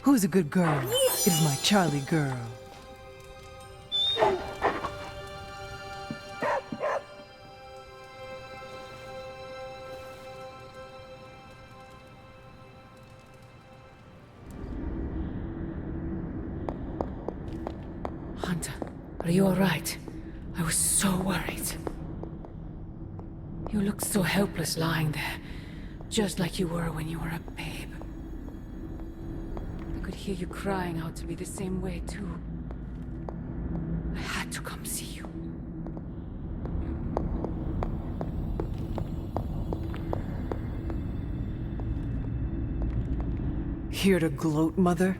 Who's a good girl? It is my Charlie girl. Hunter, are you all right? I was so worried. You looked so helpless lying there, just like you were when you were a babe. I could hear you crying out to be the same way, too. I had to come see you. Here to gloat, Mother?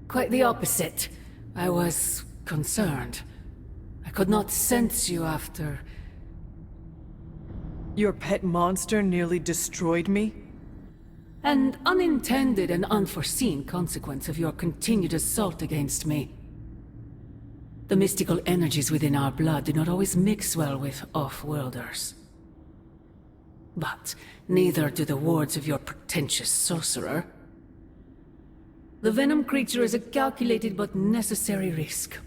Quite the opposite. I was concerned. I could not sense you after... Your pet monster nearly destroyed me? An unintended and unforeseen consequence of your continued assault against me. The mystical energies within our blood do not always mix well with off-worlders. But neither do the wards of your pretentious sorcerer. The venom creature is a calculated but necessary risk.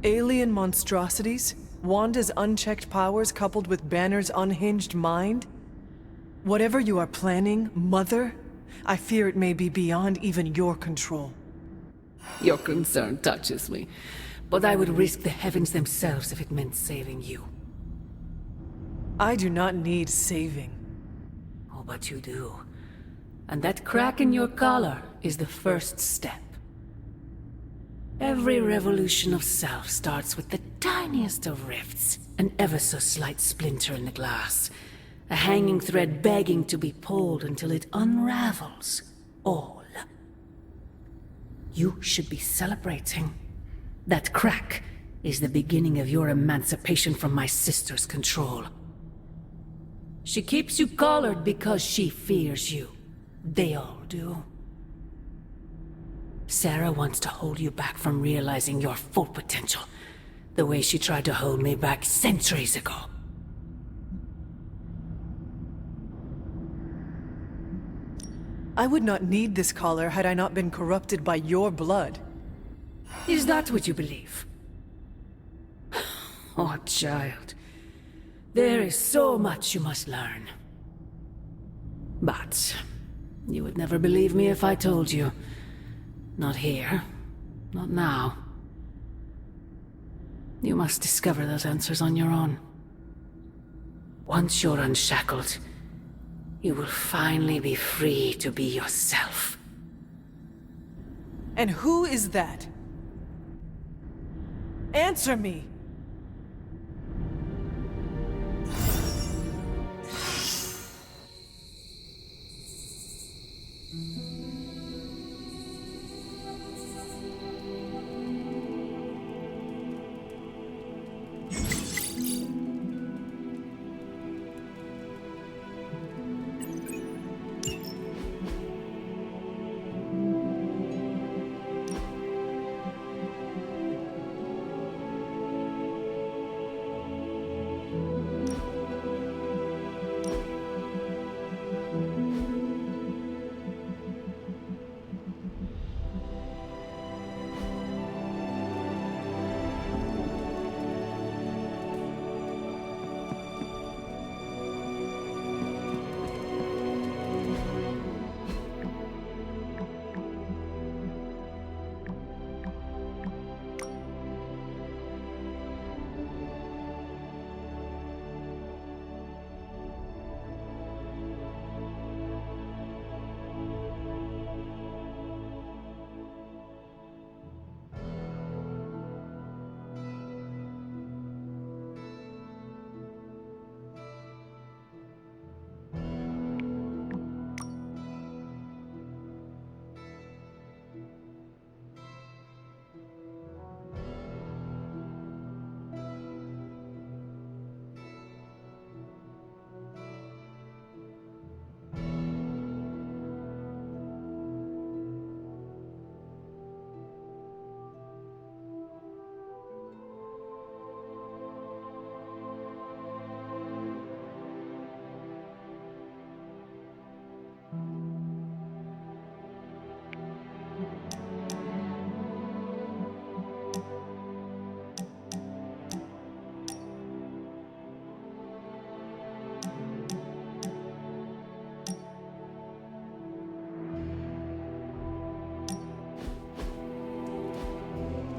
Alien monstrosities? Wanda's unchecked powers coupled with Banner's unhinged mind? Whatever you are planning, Mother, I fear it may be beyond even your control. Your concern touches me, but I would risk the heavens themselves if it meant saving you. I do not need saving. Oh, but you do. And that crack in your collar is the first step. Every revolution of self starts with the tiniest of rifts, an ever so slight splinter in the glass, a hanging thread begging to be pulled until it unravels all. You should be celebrating. That crack is the beginning of your emancipation from my sister's control. She keeps you collared because she fears you. They all do. Sarah wants to hold you back from realizing your full potential, the way she tried to hold me back centuries ago. I would not need this collar had I not been corrupted by your blood. Is that what you believe? Oh, child. There is so much you must learn. But you would never believe me if I told you. Not here. Not now. You must discover those answers on your own. Once you're unshackled, you will finally be free to be yourself. And who is that? Answer me!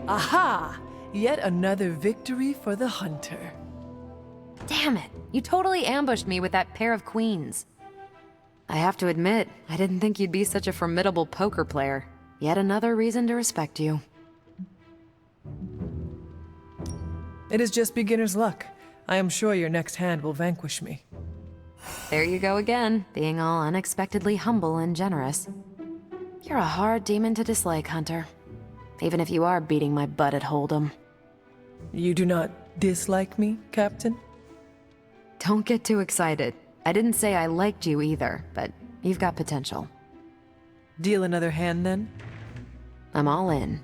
Aha! Yet another victory for the hunter. Damn it, you totally ambushed me with that pair of queens. I have to admit, I didn't think you'd be such a formidable poker player. Yet another reason to respect you. It is just beginner's luck. I am sure your next hand will vanquish me. There you go again, being all unexpectedly humble and generous. You're a hard demon to dislike, Hunter. Even if you are beating my butt at Hold'em. You do not dislike me, Captain? Don't get too excited. I didn't say I liked you either, but you've got potential. Deal another hand, then? I'm all in.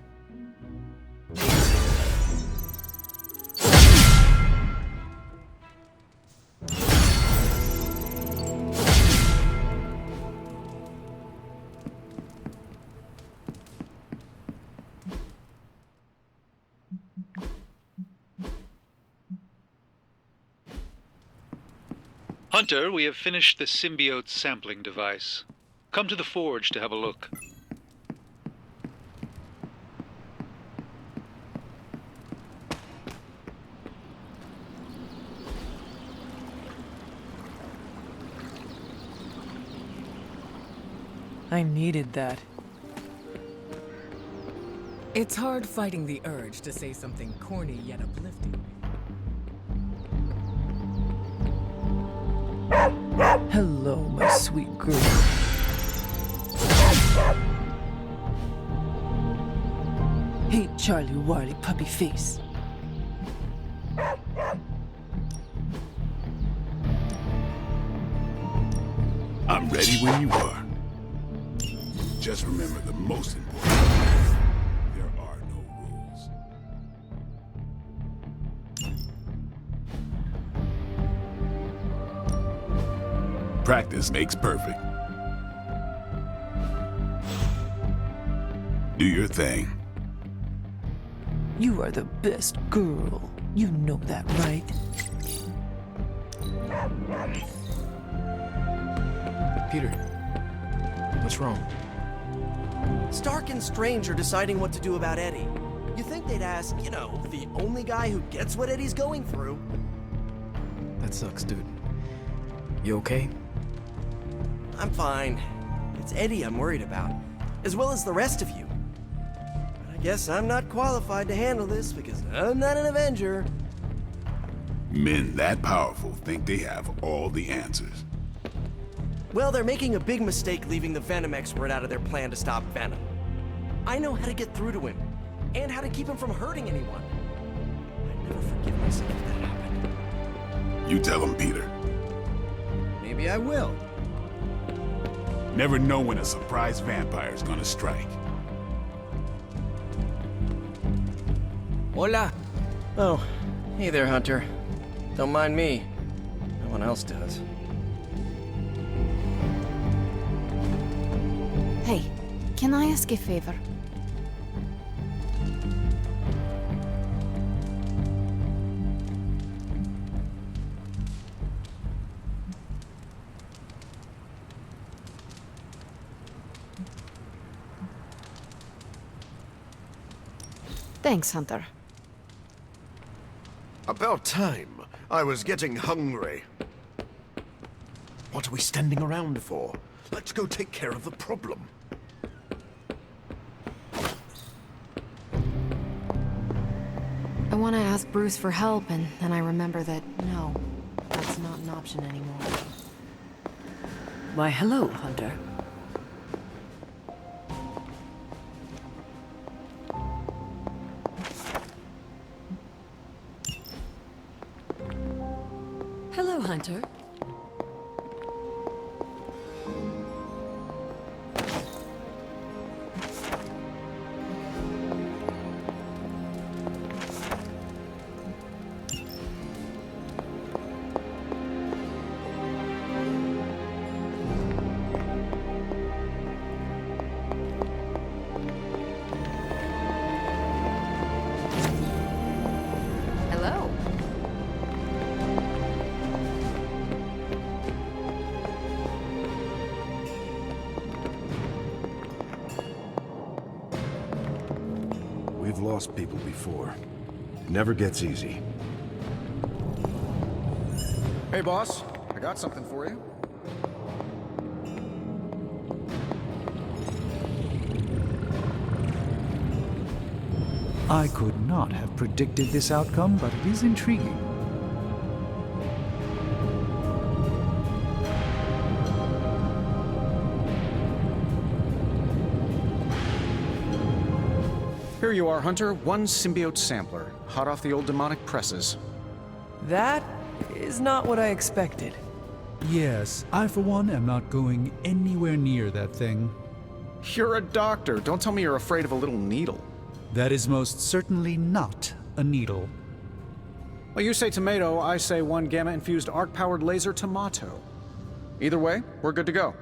Hunter, we have finished the symbiote sampling device. Come to the forge to have a look. I needed that. It's hard fighting the urge to say something corny yet uplifting. Hello, my sweet girl. Hey, Charlie Warley puppy face. I'm ready when you are. Just remember the most important thing. There are no rules. Practice makes perfect. Do your thing. You are the best girl. You know that, right? Peter, what's wrong? Stark and Strange are deciding what to do about Eddie. You think they'd ask, the only guy who gets what Eddie's going through. That sucks, dude. You okay? I'm fine. It's Eddie I'm worried about, as well as the rest of you. But I guess I'm not qualified to handle this because I'm not an Avenger. Men that powerful think they have all the answers. Well, they're making a big mistake leaving the Venom expert out of their plan to stop Venom. I know how to get through to him, and how to keep him from hurting anyone. I'd never forgive myself if that happened. You tell him, Peter. Maybe I will. Never know when a surprise vampire's gonna strike. Hola. Oh, hey there, Hunter. Don't mind me. No one else does. Hey, can I ask a favor? Thanks, Hunter. About time. I was getting hungry. What are we standing around for? Let's go take care of the problem. I want to ask Bruce for help, and then I remember that, no, that's not an option anymore. Why, hello, Hunter. Hello, Hunter. lost people before. Never gets easy. Hey, boss. I got something for you. I could not have predicted this outcome, but it is intriguing. Here you are, Hunter. One symbiote sampler, hot off the old demonic presses. That is not what I expected. Yes, I for one am not going anywhere near that thing. You're a doctor. Don't tell me you're afraid of a little needle. That is most certainly not a needle. Well, you say tomato, I say one gamma-infused arc-powered laser tomato. Either way, we're good to go.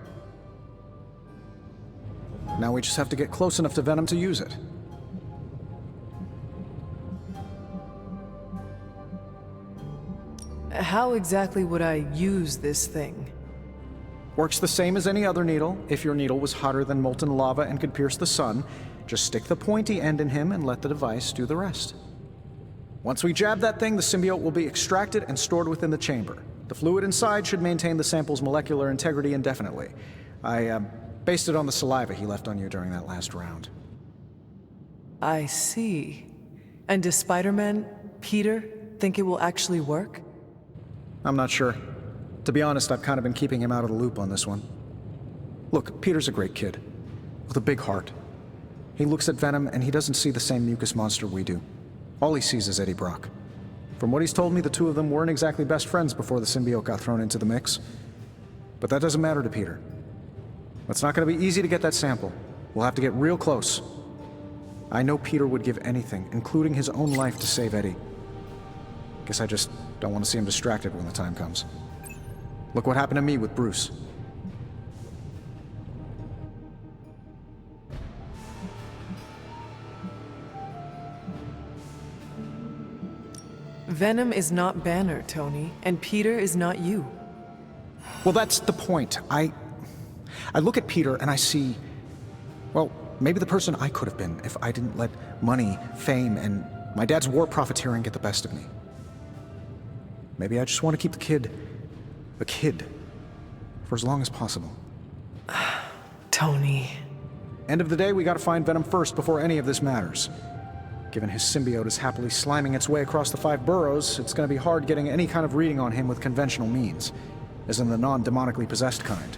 Now we just have to get close enough to Venom to use it. How exactly would I use this thing? Works the same as any other needle. If your needle was hotter than molten lava and could pierce the sun, just stick the pointy end in him and let the device do the rest. Once we jab that thing, the symbiote will be extracted and stored within the chamber. The fluid inside should maintain the sample's molecular integrity indefinitely. I based it on the saliva he left on you during that last round. I see. And does Spider-Man, Peter, think it will actually work? I'm not sure. To be honest, I've kind of been keeping him out of the loop on this one. Look, Peter's a great kid, with a big heart. He looks at Venom and he doesn't see the same mucus monster we do. All he sees is Eddie Brock. From what he's told me, the two of them weren't exactly best friends before the symbiote got thrown into the mix. But that doesn't matter to Peter. It's not going to be easy to get that sample. We'll have to get real close. I know Peter would give anything, including his own life, to save Eddie. Guess I just don't want to see him distracted when the time comes. Look what happened to me with Bruce. Venom is not Banner, Tony, and Peter is not you. Well, that's the point. I look at Peter and I see, well, maybe the person I could have been if I didn't let money, fame, and my dad's war profiteering get the best of me. Maybe I just want to keep the kid a kid for as long as possible. Tony. End of the day, we gotta find Venom first before any of this matters. Given his symbiote is happily sliming its way across the 5 boroughs, it's gonna be hard getting any kind of reading on him with conventional means, as in the non-demonically possessed kind.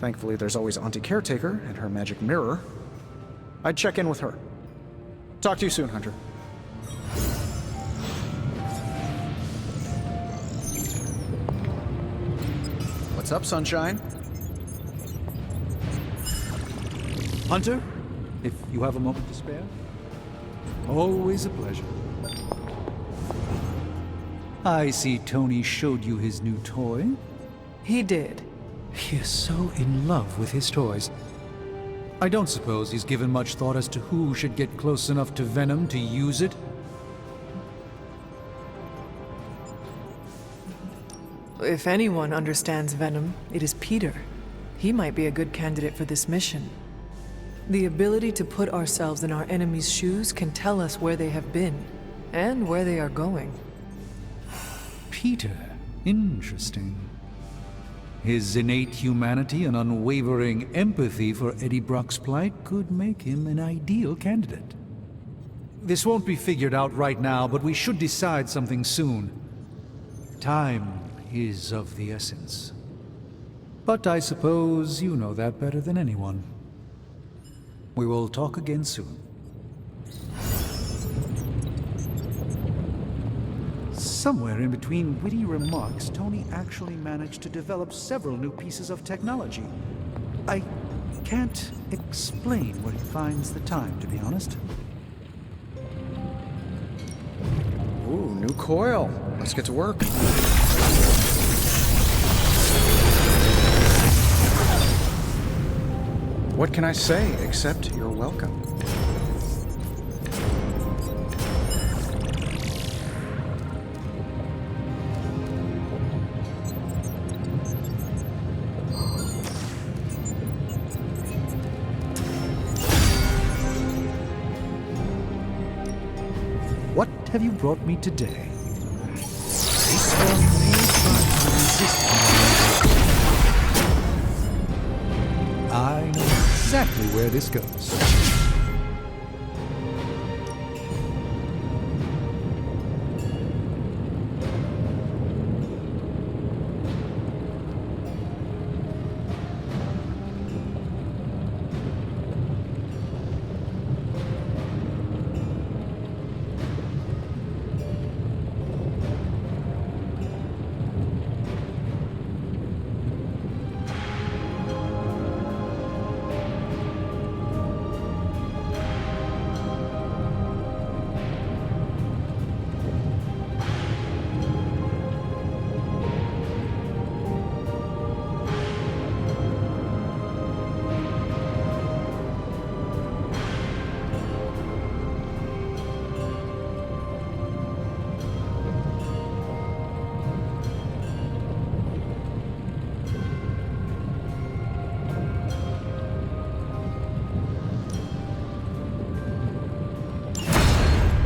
Thankfully, there's always Auntie Caretaker and her magic mirror. I'd check in with her. Talk to you soon, Hunter. What's up, Sunshine? Hunter, if you have a moment to spare. Always a pleasure. I see Tony showed you his new toy. He did. He is so in love with his toys. I don't suppose he's given much thought as to who should get close enough to Venom to use it. If anyone understands Venom, it is Peter. He might be a good candidate for this mission. The ability to put ourselves in our enemies' shoes can tell us where they have been, and where they are going. Peter. Interesting. His innate humanity and unwavering empathy for Eddie Brock's plight could make him an ideal candidate. This won't be figured out right now, but we should decide something soon. Time is of the essence. But I suppose you know that better than anyone. We will talk again soon. Somewhere in between witty remarks, Tony actually managed to develop several new pieces of technology. I can't explain where he finds the time, to be honest. Ooh, new coil. Let's get to work. What can I say except you're welcome? have you brought me today? This one may try to resist me. I know exactly where this goes.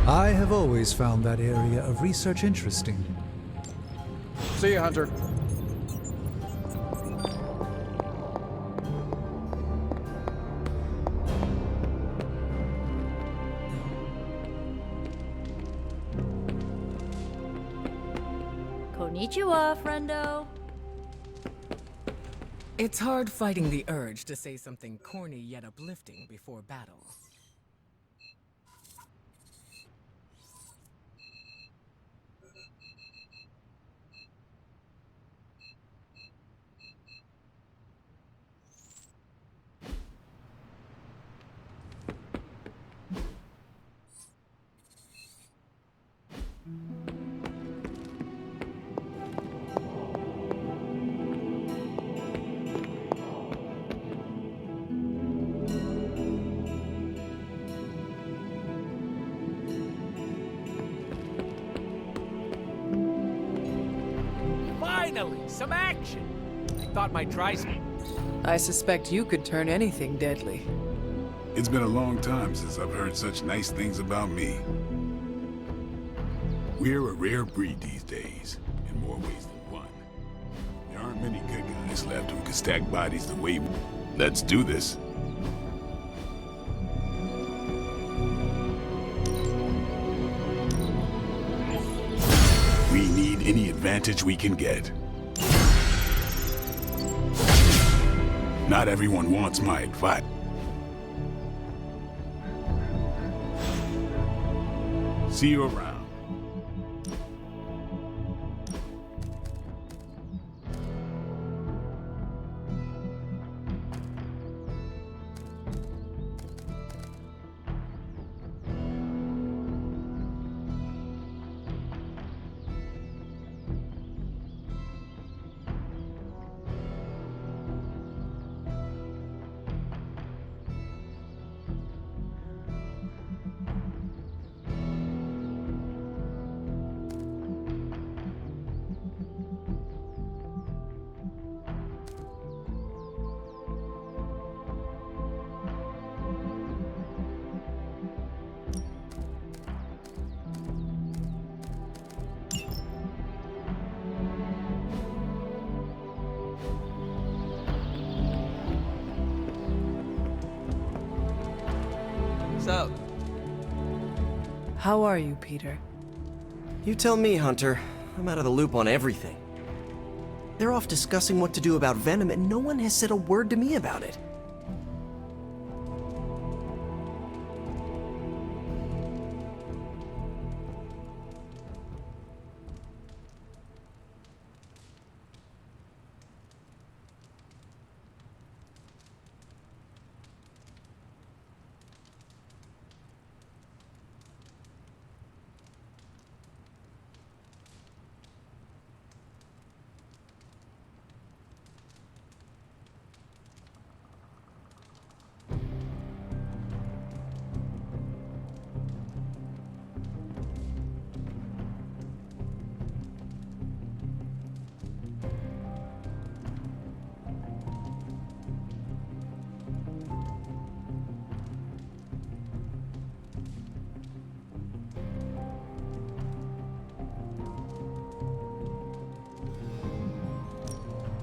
I have always found that area of research interesting. See you, Hunter. Konnichiwa, friendo. It's hard fighting the urge to say something corny yet uplifting before battle. Finally, some action! I thought my dry spell. I suspect you could turn anything deadly. It's been a long time since I've heard such nice things about me. We're a rare breed these days, in more ways than one. There aren't many good guys left who can stack bodies the way we... Let's do this. We need any advantage we can get. Not everyone wants my advice. See you around. So, How are you, Peter? you tell me, Hunter. I'm out of the loop on everything. They're off discussing what to do about Venom, and no one has said a word to me about it.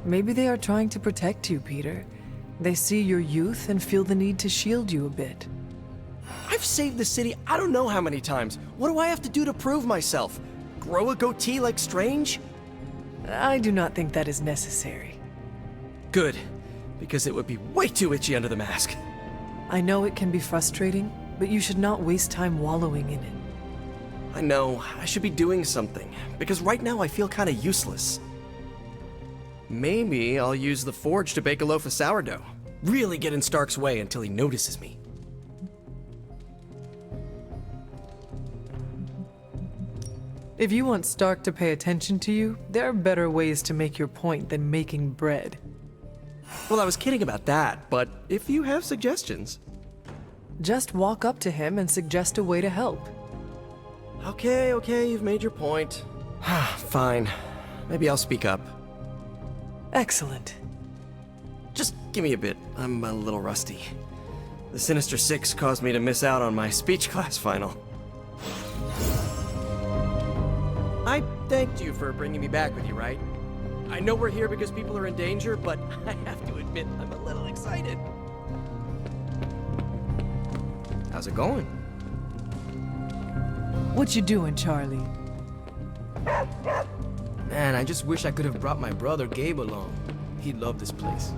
Maybe they are trying to protect you, Peter. They see your youth and feel the need to shield you a bit. I've saved the city I don't know how many times. What do I have to do to prove myself? Grow a goatee like Strange? I do not think that is necessary. Good, because it would be way too itchy under the mask. I know it can be frustrating, but you should not waste time wallowing in it. I know, I should be doing something, because right now I feel kinda useless. Maybe I'll use the forge to bake a loaf of sourdough. Really get in Stark's way until he notices me. If you want Stark to pay attention to you, there are better ways to make your point than making bread. Well, I was kidding about that, but if you have suggestions... Just walk up to him and suggest a way to help. Okay, you've made your point. Fine. Maybe I'll speak up. Excellent. Just give me a bit. I'm a little rusty. The Sinister Six caused me to miss out on my speech class final. I thanked you for bringing me back with you, right? I know we're here because people are in danger, but I have to admit I'm a little excited. How's it going? What you doing, Charlie? Man, I just wish I could have brought my brother Gabe along. He'd love this place.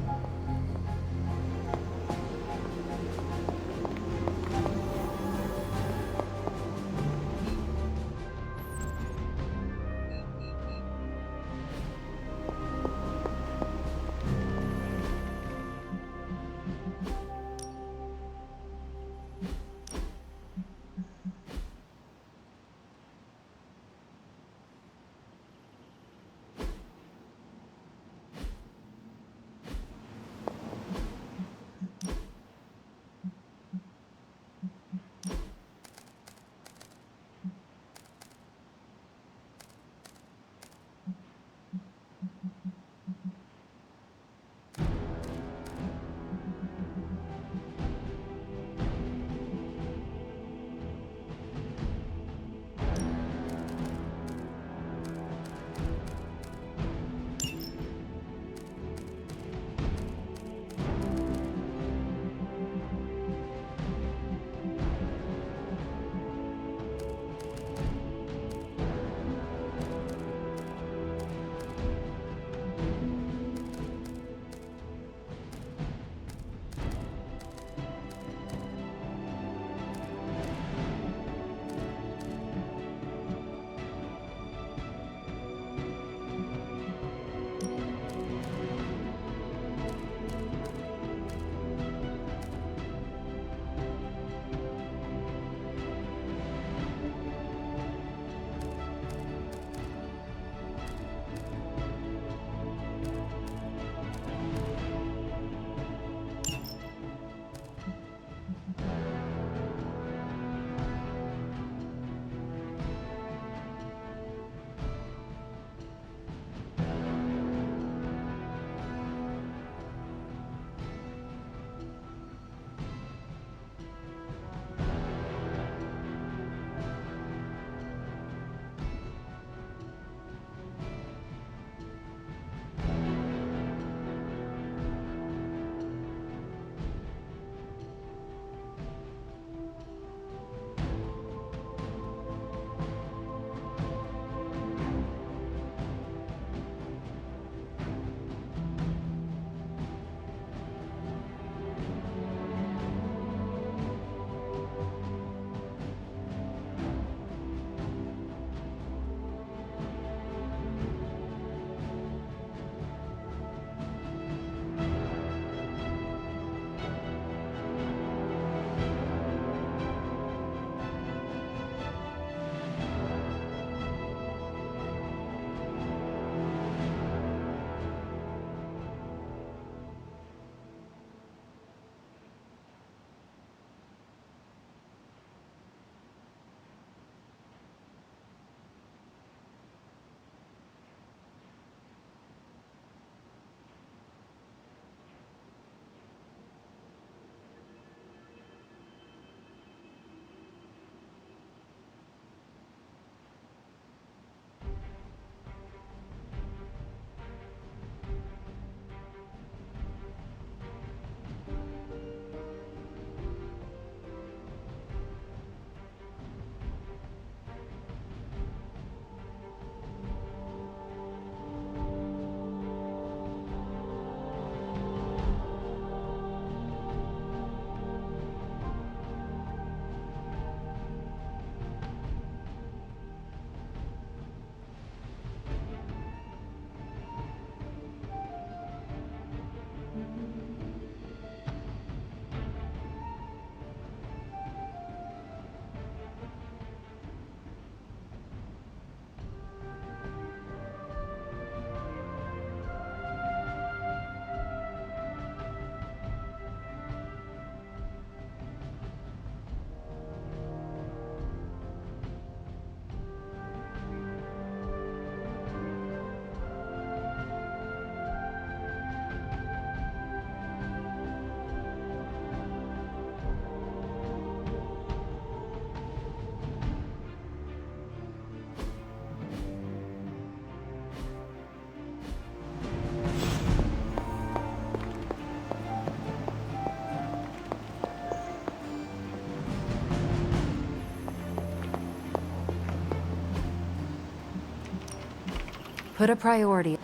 Put a priority.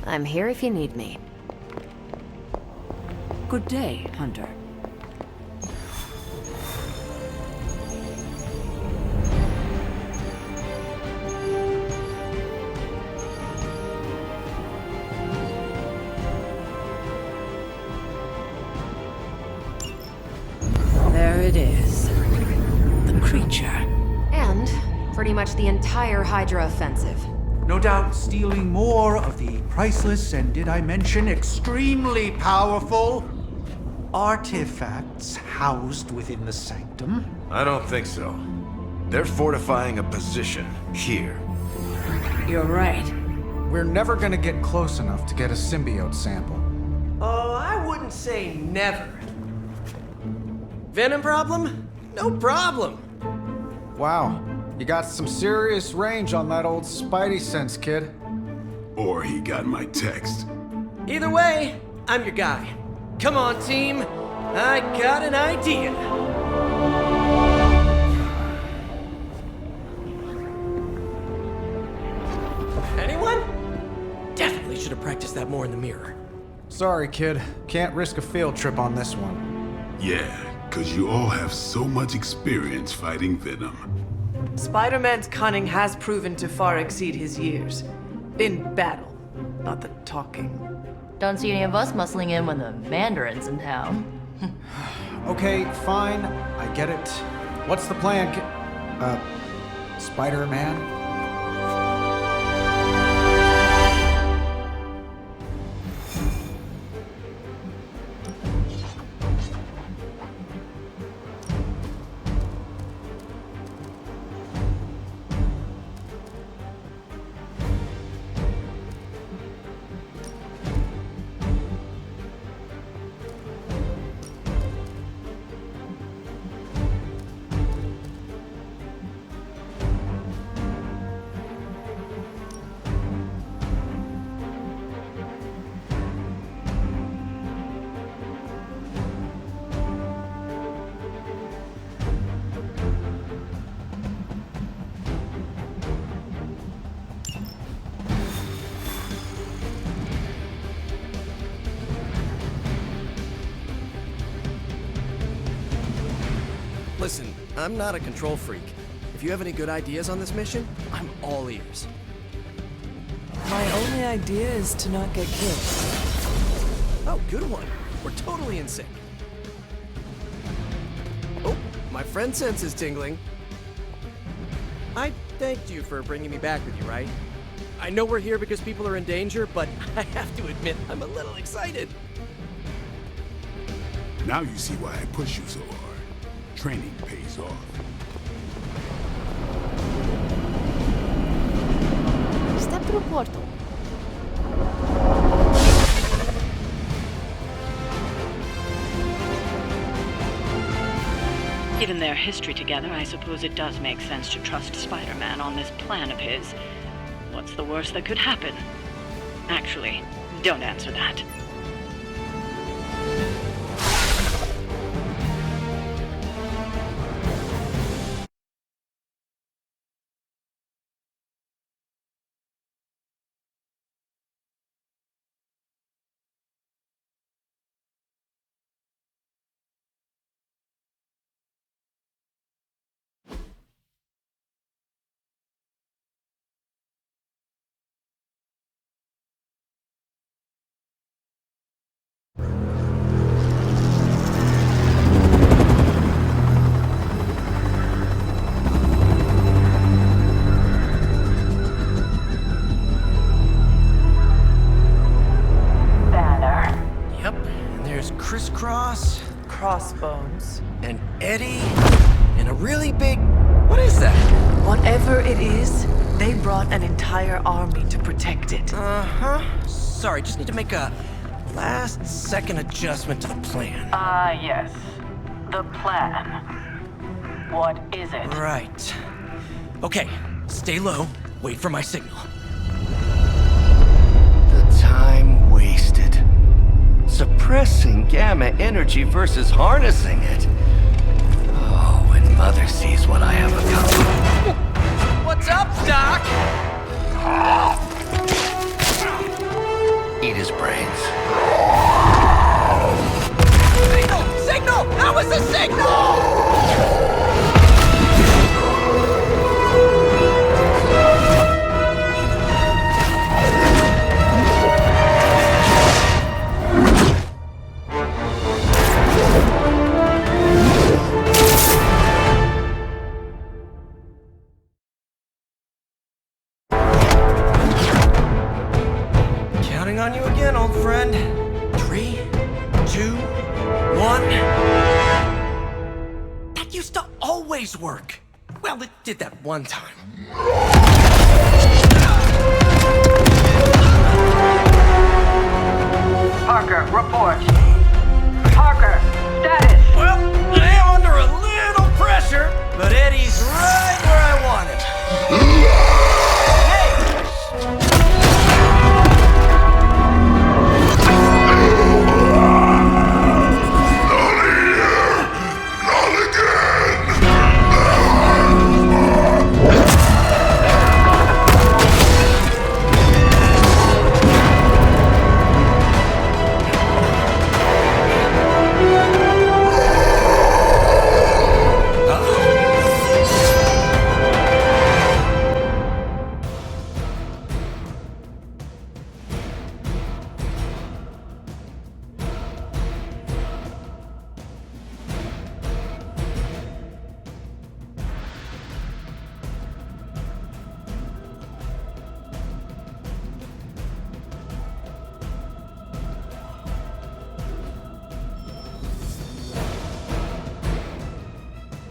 I'm here if you need me. Good day, Hunter. There it is. The creature. And pretty much the entire Hydra offensive. No doubt stealing more of the priceless and, did I mention, extremely powerful artifacts housed within the sanctum. I don't think so. They're fortifying a position here. You're right. We're never gonna get close enough to get a symbiote sample. Oh, I wouldn't say never. Venom problem? No problem. Wow, you got some serious range on that old Spidey sense, kid. Or he got my text. Either way, I'm your guy. Come on, team. I got an idea. Anyone? Definitely should have practiced that more in the mirror. Sorry, kid. Can't risk a field trip on this one. Yeah, 'cause you all have so much experience fighting Venom. Spider-Man's cunning has proven to far exceed his years. In battle, not the talking. Don't see any of us muscling in when the Mandarin's in town. Okay, fine. I get it. What's the plan, Spider-Man? Listen, I'm not a control freak. If you have any good ideas on this mission, I'm all ears. My only idea is to not get killed. Oh, good one. We're totally in sync. Oh, my friend sense is tingling. I thanked you for bringing me back with you, right? I know we're here because people are in danger, but I have to admit, I'm a little excited. Now you see why I push you so hard. Training pays off. Step through portal. Given their history together, I suppose it does make sense to trust Spider-Man on this plan of his. What's the worst that could happen? Actually, don't answer that. Crisscross, Crossbones. and Eddie, and a really big... What is that? Whatever it is, they brought an entire army to protect it. Uh-huh. Sorry, just need to make a last-second adjustment to the plan. Ah, yes. The plan. What is it? Right. Okay, stay low, wait for my signal. The time wasted. Suppressing gamma energy versus harnessing it. Oh, when Mother sees what I have become. What's up, Doc? Eat his brains. Signal! Signal! That was a signal! Counting on you again, old friend. 3, 2, 1. That used to always work. Well, it did that one time. Parker, report. Parker, status. Well, I am under a little pressure, but Eddie's right where I want him.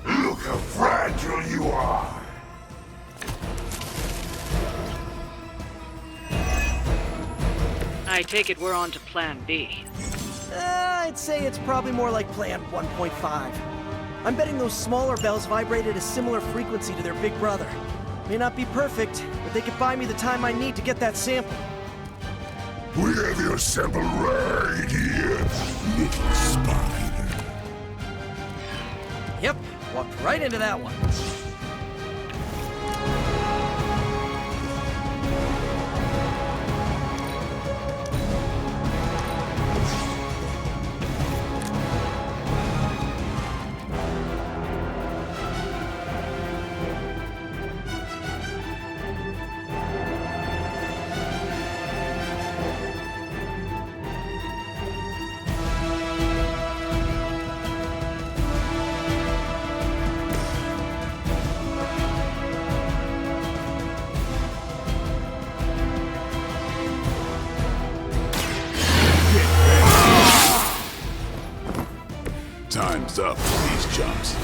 Look how fragile you are. I take it we're on to Plan B. I'd say it's probably more like Plan 1.5. I'm betting those smaller bells vibrate at a similar frequency to their big brother. May not be perfect, but they could buy me the time I need to get that sample. We have your sample right here, little spider. Yep, walked right into that one. Time's up for these chumps.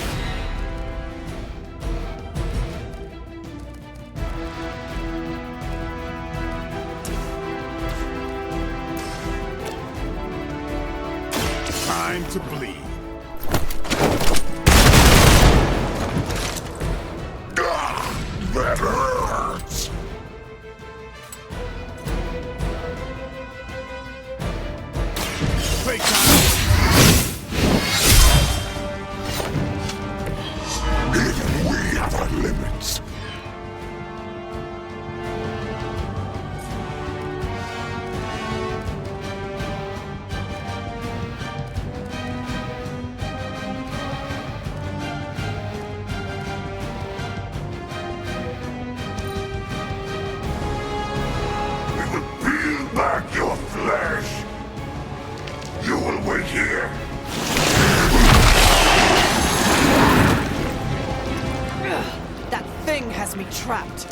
Time to bleed. That hurts! Fake time! Even we have our limits. We will peel back your flesh. You will wait here. That thing has me trapped.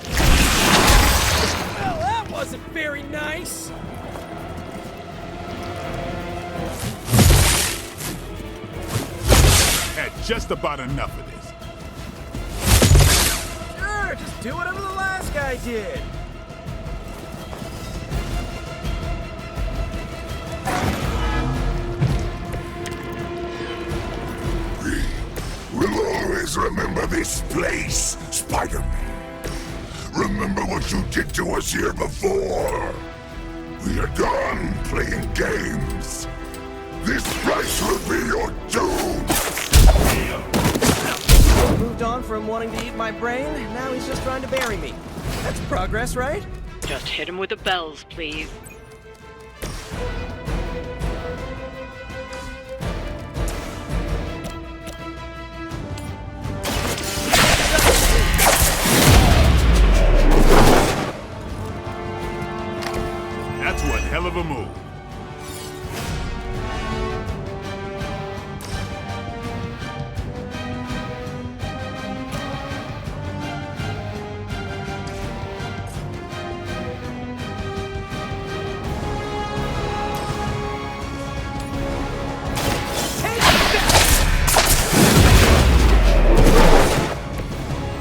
Well, that wasn't very nice. Had just about enough of this. Sure, just do whatever the last guy did. We'll always remember this place, Spider-Man. Remember what you did to us here before. We are done playing games. This place will be your doom. Moved on from wanting to eat my brain, now he's just trying to bury me. That's progress, right? Just hit him with the bells, please. That's one hell of a move.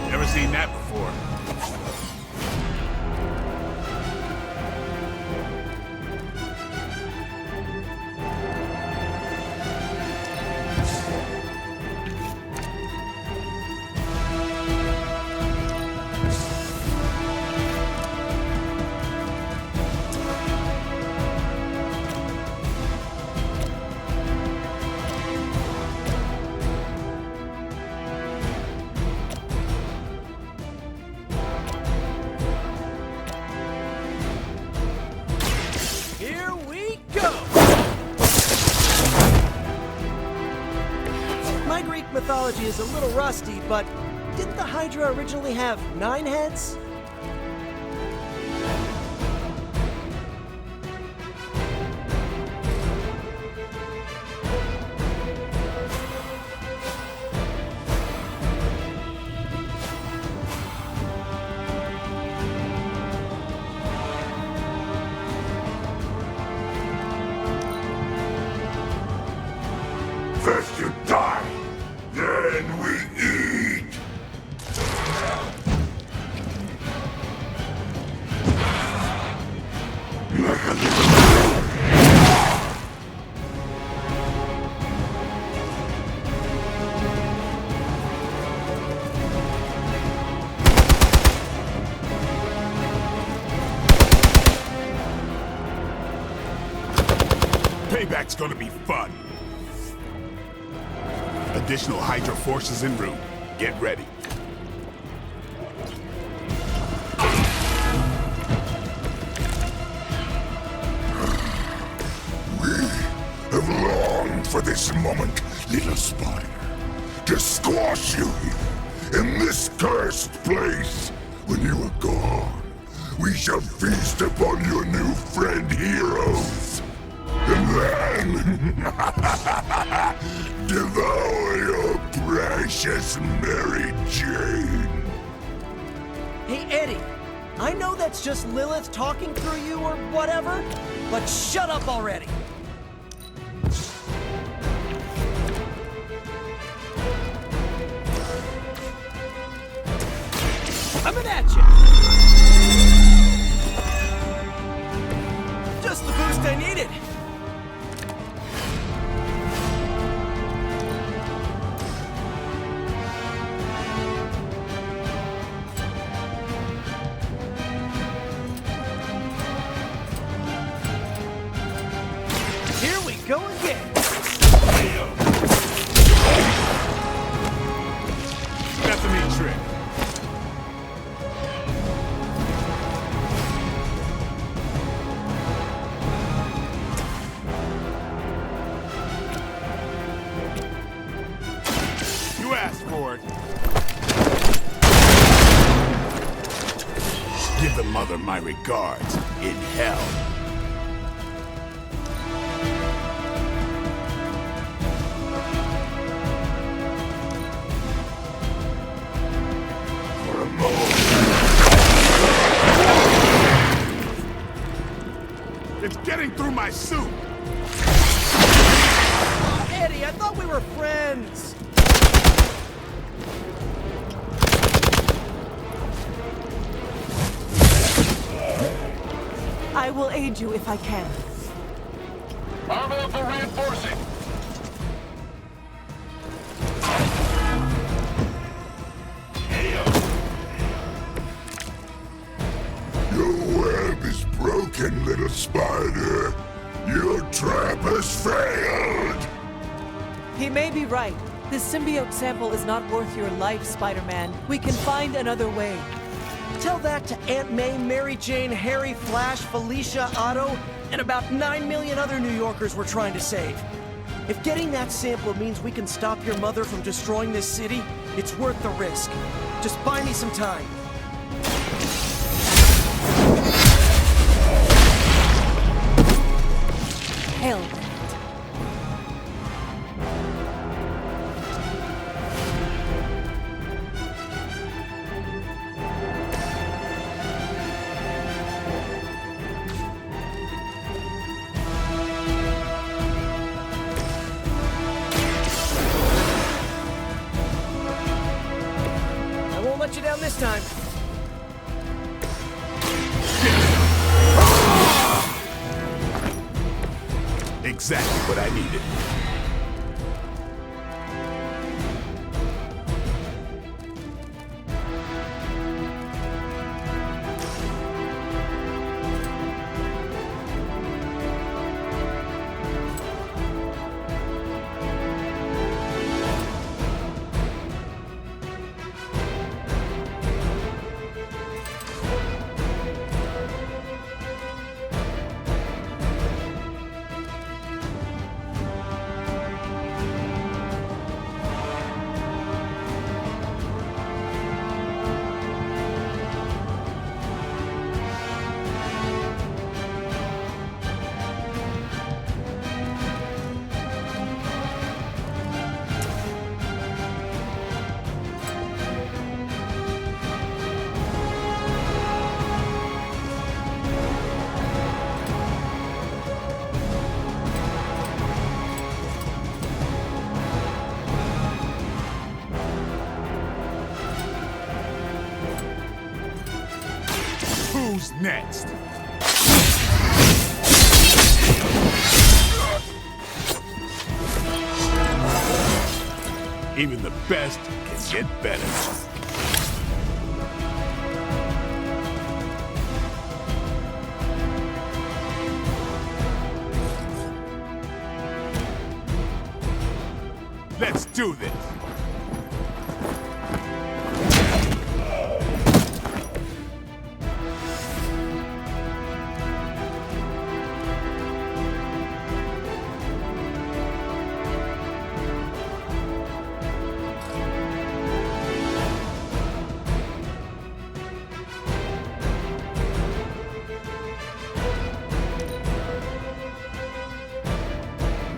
Never seen that before. Here we go! My Greek mythology is a little rusty, but didn't the Hydra originally have 9 heads? First you die, then we eat. Like a little... Payback's gonna be fun. Additional Hydra forces en route. Get ready. We have longed for this moment, little spider. To squash you here, in this cursed place. When you are gone, we shall feast upon your new friend heroes. And then... devour your precious Mary Jane. Hey, Eddie, I know that's just Lilith talking through you or whatever, but shut up already! Coming at you! Just the boost I needed! Here we go again! That's a neat trick. You asked for it. Give the mother my regards in hell. It's getting through my suit! Eddie, I thought we were friends! I will aid you if I can. Armor for reinforcing. Your web is broken, little spider. Your trap has failed. He may be right. This symbiote sample is not worth your life, Spider-Man. We can find another way. tell that to Aunt May, Mary Jane, Harry, Flash, Felicia, Otto, and about 9 million other New Yorkers we're trying to save. If getting that sample means we can stop your mother from destroying this city, it's worth the risk. Just buy me some time. Hell. I won't let you down this time. Exactly what I needed. Who's next? Even the best can get better. Let's do this.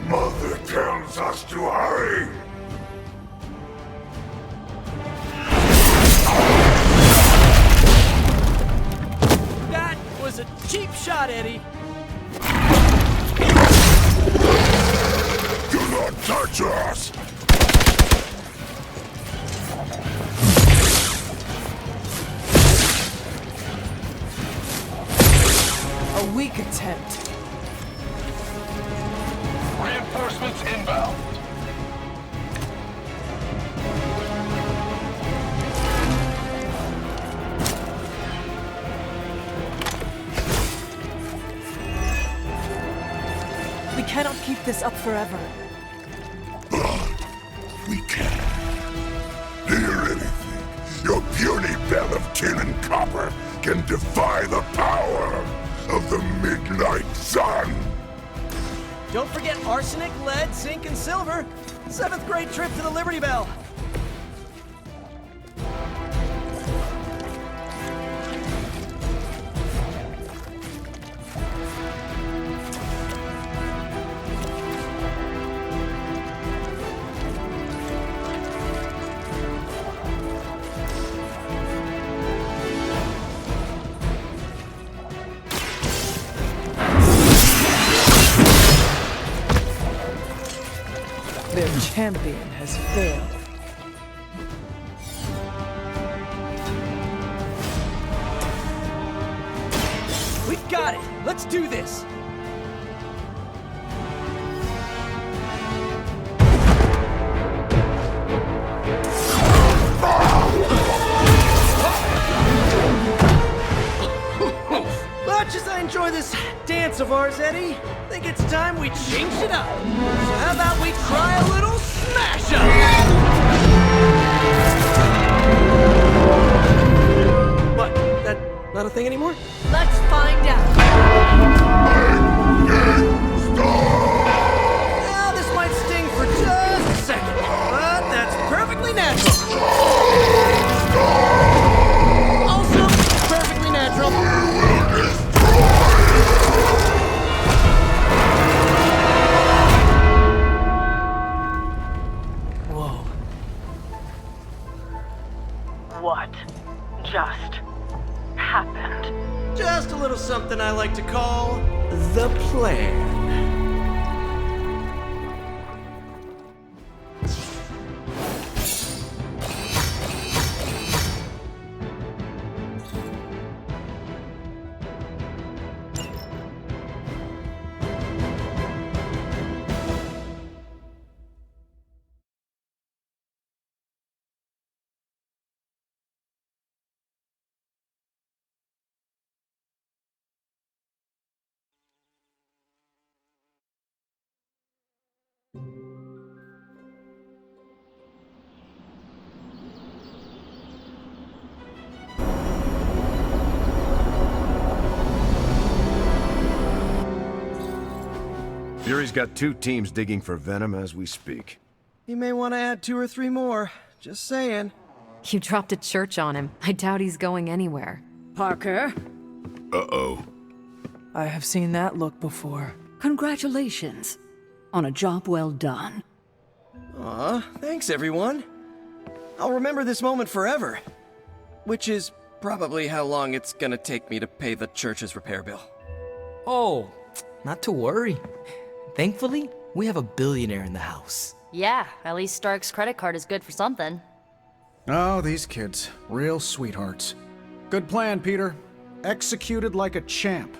Mother tells us to hurry. That was a cheap shot, Eddie. Do not touch us. A weak attempt. Reinforcements inbound. We cannot keep this up forever. We can. Do you really think your puny bell of tin and copper can defy the power of the midnight sun? Don't forget arsenic, lead, zinc, and silver. 7th grade trip to the Liberty Bell. Their champion has failed. We've got it. Let's do this. Much as I enjoy this dance of ours, Eddie, I think it's time we changed it up. So how about we try a little smash up? What? Not a thing anymore? Let's find out. Now, this might sting for just a second, but that's perfectly natural. Also, perfectly natural. Whoa. What just happened? Just a little something I like to call the plan. Fury's got 2 teams digging for Venom as we speak. You may want to add 2 or 3 more. Just saying. You dropped a church on him. I doubt he's going anywhere. Parker, Uh-oh. I have seen that look before. congratulations on a job well done. Aw, thanks everyone. I'll remember this moment forever. Which is probably how long it's gonna take me to pay the church's repair bill. Oh, not to worry. Thankfully, we have a billionaire in the house. Yeah, at least Stark's credit card is good for something. Oh, these kids. Real sweethearts. Good plan, Peter. Executed like a champ.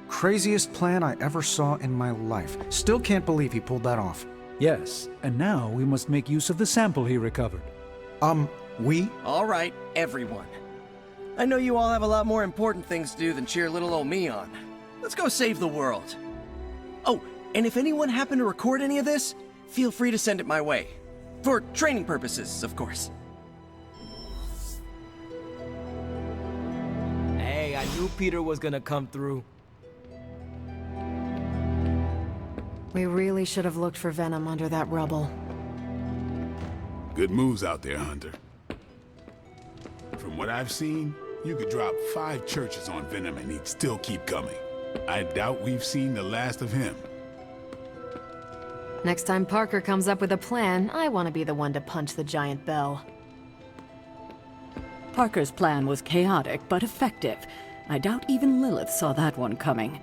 Craziest plan I ever saw in my life. Still can't believe he pulled that off. Yes, and now we must make use of the sample he recovered. We? Alright, everyone. I know you all have a lot more important things to do than cheer little old me on. Let's go save the world. Oh, and if anyone happened to record any of this, feel free to send it my way. For training purposes, of course. Hey, I knew Peter was gonna come through. We really should have looked for Venom under that rubble. Good moves out there, Hunter. From what I've seen, you could drop 5 churches on Venom and he'd still keep coming. I doubt we've seen the last of him. Next time Parker comes up with a plan, I want to be the one to punch the giant bell. Parker's plan was chaotic but effective. I doubt even Lilith saw that one coming.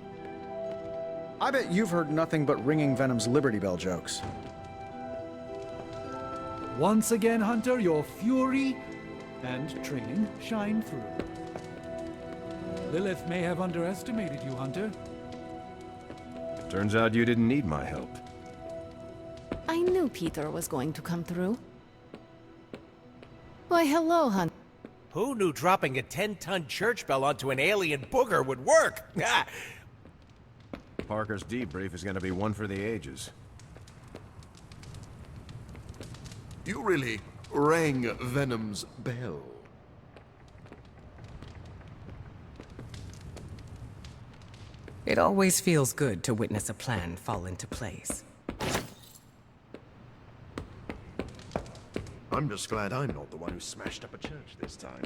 I bet you've heard nothing but ringing Venom's Liberty Bell jokes. Once again, Hunter, your fury and training shine through. Lilith may have underestimated you, Hunter. Turns out you didn't need my help. I knew Peter was going to come through. Why, hello, hon. Who knew dropping a 10-ton church bell onto an alien booger would work? Parker's debrief is gonna be one for the ages. You really rang Venom's bell. It always feels good to witness a plan fall into place. I'm just glad I'm not the one who smashed up a church this time.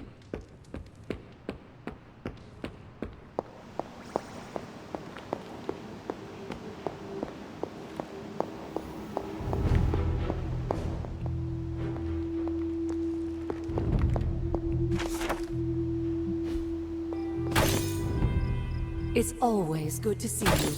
It's always good to see you.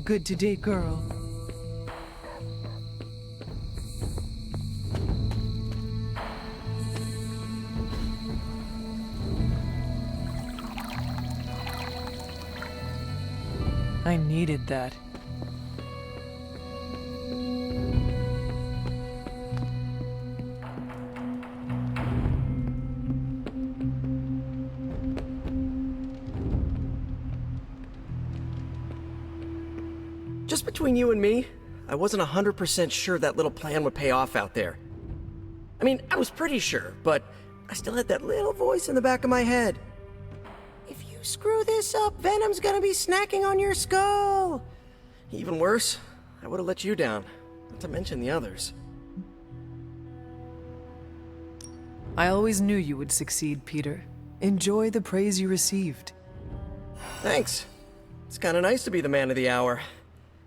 good to date girl. I needed that. Just between you and me, I wasn't 100% sure that little plan would pay off out there. I mean, I was pretty sure, but I still had that little voice in the back of my head. If you screw this up, Venom's gonna be snacking on your skull. Even worse, I would have let you down, not to mention the others. I always knew you would succeed, Peter. Enjoy the praise you received. Thanks. It's kinda nice to be the man of the hour.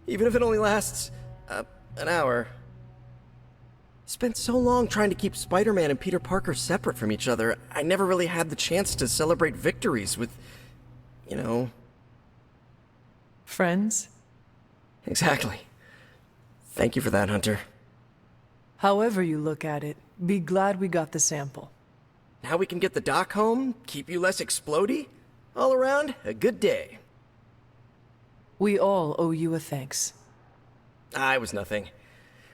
Even if it only lasts, an hour. Spent so long trying to keep Spider-Man and Peter Parker separate from each other, I never really had the chance to celebrate victories with, you know... Friends? Exactly. Thank you for that, Hunter. However you look at it, be glad we got the sample. Now we can get the doc home, keep you less explodey? All around, a good day. We all owe you a thanks. I was nothing.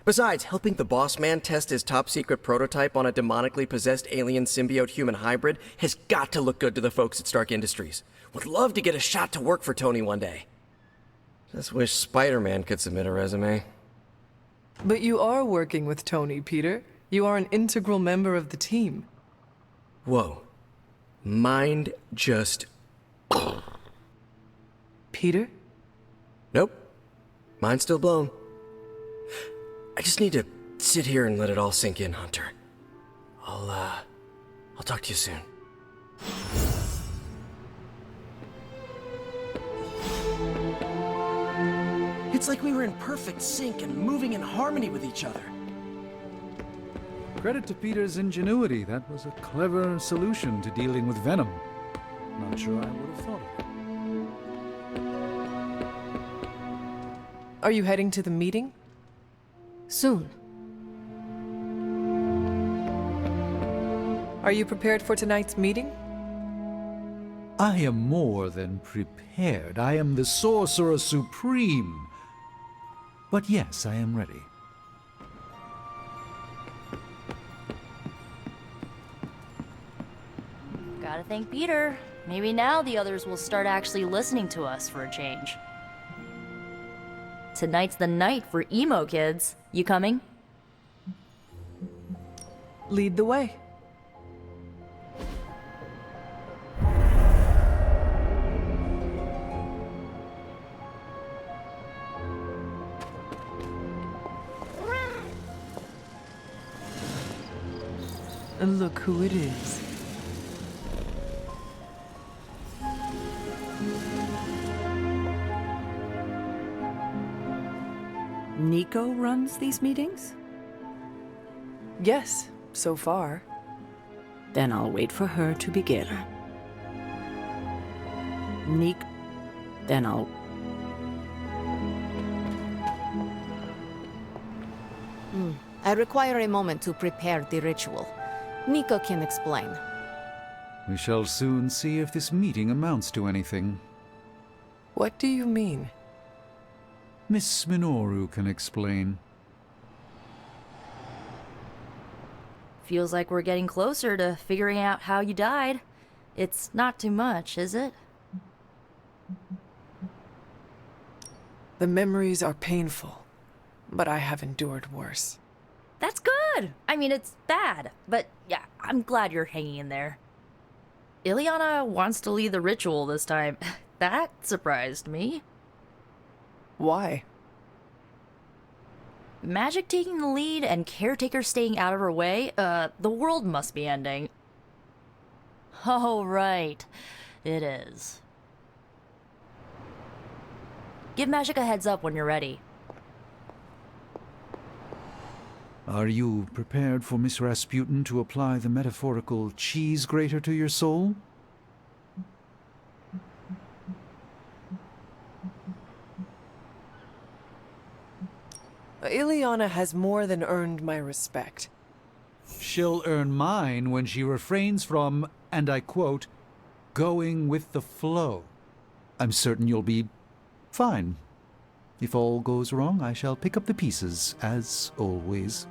Besides, helping the boss man test his top-secret prototype on a demonically possessed alien symbiote-human hybrid has got to look good to the folks at Stark Industries. Would love to get a shot to work for Tony one day. Just wish Spider-Man could submit a resume. But you are working with Tony, Peter. You are an integral member of the team. Whoa. Mind just... Peter? Nope. Mind's still blown. I just need to sit here and let it all sink in, Hunter. I'll talk to you soon. It's like we were in perfect sync and moving in harmony with each other. Credit to Peter's ingenuity. That was a clever solution to dealing with Venom. Not sure I would have thought of it. Are you heading to the meeting? Soon. Are you prepared for tonight's meeting? I am more than prepared. I am the Sorcerer Supreme. But yes, I am ready. Gotta thank Peter. Maybe now the others will start actually listening to us for a change. Tonight's the night for emo kids. You coming? Lead the way. And look who it is. Nico runs these meetings? Yes, so far. Then I'll wait for her to begin. Then I'll... I require a moment to prepare the ritual. Nico can explain. We shall soon see if this meeting amounts to anything. What do you mean? Miss Minoru can explain. Feels like we're getting closer to figuring out how you died. It's not too much, is it? The memories are painful, but I have endured worse. That's good! I mean, it's bad, but yeah, I'm glad you're hanging in there. Ileana wants to lead the ritual this time. That surprised me. Why? Magic taking the lead and Caretaker staying out of her way? The world must be ending. Oh, right. It is. Give Magic a heads up when you're ready. Are you prepared for Miss Rasputin to apply the metaphorical cheese grater to your soul? Ileana has more than earned my respect. She'll earn mine when she refrains from, and I quote, going with the flow. I'm certain you'll be fine. If all goes wrong, I shall pick up the pieces, as always.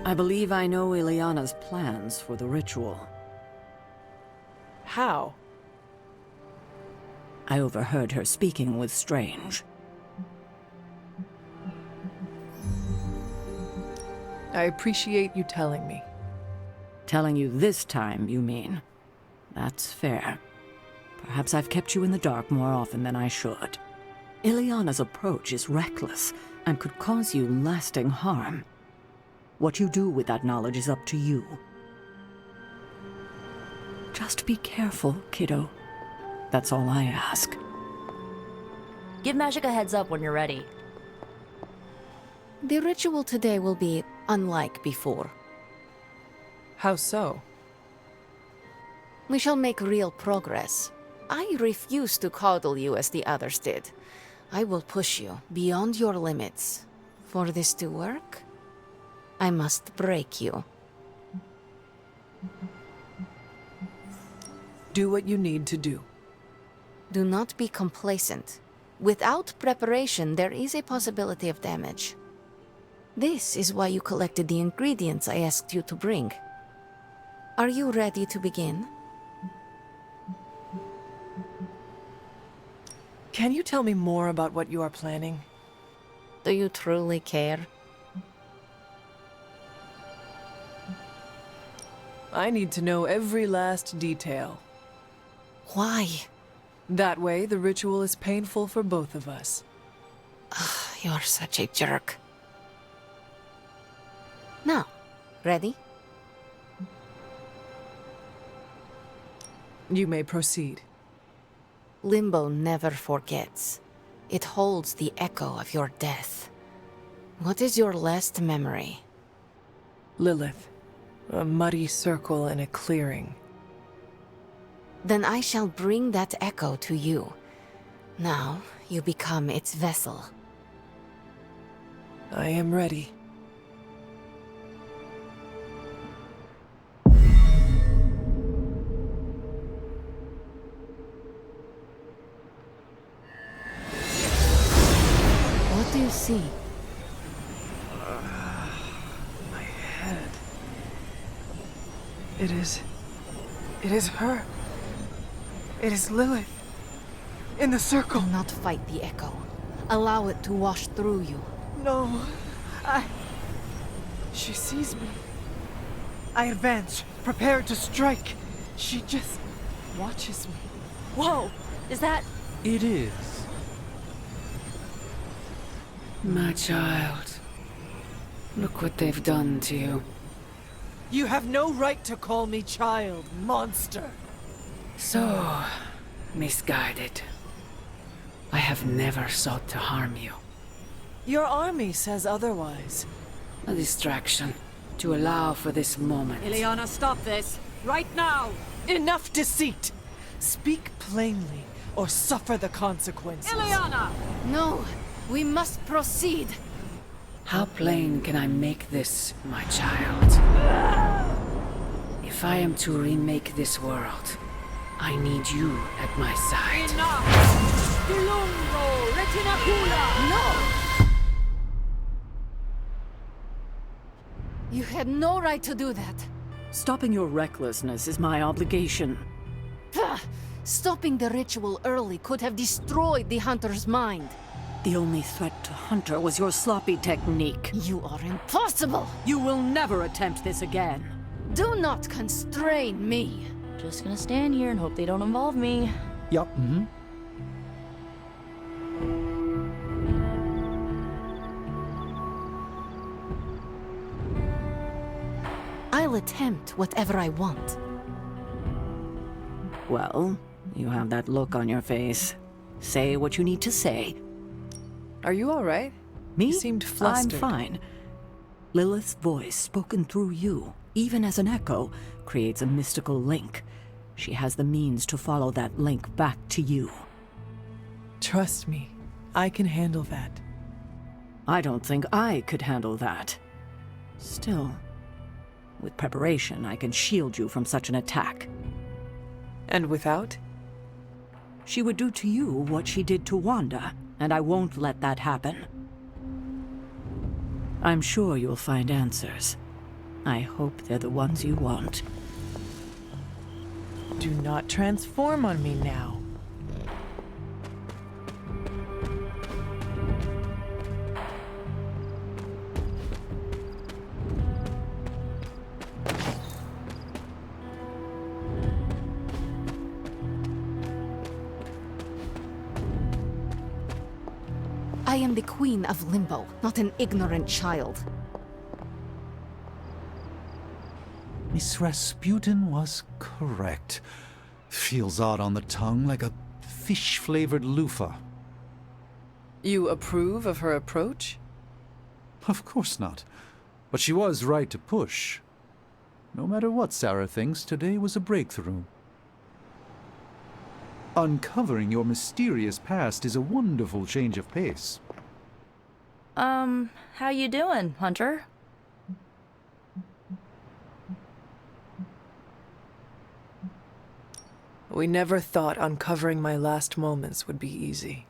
I believe I know Ileana's plans for the ritual. How? I overheard her speaking with Strange. I appreciate you telling me. Telling you this time, you mean? That's fair. Perhaps I've kept you in the dark more often than I should. Ileana's approach is reckless and could cause you lasting harm. What you do with that knowledge is up to you. Just be careful, kiddo. That's all I ask. Give Magic a heads up when you're ready. The ritual today will be unlike before. How so? We shall make real progress. I refuse to coddle you as the others did. I will push you beyond your limits. For this to work, I must break you. Do what you need to do. Do not be complacent. Without preparation, there is a possibility of damage. This is why you collected the ingredients I asked you to bring. Are you ready to begin? Can you tell me more about what you are planning? Do you truly care? I need to know every last detail. Why? That way, the ritual is painful for both of us. You're such a jerk. Now, ready? You may proceed. Limbo never forgets. It holds the echo of your death. What is your last memory? Lilith. A muddy circle in a clearing. Then I shall bring that echo to you. Now, you become its vessel. I am ready. What do you see? My head. It is her. It is Lilith. In the circle. Do not fight the echo. Allow it to wash through you. No. She sees me. I advance, prepared to strike. She just watches me. Whoa! Is that... It is. My child. Look what they've done to you. You have no right to call me child, monster. So, misguided. I have never sought to harm you. Your army says otherwise. A distraction to allow for this moment. Ileana, stop this! Right now! Enough deceit! Speak plainly, or suffer the consequences. Ileana! No, we must proceed. How plain can I make this, my child? If I am to remake this world, I need you at my side. No! You had no right to do that. Stopping your recklessness is my obligation. Stopping the ritual early could have destroyed the Hunter's mind. The only threat to Hunter was your sloppy technique. You are impossible! You will never attempt this again. Do not constrain me. Just gonna stand here and hope they don't involve me. Yup. Mm-hmm. I'll attempt whatever I want. Well, you have that look on your face. Say what you need to say. Are you all right? Me? You seemed flustered. I'm fine. Lilith's voice, spoken through you, even as an echo, creates a mystical link. She has the means to follow that link back to you. Trust me. I can handle that. I don't think I could handle that. Still, with preparation, I can shield you from such an attack. And without? She would do to you what she did to Wanda, and I won't let that happen. I'm sure you'll find answers. I hope they're the ones you want. Do not transform on me now. I am the Queen of Limbo, not an ignorant child. Miss Rasputin was correct. Feels odd on the tongue, like a fish-flavored loofah. You approve of her approach? Of course not. But she was right to push. No matter what Sarah thinks, today was a breakthrough. Uncovering your mysterious past is a wonderful change of pace. How you doing, Hunter? We never thought uncovering my last moments would be easy.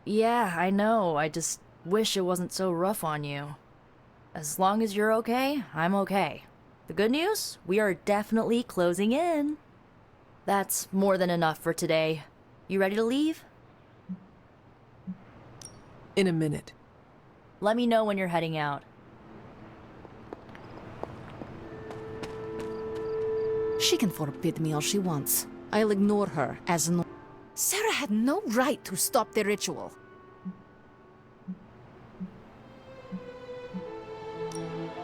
Yeah, I know. I just wish it wasn't so rough on you. As long as you're okay, I'm okay. The good news? We are definitely closing in. That's more than enough for today. You ready to leave? In a minute. Let me know when you're heading out. She can forbid me all she wants. I'll ignore her as no. Sarah had no right to stop the ritual.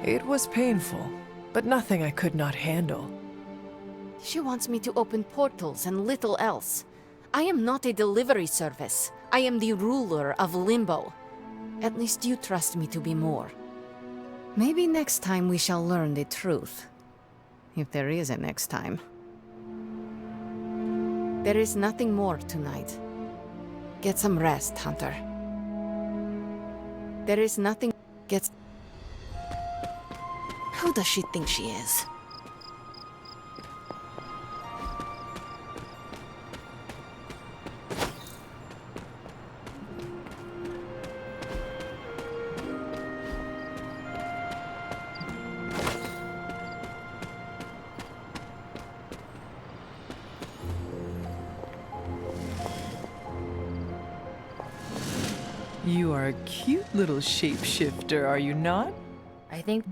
It was painful, but nothing I could not handle. She wants me to open portals and little else. I am not a delivery service. I am the ruler of Limbo. At least you trust me to be more. Maybe next time we shall learn the truth. If there is a next time. There is nothing more tonight. Get some rest, Hunter. There is nothing. Get. Who does she think she is? You are a cute little shapeshifter, are you not? I think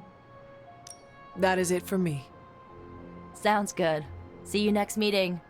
that is it for me. Sounds good. See you next meeting.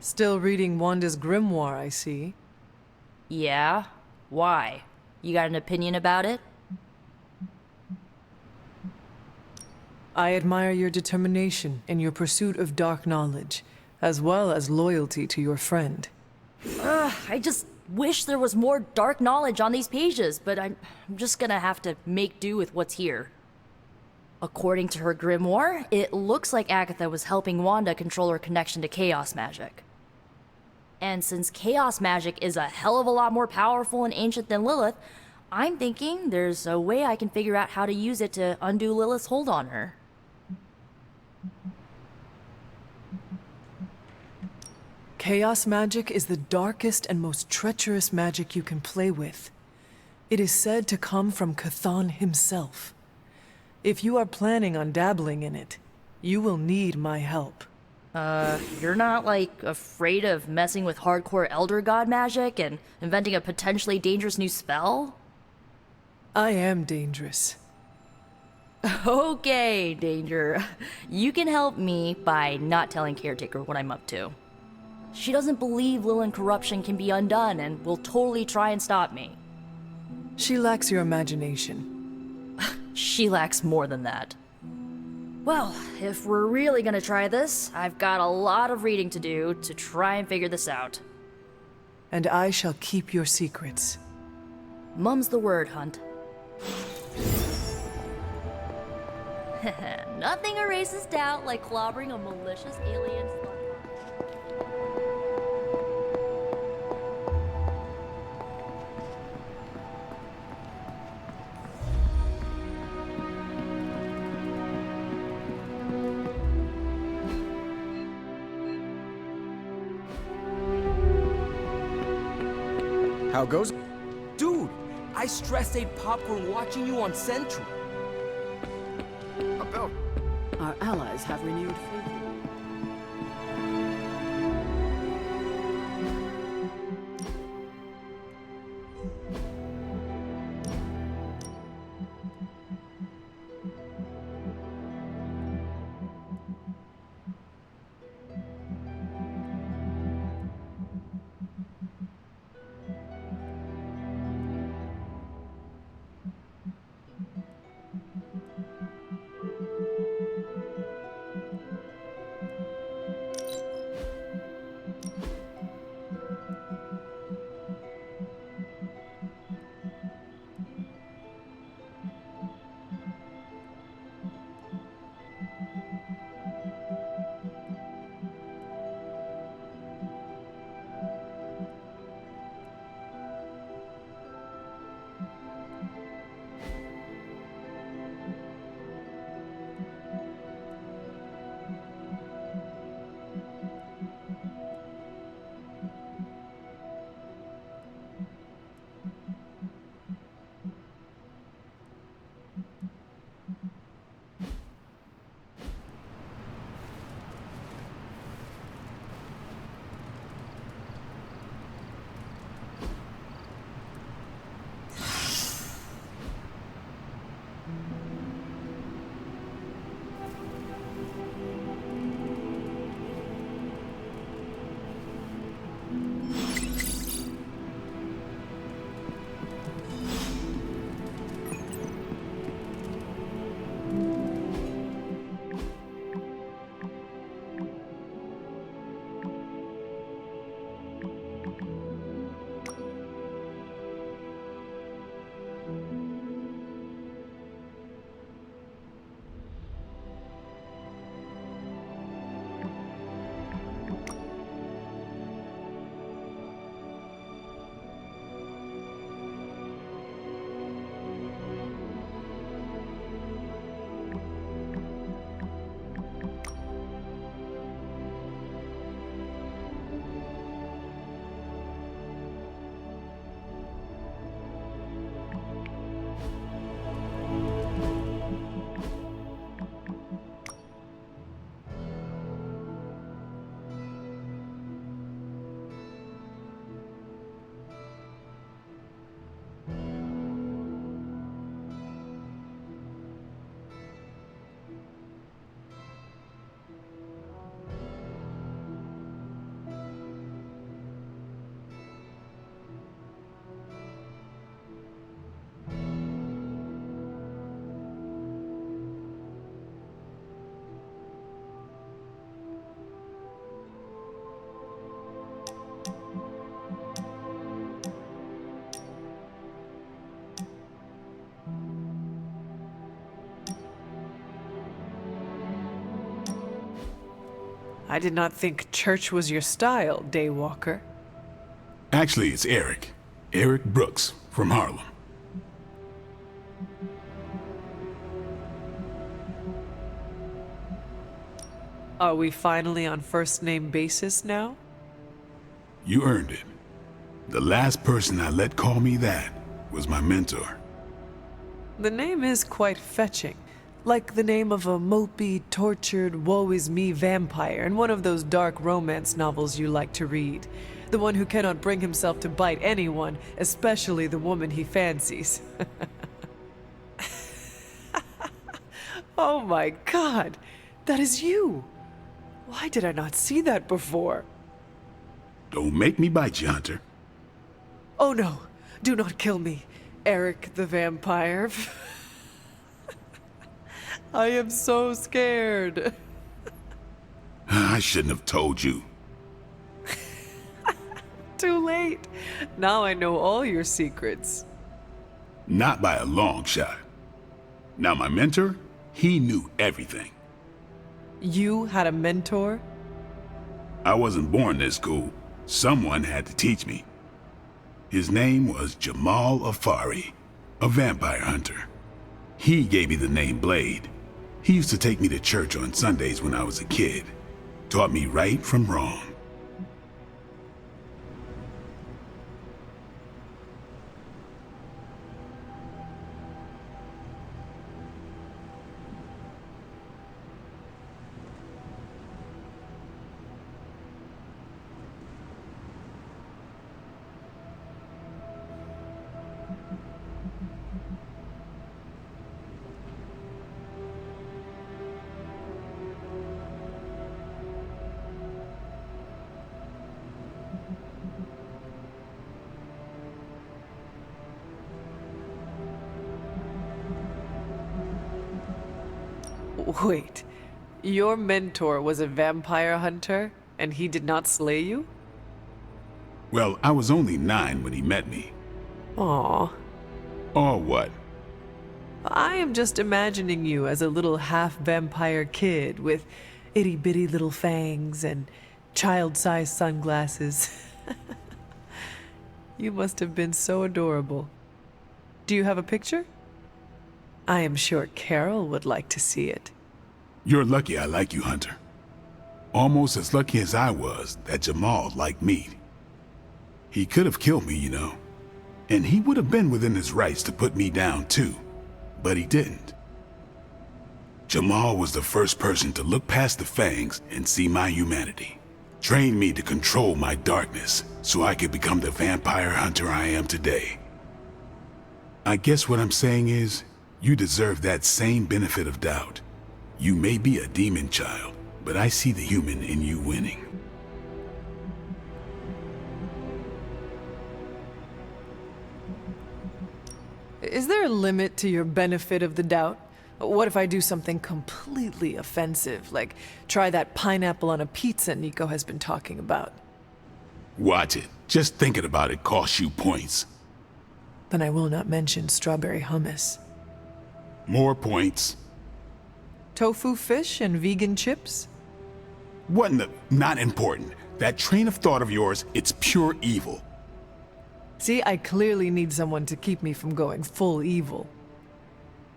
Still reading Wanda's grimoire, I see. Yeah? Why? You got an opinion about it? I admire your determination in your pursuit of dark knowledge, as well as loyalty to your friend. I just wish there was more dark knowledge on these pages, but I'm just gonna have to make do with what's here. According to her grimoire, it looks like Agatha was helping Wanda control her connection to chaos magic. And since chaos magic is a hell of a lot more powerful and ancient than Lilith, I'm thinking there's a way I can figure out how to use it to undo Lilith's hold on her. Chaos magic is the darkest and most treacherous magic you can play with. It is said to come from Chthon himself. If you are planning on dabbling in it, you will need my help. You're not, like, afraid of messing with hardcore Elder God magic and inventing a potentially dangerous new spell? I am dangerous. Okay, Danger. You can help me by not telling Caretaker what I'm up to. She doesn't believe Lilin corruption can be undone and will totally try and stop me. She lacks your imagination. She lacks more than that. Well, if we're really gonna try this, I've got a lot of reading to do to try and figure this out. And I shall keep your secrets. Mum's the word, Hunt. Nothing erases doubt like clobbering a malicious alien slug. How goes? Dude, I stress ate popcorn watching you on Central. About Our allies have renewed faith. I did not think church was your style, Daywalker. Actually, it's Eric. Eric Brooks from Harlem. Are we finally on first-name basis now? You earned it. The last person I let call me that was my mentor. The name is quite fetching. Like the name of a mopey, tortured, woe-is-me vampire in one of those dark romance novels you like to read. The one who cannot bring himself to bite anyone, especially the woman he fancies. Oh my God! That is you! Why did I not see that before? Don't make me bite you, Hunter. Oh no! Do not kill me, Eric the vampire. I am so scared. I shouldn't have told you. Too late. Now I know all your secrets. Not by a long shot. Now my mentor, he knew everything. You had a mentor? I wasn't born this cool. Someone had to teach me. His name was Jamal Afari, a vampire hunter. He gave me the name Blade. He used to take me to church on Sundays when I was a kid. Taught me right from wrong. Wait, your mentor was a vampire hunter, and he did not slay you? Well, I was only 9 when he met me. Aw. Or what? I am just imagining you as a little half-vampire kid with itty-bitty little fangs and child-sized sunglasses. You must have been so adorable. Do you have a picture? I am sure Carol would like to see it. You're lucky I like you, Hunter. Almost as lucky as I was that Jamal liked me. He could have killed me, you know. And he would have been within his rights to put me down too. But he didn't. Jamal was the first person to look past the fangs and see my humanity. Trained me to control my darkness so I could become the vampire hunter I am today. I guess what I'm saying is, you deserve that same benefit of doubt. You may be a demon child, but I see the human in you winning. Is there a limit to your benefit of the doubt? What if I do something completely offensive, like try that pineapple on a pizza Nico has been talking about? Watch it. Just thinking about it costs you points. Then I will not mention strawberry hummus. More points. Tofu fish and vegan chips? What in the... Not important. That train of thought of yours, it's pure evil. See, I clearly need someone to keep me from going full evil.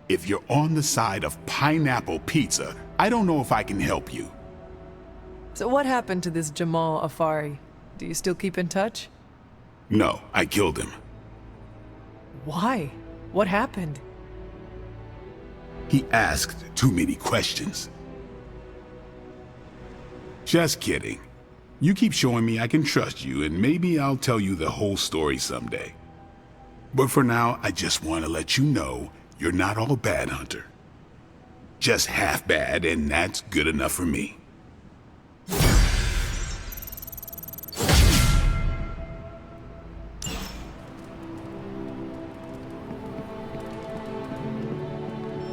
If you're on the side of pineapple pizza, I don't know if I can help you. So what happened to this Jamal Afari? Do you still keep in touch? No, I killed him. Why? What happened? He asked too many questions. Just kidding. You keep showing me I can trust you, and maybe I'll tell you the whole story someday. But for now, I just want to let you know you're not all bad, Hunter. Just half bad, and that's good enough for me.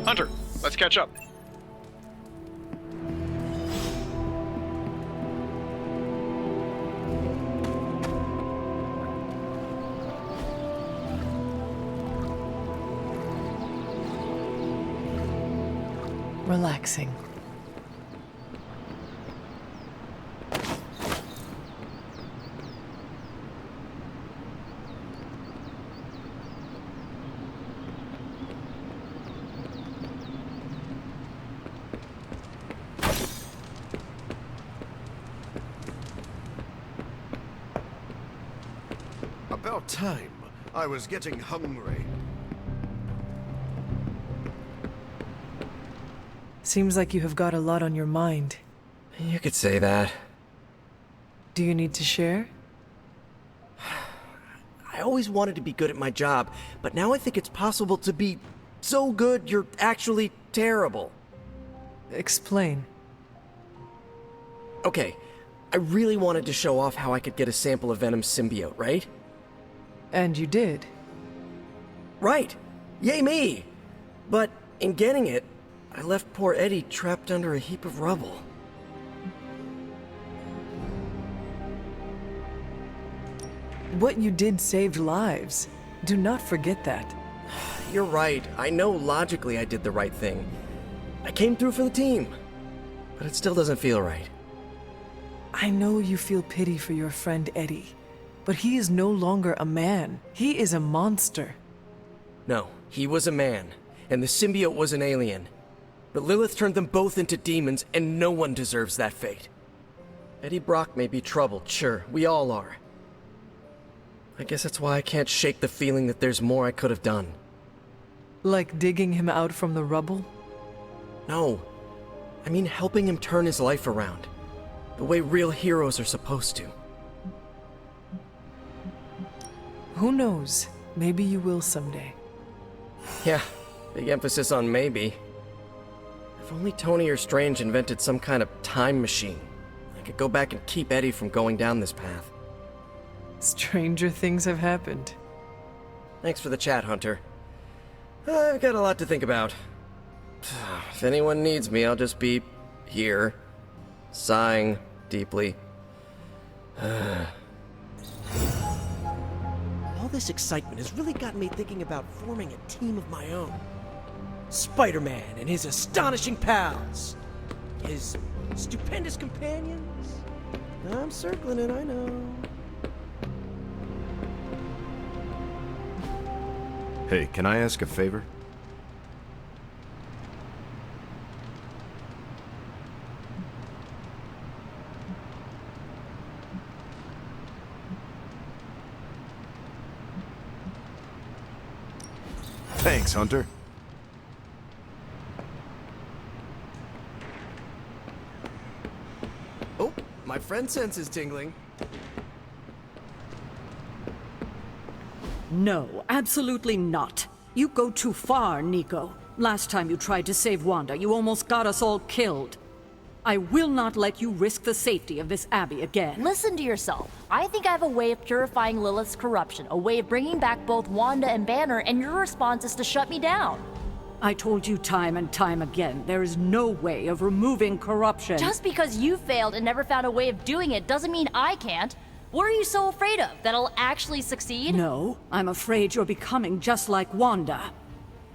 Hunter, let's catch up. Relaxing. About time. I was getting hungry. Seems like you have got a lot on your mind. You could say that. Do you need to share? I always wanted to be good at my job, but now I think it's possible to be so good you're actually terrible. Explain. Okay, I really wanted to show off how I could get a sample of Venom's symbiote, right? And you did. Right! Yay me! But in getting it, I left poor Eddie trapped under a heap of rubble. What you did saved lives. Do not forget that. You're right. I know logically I did the right thing. I came through for the team. But it still doesn't feel right. I know you feel pity for your friend Eddie, but he is no longer a man. He is a monster. No, he was a man, and the symbiote was an alien. But Lilith turned them both into demons, and no one deserves that fate. Eddie Brock may be troubled, sure, we all are. I guess that's why I can't shake the feeling that there's more I could have done. Like digging him out from the rubble? No. I mean helping him turn his life around. The way real heroes are supposed to. Who knows? Maybe you will someday. Yeah, big emphasis on maybe. If only Tony or Strange invented some kind of time machine, I could go back and keep Eddie from going down this path. Stranger things have happened. Thanks for the chat, Hunter. I've got a lot to think about. If anyone needs me, I'll just be here, sighing deeply. All this excitement has really got me thinking about forming a team of my own. Spider-Man and his astonishing pals. His stupendous companions. I'm circling it, I know. Hey, can I ask a favor? Thanks, Hunter. Oh, my friend sense is tingling. No, absolutely not. You go too far, Nico. Last time you tried to save Wanda, you almost got us all killed. I will not let you risk the safety of this Abbey again. Listen to yourself. I think I have a way of purifying Lilith's corruption, a way of bringing back both Wanda and Banner, and your response is to shut me down. I told you time and time again, there is no way of removing corruption. Just because you failed and never found a way of doing it doesn't mean I can't. What are you so afraid of? That I'll actually succeed? No, I'm afraid you're becoming just like Wanda.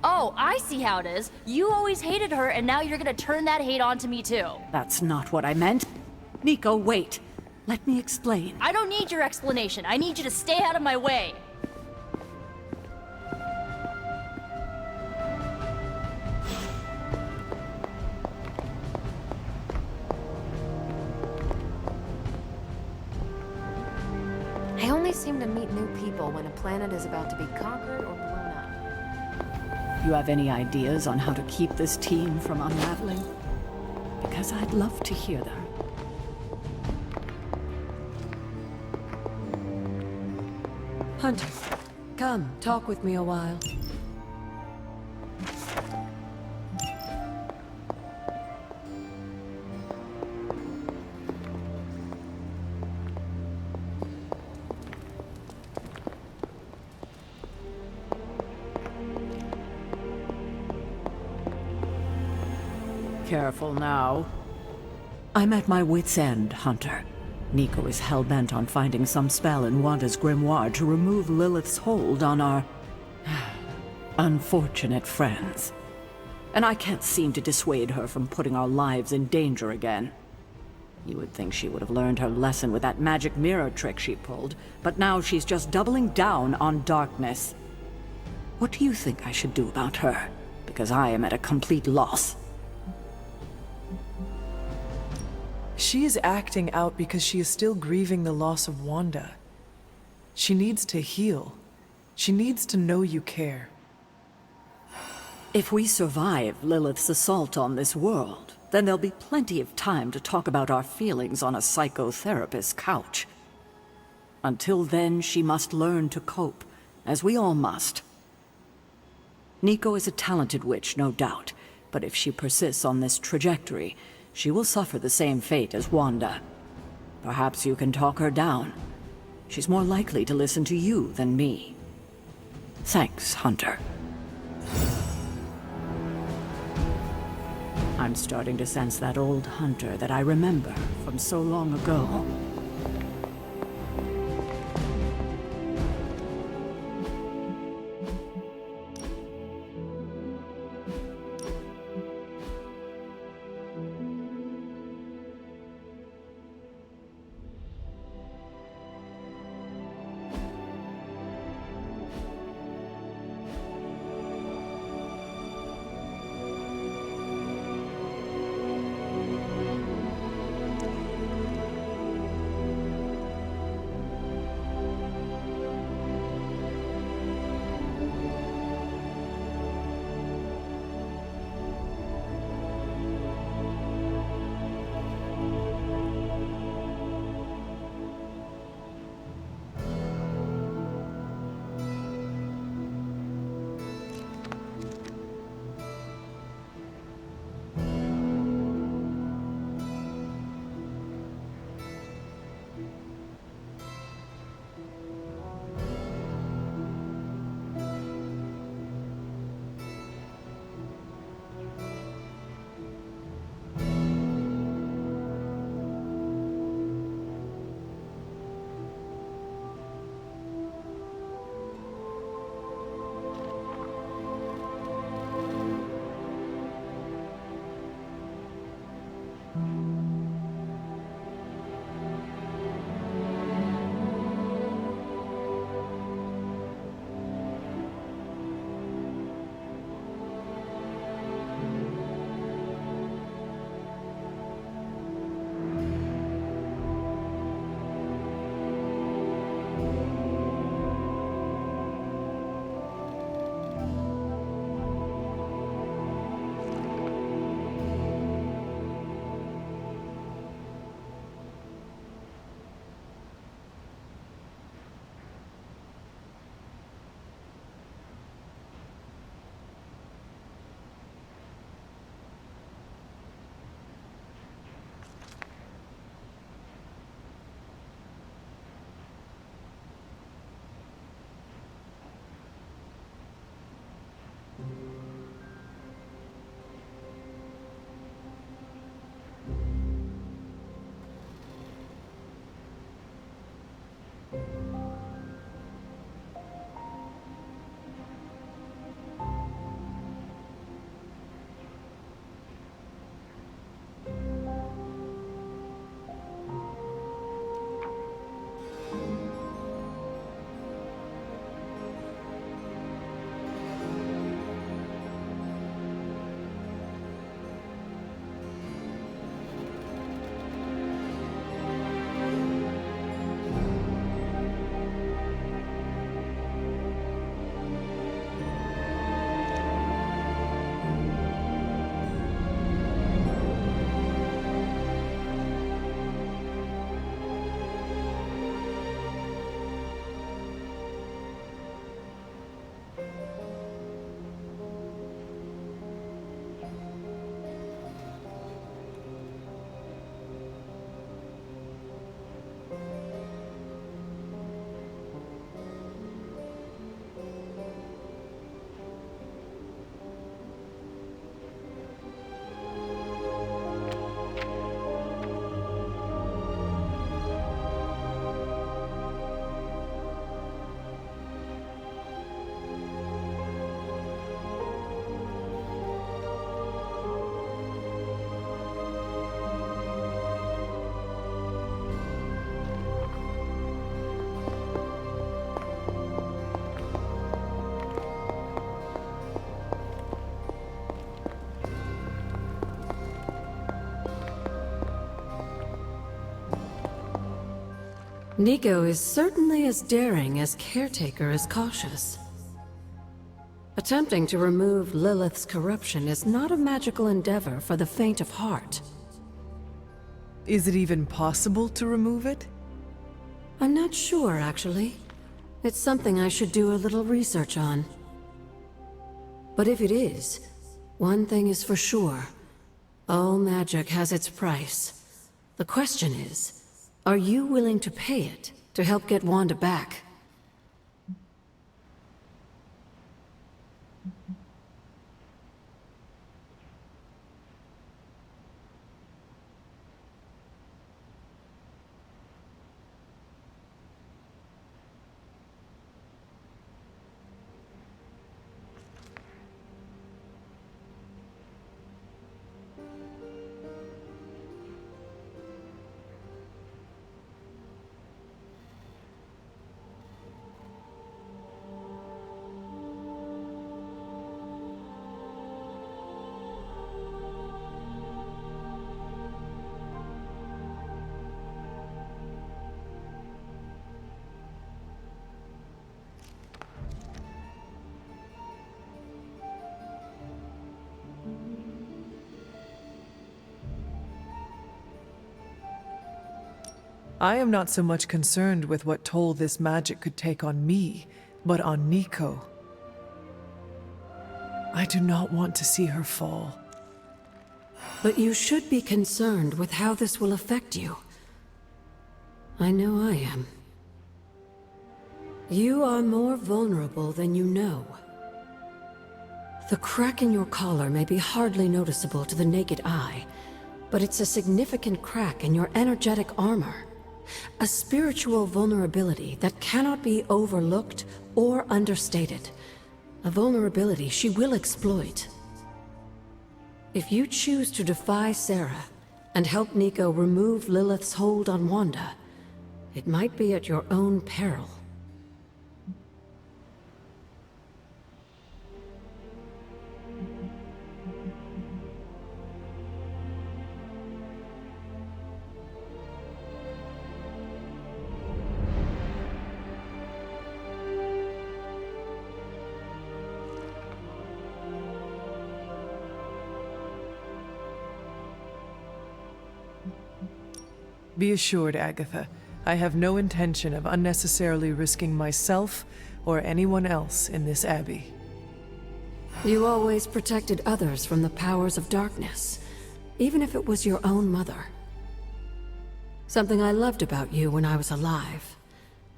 Oh, I see how it is. You always hated her, and now you're gonna turn that hate onto me too. That's not what I meant. Nico, wait. Let me explain. I don't need your explanation. I need you to stay out of my way. I only seem to meet new people when a planet is about to be conquered or blown up. You have any ideas on how to keep this team from unraveling? Because I'd love to hear them. Hunter, come, talk with me a while. Careful now. I'm at my wit's end, Hunter. Nico is hell-bent on finding some spell in Wanda's grimoire to remove Lilith's hold on our unfortunate friends. And I can't seem to dissuade her from putting our lives in danger again. You would think she would have learned her lesson with that magic mirror trick she pulled, but now she's just doubling down on darkness. What do you think I should do about her? Because I am at a complete loss. She is acting out because she is still grieving the loss of Wanda. She needs to heal. She needs to know you care. If we survive Lilith's assault on this world, then there'll be plenty of time to talk about our feelings on a psychotherapist's couch. Until then, she must learn to cope, as we all must. Nico is a talented witch, no doubt, but if she persists on this trajectory, she will suffer the same fate as Wanda. Perhaps you can talk her down. She's more likely to listen to you than me. Thanks, Hunter. I'm starting to sense that old Hunter that I remember from so long ago. Nico is certainly as daring as Caretaker is cautious. Attempting to remove Lilith's corruption is not a magical endeavor for the faint of heart. Is it even possible to remove it? I'm not sure, actually. It's something I should do a little research on. But if it is, one thing is for sure. All magic has its price. The question is, are you willing to pay it to help get Wanda back? I am not so much concerned with what toll this magic could take on me, but on Nico. I do not want to see her fall. But you should be concerned with how this will affect you. I know I am. You are more vulnerable than you know. The crack in your collar may be hardly noticeable to the naked eye, but it's a significant crack in your energetic armor. A spiritual vulnerability that cannot be overlooked or understated. A vulnerability she will exploit. If you choose to defy Sarah and help Nico remove Lilith's hold on Wanda, it might be at your own peril. Be assured, Agatha, I have no intention of unnecessarily risking myself or anyone else in this abbey. You always protected others from the powers of darkness, even if it was your own mother. Something I loved about you when I was alive,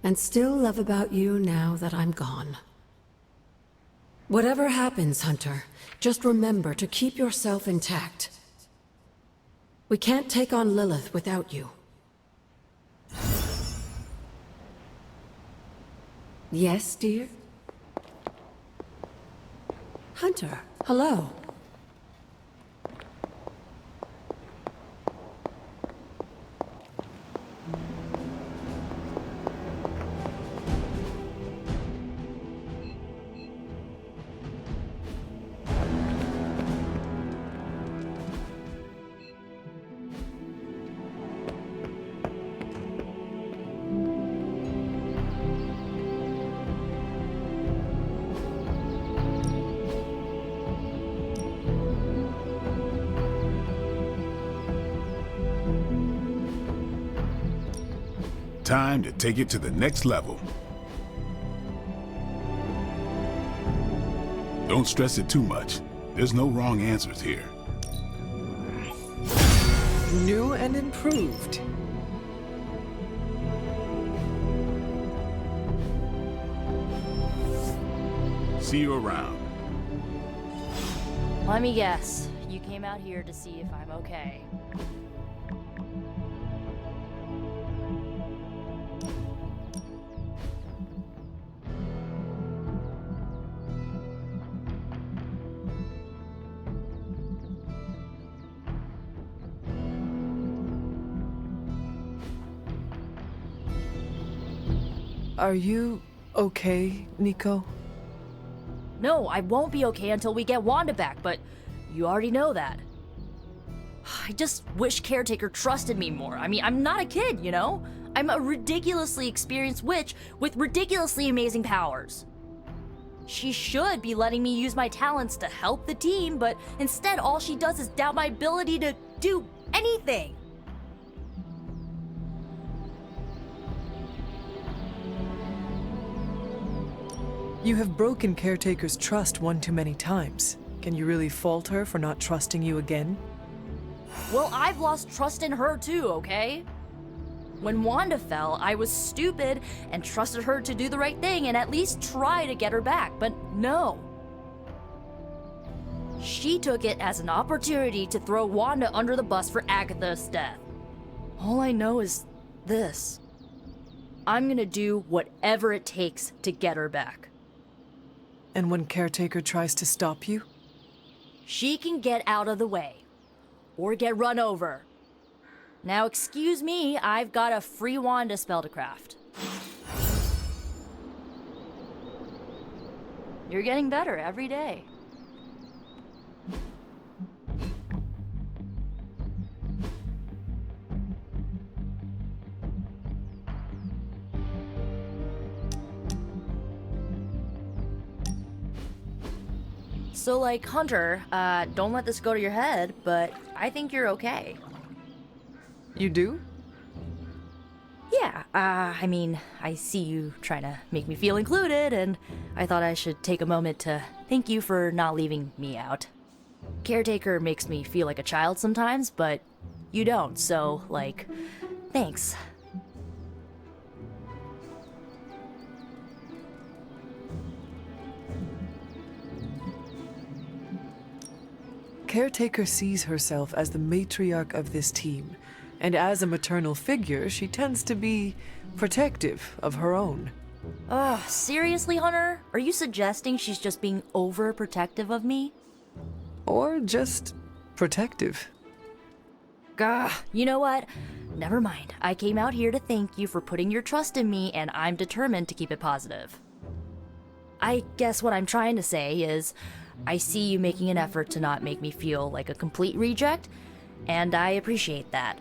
and still love about you now that I'm gone. Whatever happens, Hunter, just remember to keep yourself intact. We can't take on Lilith without you. Yes, dear? Hunter, hello. Time to take it to the next level. Don't stress it too much. There's no wrong answers here. New and improved. See you around. Let me guess. You came out here to see if I'm okay. Are you okay, Nico? No, I won't be okay until we get Wanda back, but you already know that. I just wish Caretaker trusted me more. I mean, I'm not a kid, you know? I'm a ridiculously experienced witch with ridiculously amazing powers. She should be letting me use my talents to help the team, but instead all she does is doubt my ability to do anything. You have broken Caretaker's trust one too many times. Can you really fault her for not trusting you again? Well, I've lost trust in her too, okay? When Wanda fell, I was stupid and trusted her to do the right thing and at least try to get her back, but no. She took it as an opportunity to throw Wanda under the bus for Agatha's death. All I know is this. I'm gonna do whatever it takes to get her back. And when Caretaker tries to stop you? She can get out of the way. Or get run over. Now excuse me, I've got a free Wanda spell to craft. You're getting better every day. So, like, Hunter, don't let this go to your head, but I think you're okay. You do? Yeah, I mean, I see you trying to make me feel included, and I thought I should take a moment to thank you for not leaving me out. Caretaker makes me feel like a child sometimes, but you don't, so, like, thanks. Caretaker sees herself as the matriarch of this team, and as a maternal figure, she tends to be protective of her own. Ugh, seriously, Hunter? Are you suggesting she's just being overprotective of me? Or just protective. Gah, you know what? Never mind. I came out here to thank you for putting your trust in me, and I'm determined to keep it positive. I guess what I'm trying to say is, I see you making an effort to not make me feel like a complete reject, and I appreciate that.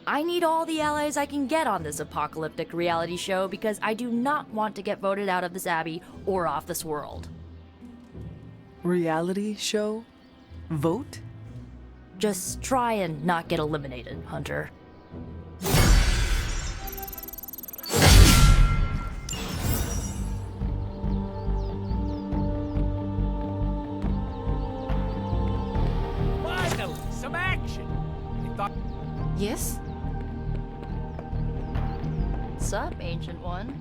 I need all the allies I can get on this apocalyptic reality show because I do not want to get voted out of this abbey or off this world. Reality show? Vote? Just try and not get eliminated, Hunter. Finally, some action! You thought... Yes? Sup, Ancient One?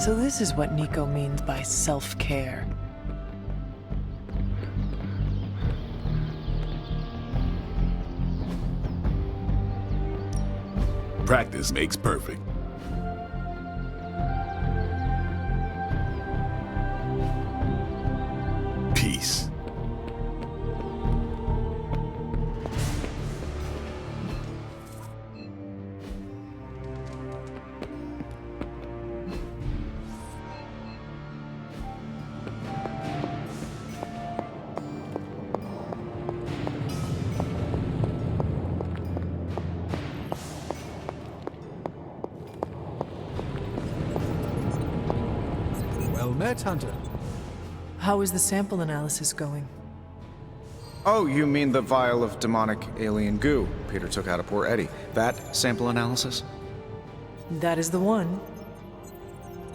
So this is what Nico means by self-care. Practice makes perfect. Peace. Well met, Hunter. How is the sample analysis going? Oh, you mean the vial of demonic alien goo Peter took out of poor Eddie. That sample analysis? That is the one.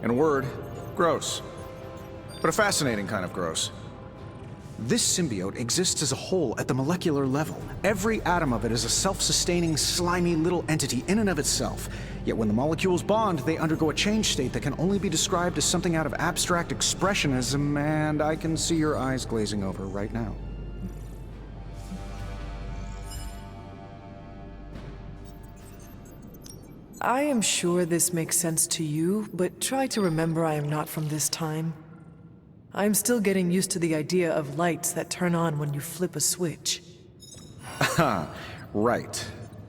In a word, gross. But a fascinating kind of gross. This symbiote exists as a whole at the molecular level. Every atom of it is a self-sustaining, slimy little entity in and of itself. Yet when the molecules bond, they undergo a change state that can only be described as something out of abstract expressionism, and I can see your eyes glazing over right now. I am sure this makes sense to you, but try to remember I am not from this time. I am still getting used to the idea of lights that turn on when you flip a switch. Right.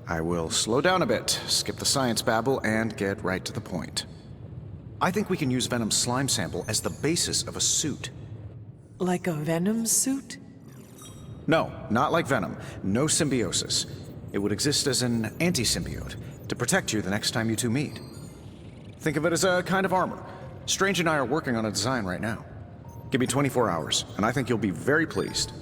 I will slow down a bit, skip the science babble, and get right to the point. I think we can use Venom's slime sample as the basis of a suit. Like a Venom suit? No, not like Venom. No symbiosis. It would exist as an anti-symbiote, to protect you the next time you two meet. Think of it as a kind of armor. Strange and I are working on a design right now. Give me 24 hours, and I think you'll be very pleased.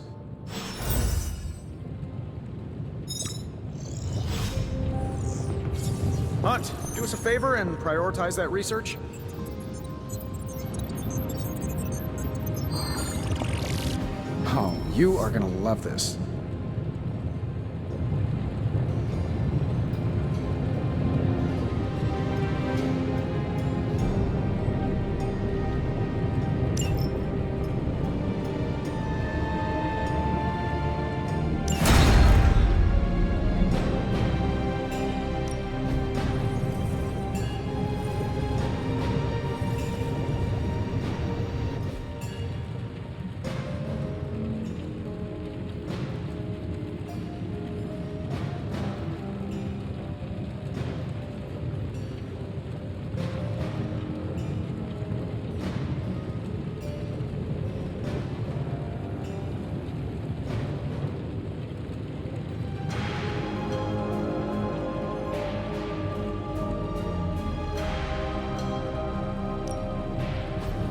Hunt, do us a favor and prioritize that research. Oh, you are gonna love this.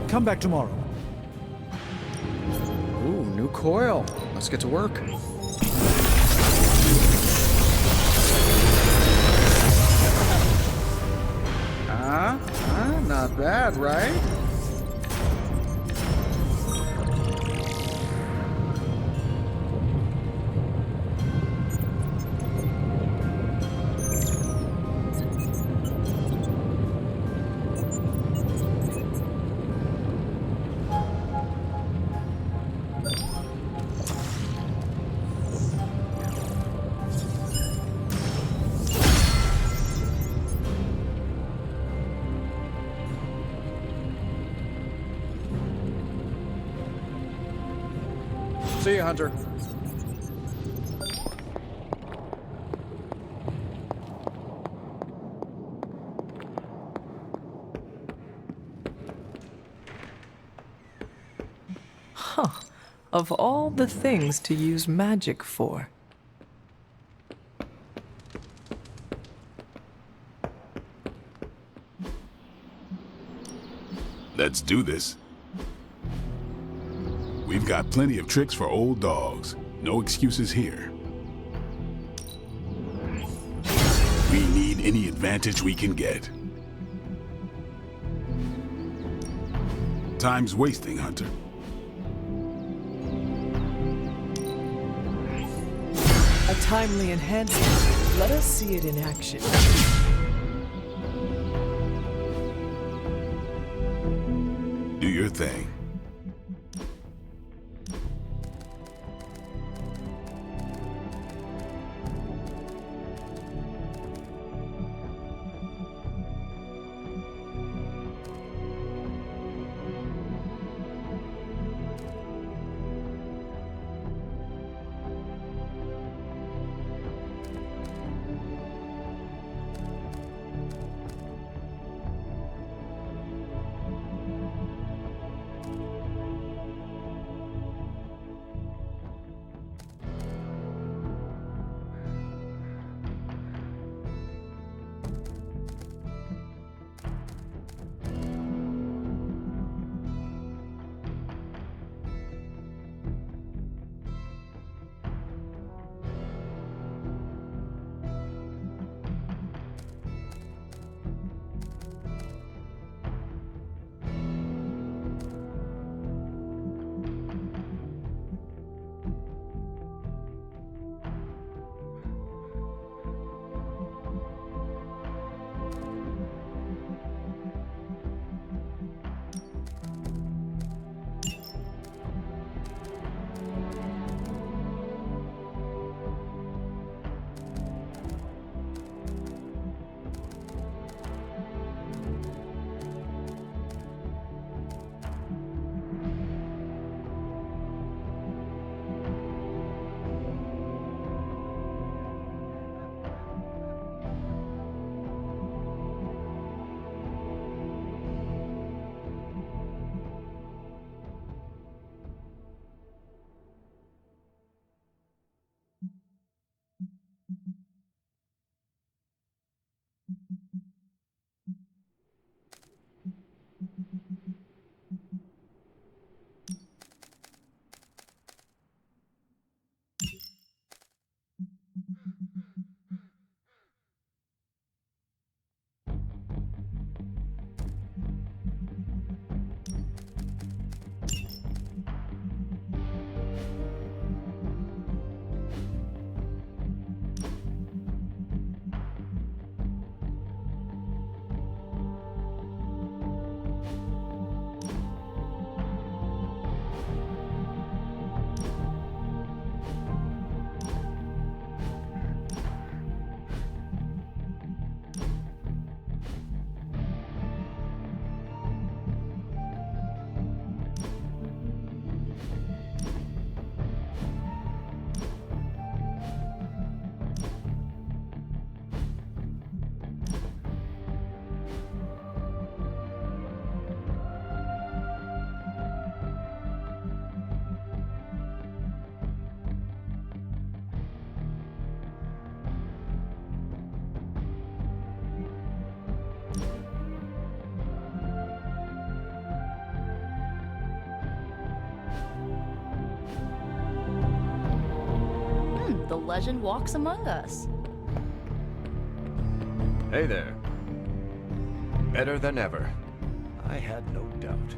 Come back tomorrow. Ooh, new coil. Let's get to work. Not bad, right? See you, Hunter. Huh. Of all the things to use magic for. Let's do this. We've got plenty of tricks for old dogs. No excuses here. We need any advantage we can get. Time's wasting, Hunter. A timely enhancement. Let us see it in action. Do your thing. legend walks among us. Hey there. Better than ever. I had no doubt.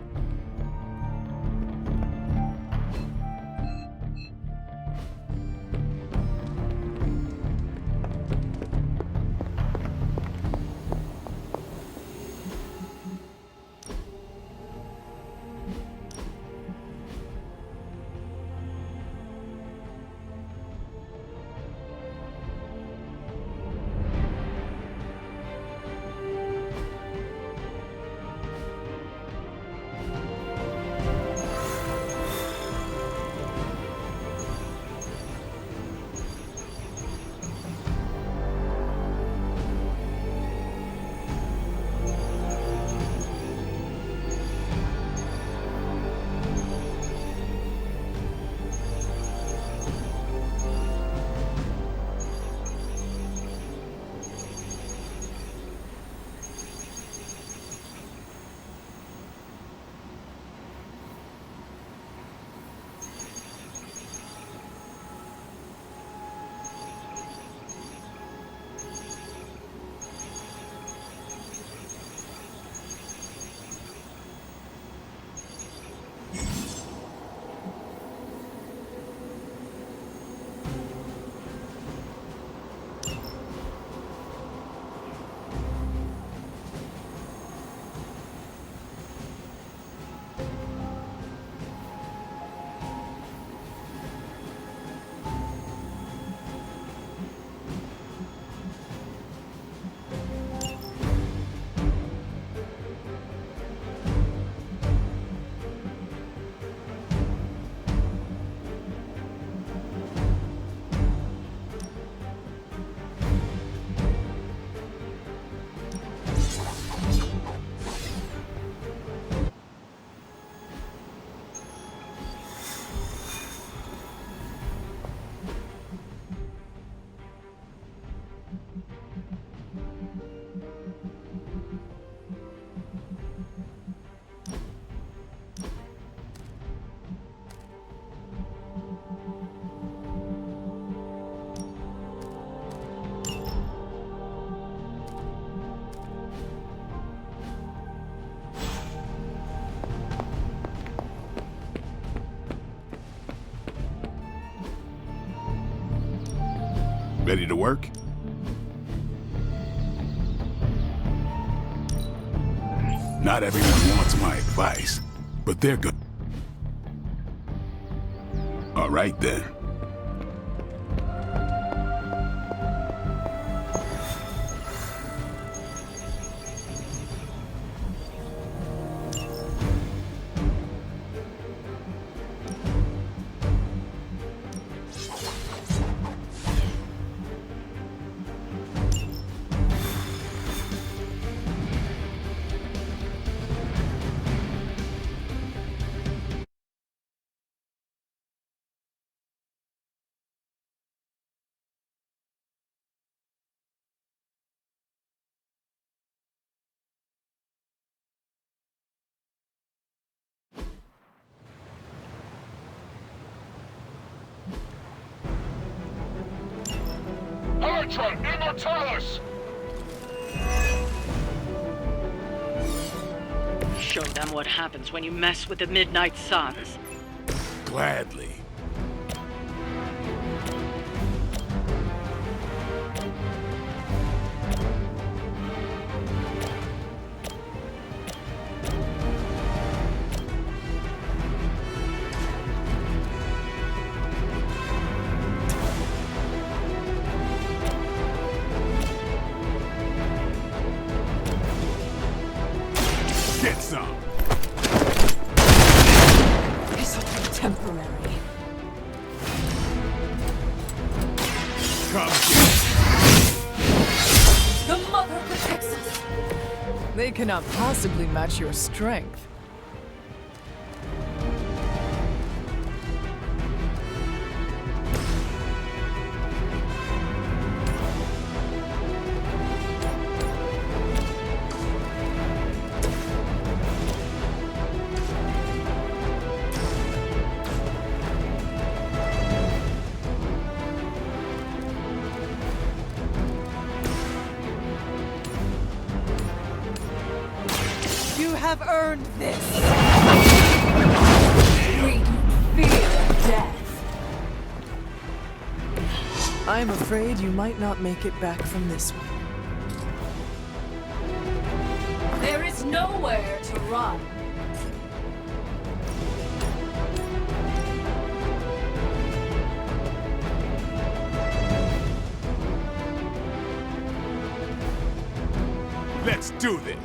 Ready to work? Not everyone wants my advice, but they're good. All right then. Ultra Immortalis! Show them what happens when you mess with the Midnight Suns. Gladly. Get some. This'll be temporary. Come The mother protects us. They cannot possibly match your strength. have earned this. We fear death. I'm afraid you might not make it back from this one. There is nowhere to run. Let's do this.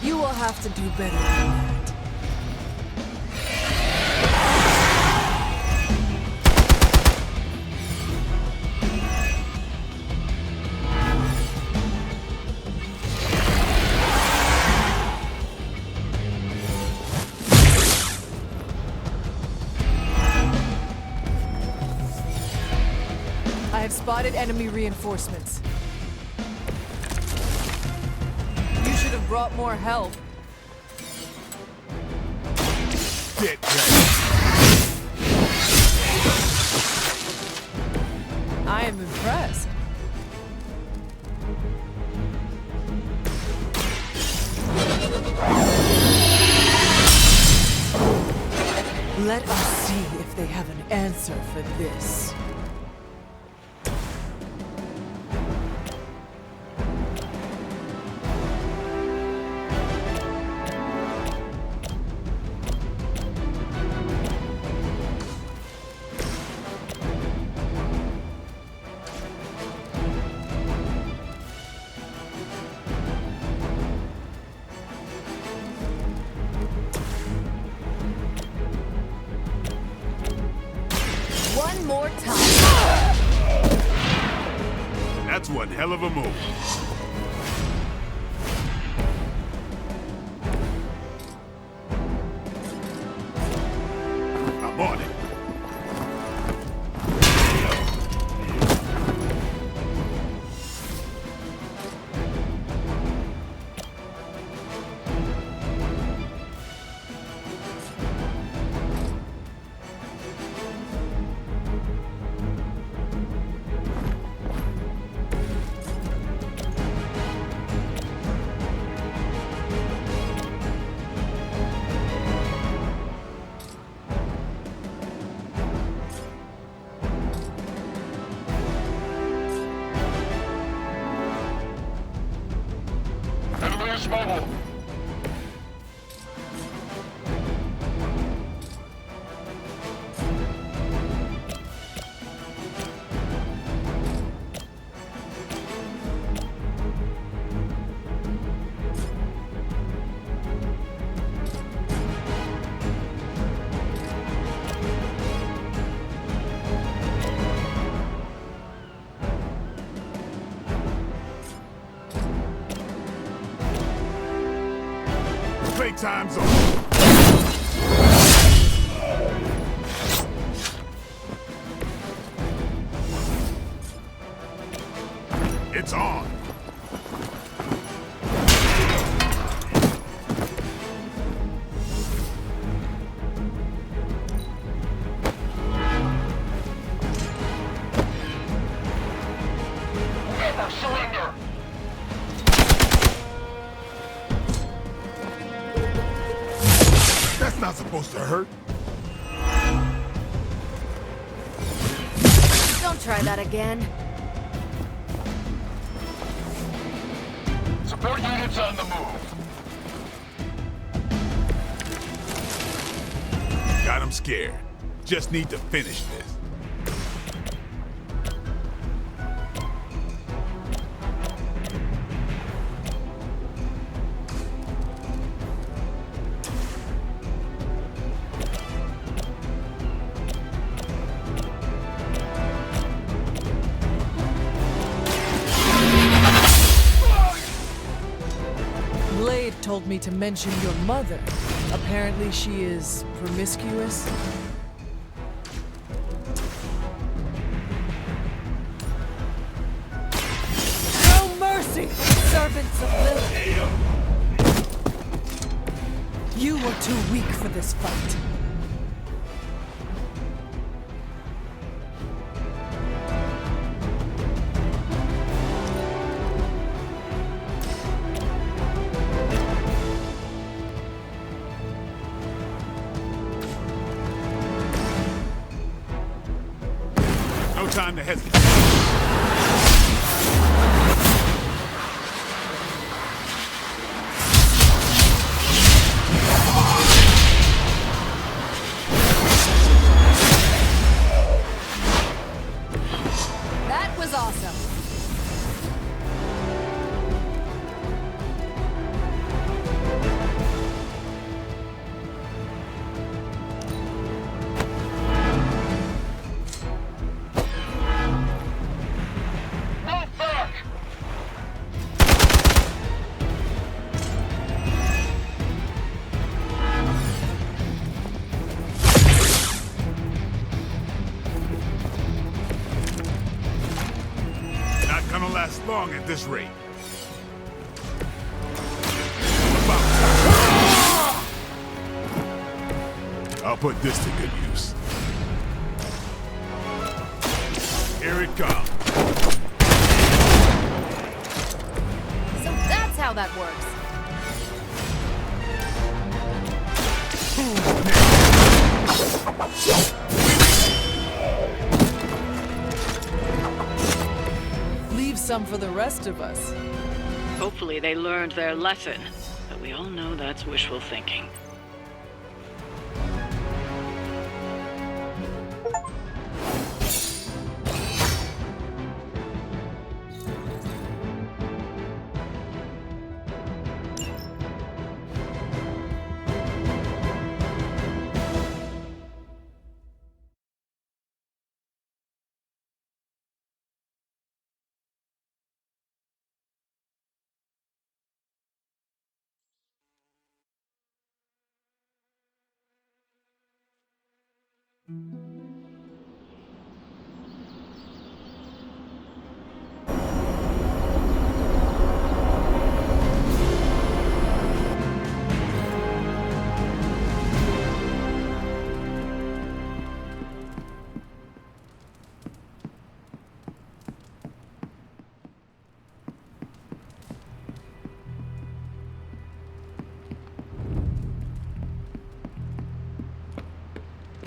You will have to do better than that. I have spotted enemy reinforcements. You should have brought more help. Get ready. I am impressed. Let us see if they have an answer for this. One more time. That's one hell of a move. I'm on it. Mobile. Playtime's on. It's on. Surrender. That's not supposed to hurt. Don't try that again. Support units on the move. Got him scared. Just need to finish this. Blade told me to mention your mother. Apparently she is promiscuous. Guilty servants of Lilith. You were too weak for this fight. No time to hesitate. That was awesome. Not gonna last long at this rate. I'll put this to good use. Here it comes. So that's how that works. Leave some for the rest of us. Hopefully they learned their lesson, but we all know that's wishful thinking.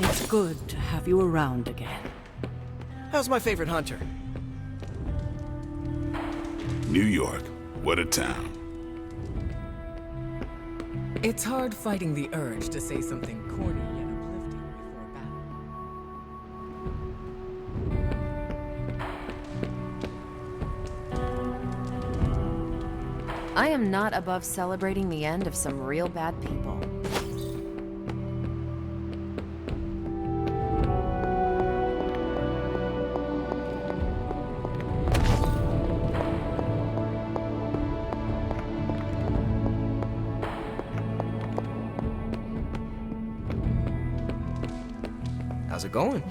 It's good to have you around again. How's my favorite hunter? New York, what a town. It's hard fighting the urge to say something corny yet uplifting before battle. I am not above celebrating the end of some real bad people. How's it going?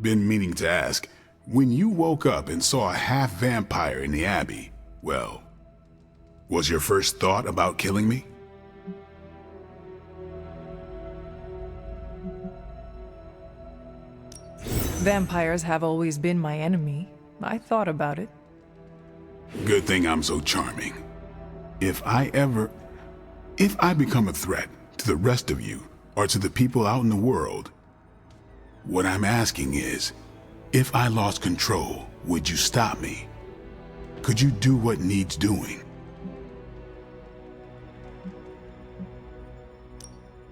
Been meaning to ask, when you woke up and saw a half-vampire in the Abbey, well, was your first thought about killing me? Vampires have always been my enemy. I thought about it. Good thing I'm so charming. If I become a threat to the rest of you, or to the people out in the world, what I'm asking is, if I lost control, would you stop me? Could you do what needs doing?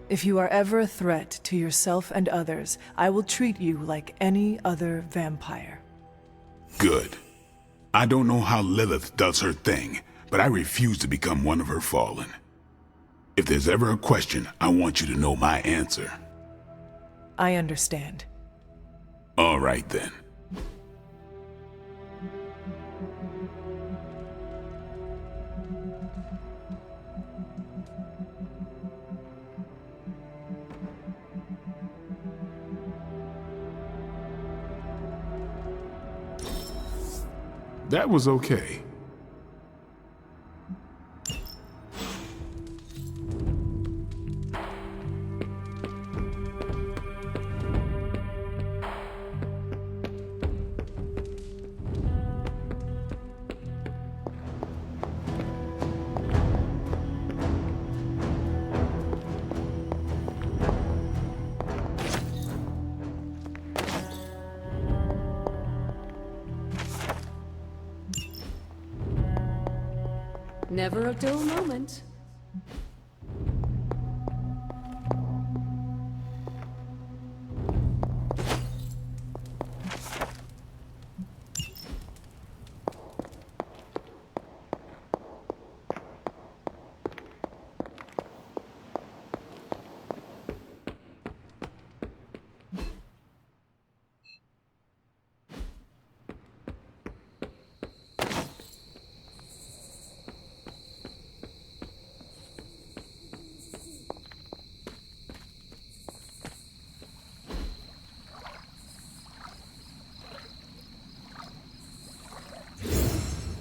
If you are ever a threat to yourself and others, I will treat you like any other vampire. Good. I don't know how Lilith does her thing, but I refuse to become one of her fallen. If there's ever a question, I want you to know my answer. I understand. All right then. That was okay. Never a dull moment.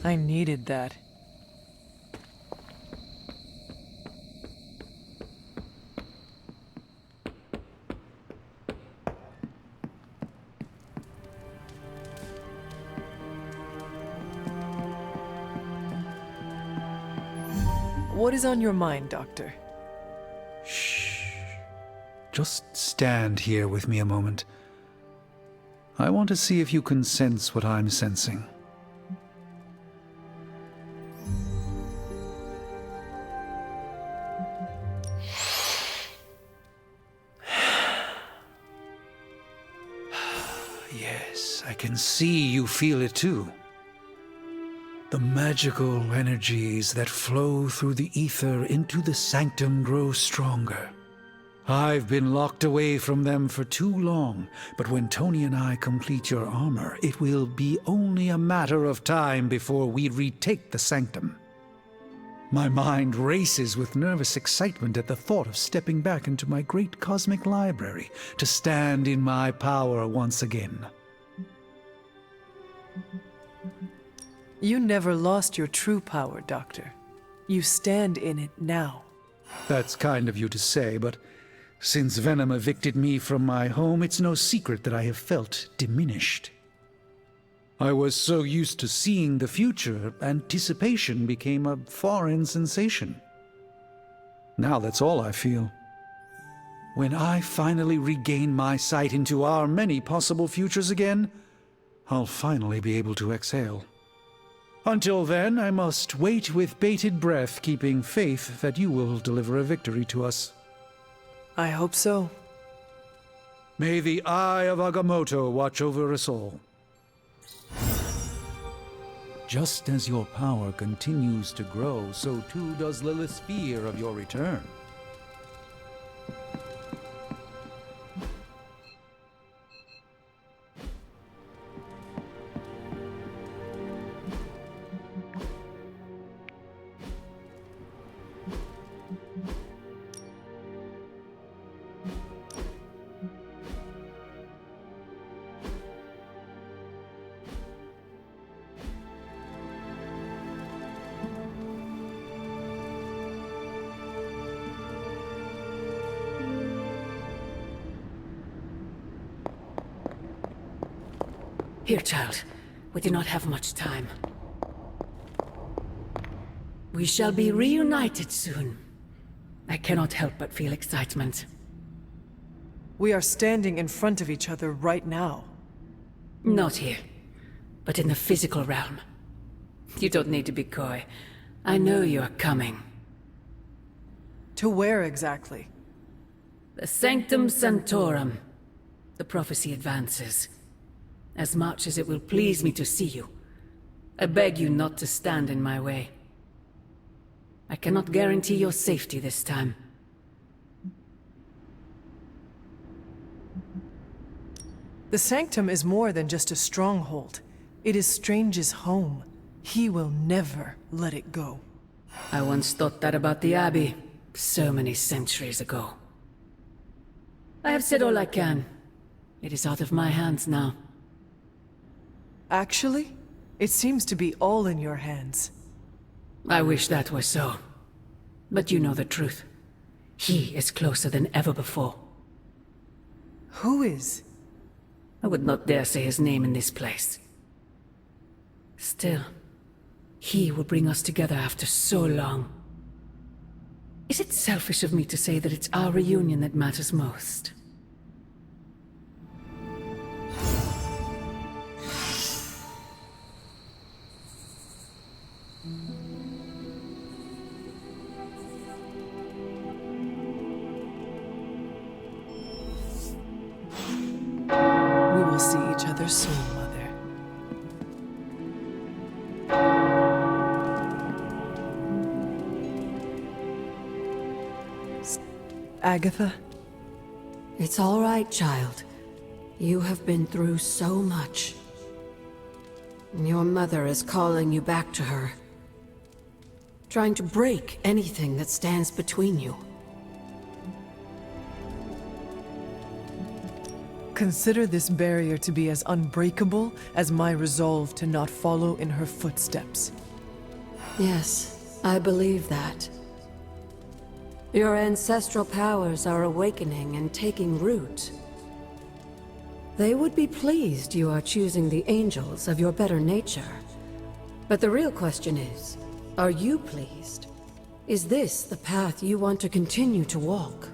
I needed that. What is on your mind, Doctor? Shh. Just stand here with me a moment. I want to see if you can sense what I'm sensing. Yes, I can see you feel it too. The magical energies that flow through the ether into the sanctum grow stronger. I've been locked away from them for too long, but when Tony and I complete your armor, it will be only a matter of time before we retake the sanctum. My mind races with nervous excitement at the thought of stepping back into my great cosmic library to stand in my power once again. You never lost your true power, Doctor. You stand in it now. That's kind of you to say, but since Venom evicted me from my home, it's no secret that I have felt diminished. I was so used to seeing the future, anticipation became a foreign sensation. Now that's all I feel. When I finally regain my sight into our many possible futures again, I'll finally be able to exhale. Until then, I must wait with bated breath, keeping faith that you will deliver a victory to us. I hope so. May the Eye of Agamotto watch over us all. Just as your power continues to grow, so too does Lilith's fear of your return. Here, child. We do not have much time. We shall be reunited soon. I cannot help but feel excitement. We are standing in front of each other right now. Not here, but in the physical realm. You don't need to be coy. I know you are coming. To where exactly? The Sanctum Sanctorum. The prophecy advances. As much as it will please me to see you, I beg you not to stand in my way. I cannot guarantee your safety this time. The Sanctum is more than just a stronghold. It is Strange's home. He will never let it go. I once thought that about the Abbey, so many centuries ago. I have said all I can. It is out of my hands now. Actually, It seems to be all in your hands. I wish that were so. But you know the truth. He is closer than ever before. Who is? I would not dare say his name in this place. Still, he will bring us together after so long. Is it selfish of me to say that it's our reunion that matters most? We will see each other soon, Mother. Agatha? It's all right, child. You have been through so much. Your mother is calling you back to her. Trying to break anything that stands between you. Consider this barrier to be as unbreakable as my resolve to not follow in her footsteps. Yes, I believe that. Your ancestral powers are awakening and taking root. They would be pleased you are choosing the angels of your better nature. But the real question is, are you pleased? Is this the path you want to continue to walk?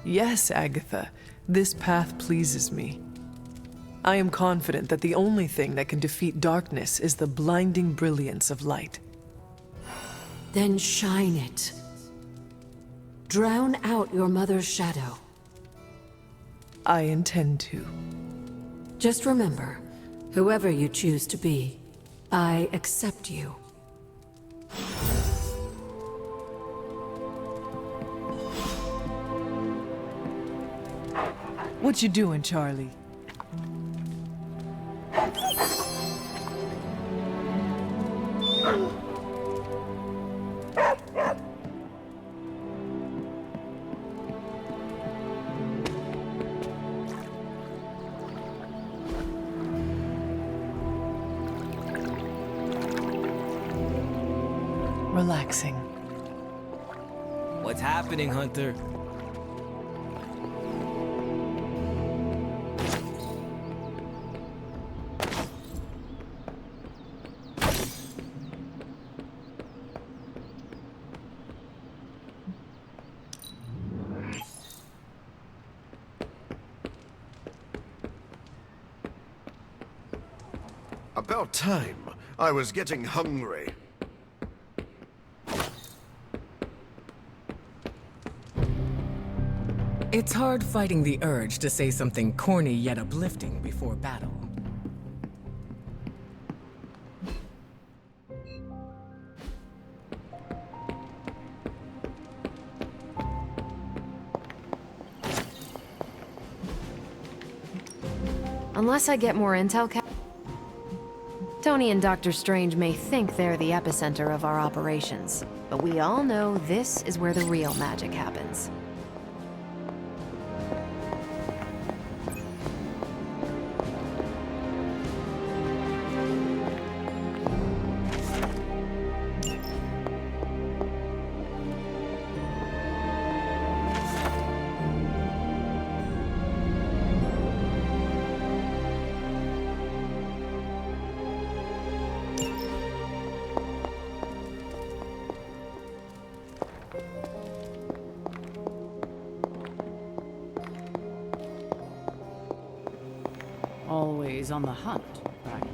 Yes, Agatha. This path pleases me. I am confident that the only thing that can defeat darkness is the blinding brilliance of light. Then shine it. Drown out your mother's shadow. I intend to. Just remember, whoever you choose to be, I accept you. What you doing, Charlie? Relaxing. What's happening, Hunter? About time. I was getting hungry. It's hard fighting the urge to say something corny yet uplifting before battle. Unless I get more intel, Tony and Dr. Strange may think they're the epicenter of our operations, but we all know this is where the real magic happens. Always on the hunt, right?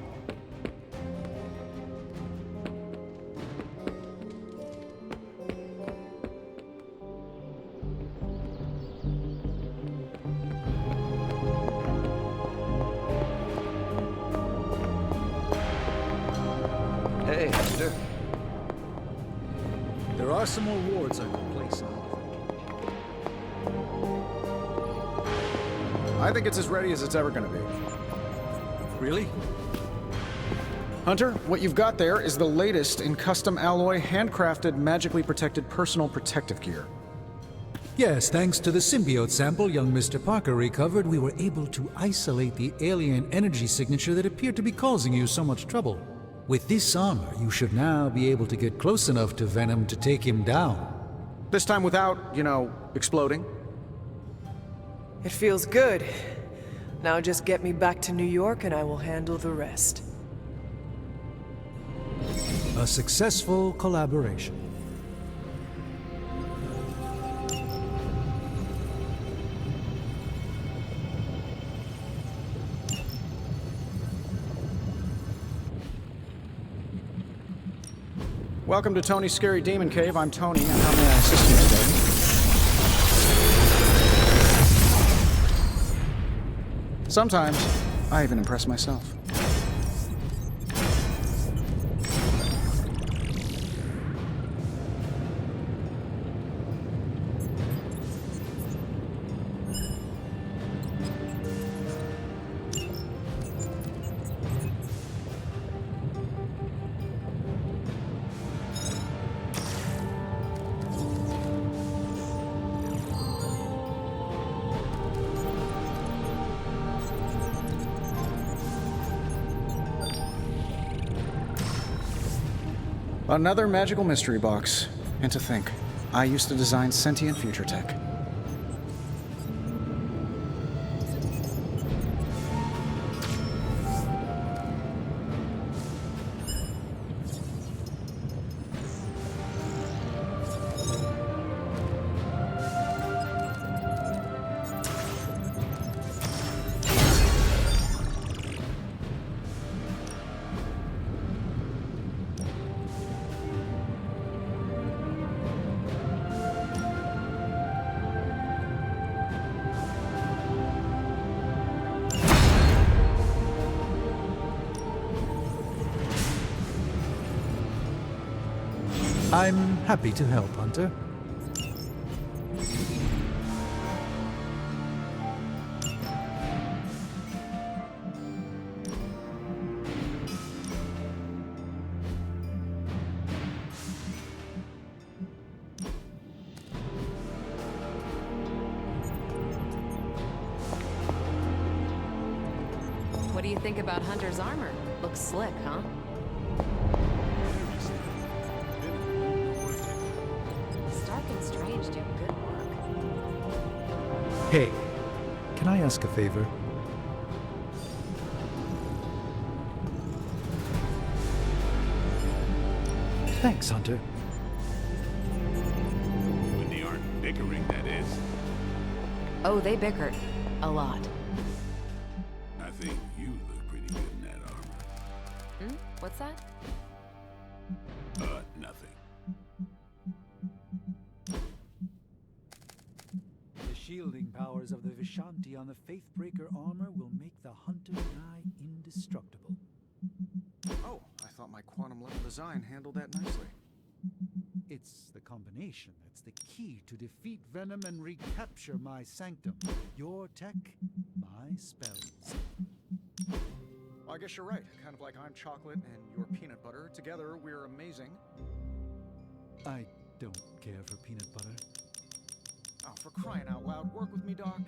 Hey, Hunter. There are some more wards I could place on. I think it's as ready as it's ever gonna be. Really? Hunter, what you've got there is the latest in custom alloy, handcrafted, magically protected personal protective gear. Yes, thanks to the symbiote sample young Mr. Parker recovered, we were able to isolate the alien energy signature that appeared to be causing you so much trouble. With this armor, you should now be able to get close enough to Venom to take him down. This time without, you know, exploding. It feels good. Now just get me back to New York and I will handle the rest. A successful collaboration. Welcome to Tony's Scary Demon Cave. I'm Tony, and how may I assist you today? Sometimes, I even impress myself. Another magical mystery box. And to think, I used to design sentient future tech. I'm happy to help, Hunter. What do you think about Hunter's armor? Looks slick, huh? Stark and Strange do good work. Hey, can I ask a favor? Thanks, Hunter. When they aren't bickering, that is. Oh, they bicker. A lot. I think you look pretty good in that armor. Hmm? What's that? Nothing. The shielding powers of the Vishanti on the Faithbreaker armor will make the Hunter nigh indestructible. Oh, I thought my quantum level design handled that nicely. It's the combination that's the key to defeat Venom and recapture my sanctum. Your tech, my spells. Well, I guess you're right. Kind of like I'm chocolate and you're peanut butter. Together, we're amazing. I don't care for peanut butter. Oh, for crying out loud, work with me, Doc.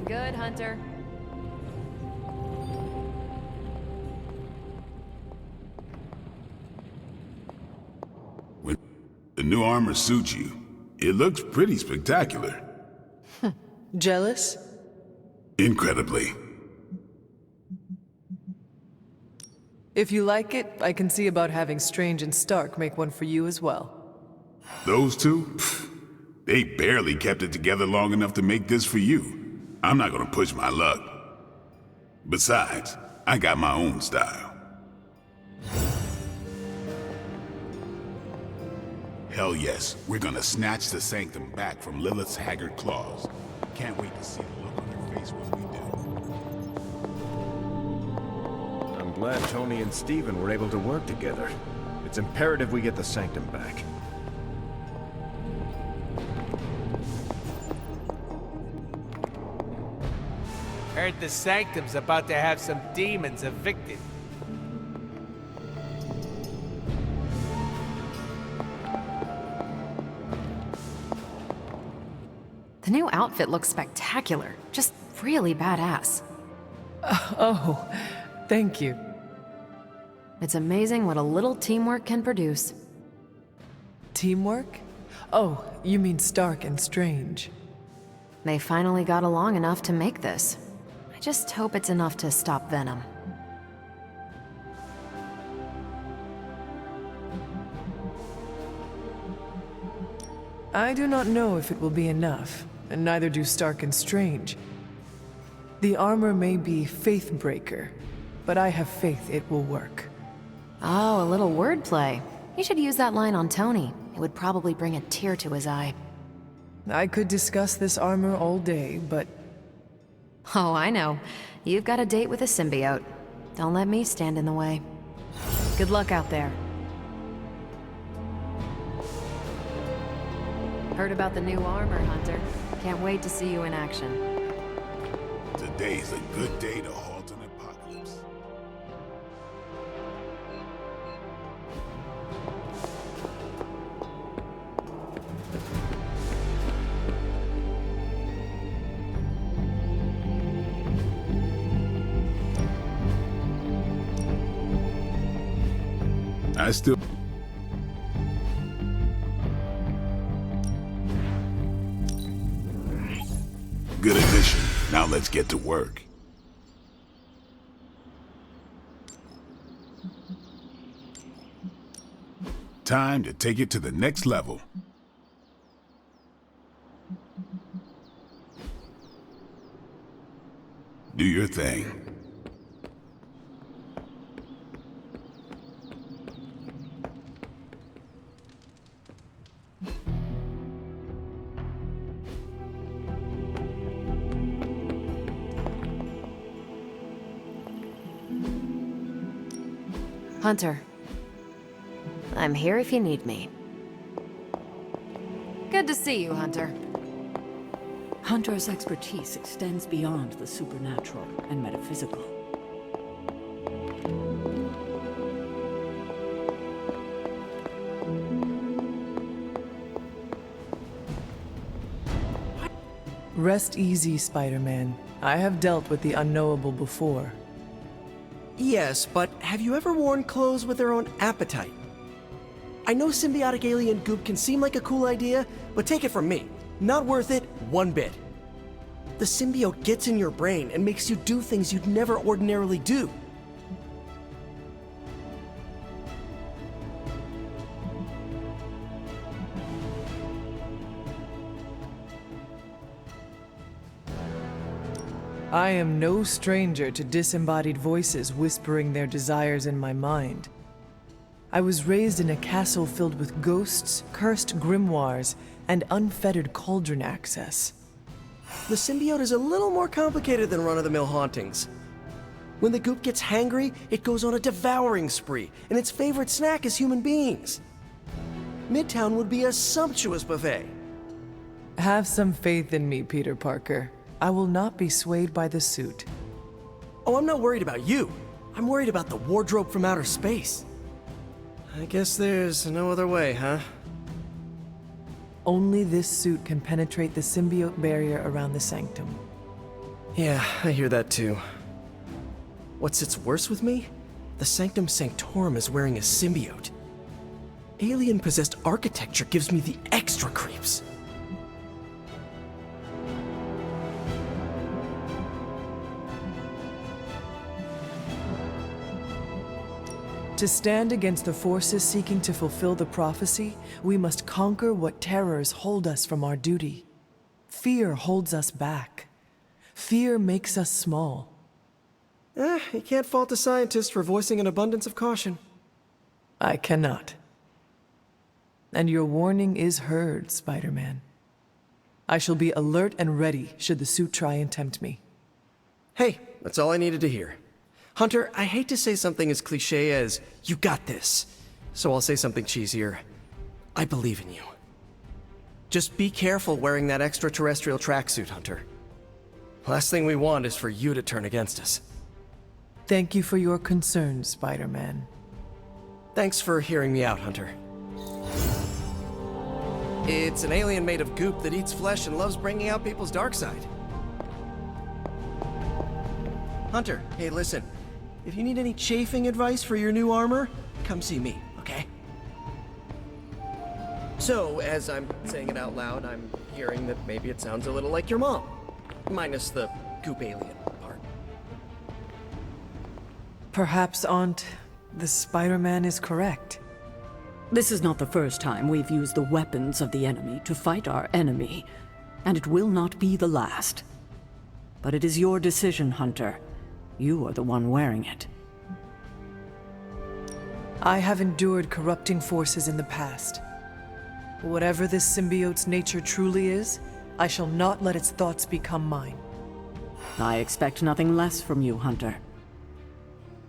good, Hunter. The new armor suits you. It looks pretty spectacular. Jealous? Incredibly. If you like it, I can see about having Strange and Stark make one for you as well. Those two? Pfft, they barely kept it together long enough to make this for you. I'm not gonna push my luck. Besides, I got my own style. Hell yes, we're gonna snatch the Sanctum back from Lilith's haggard claws. Can't wait to see the look on her face when we do. I'm glad Tony and Steven were able to work together. It's imperative we get the Sanctum back. Heard the Sanctum's about to have some demons evicted. The new outfit looks spectacular. Just really badass. Oh, thank you. It's amazing what a little teamwork can produce. Teamwork? Oh, you mean Stark and Strange. They finally got along enough to make this. I just hope it's enough to stop Venom. I do not know if it will be enough, and neither do Stark and Strange. The armor may be faith-breaker, but I have faith it will work. Oh, a little wordplay. You should use that line on Tony. It would probably bring a tear to his eye. I could discuss this armor all day, but... Oh, I know. You've got a date with a symbiote. Don't let me stand in the way. Good luck out there. Heard about the new armor, Hunter. Can't wait to see you in action. Today's a good day to halt an apocalypse. I still... Good addition. Now let's get to work. Time to take it to the next level. Do your thing. Hunter. I'm here if you need me. Good to see you, Hunter. Hunter's expertise extends beyond the supernatural and metaphysical. Rest easy, Spider-Man. I have dealt with the unknowable before. Yes, but have you ever worn clothes with their own appetite? I know symbiotic alien goop can seem like a cool idea, but take it from me, not worth it one bit. The symbiote gets in your brain and makes you do things you'd never ordinarily do. I am no stranger to disembodied voices whispering their desires in my mind. I was raised in a castle filled with ghosts, cursed grimoires, and unfettered cauldron access. The symbiote is a little more complicated than run-of-the-mill hauntings. When the goop gets hangry, it goes on a devouring spree, and its favorite snack is human beings. Midtown would be a sumptuous buffet. Have some faith in me, Peter Parker. I will not be swayed by the suit. Oh, I'm not worried about you. I'm worried about the wardrobe from outer space. I guess there's no other way, huh? Only this suit can penetrate the symbiote barrier around the Sanctum. Yeah, I hear that too. What sits worse with me? The Sanctum Sanctorum is wearing a symbiote. Alien-possessed architecture gives me the extra creeps. To stand against the forces seeking to fulfill the prophecy, we must conquer what terrors hold us from our duty. Fear holds us back. Fear makes us small. You can't fault a scientist for voicing an abundance of caution. I cannot. And your warning is heard, Spider-Man. I shall be alert and ready should the suit try and tempt me. Hey, that's all I needed to hear. Hunter, I hate to say something as cliché as, "You got this," so I'll say something cheesier. I believe in you. Just be careful wearing that extraterrestrial tracksuit, Hunter. Last thing we want is for you to turn against us. Thank you for your concern, Spider-Man. Thanks for hearing me out, Hunter. It's an alien made of goop that eats flesh and loves bringing out people's dark side. Hunter, hey, listen. If you need any chafing advice for your new armor, come see me, okay? So, as I'm saying it out loud, I'm hearing that maybe it sounds a little like your mom. Minus the goop alien part. Perhaps, Aunt, the Spider-Man is correct. This is not the first time we've used the weapons of the enemy to fight our enemy, and it will not be the last. But it is your decision, Hunter. You are the one wearing it. I have endured corrupting forces in the past. Whatever this symbiote's nature truly is, I shall not let its thoughts become mine. I expect nothing less from you, Hunter.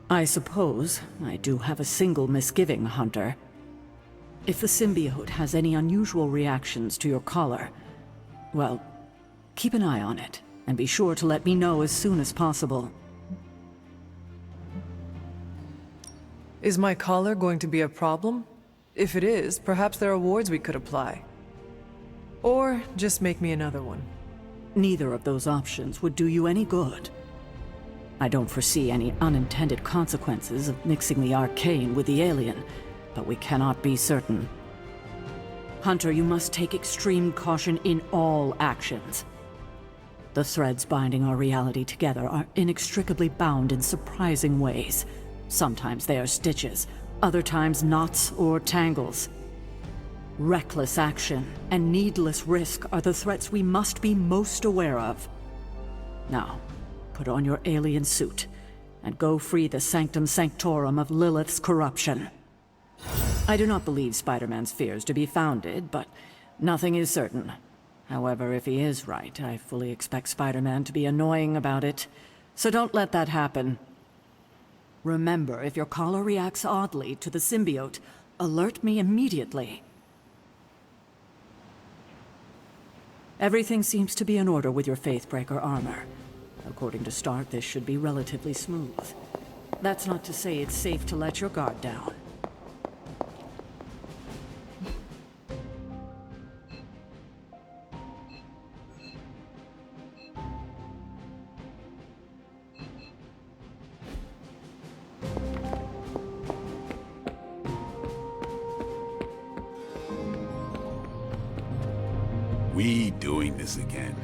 I suppose I do have a single misgiving, Hunter. If the symbiote has any unusual reactions to your collar, well, keep an eye on it, and be sure to let me know as soon as possible. Is my collar going to be a problem? If it is, perhaps there are wards we could apply. Or just make me another one. Neither of those options would do you any good. I don't foresee any unintended consequences of mixing the arcane with the alien, but we cannot be certain. Hunter, you must take extreme caution in all actions. The threads binding our reality together are inextricably bound in surprising ways. Sometimes they are stitches, other times knots or tangles. Reckless action and needless risk are the threats we must be most aware of. Now, put on your alien suit and go free the Sanctum Sanctorum of Lilith's corruption. I do not believe Spider-Man's fears to be founded, but nothing is certain. However, if he is right, I fully expect Spider-Man to be annoying about it. So don't let that happen. Remember, if your collar reacts oddly to the symbiote, alert me immediately. Everything seems to be in order with your Faithbreaker armor. According to Stark, this should be relatively smooth. That's not to say it's safe to let your guard down. We doing this again.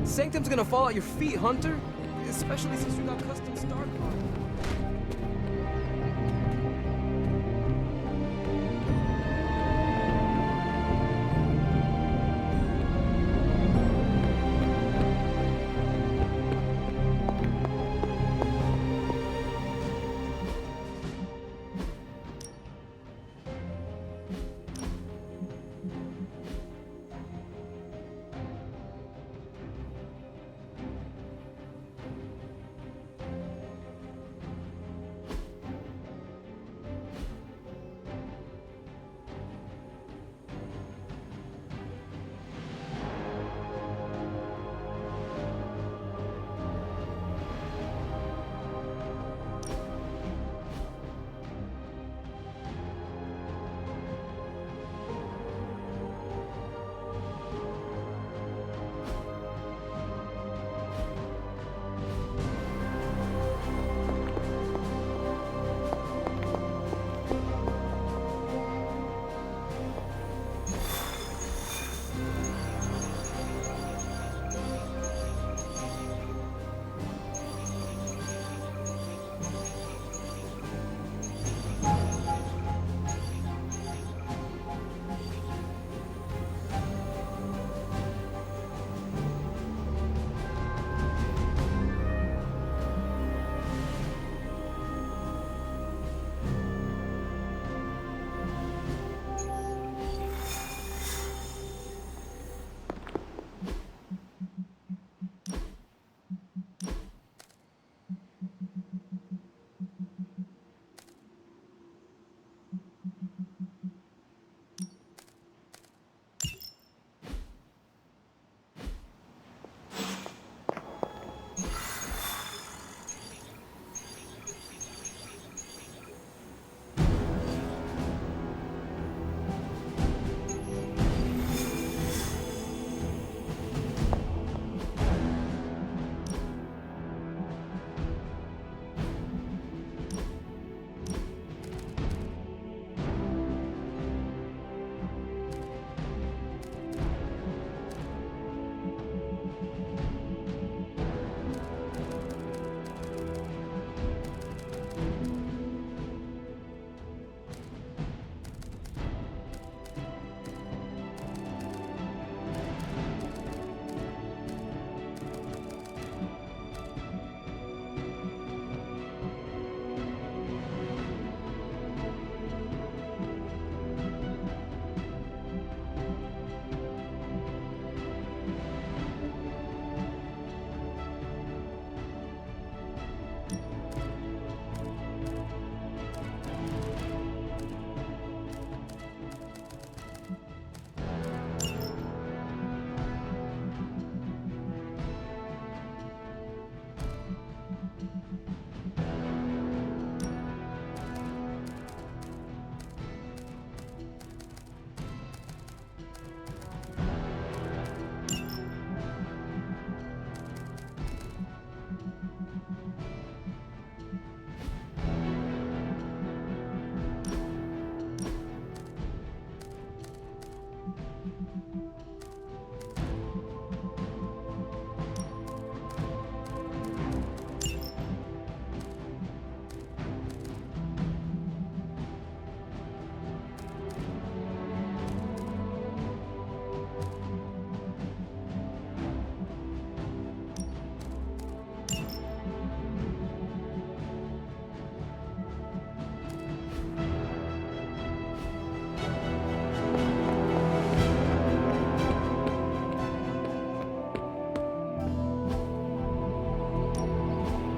Sanctum's gonna fall at your feet, Hunter. Especially since you got custom Stark armor.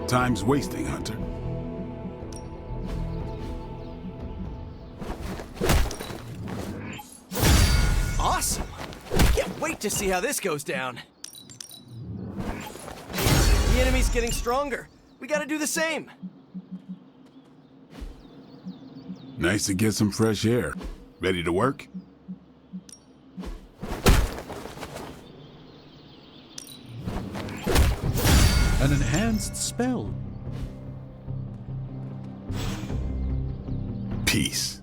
Time's wasting, Hunter. Awesome! Can't wait to see how this goes down. The enemy's getting stronger. We gotta do the same. Nice to get some fresh air. Ready to work? An enhanced spell. Peace.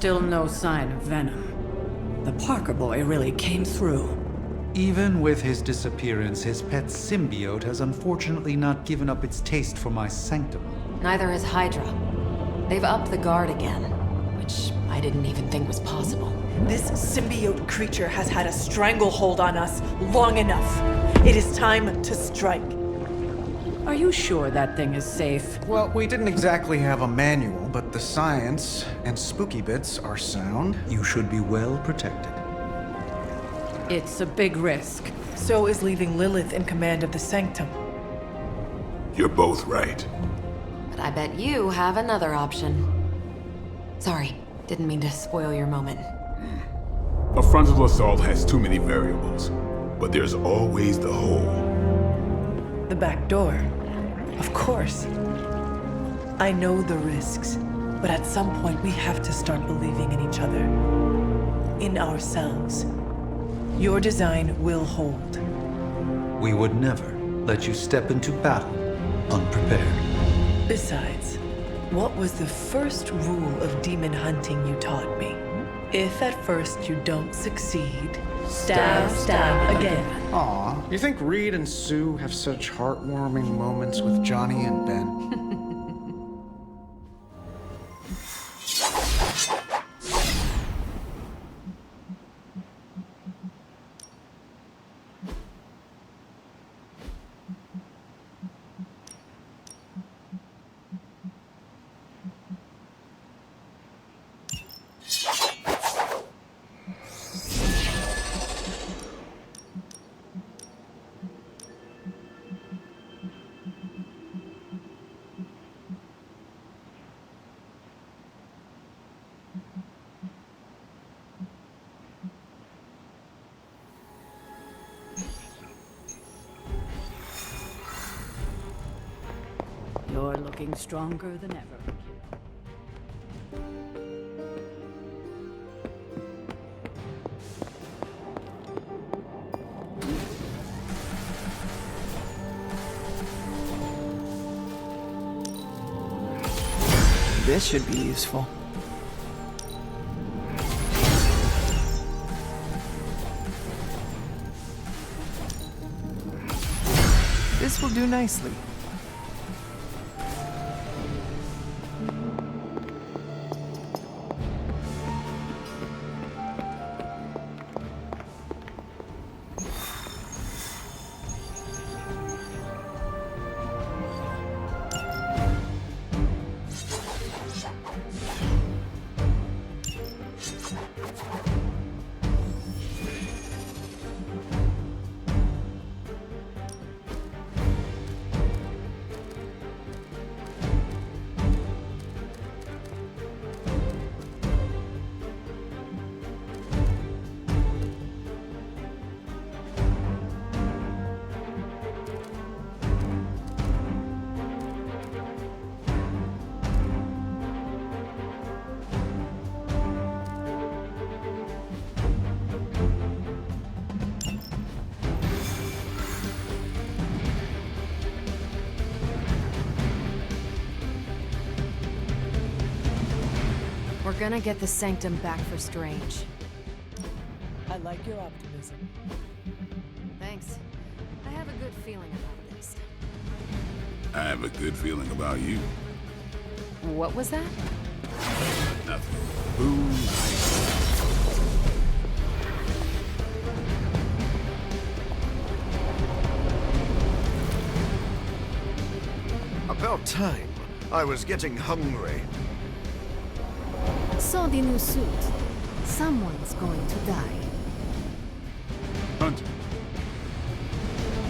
Still no sign of venom. The Parker boy really came through. Even with his disappearance, his pet symbiote has unfortunately not given up its taste for my sanctum. Neither has Hydra. They've upped the guard again, which I didn't even think was possible. This symbiote creature has had a stranglehold on us long enough. It is time to strike. Are you sure that thing is safe? Well, we didn't exactly have a manual, but the science and spooky bits are sound. You should be well protected. It's a big risk. So is leaving Lilith in command of the Sanctum. You're both right. But I bet you have another option. Sorry, didn't mean to spoil your moment. A frontal assault has too many variables, but there's always the hole. The back door. Of course. I know the risks, but at some point we have to start believing in each other. In ourselves. Your design will hold. We would never let you step into battle unprepared. Besides, what was the first rule of demon hunting you taught me? If at first you don't succeed, stab again. Aw, you think Reed and Sue have such heartwarming moments with Johnny and Ben? You're looking stronger than ever. This should be useful. This will do nicely. We're gonna get the Sanctum back for Strange. I like your optimism. Thanks. I have a good feeling about this. I have a good feeling about you. What was that? Nothing. Boom. About time. I was getting hungry. Saw the new suit. Someone's going to die. Hunter.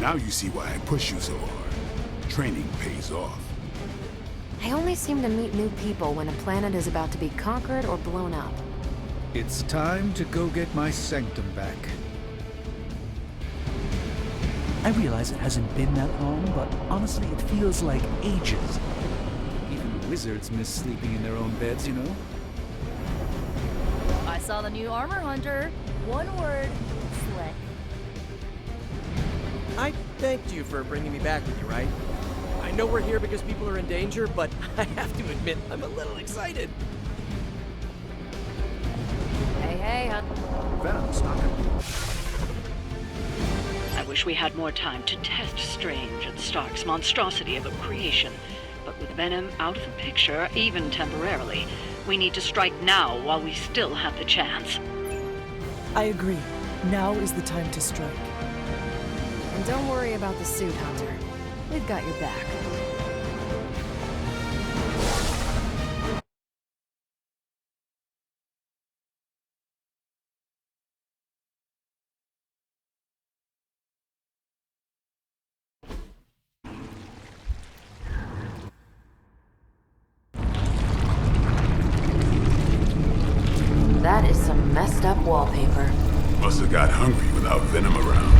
Now you see why I push you so hard. Training pays off. I only seem to meet new people when a planet is about to be conquered or blown up. It's time to go get my sanctum back. I realize it hasn't been that long, but honestly, it feels like ages. Even wizards miss sleeping in their own beds, you know? I saw the new armor hunter. One word, slick. I thanked you for bringing me back with you, right? I know we're here because people are in danger, but I have to admit, I'm a little excited. Hey, Venom's not gonna... I wish we had more time to test Strange and Stark's monstrosity of a creation. But with Venom out of the picture, even temporarily, we need to strike now while we still have the chance. I agree. Now is the time to strike. And don't worry about the suit, Hunter. We've got your back. That is some messed up wallpaper. Must have got hungry without Venom around.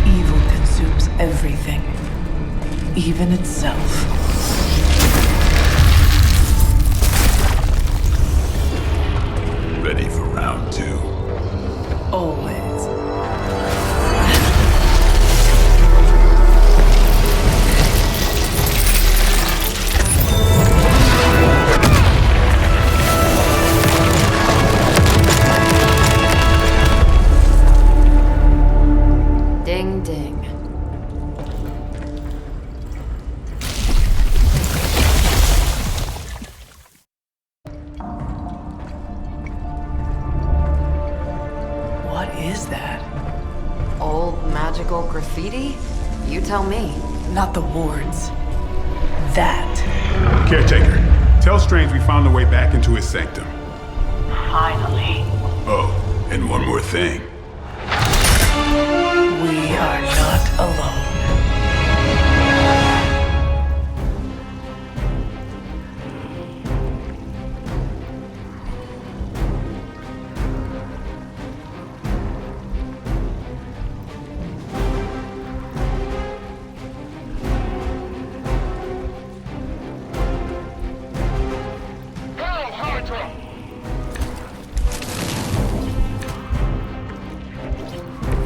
Evil consumes everything, even itself. Ready for round 2? Always. Ding ding. What is that? Old magical graffiti? You tell me. Not the wards. That. Caretaker, tell Strange we found a way back into his sanctum. Finally. Oh, and one more thing. We are not alone.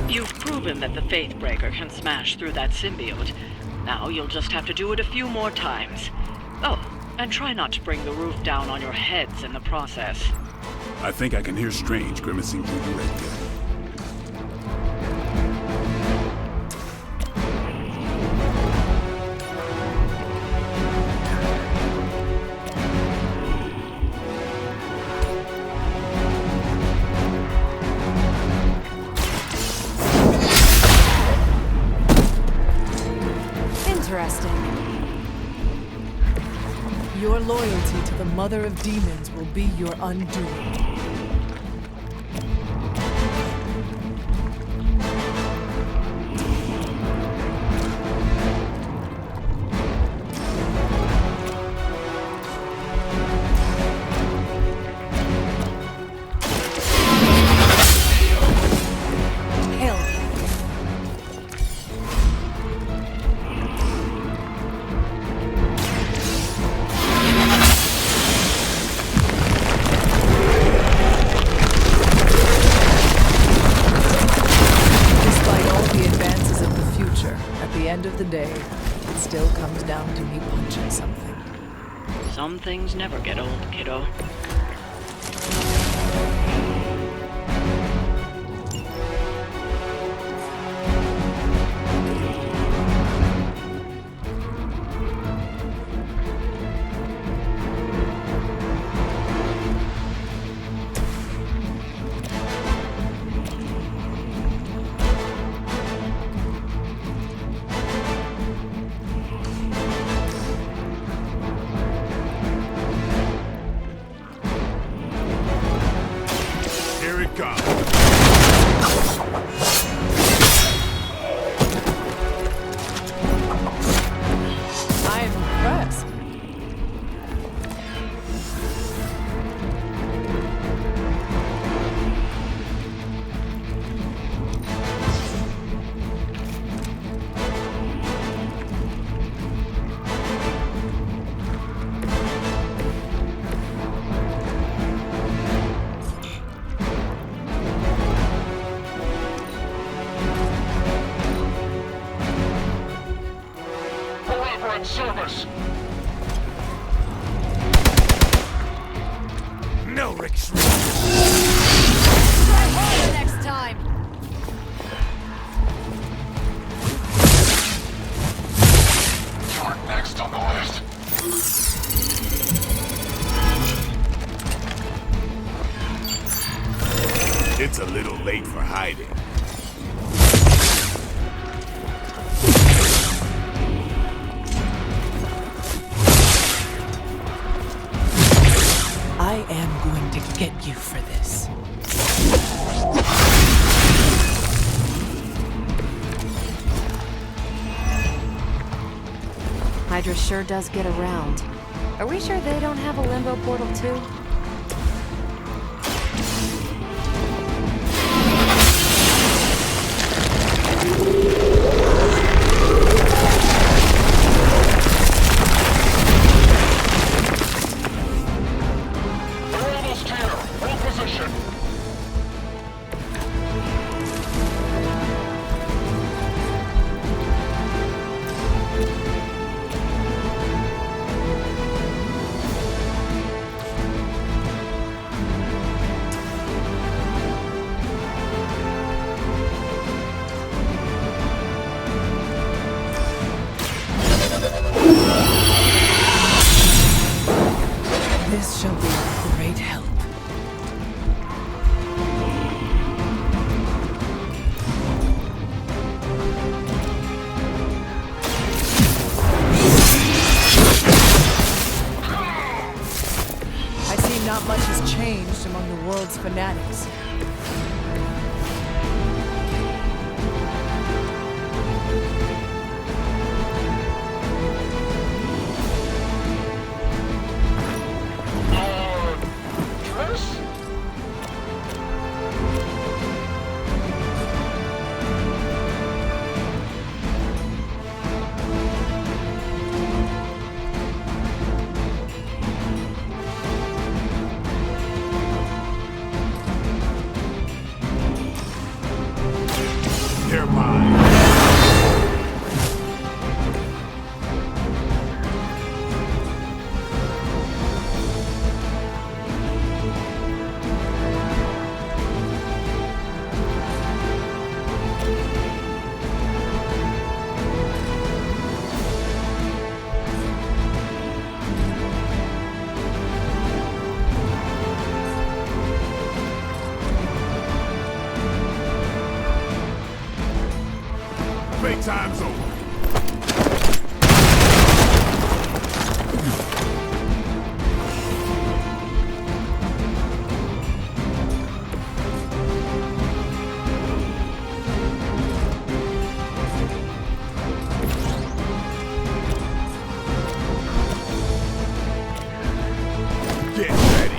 You've proven that the Faithbreaker can smash through that symbiote. Now you'll just have to do it a few more times. Oh, and try not to bring the roof down on your heads in the process. I think I can hear Strange grimacing through the red gate. Interesting. Your loyalty to the Mother of Demons will be your undoing. End of the day, it still comes down to me punching something. Some things never get old, kiddo. Service. No retreat. It's a little late for hiding. I am going to get you for this. Hydra sure does get around. Are we sure they don't have a limbo portal too? We're almost here. Hold position. This shall be a great help. I see not much has changed among the world's fanatics. Dress? They're mine. Playtime's over. Get ready.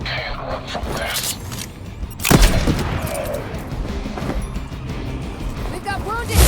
Can't run from this. We've got wounded here!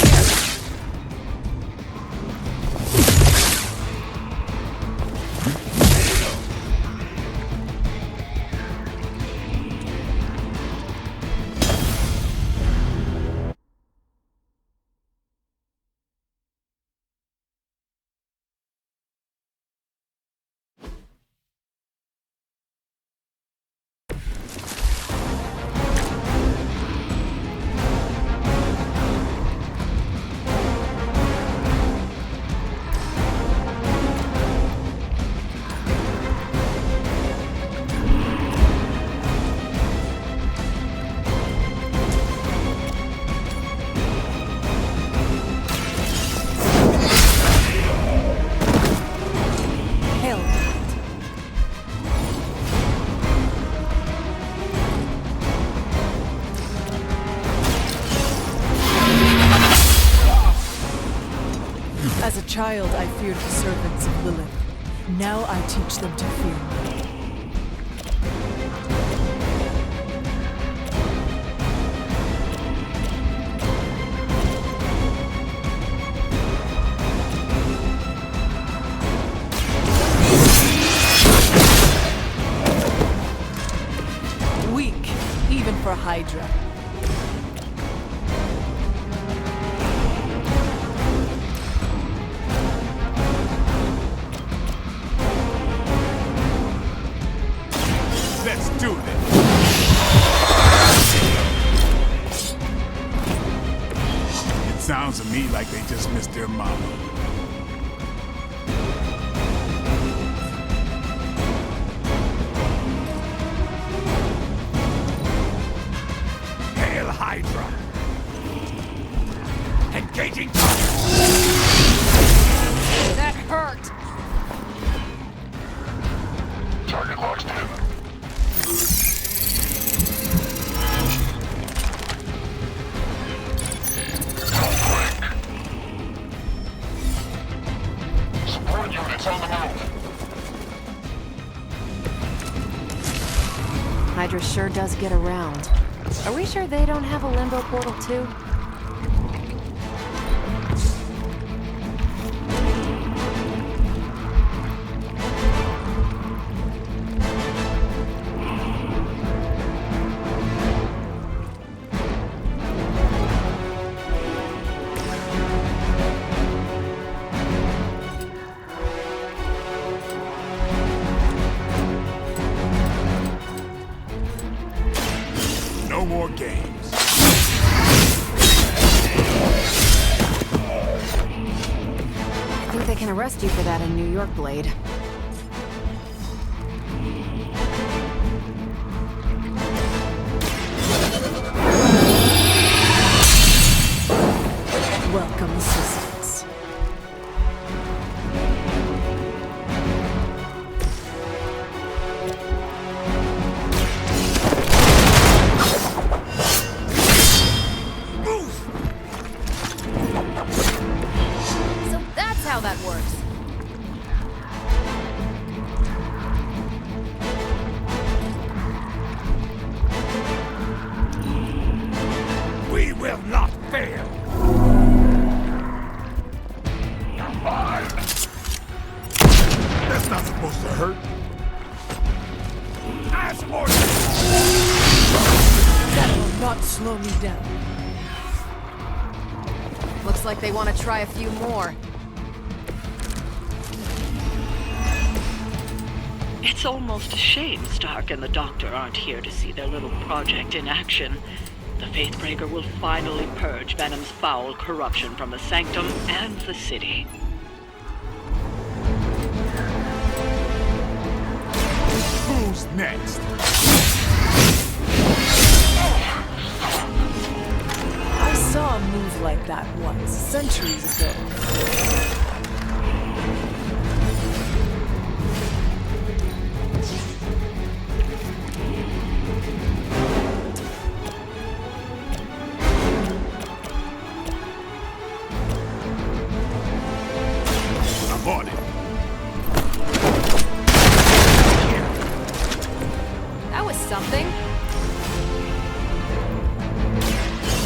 As a child, I feared the servants of Lilith. Now I teach them to fear me. Weak, even for Hydra. Let's do this. It sounds to me like they just missed their mama. Hail Hydra! Engaging target! That hurt! Target locked in. Support units on the move. Hydra sure does get around. Are we sure they don't have a limbo portal too? No more games. I think they can arrest you for that in New York, Blade. Welcome assistance. So that's how that works. We will not fail. That's not supposed to hurt. As ordered. That will not slow me down. Looks like they want to try a few more. It's almost a shame Stark and the Doctor aren't here to see their little project in action. The Faithbreaker will finally purge Venom's foul corruption from the Sanctum and the city. Who's next? I saw a move like that once, centuries ago. I'm on it. That was something.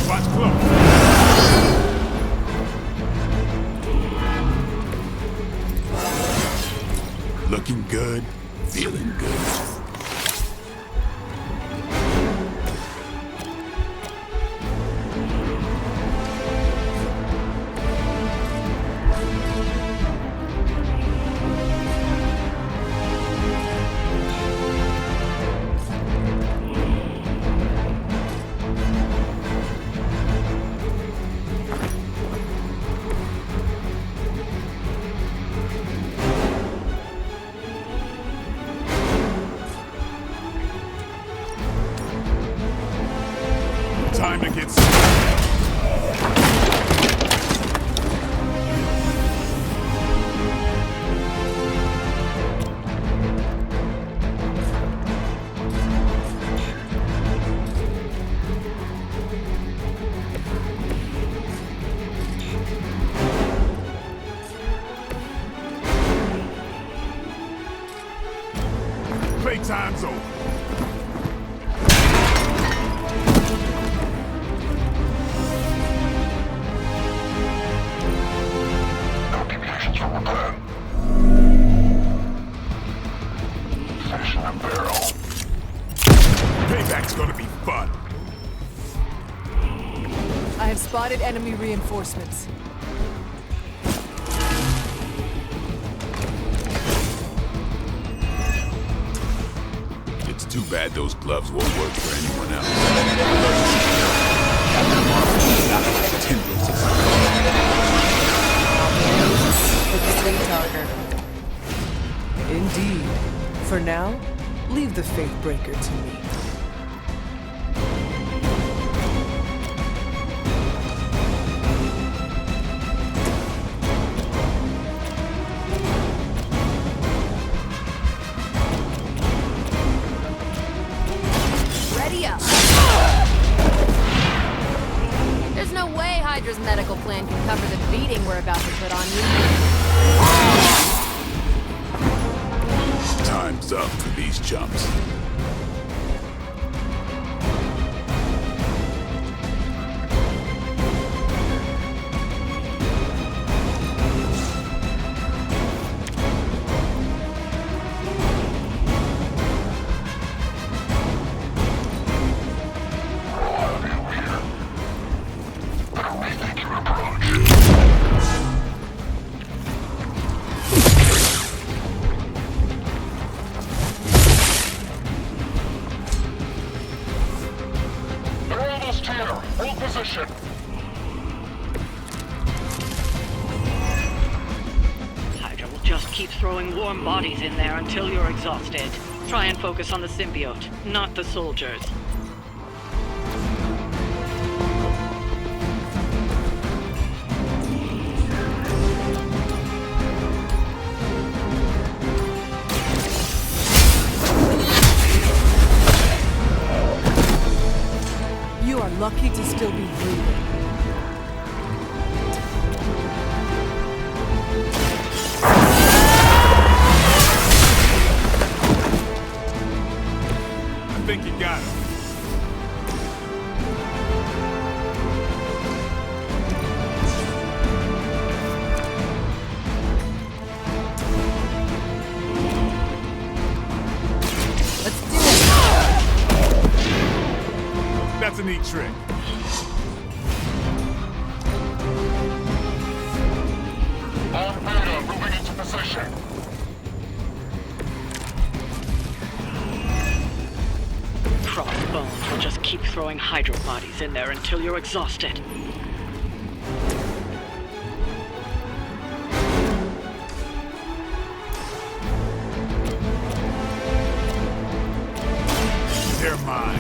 Watch close. Looking good, feeling good. Time to get started. Playtime's over. Calculations from the plan. Fish in a barrel. Payback's gonna be fun. I have spotted enemy reinforcements. It's too bad those gloves won't work for anyone else. Indeed. For now, leave the Faithbreaker to me. Ready up. There's no way Hydra's medical plan can cover the beating we're about to put on you. Time's up for these chumps. Hold position. Hydra will just keep throwing warm bodies in there until you're exhausted. Try and focus on the symbiote, not the soldiers. You are lucky to still be breathing. I think you got him. That's a neat trick. All Beta moving into position. Crossbones will just keep throwing Hydra bodies in there until you're exhausted. They're mine.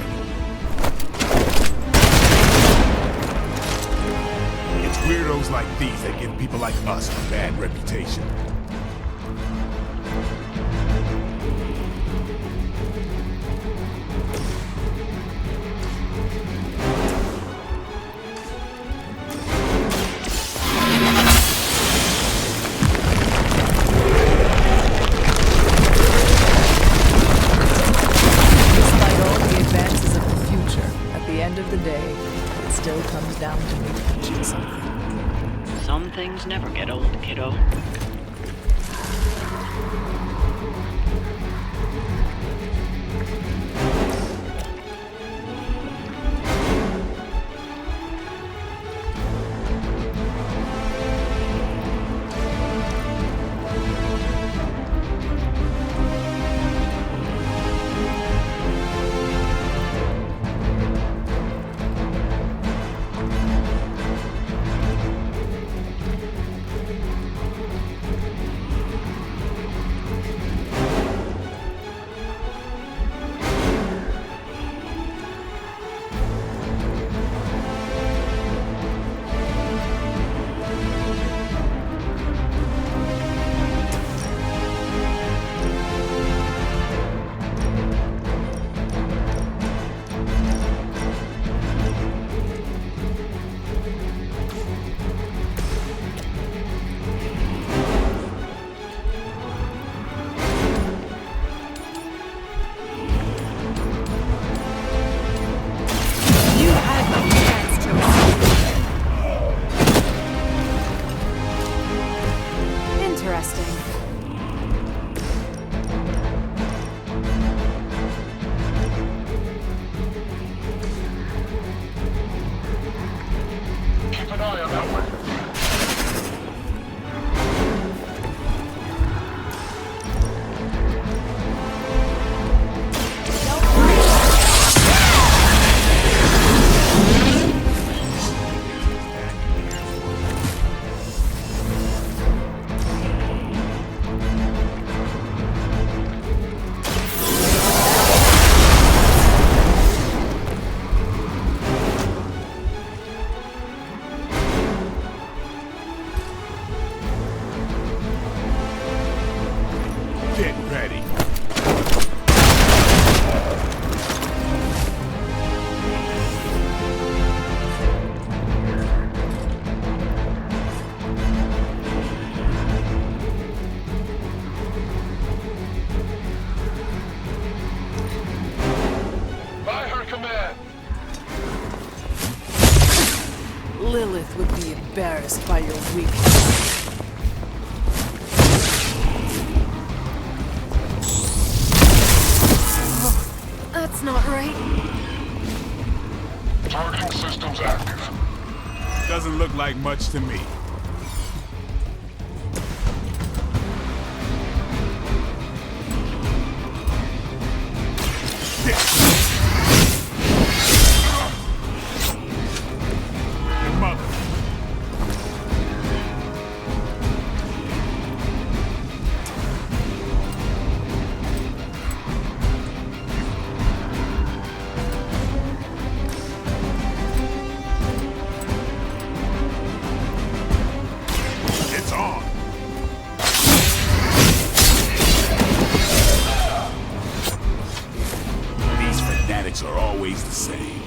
It's weirdos like these that give people like us a bad reputation. Despite all the advances of the future, at the end of the day, it still comes down to me punching something. Some things never get old, kiddo. Lilith would be embarrassed by your weakness. Oh, that's not right. Targeting systems active. Doesn't look like much to me. Are always the same.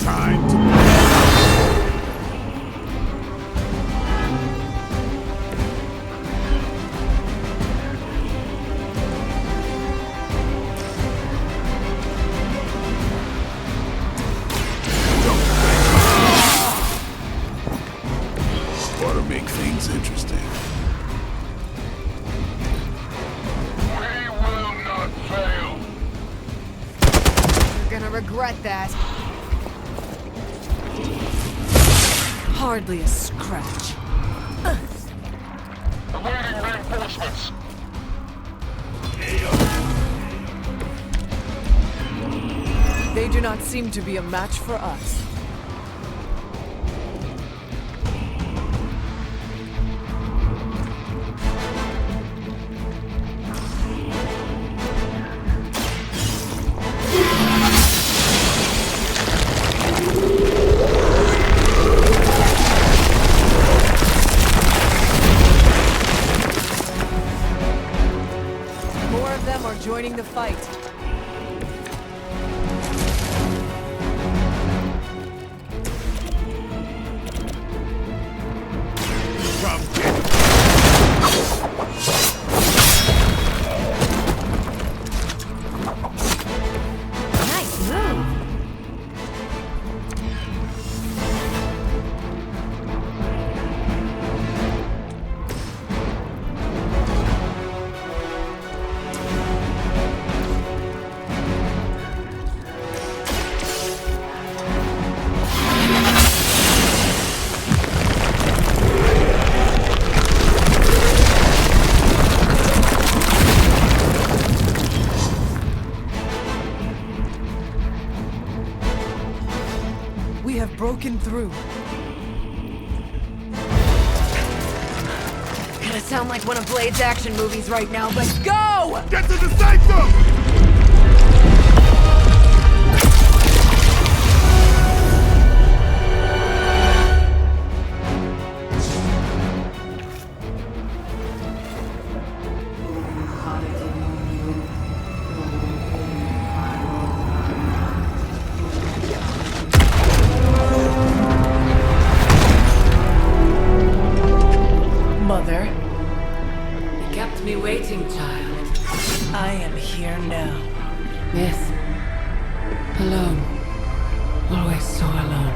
Time to make things interesting. We will not fail. You're gonna regret that. Hardly a scratch. Awaiting reinforcements. They do not seem to be a match for us. More of them are joining the fight. Nice move. We have broken through. Gonna sound like one of Blade's action movies right now, but go! Get to the sanctum! Mother, You kept me waiting, child. I am here now. Yes. Alone. Always so alone.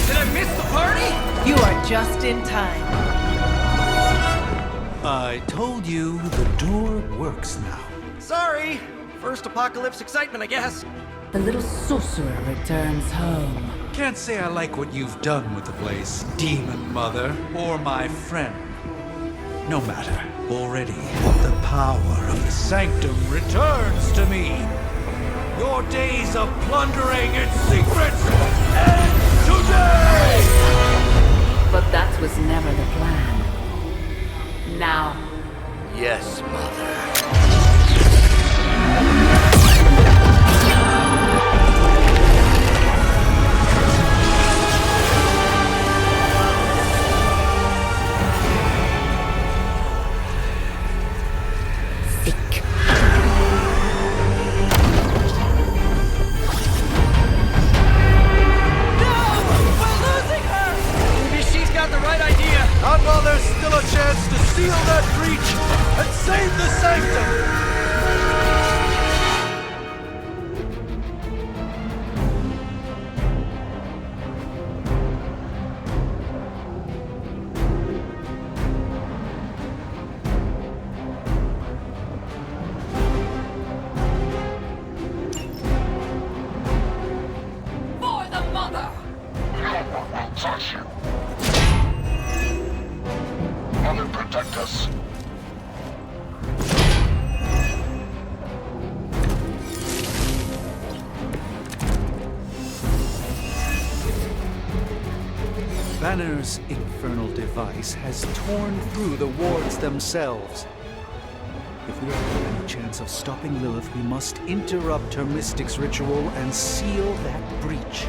Did I miss the party? You are just in time. I told you the door works now. Sorry! First apocalypse excitement, I guess. The little sorcerer returns home. Can't say I like what you've done with the place, Demon Mother, or my friend. No matter. Already, the power of the Sanctum returns to me. Your days of plundering its secrets end today! But that was never the plan. Now. Yes, Mother. Maybe she's got the Vanner's infernal device has torn through the wards themselves. If we are to have any chance of stopping Lilith, we must interrupt her mystic's ritual and seal that breach.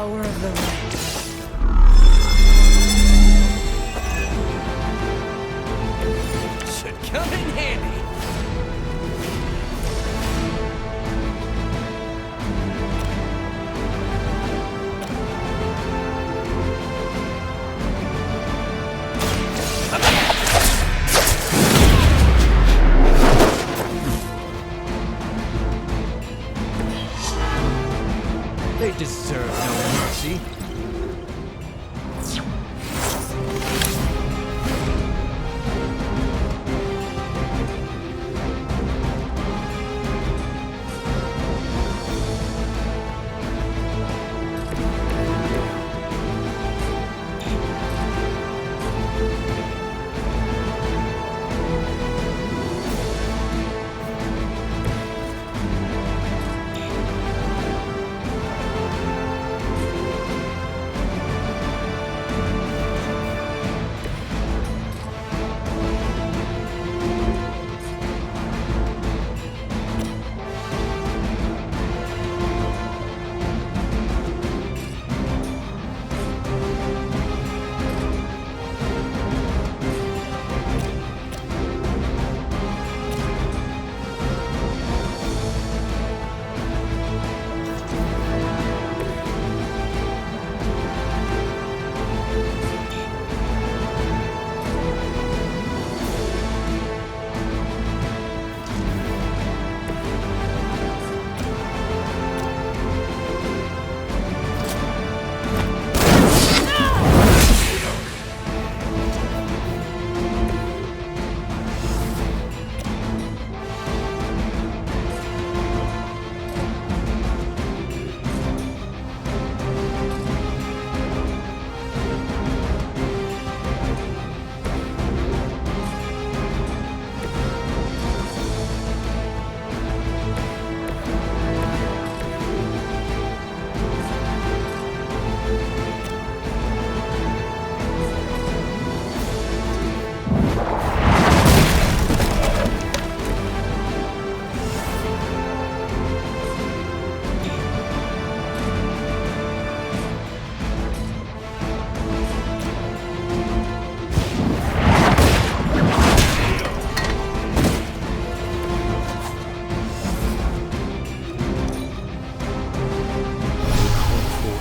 power of the light. Should come in handy. They deserve no mercy.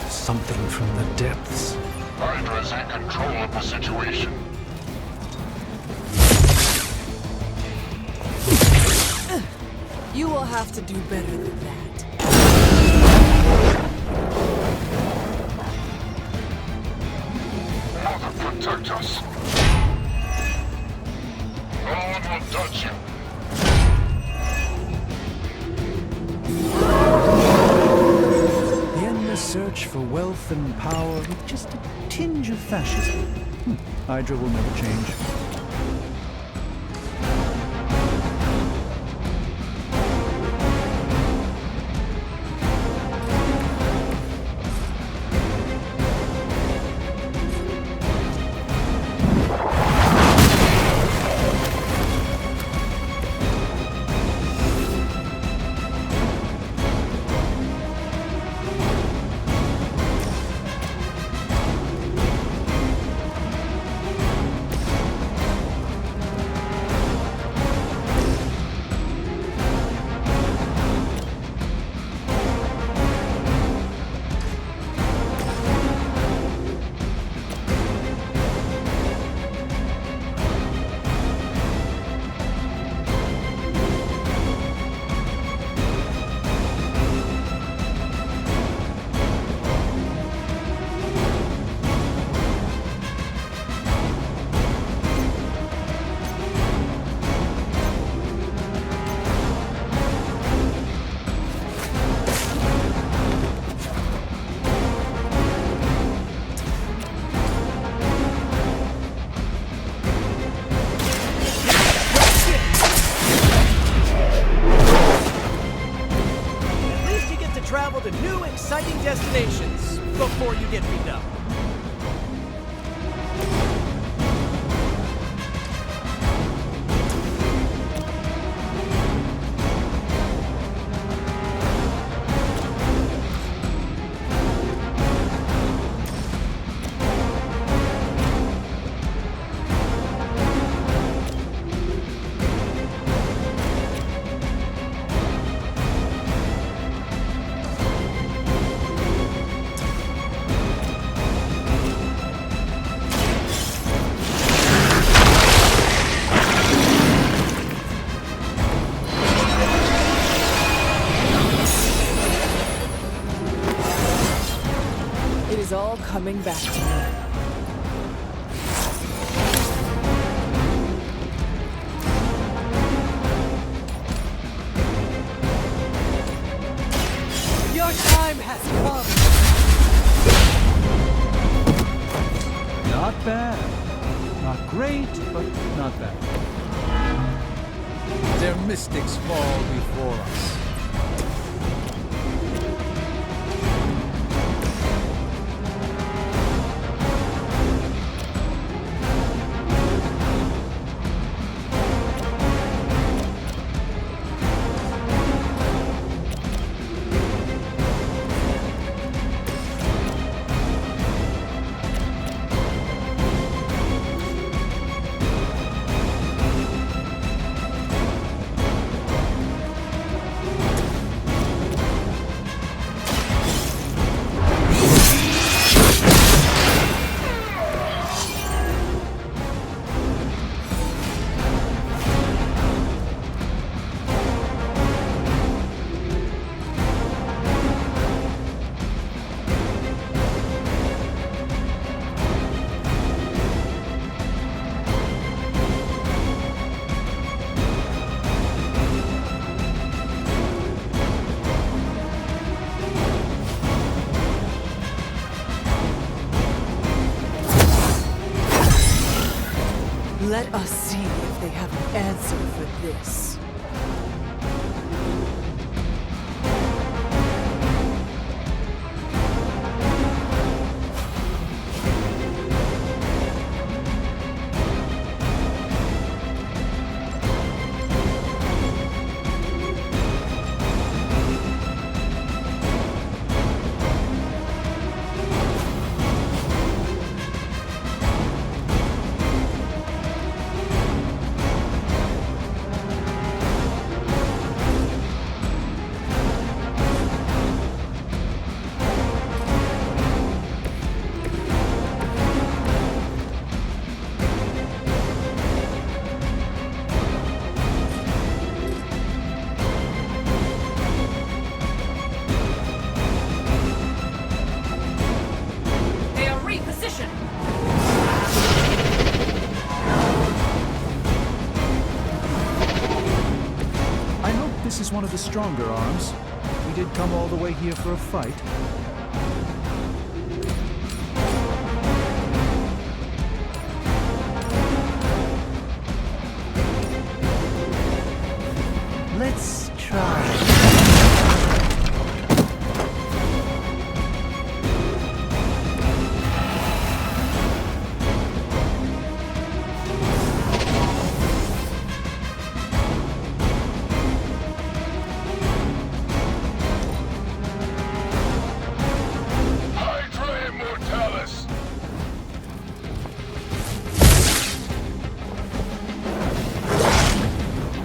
Something from the depths. Hydra's in control of the situation. You will have to do better than that. Mother, protect us. No one will touch you. The endless search for wealth and power with just a tinge of fascism. Hydra will never change. Travel to new, exciting destinations before you get beat up. coming back to me. Your time has come. Not bad. Not great, but not bad. Their mystics fall before us. Let us see if they have an answer for this. This is one of the stronger arms. We did come all the way here for a fight. Let's try.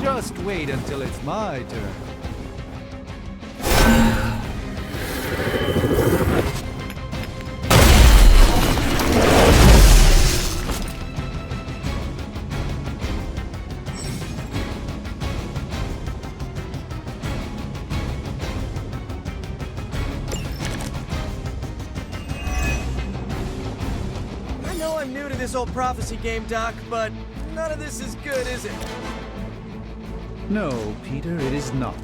Just wait until it's my turn. I know I'm new to this old prophecy game, Doc, but none of this is good, is it? No, Peter, it is not.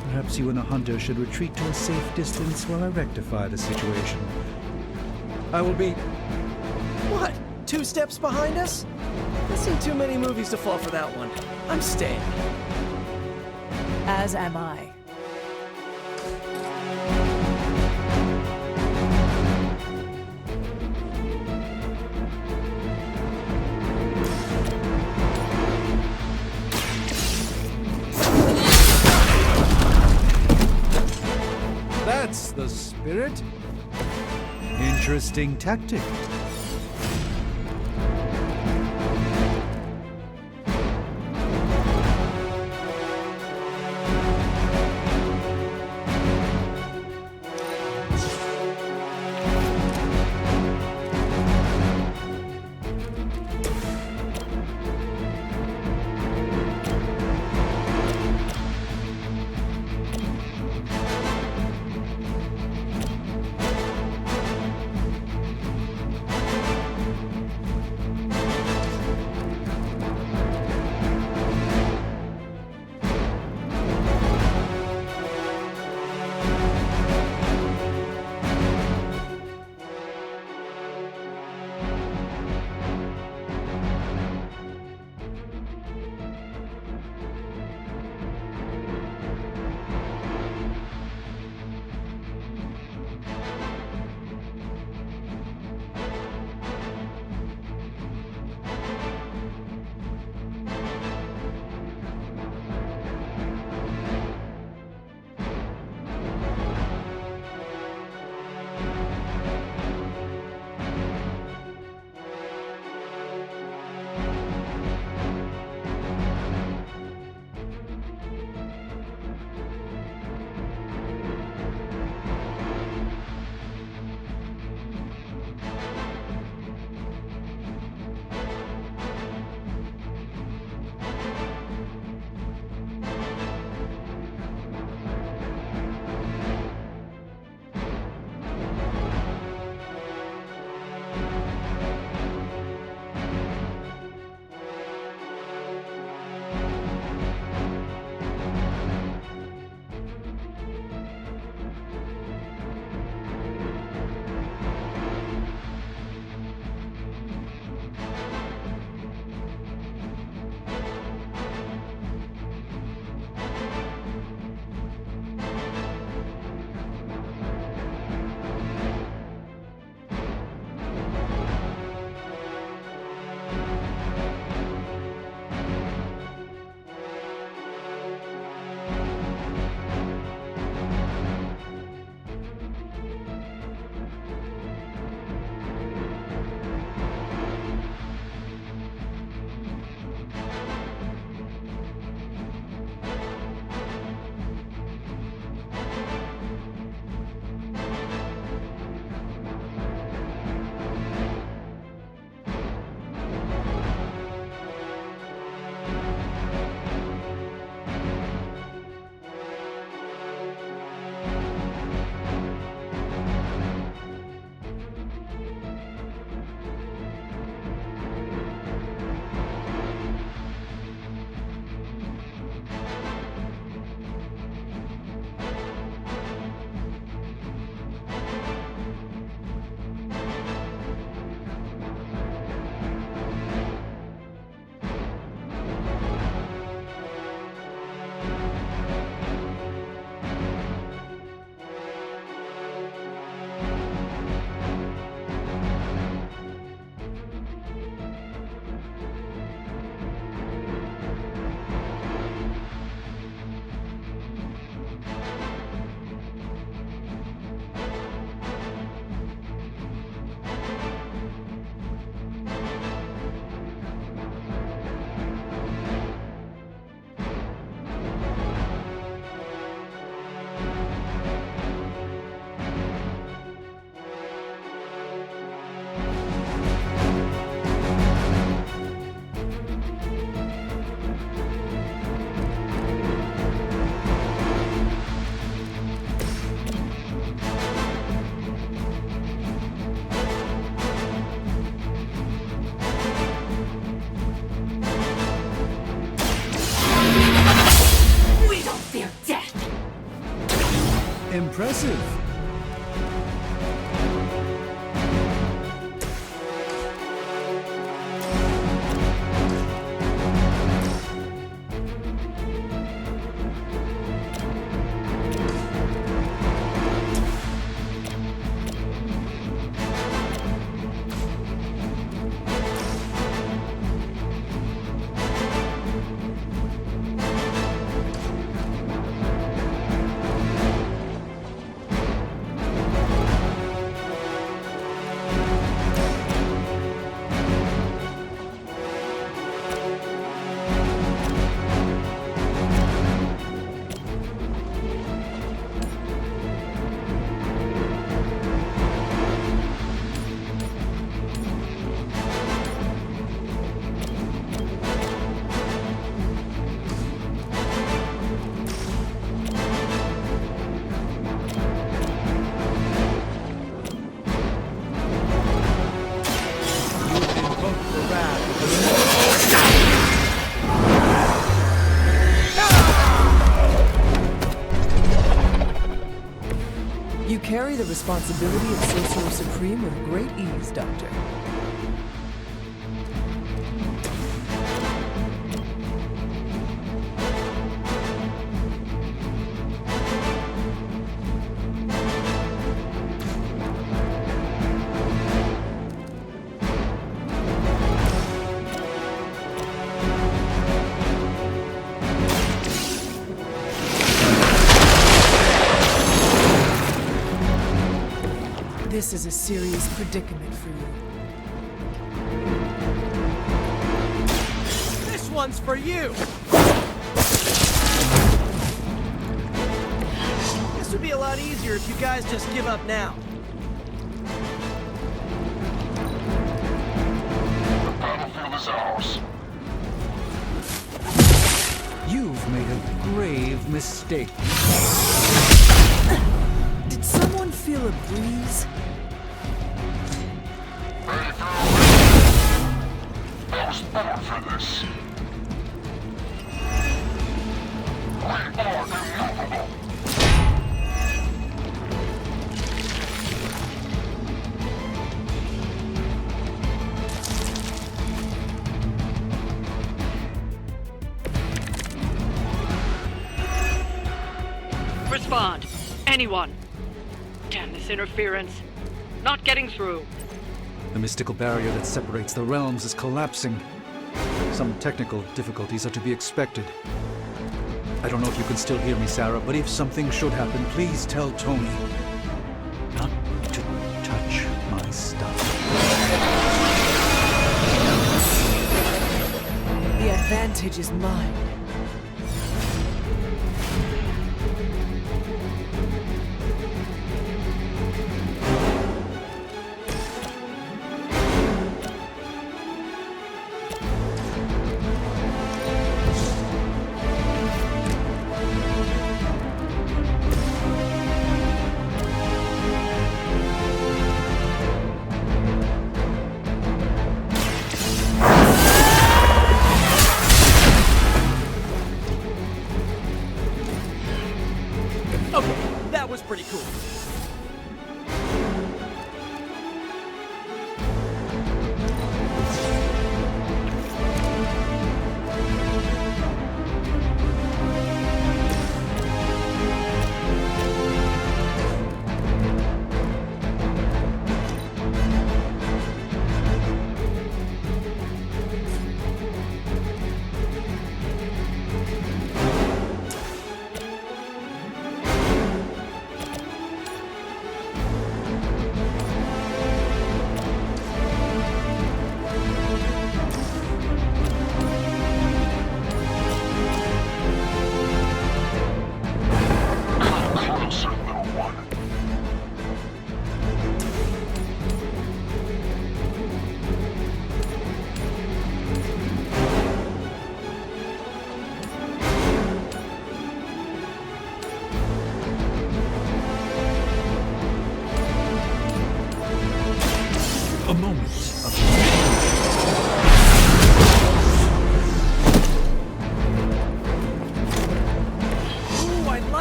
Perhaps you and the hunter should retreat to a safe distance while I rectify the situation. I will be... What? 2 steps behind us? I've seen too many movies to fall for that one. I'm staying. As am I. That's the spirit. Interesting tactic. Impressive. You carry the responsibility of Sorcerer Supreme with great ease, Doctor. This is a serious predicament for you. This one's for you! This would be a lot easier if you guys just give up now. The battlefield is ours. You've made a grave mistake. Did someone feel a breeze? I was born for this. We are immovable. Respond. Anyone. Damn this interference. Not getting through. The mystical barrier that separates the realms is collapsing. Some technical difficulties are to be expected. I don't know if you can still hear me, Sarah, but if something should happen, please tell Tony not to touch my stuff. The advantage is mine. Okay, that was pretty cool.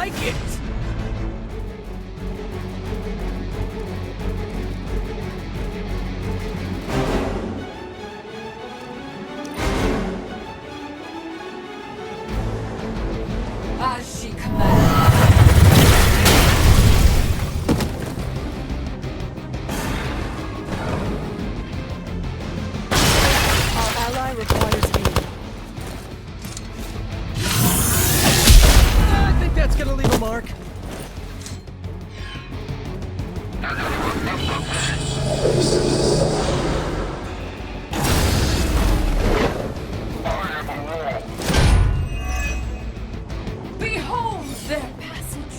like it! As she commands. Our ally requires aid. I think that's gonna leave a mark. Behold their passage.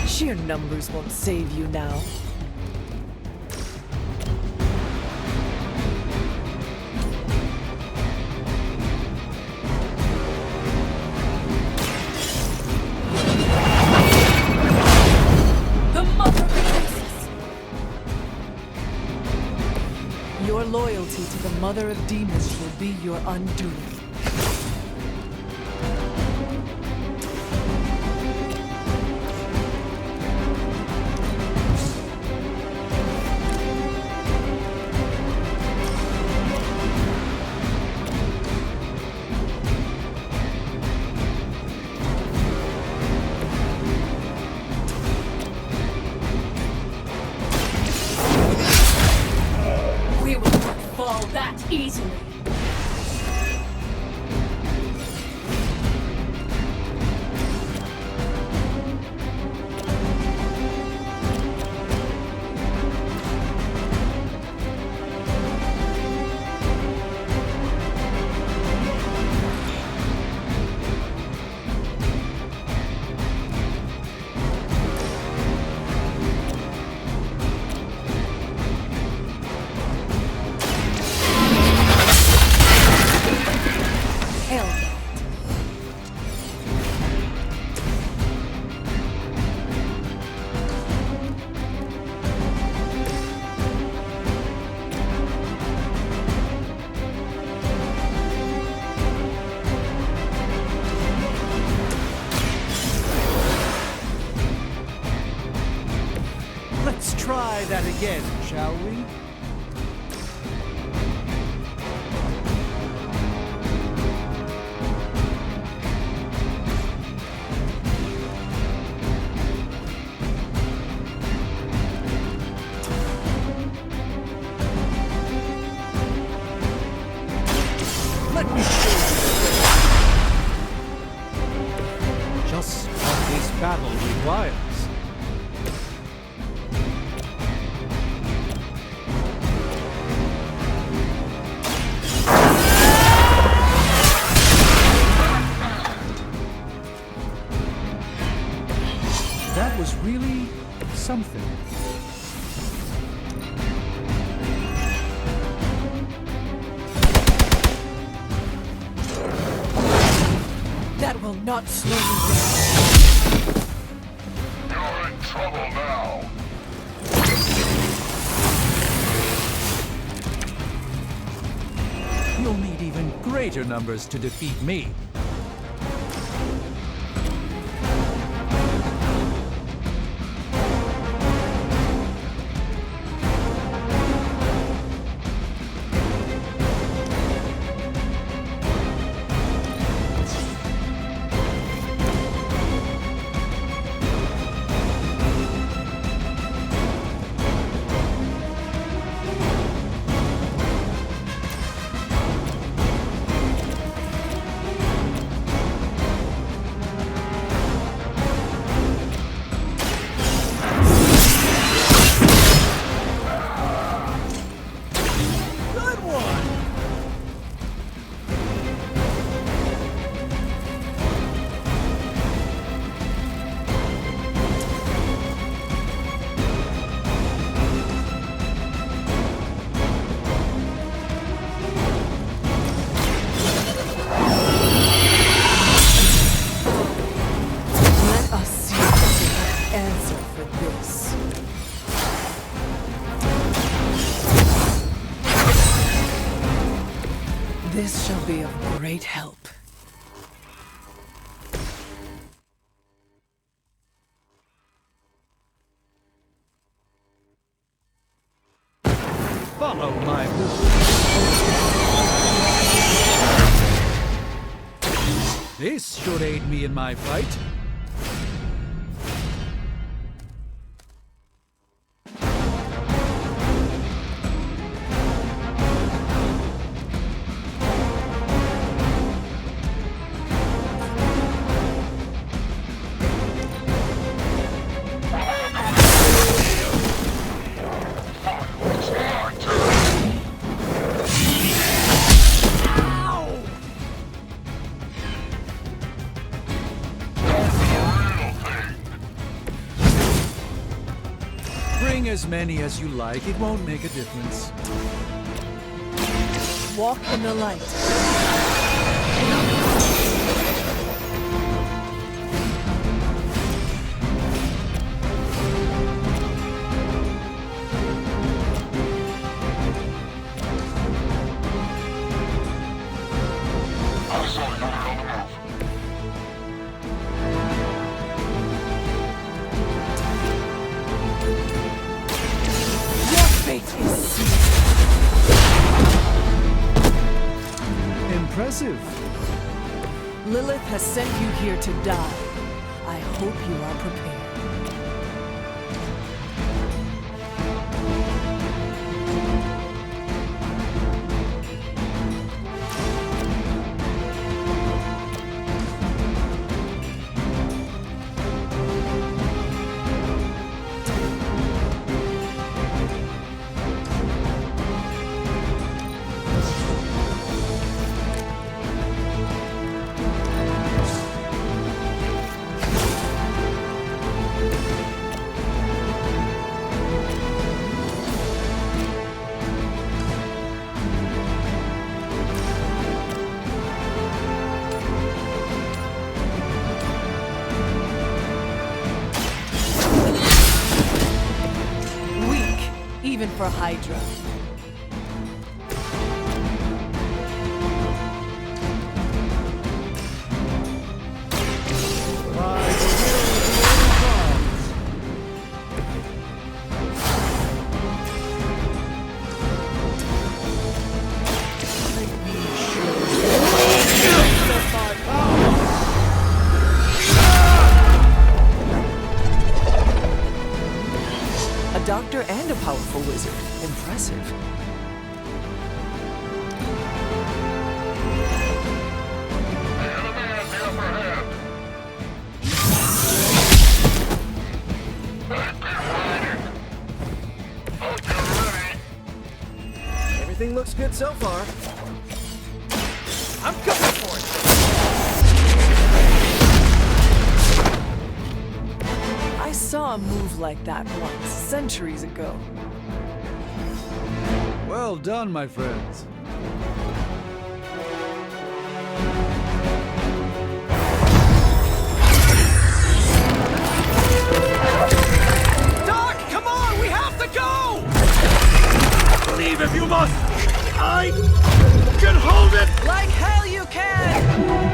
Sheer numbers won't save you now. The mother rejoices. Your loyalty to the Mother of Demons will be your undoing. We will not fall that easily. Let's try that again, shall we? Let me show you just what this battle requires. That was really something. That will not slow you down. You're in trouble now. You'll need even greater numbers to defeat me. This shall be of great help. Follow my movement. This should aid me in my fight. Bring as many as you like, it won't make a difference. Walk in the light. Impressive. Lilith has sent you here to die. I hope you are prepared. Even for Hydra. A doctor and a powerful wizard. Impressive. Everything looks good so far. I'm coming for it! I saw a move like that once, centuries ago. Well done, my friends. Doc, come on! We have to go! Leave if you must! I can hold it! Like hell you can!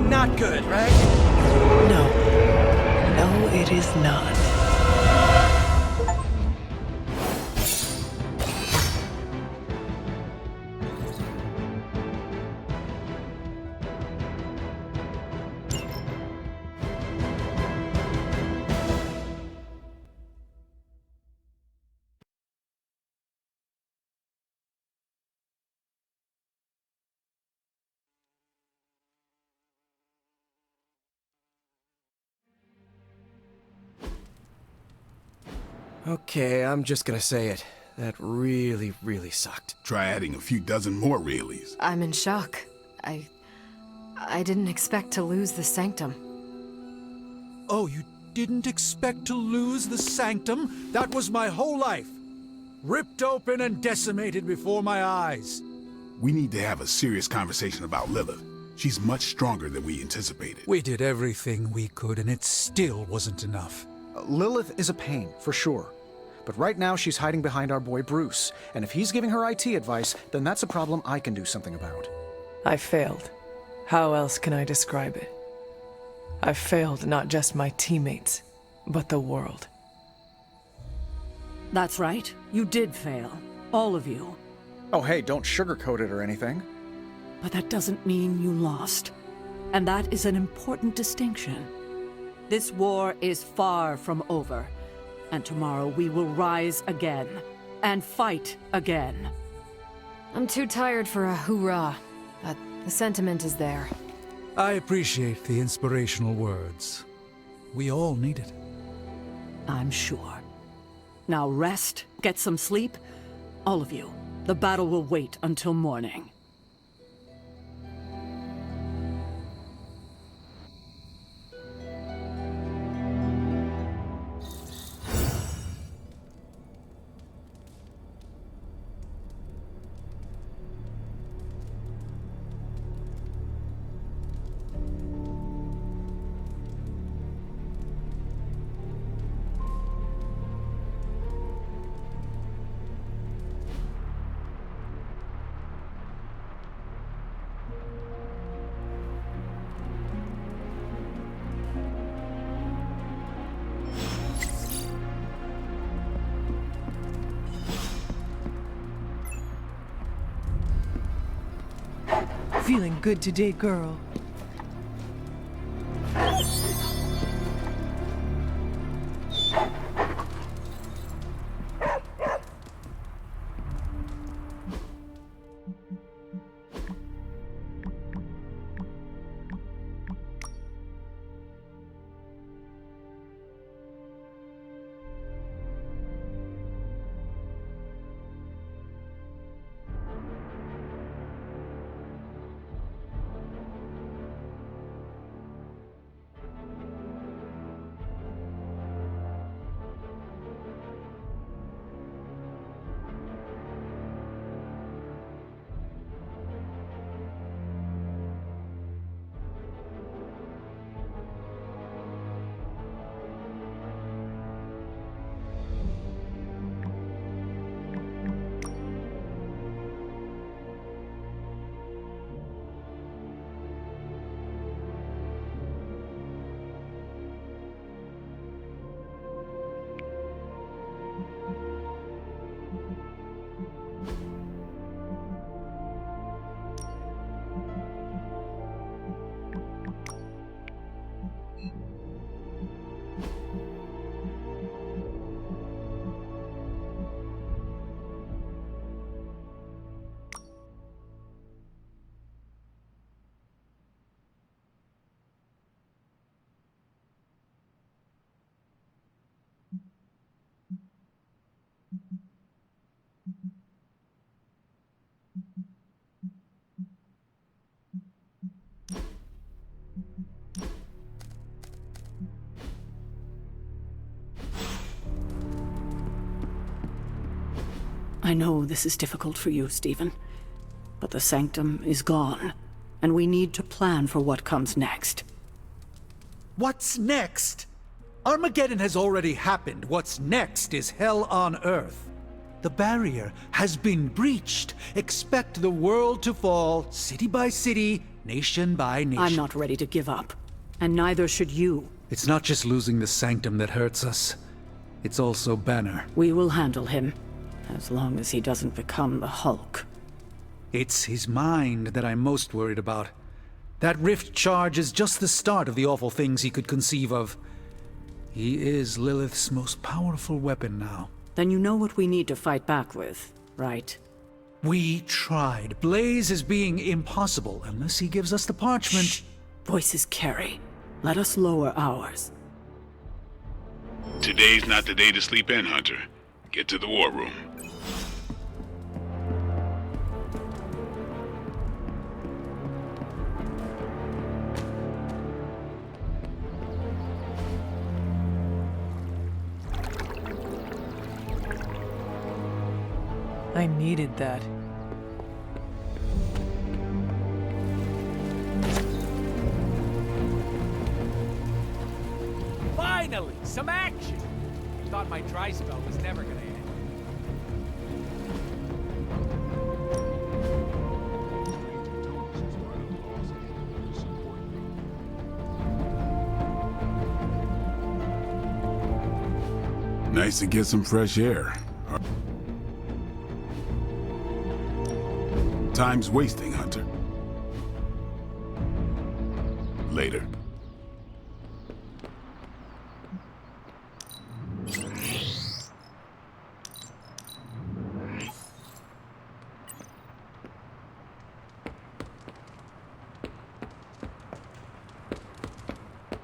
Not good, right? No. No, it is not. Okay, I'm just gonna say it. That really, really sucked. Try adding a few dozen more reallys. I'm in shock. I didn't expect to lose the sanctum. Oh, you didn't expect to lose the sanctum? That was my whole life. Ripped open and decimated before my eyes. We need to have a serious conversation about Lilith. She's much stronger than we anticipated. We did everything we could, and it still wasn't enough. Lilith is a pain, for sure. But right now she's hiding behind our boy Bruce, and if he's giving her IT advice, then that's a problem I can do something about. I failed. How else can I describe it? I failed not just my teammates, but the world. That's right. You did fail. All of you. Oh hey, don't sugarcoat it or anything. But that doesn't mean you lost. And that is an important distinction. This war is far from over. And tomorrow we will rise again. And fight again. I'm too tired for a hoorah, but the sentiment is there. I appreciate the inspirational words. We all need it. I'm sure. Now rest, get some sleep. All of you. The battle will wait until morning. Feeling good today, girl. I know this is difficult for you, Stephen, but the Sanctum is gone, and we need to plan for what comes next. What's next? Armageddon has already happened. What's next is hell on Earth. The barrier has been breached. Expect the world to fall, city by city, nation by nation. I'm not ready to give up, and neither should you. It's not just losing the Sanctum that hurts us. It's also Banner. We will handle him, as long as he doesn't become the Hulk. It's his mind that I'm most worried about. That rift charge is just the start of the awful things he could conceive of. He is Lilith's most powerful weapon now. Then you know what we need to fight back with, right? We tried. Blaze is being impossible unless he gives us the parchment. Shh. Voices carry. Let us lower ours. Today's not the day to sleep in, Hunter. Get to the war room. I needed that. Finally, some action! Thought my dry spell was never gonna end. Nice to get some fresh air. Time's wasting, Hunter. Later.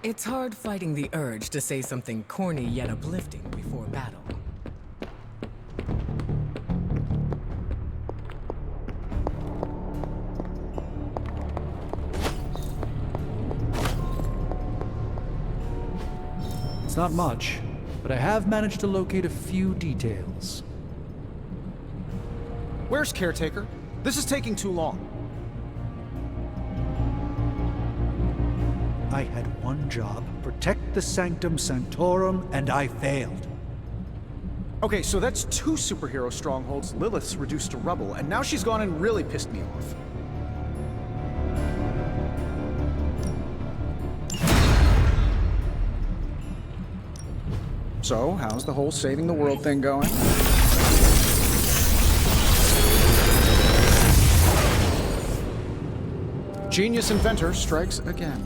It's hard fighting the urge to say something corny yet uplifting before battle. It's not much, but I have managed to locate a few details. Where's Caretaker? This is taking too long. I had one job, protect the Sanctum Sanctorum, and I failed. Okay, so that's 2 superhero strongholds Lilith's reduced to rubble, and now she's gone and really pissed me off. So, how's the whole saving the world thing going? Genius inventor strikes again.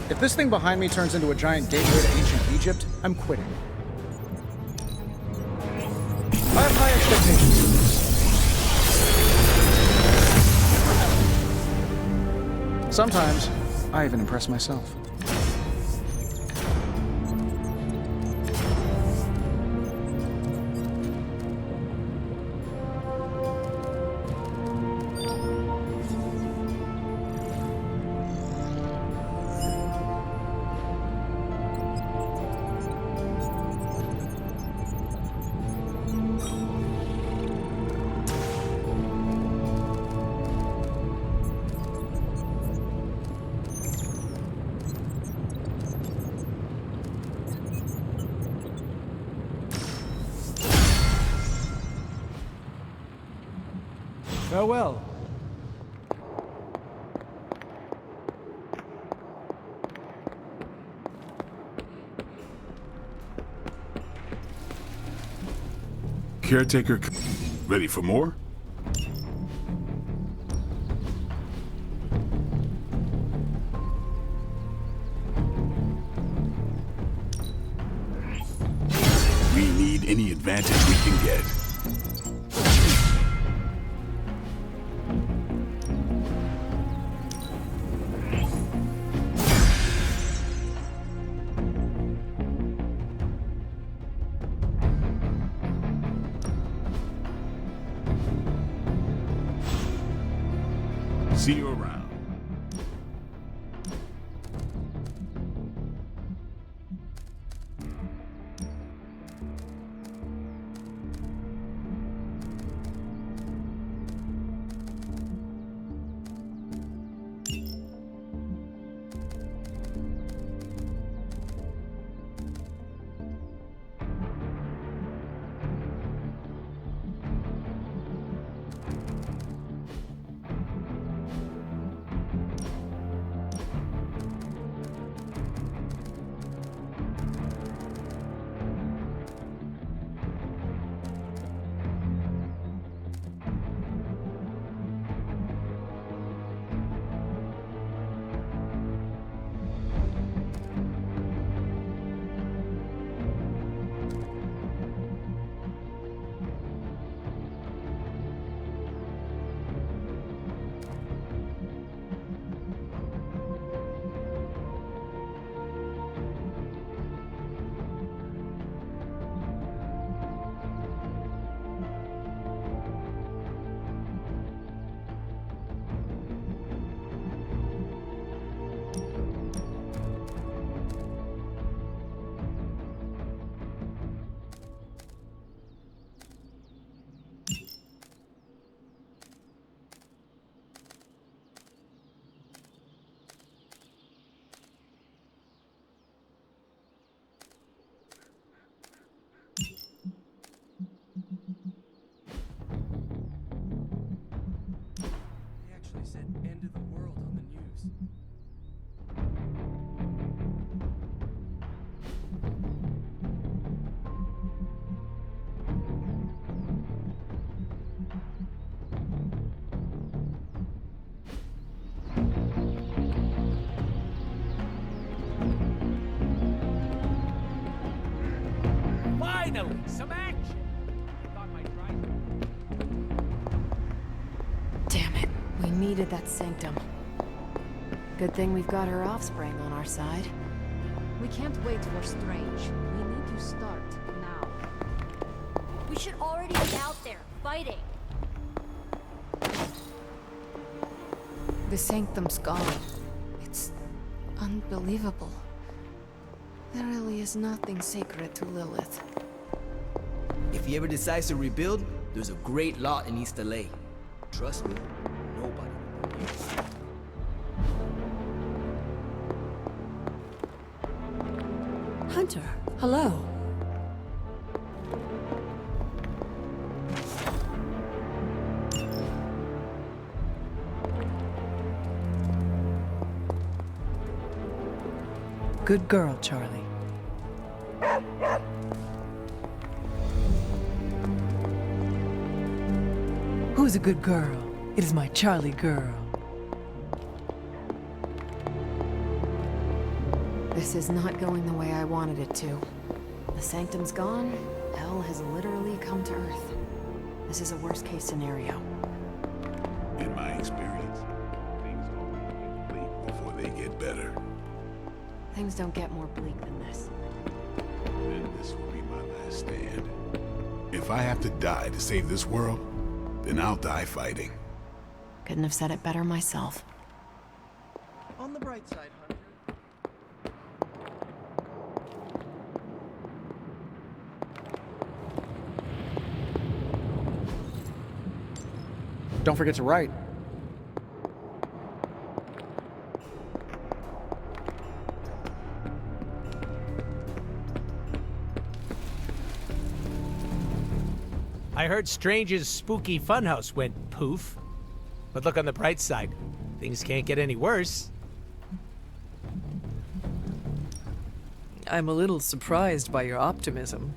If this thing behind me turns into a giant gateway to ancient Egypt, I'm quitting. I have high expectations for this. Sometimes, I even impress myself. Farewell. Caretaker, ready for more? We need any advantage we can get. See you around. needed that sanctum. Good thing we've got her offspring on our side. We can't wait for Strange. We need to start now. We should already be out there, fighting. The sanctum's gone. It's unbelievable. There really is nothing sacred to Lilith. If he ever decides to rebuild, there's a great lot in East LA. Trust me, nobody will believe it. Hunter, hello. Good girl, Charlie. Who's a good girl? It is my Charlie girl. This is not going the way I wanted it to. The sanctum's gone. Hell has literally come to Earth. This is a worst-case scenario. In my experience, things don't get bleak before they get better. Things don't get more bleak than this. And this will be my last stand. If I have to die to save this world, then I'll die fighting. Couldn't have said it better myself. On the bright side, Hunter. Don't forget to write. I heard Strange's spooky funhouse went poof. But look on the bright side. Things can't get any worse. I'm a little surprised by your optimism.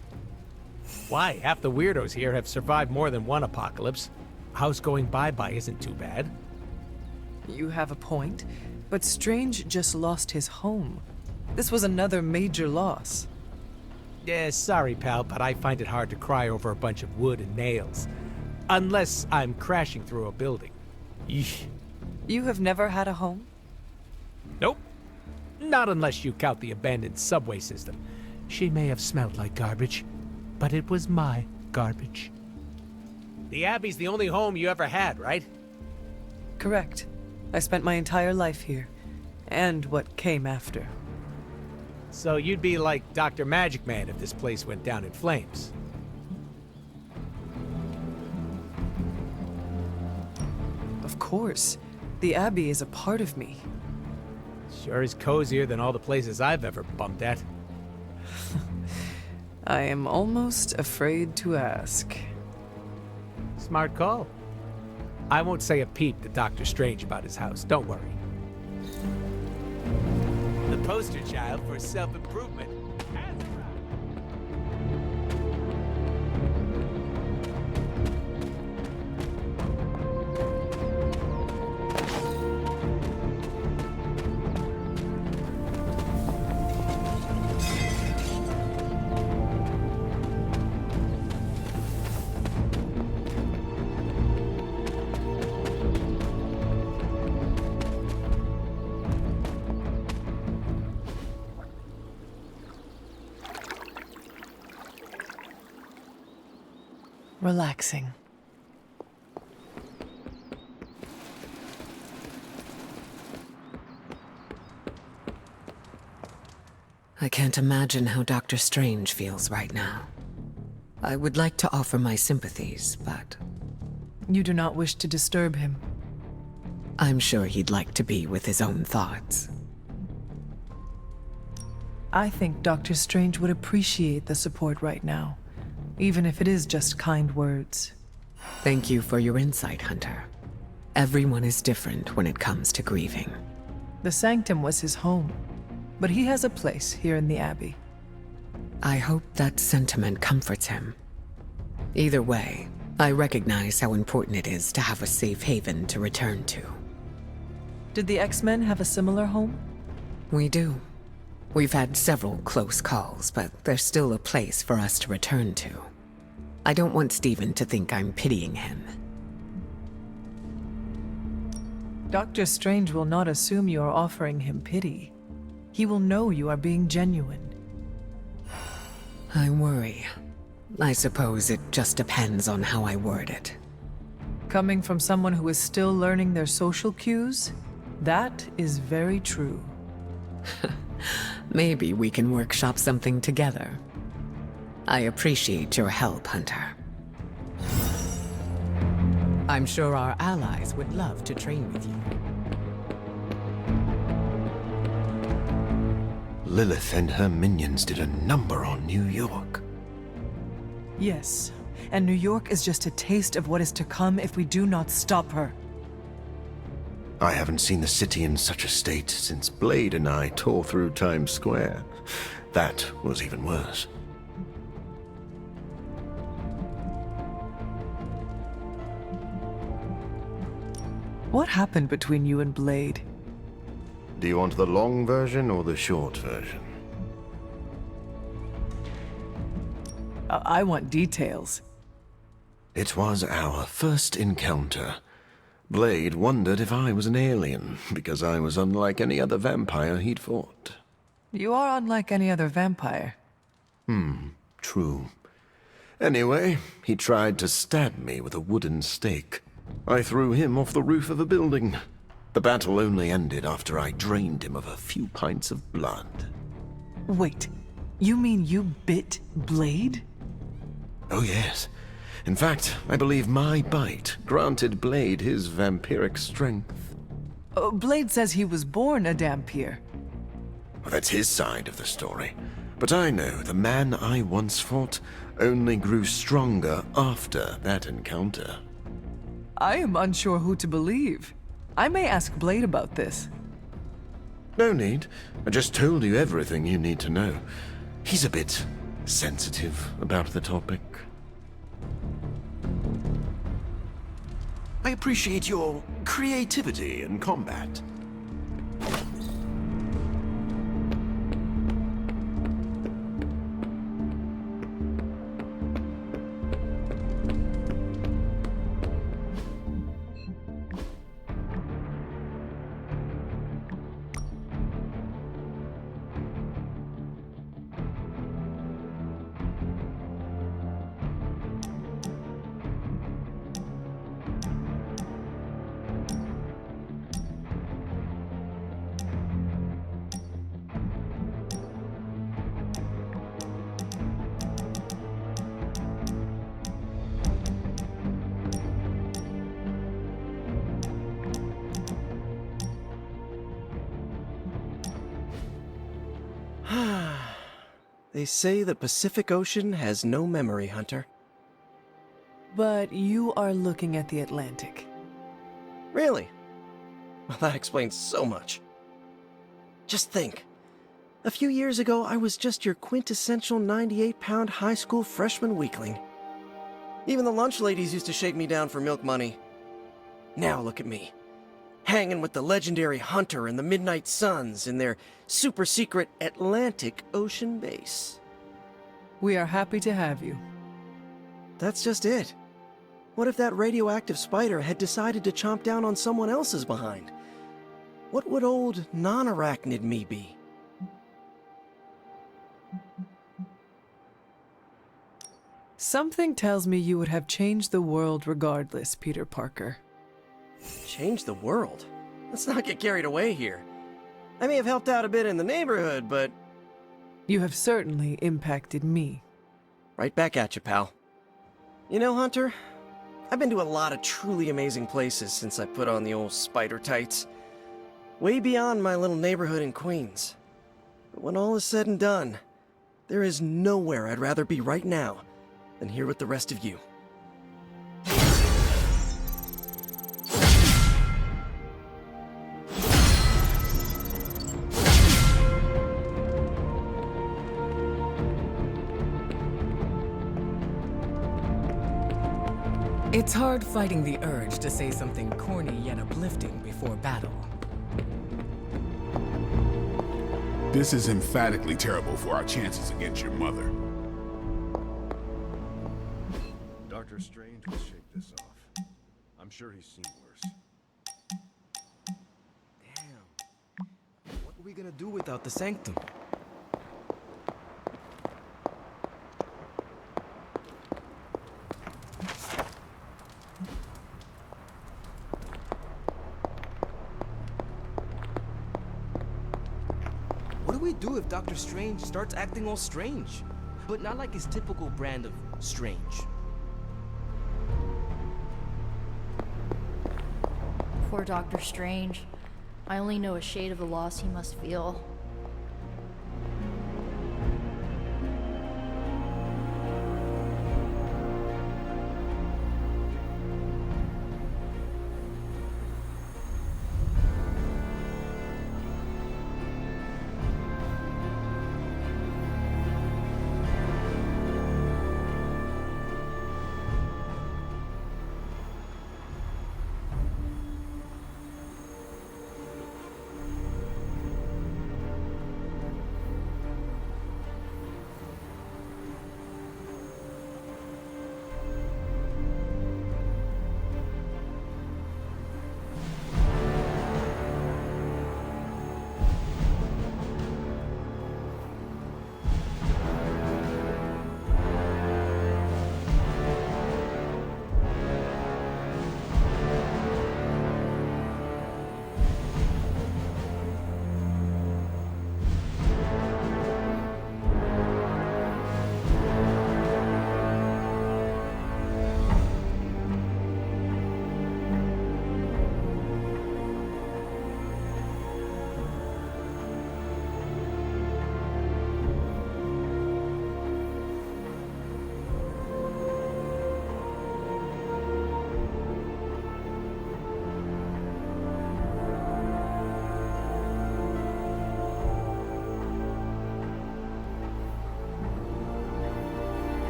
Why? Half the weirdos here have survived more than one apocalypse. House going bye-bye isn't too bad. You have a point, but Strange just lost his home. This was another major loss. Yeah, sorry, pal, but I find it hard to cry over a bunch of wood and nails. Unless I'm crashing through a building. Yeesh. You have never had a home? Nope. Not unless you count the abandoned subway system. She may have smelled like garbage, but it was my garbage. The Abbey's the only home you ever had, right? Correct. I spent my entire life here, and what came after. So you'd be like Dr. Magic Man if this place went down in flames. Of course. The Abbey is a part of me. Sure is cozier than all the places I've ever bumped at. I am almost afraid to ask. Smart call. I won't say a peep to Dr. Strange about his house, don't worry. The poster child for self-improvement. Relaxing. I can't imagine how Dr. Strange feels right now. I would like to offer my sympathies, but You do not wish to disturb him. I'm sure he'd like to be with his own thoughts. I think Dr. Strange would appreciate the support right now, even if it is just kind words. Thank you for your insight, Hunter. Everyone is different when it comes to grieving. The Sanctum was his home, but he has a place here in the Abbey. I hope that sentiment comforts him. Either way, I recognize how important it is to have a safe haven to return to. Did the X-Men have a similar home? We do. We've had several close calls, but there's still a place for us to return to. I don't want Steven to think I'm pitying him. Dr. Strange will not assume you are offering him pity. He will know you are being genuine. I worry. I suppose it just depends on how I word it. Coming from someone who is still learning their social cues, that is very true. Maybe we can workshop something together. I appreciate your help, Hunter. I'm sure our allies would love to train with you. Lilith and her minions did a number on New York. Yes, and New York is just a taste of what is to come if we do not stop her. I haven't seen the city in such a state since Blade and I tore through Times Square. That was even worse. What happened between you and Blade? Do you want the long version or the short version? I want details. It was our first encounter. Blade wondered if I was an alien, because I was unlike any other vampire he'd fought. You are unlike any other vampire. True. Anyway, he tried to stab me with a wooden stake. I threw him off the roof of a building. The battle only ended after I drained him of a few pints of blood. Wait, you mean you bit Blade? Oh yes. In fact, I believe my bite granted Blade his vampiric strength. Blade says he was born a Dhampir. Well, that's his side of the story. But I know the man I once fought only grew stronger after that encounter. I am unsure who to believe. I may ask Blade about this. No need. I just told you everything you need to know. He's a bit sensitive about the topic. I appreciate your creativity in combat. They say the Pacific Ocean has no memory, Hunter. But you are looking at the Atlantic. Really? Well, that explains so much. Just think. A few years ago, I was just your quintessential 98-pound high school freshman weakling. Even the lunch ladies used to shake me down for milk money. Now look at me. Hanging with the legendary Hunter and the Midnight Suns in their super-secret Atlantic Ocean base. We are happy to have you. That's just it. What if that radioactive spider had decided to chomp down on someone else's behind? What would old non-arachnid me be? Something tells me you would have changed the world regardless, Peter Parker. Change the world? Let's not get carried away here. I may have helped out a bit in the neighborhood, but... You have certainly impacted me. Right back at you, pal. You know, Hunter, I've been to a lot of truly amazing places since I put on the old spider tights. Way beyond my little neighborhood in Queens. But when all is said and done, there is nowhere I'd rather be right now than here with the rest of you. It's hard fighting the urge to say something corny yet uplifting before battle. This is emphatically terrible for our chances against your mother. Dr. Strange will shake this off. I'm sure he's seen worse. we gonna do without the sanctum? What do we do if Doctor Strange starts acting all strange? But not like his typical brand of strange. Poor Doctor Strange. I only know a shade of the loss he must feel.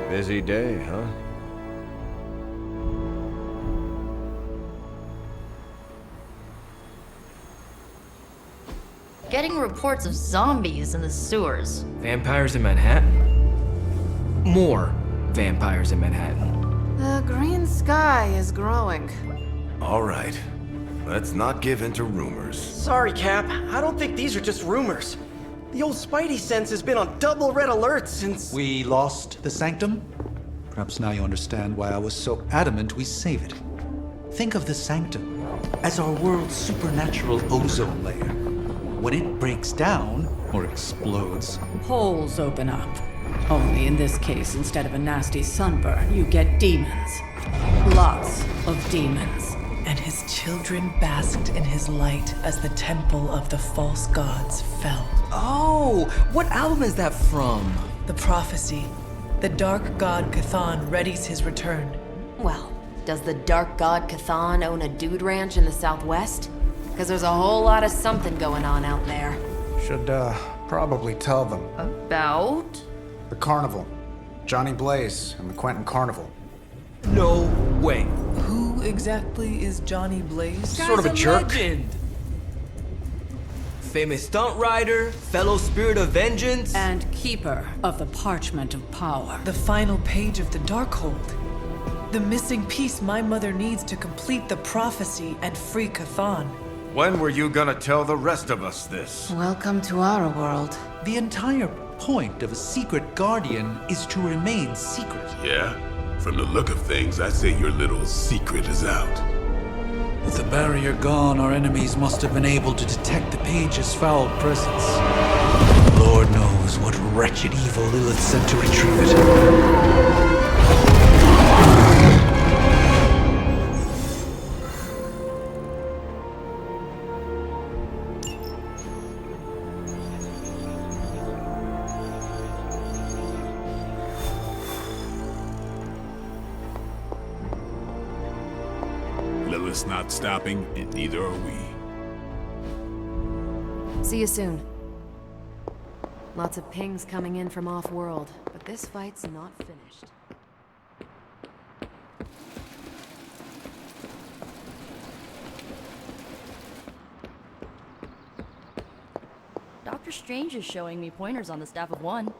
Busy day, huh? Getting reports of zombies in the sewers. Vampires in Manhattan? More vampires in Manhattan. The green sky is growing. All right. Let's not give in to rumors. Sorry, Cap. I don't think these are just rumors. The old Spidey sense has been on double red alert since... We lost the sanctum? Perhaps now you understand why I was so adamant we save it. Think of the sanctum as our world's supernatural ozone layer. When it breaks down, or explodes, Holes open up. Only in this case, instead of a nasty sunburn, you get demons. Lots of demons. And his children basked in his light as the temple of the false gods fell. Oh, what album is that from? The prophecy. The dark god Cthon readies his return. Well, does the dark god Cthon own a dude ranch in the southwest? Because there's a whole lot of something going on out there. Should, probably tell them. About? The carnival. Johnny Blaze and the Quentin Carnival. No way. Who exactly is Johnny Blaze? Sort of a jerk. Legend. Famous stunt rider, fellow spirit of vengeance, and keeper of the parchment of power. The final page of the Darkhold. The missing piece my mother needs to complete the prophecy and free Cthon. When were you gonna tell the rest of us this? Welcome to our world. The entire point of a secret guardian is to remain secret. Yeah? From the look of things, I say your little secret is out. With the barrier gone, our enemies must have been able to detect the page's foul presence. Lord knows what wretched evil Lilith sent to retrieve it. Lilith's not stopping, and neither are we. See you soon. Lots of pings coming in from off-world, but this fight's not finished. Doctor Strange is showing me pointers on the staff of one.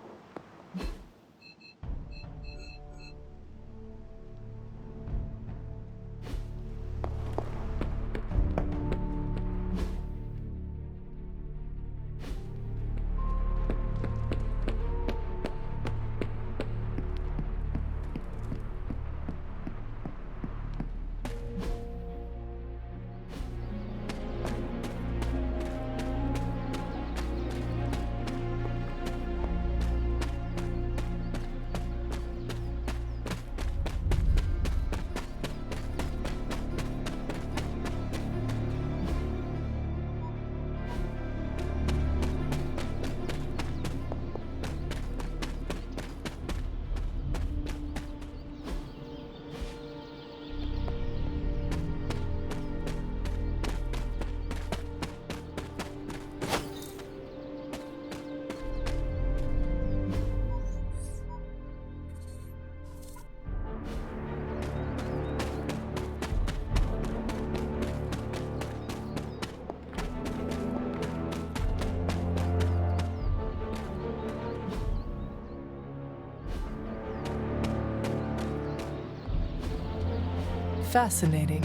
Fascinating.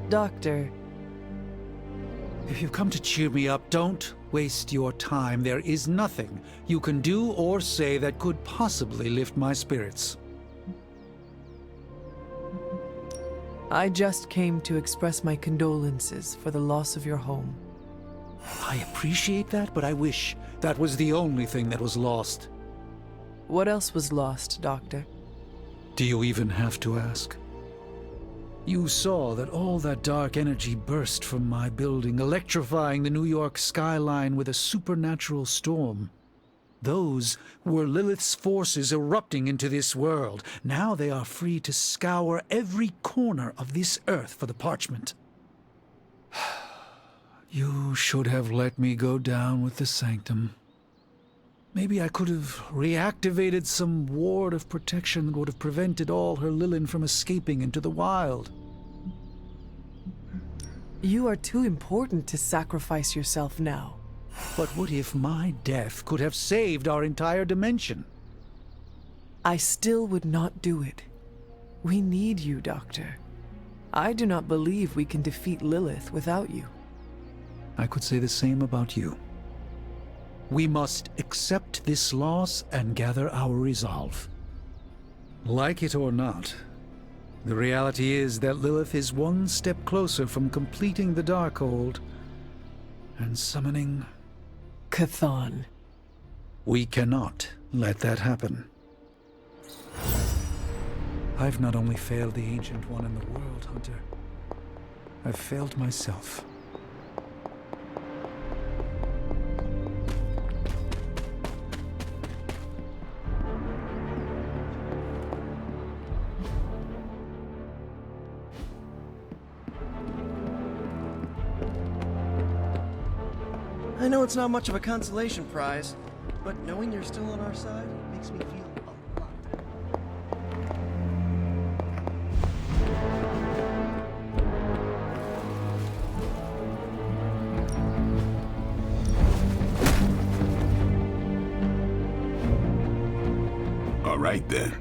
Doctor. If you've come to cheer me up, don't waste your time. There is nothing you can do or say that could possibly lift my spirits. I just came to express my condolences for the loss of your home. I appreciate that, but I wish that was the only thing that was lost. What else was lost, Doctor? Do you even have to ask? You saw that all that dark energy burst from my building, electrifying the New York skyline with a supernatural storm. Those were Lilith's forces erupting into this world. Now they are free to scour every corner of this earth for the parchment. You should have let me go down with the sanctum. Maybe I could have reactivated some ward of protection that would have prevented all her Lilin from escaping into the wild. You are too important to sacrifice yourself now. But what if my death could have saved our entire dimension? I still would not do it. We need you, Doctor. I do not believe we can defeat Lilith without you. I could say the same about you. We must accept this loss and gather our resolve. Like it or not, the reality is that Lilith is one step closer from completing the Darkhold and summoning Chthon. We cannot let that happen. I've not only failed the Ancient One in the world, Hunter. I've failed myself. I know it's not much of a consolation prize, but knowing you're still on our side makes me feel a lot better. All right then.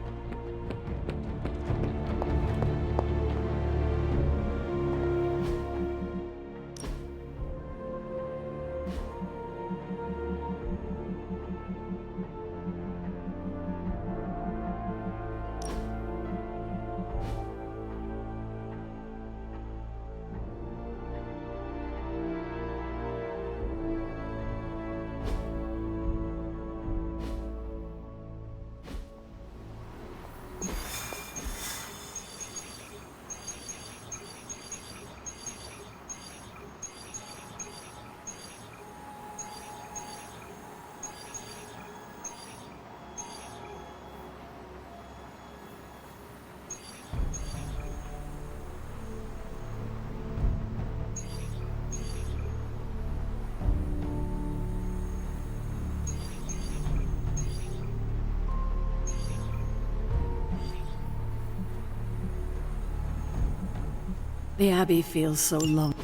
The Abbey feels so lonely.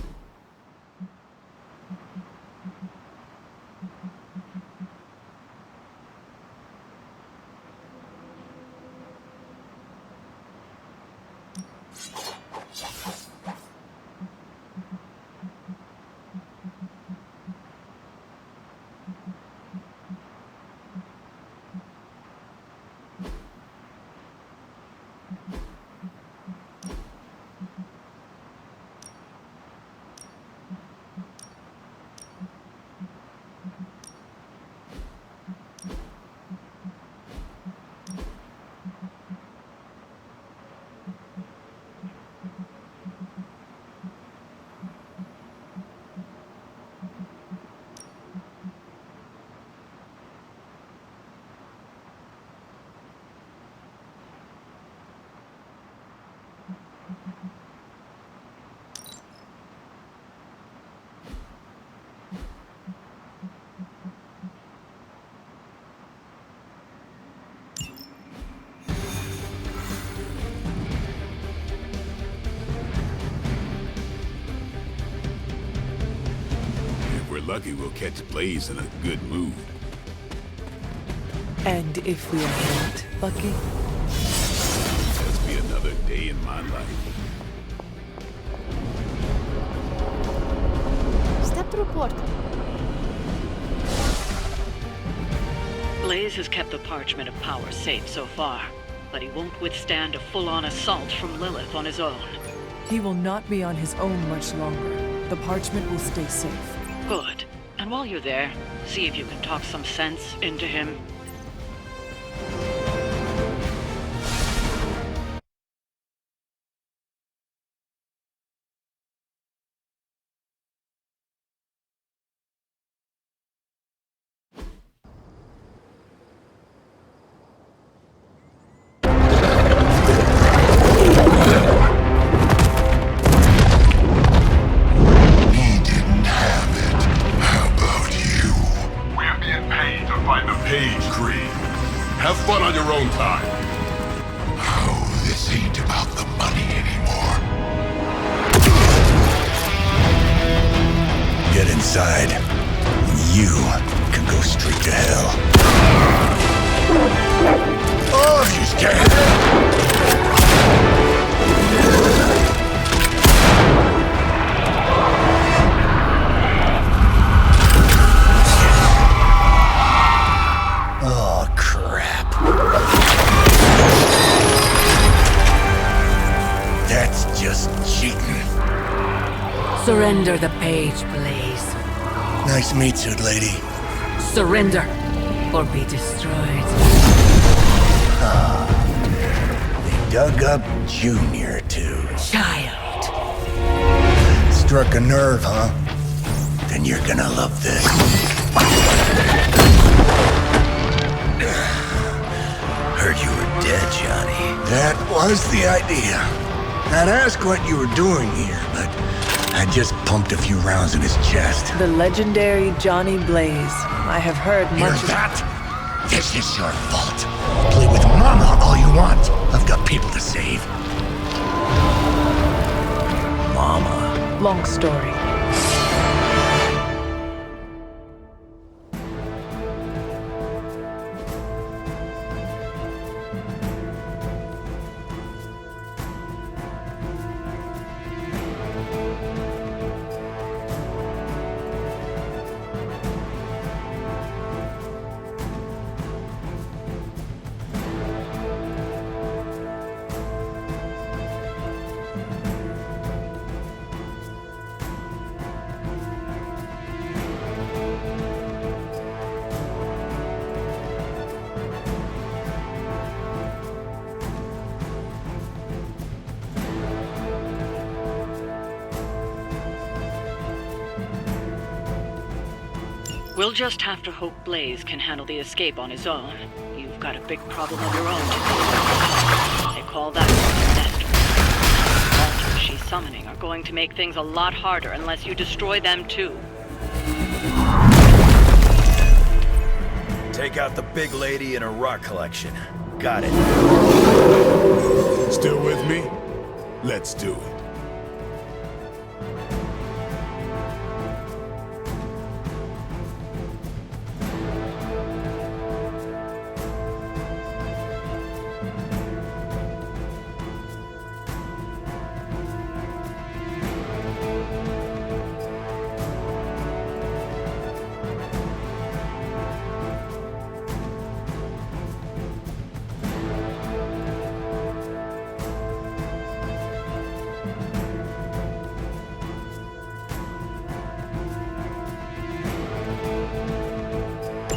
lucky, we'll catch Blaze in a good mood. And if we are not, Bucky? Just be another day in my life. Step to report. Blaze has kept the Parchment of Power safe so far, but he won't withstand a full-on assault from Lilith on his own. He will not be on his own much longer. The parchment will stay safe. Good. And while you're there, see if you can talk some sense into him. Have fun on your own time. Oh, this ain't about the money anymore. Get inside. You can go straight to hell. Oh, she's dead. Surrender the page, Blaze. Nice meat suit, lady. Surrender, or be destroyed. They dug up Junior, too. Child. Struck a nerve, huh? Then you're gonna love this. Heard you were dead, Johnny. That was the idea. I'd ask what you were doing here, but I just pumped a few rounds in his chest. The legendary Johnny Blaze. I have heard much of that. This is your fault. Play with Mama all you want. I've got people to save. Mama. Long story. We'll just have to hope Blaze can handle the escape on his own. You've got a big problem of your own to deal with. They call that the monsters she's summoning are going to make things a lot harder unless you destroy them too. Take out the big lady and her rock collection. Got it. Still with me? Let's do it.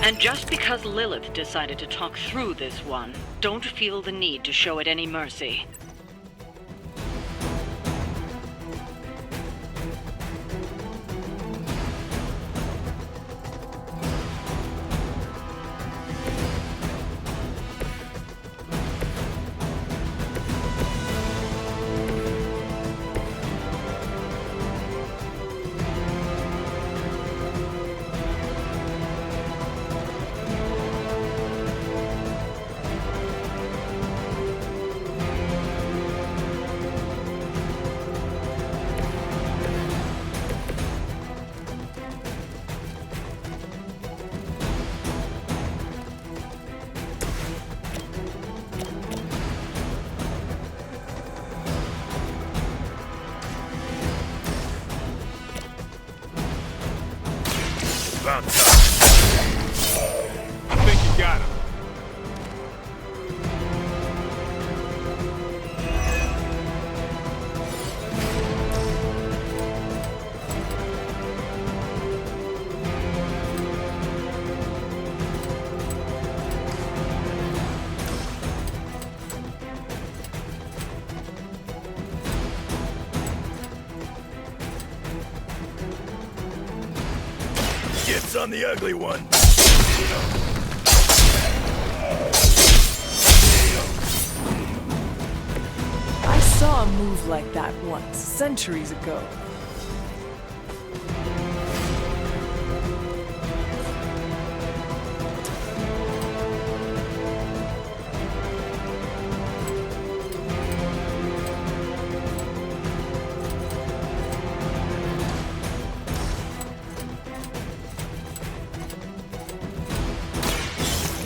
And just because Lilith decided to talk through this one, don't feel the need to show it any mercy. About time. I think you got him. Gets on the ugly one. I saw a move like that once, centuries ago.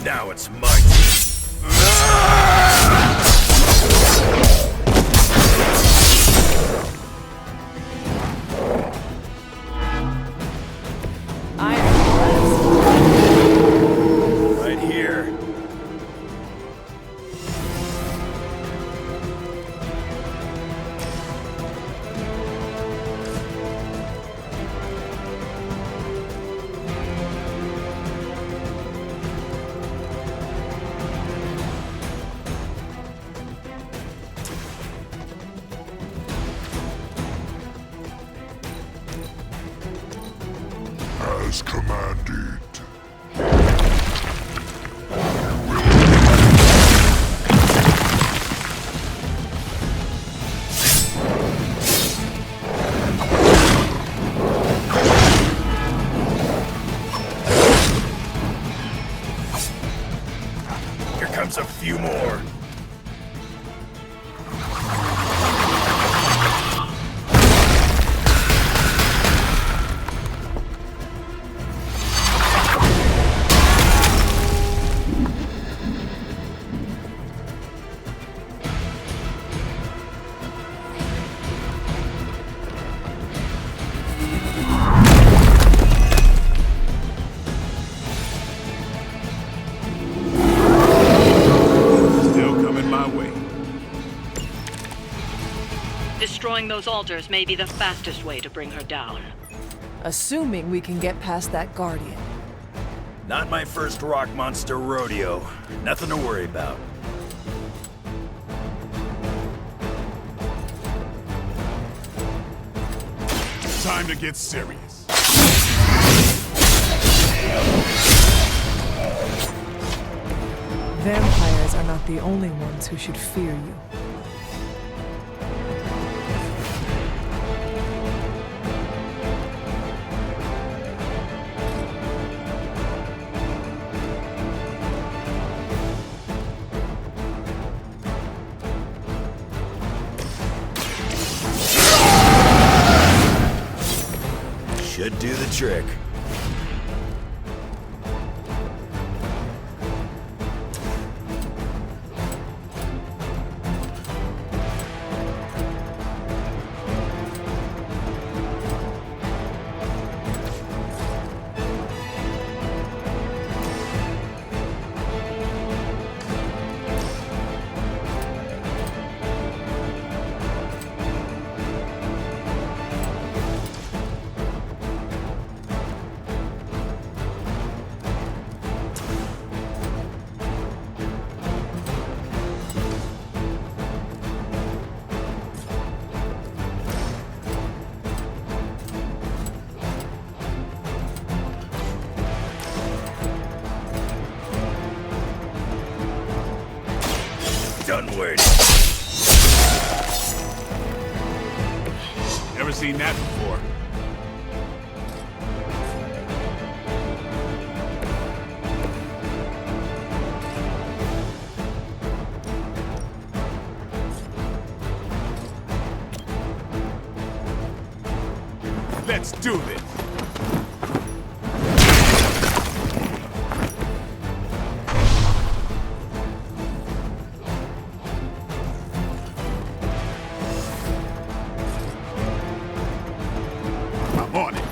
Now it's my turn. Right here. As commanded. Here comes a few more. Still coming my way. Destroying those altars may be the fastest way to bring her down. Assuming we can get past that Guardian. Not my first rock monster rodeo. Nothing to worry about. Time to get serious. Vampires are not the only ones who should fear you. Should do the trick. Done waiting. Never seen that before. Let's do this. I'm on it.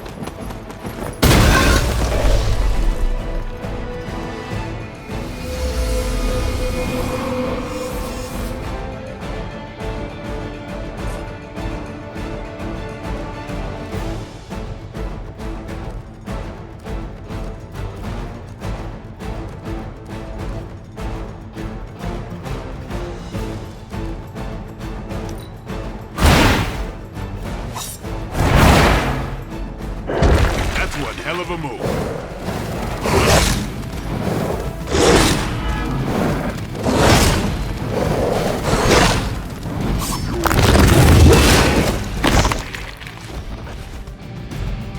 of a move.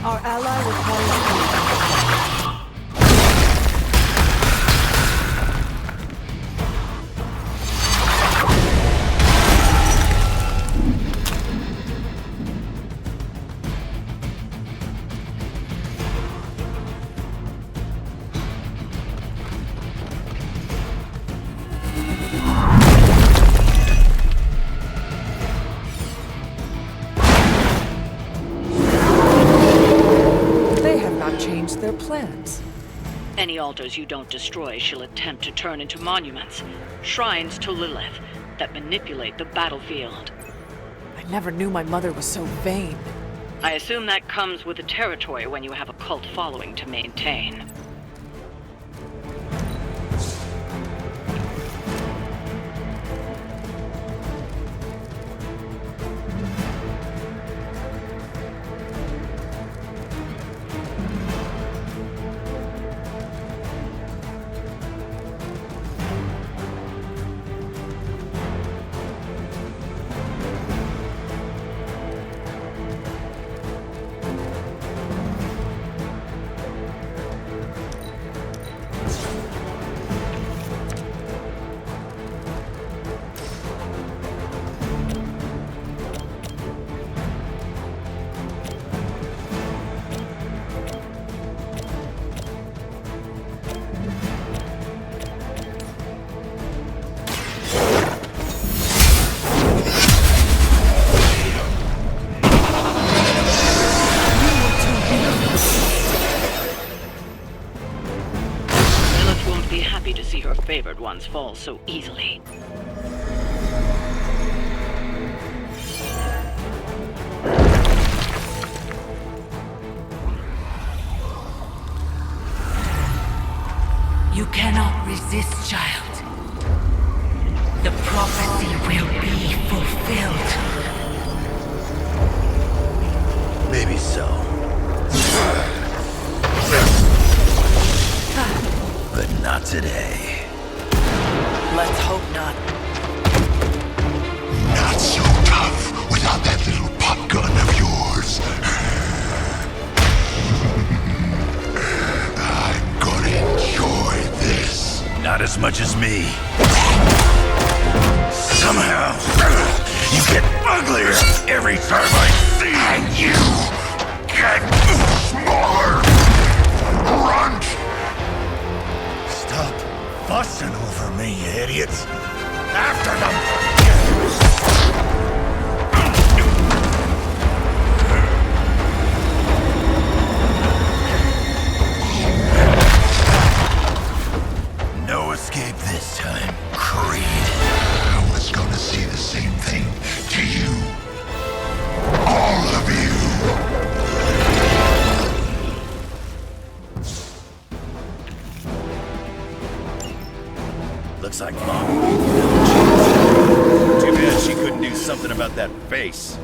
Our ally requires changed their plans. Any altars you don't destroy she'll attempt to turn into monuments, shrines to Lilith, that manipulate the battlefield. I never knew my mother was so vain. I assume that comes with the territory when you have a cult following to maintain. Favored ones fall so easily. You cannot resist, child. The prophecy will be fulfilled. Maybe so. But not today. Let's hope not. Not so tough without that little pop gun of yours. I'm gonna enjoy this. Not as much as me. Somehow, you get uglier every time I see you. And you get smaller. Runt! Stop fussing over me, you idiots. After them! No escape this time, Creed. I was gonna say the same thing to you. All of you. Looks like Mom. Too bad she couldn't do something about that face.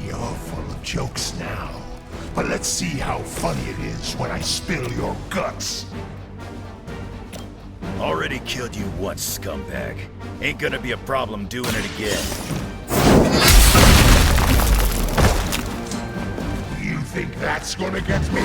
You're full of jokes now. But let's see how funny it is when I spill your guts. Already killed you once, scumbag. Ain't gonna be a problem doing it again. You think that's gonna get me?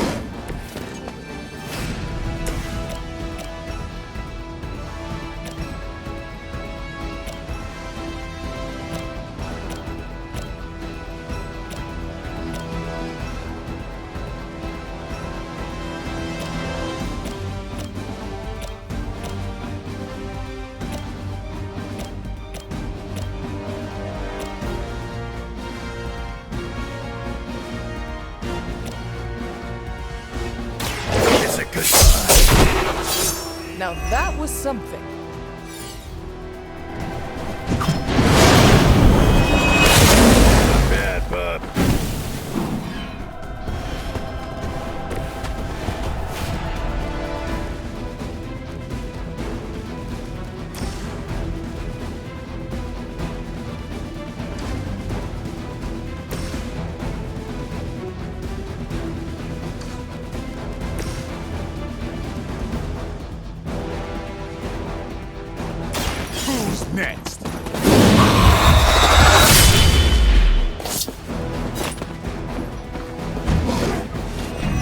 Now that was something. Bad, bub. next?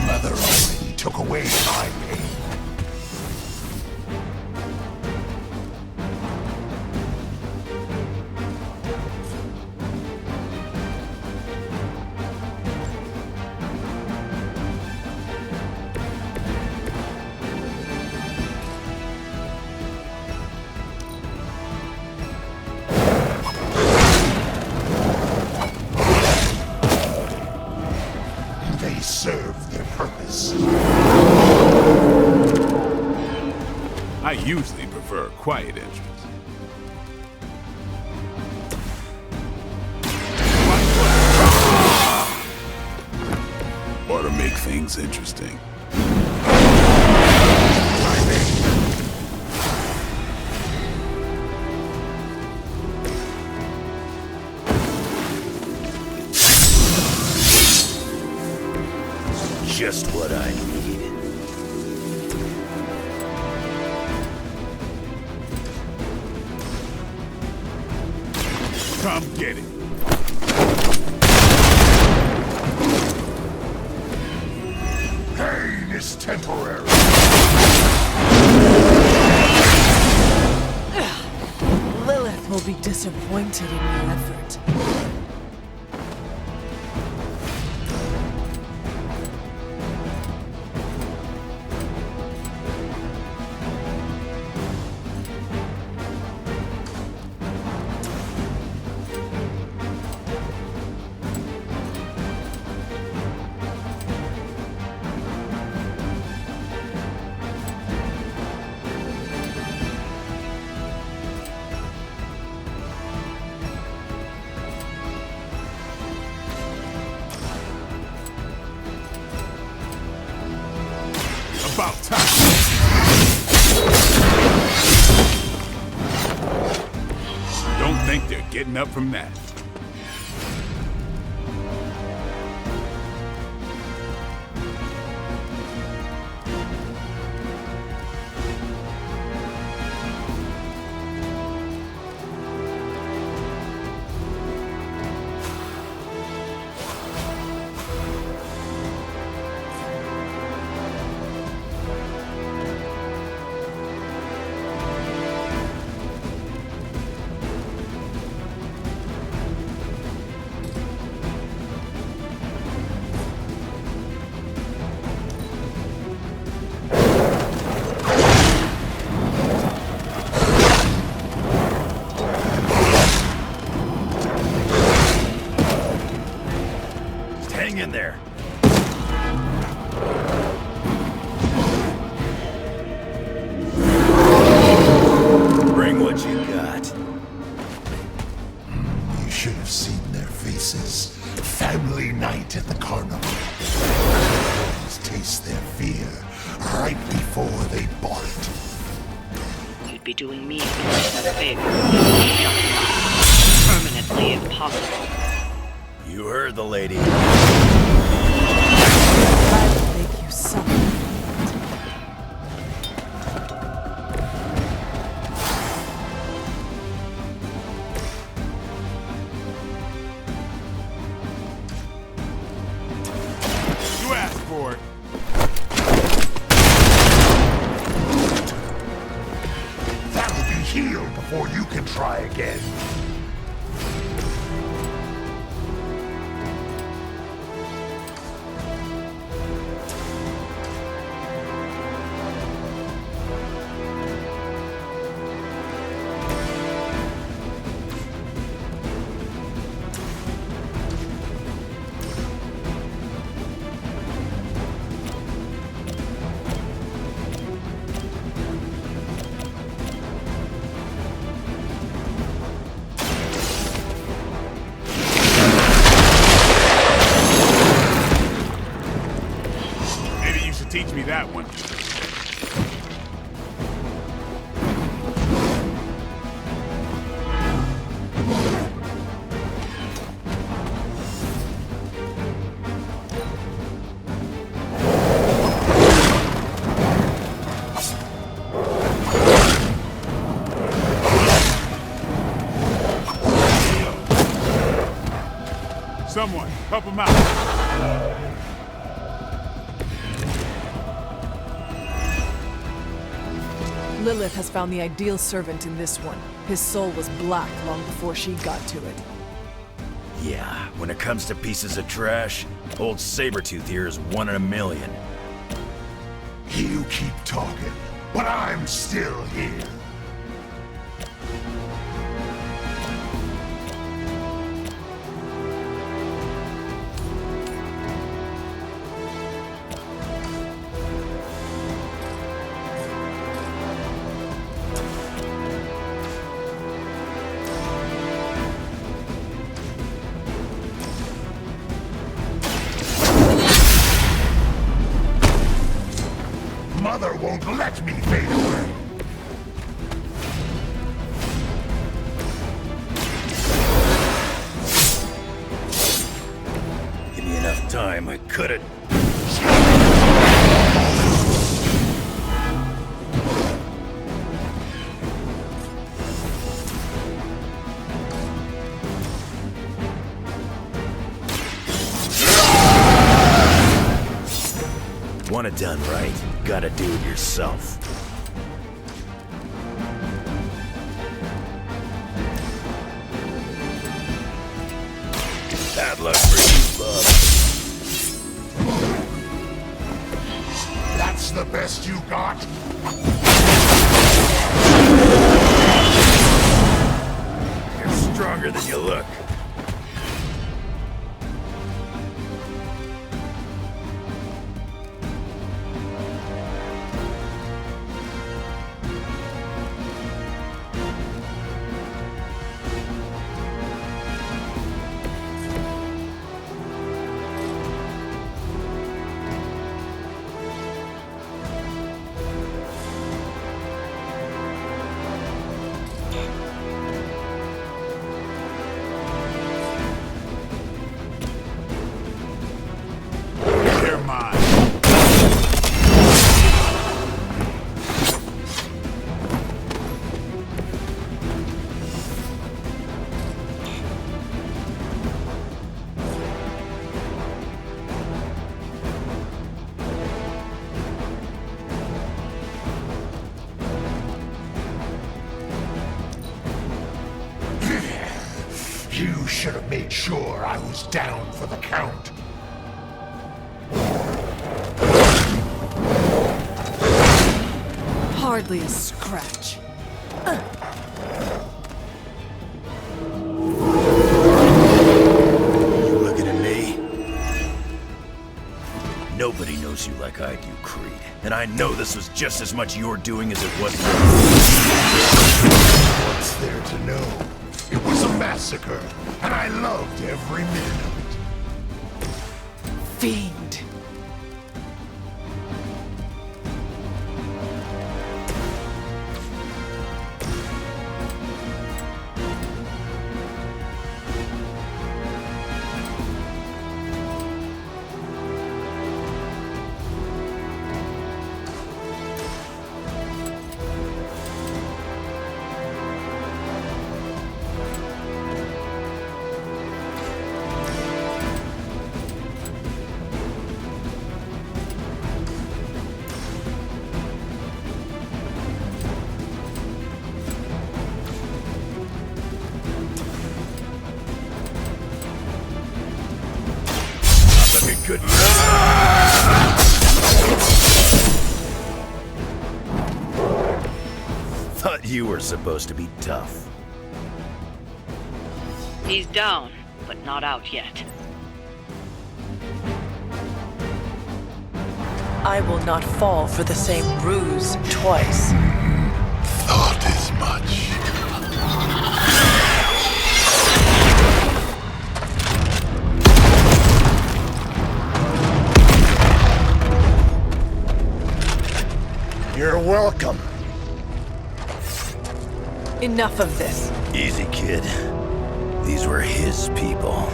Mother already took away my pain. They serve their purpose. I usually prefer a quiet entrance. Or to make things interesting. Just what I need. Come get it. Pain is temporary. Lilith will be disappointed in your effort. About time. Don't think they're getting up from that. Hang in there. Bring what you got. You should have seen their faces. Family night at the carnival. Always taste their fear right before they bought it. You'd be doing me a favor. Permanently impossible. You heard the lady. I will make you suffer. You asked for it. That'll be healed before you can try again. Teach me that one. Someone, help him out. Lilith has found the ideal servant in this one. His soul was black long before she got to it. Yeah, when it comes to pieces of trash, old Sabretooth here is 1 in a million. You keep talking, but I'm still here. Mother won't let me fade away. Give me enough time, I could've... Want it done right, gotta do it yourself. Bad luck for you, bub. That's the best you got? You're stronger than you look. They're mine. You should have made sure I was down for the count. Hardly a scratch. You looking at me? Nobody knows you like I do, Creed. And I know this was just as much your doing as it was What's there to know? It was a massacre, and I loved every minute of it. Fiend. good. Thought you were supposed to be tough. He's down, but not out yet. I will not fall for the same ruse twice. Thought as much. You're welcome. Enough of this. Easy, kid. These were his people.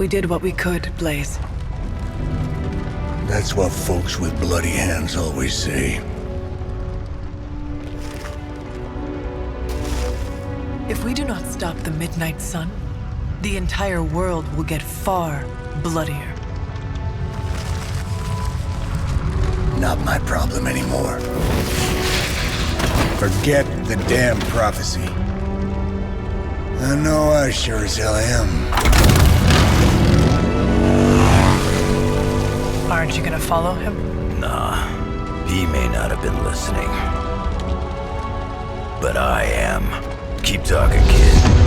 We did what we could, Blaze. That's what folks with bloody hands always say. If we do not stop the Midnight Sun, the entire world will get far bloodier. Not my problem anymore. Forget the damn prophecy. I know I sure as hell am. Aren't you gonna follow him? Nah, he may not have been listening. But I am. Keep talking, kid.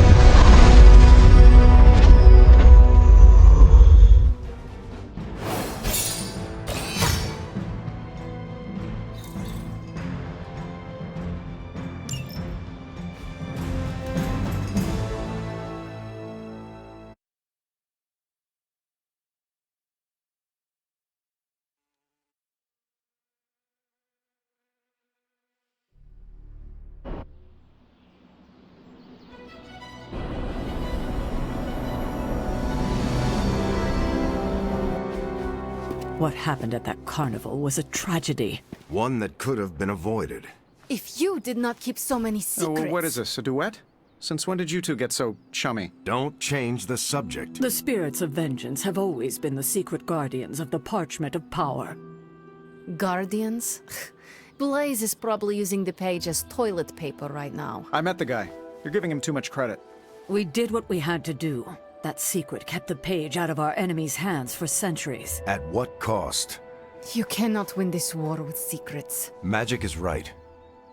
What happened at that carnival was a tragedy. One that could have been avoided. If you did not keep so many secrets... What is this, a duet? Since when did you two get so chummy? Don't change the subject. The spirits of vengeance have always been the secret guardians of the parchment of power. Guardians? Blaze is probably using the page as toilet paper right now. I met the guy. You're giving him too much credit. We did what we had to do. That secret kept the page out of our enemies' hands for centuries. At what cost? You cannot win this war with secrets. Magic is right.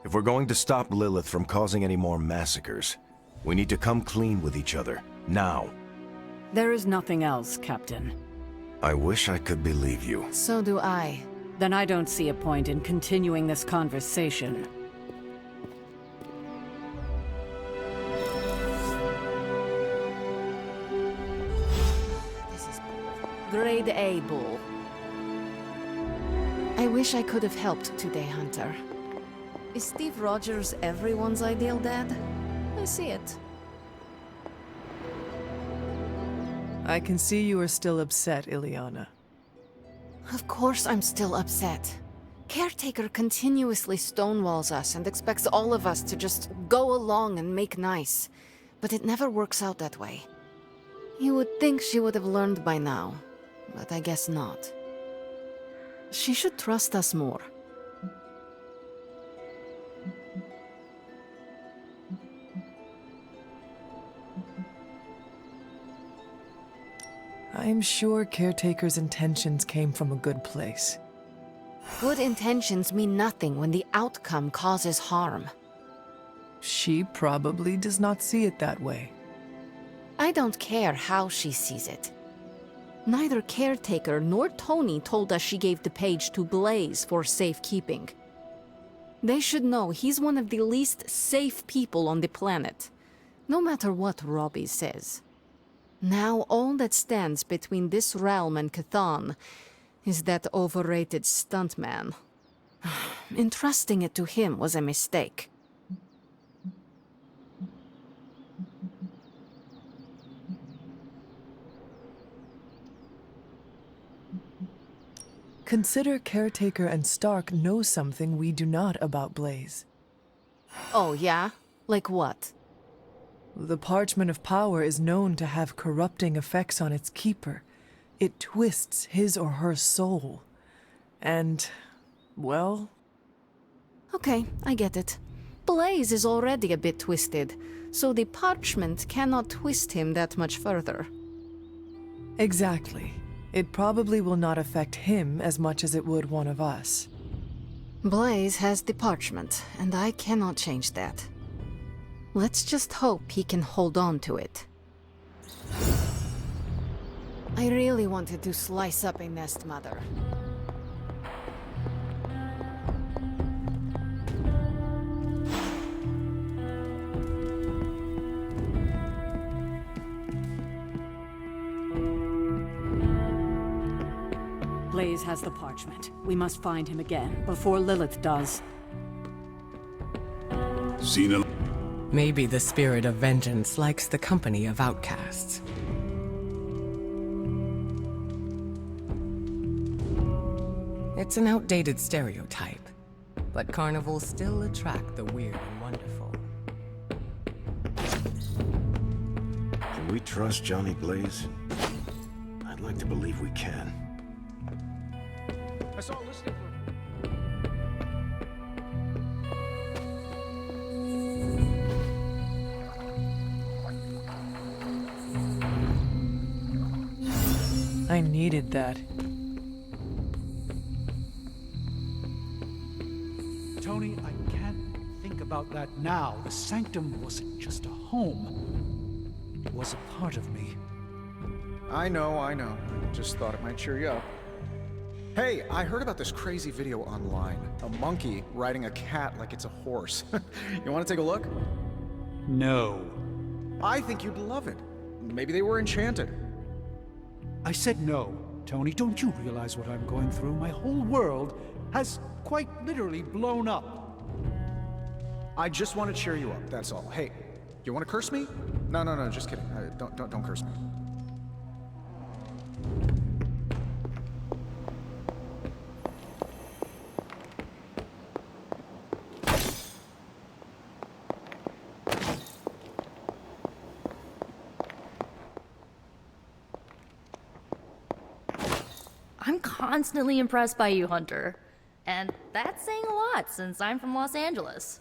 If we're going to stop Lilith from causing any more massacres, we need to come clean with each other. Now. There is nothing else, Captain. I wish I could believe you. So do I. Then I don't see a point in continuing this conversation. Grade A bull. I wish I could have helped today, Hunter. Is Steve Rogers everyone's ideal dad? I see it. I can see you are still upset, Ileana. Of course I'm still upset. Caretaker continuously stonewalls us and expects all of us to just go along and make nice. But it never works out that way. You would think she would have learned by now. But I guess not. She should trust us more. I'm sure Caretaker's intentions came from a good place. Good intentions mean nothing when the outcome causes harm. She probably does not see it that way. I don't care how she sees it. Neither Caretaker nor Tony told us she gave the page to Blaze for safekeeping. They should know he's one of the least safe people on the planet, no matter what Robbie says. Now all that stands between this realm and Cathan is that overrated stuntman. Entrusting it to him was a mistake. Consider Caretaker and Stark know something we do not about Blaze. Oh, yeah? Like what? The Parchment of Power is known to have corrupting effects on its keeper. It twists his or her soul. And, well... Okay, I get it. Blaze is already a bit twisted, so the parchment cannot twist him that much further. Exactly. It probably will not affect him as much as it would one of us. Blaze has the parchment, and I cannot change that. Let's just hope he can hold on to it. I really wanted to slice up a nest mother. Blaze has the parchment. We must find him again, before Lilith does. Seen Maybe the spirit of vengeance likes the company of outcasts. It's an outdated stereotype, but carnivals still attract the weird and wonderful. Can we trust Johnny Blaze? I'd like to believe we can. I saw a listing for... I needed that. Tony, I can't think about that now. The sanctum wasn't just a home. It was a part of me. I know. I just thought it might cheer you up. Hey, I heard about this crazy video online. A monkey riding a cat like it's a horse. You want to take a look? No. I think you'd love it. Maybe they were enchanted. I said no. Tony, don't you realize what I'm going through? My whole world has quite literally blown up. I just want to cheer you up, that's all. Hey, you want to curse me? No, just kidding. Don't curse me. I'm constantly impressed by you, Hunter. And that's saying a lot since I'm from Los Angeles.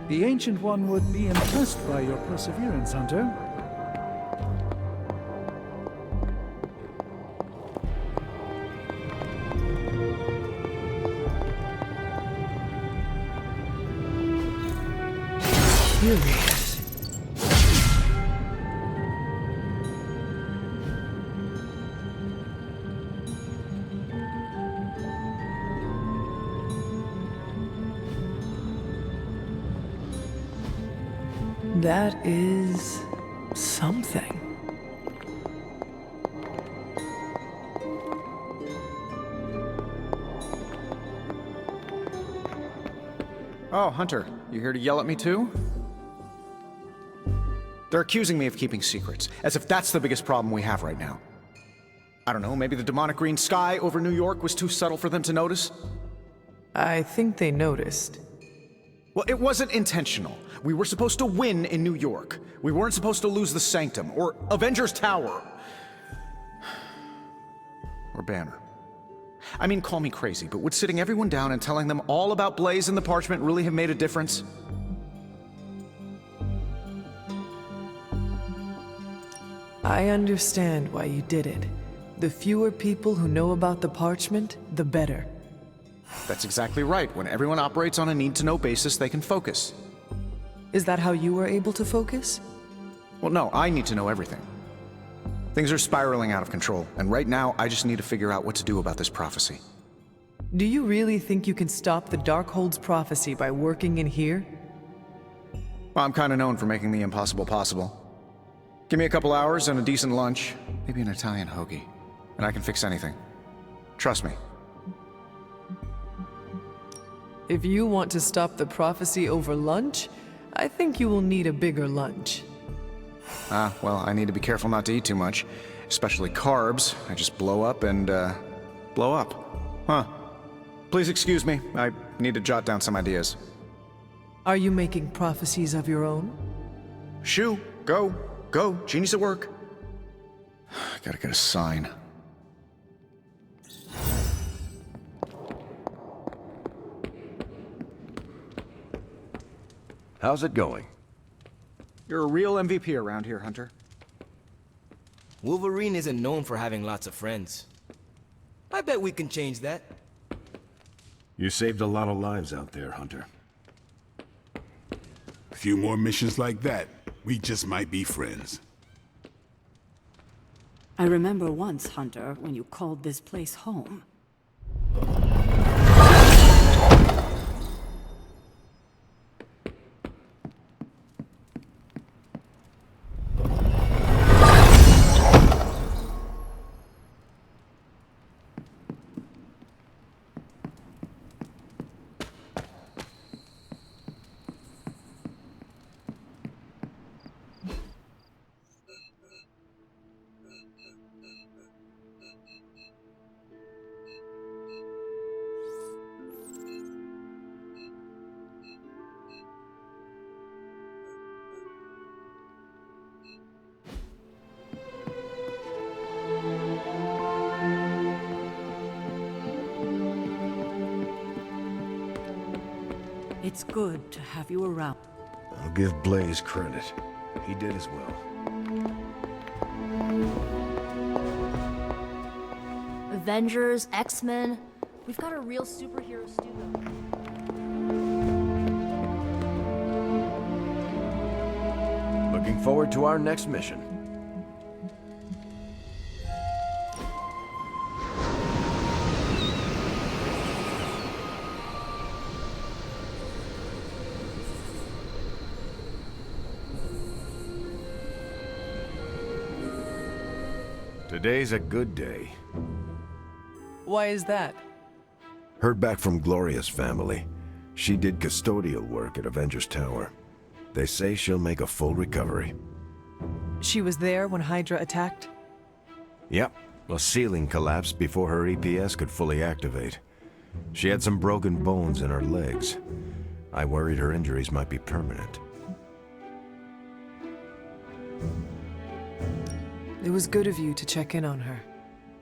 The Ancient One would be impressed by your perseverance, Hunter. Curious. That is something. Oh, Hunter, you here to yell at me too? They're accusing me of keeping secrets, as if that's the biggest problem we have right now. I don't know, maybe the demonic green sky over New York was too subtle for them to notice? I think they noticed. Well, it wasn't intentional. We were supposed to win in New York. We weren't supposed to lose the Sanctum, or Avengers Tower. Or Banner. I mean, call me crazy, but would sitting everyone down and telling them all about Blaze and the Parchment really have made a difference? I understand why you did it. The fewer people who know about the Parchment, the better. That's exactly right. When everyone operates on a need-to-know basis, they can focus. Is that how you were able to focus? Well, no, I need to know everything. Things are spiraling out of control, and right now, I just need to figure out what to do about this prophecy. Do you really think you can stop the Darkhold's prophecy by working in here? Well, I'm kinda known for making the impossible possible. Give me a couple hours and a decent lunch, maybe an Italian hoagie, and I can fix anything. Trust me. If you want to stop the prophecy over lunch, I think you will need a bigger lunch. Well, I need to be careful not to eat too much, especially carbs. I just blow up and, blow up. Huh. Please excuse me, I need to jot down some ideas. Are you making prophecies of your own? Shoo, go, genius at work. Gotta get a sign. How's it going? You're a real MVP around here, Hunter. Wolverine isn't known for having lots of friends. I bet we can change that. You saved a lot of lives out there, Hunter. A few more missions like that, we just might be friends. I remember once, Hunter, when you called this place home. It's good to have you around. I'll give Blaze credit. He did as well. Avengers, X-Men. We've got a real superhero studio. Looking forward to our next mission. Today's a good day. Why is that? Heard back from Gloria's family. She did custodial work at Avengers Tower. They say she'll make a full recovery. She was there when Hydra attacked? Yep. A ceiling collapsed before her EPS could fully activate. She had some broken bones in her legs. I worried her injuries might be permanent. It was good of you to check in on her.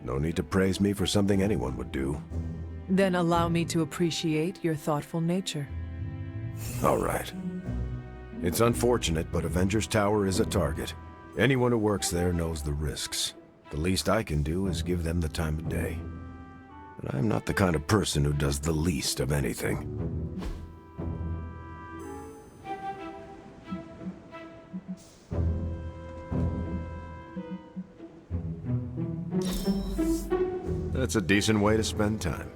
No need to praise me for something anyone would do. Then allow me to appreciate your thoughtful nature. All right. It's unfortunate, but Avengers Tower is a target. Anyone who works there knows the risks. The least I can do is give them the time of day. And I'm not the kind of person who does the least of anything. That's a decent way to spend time.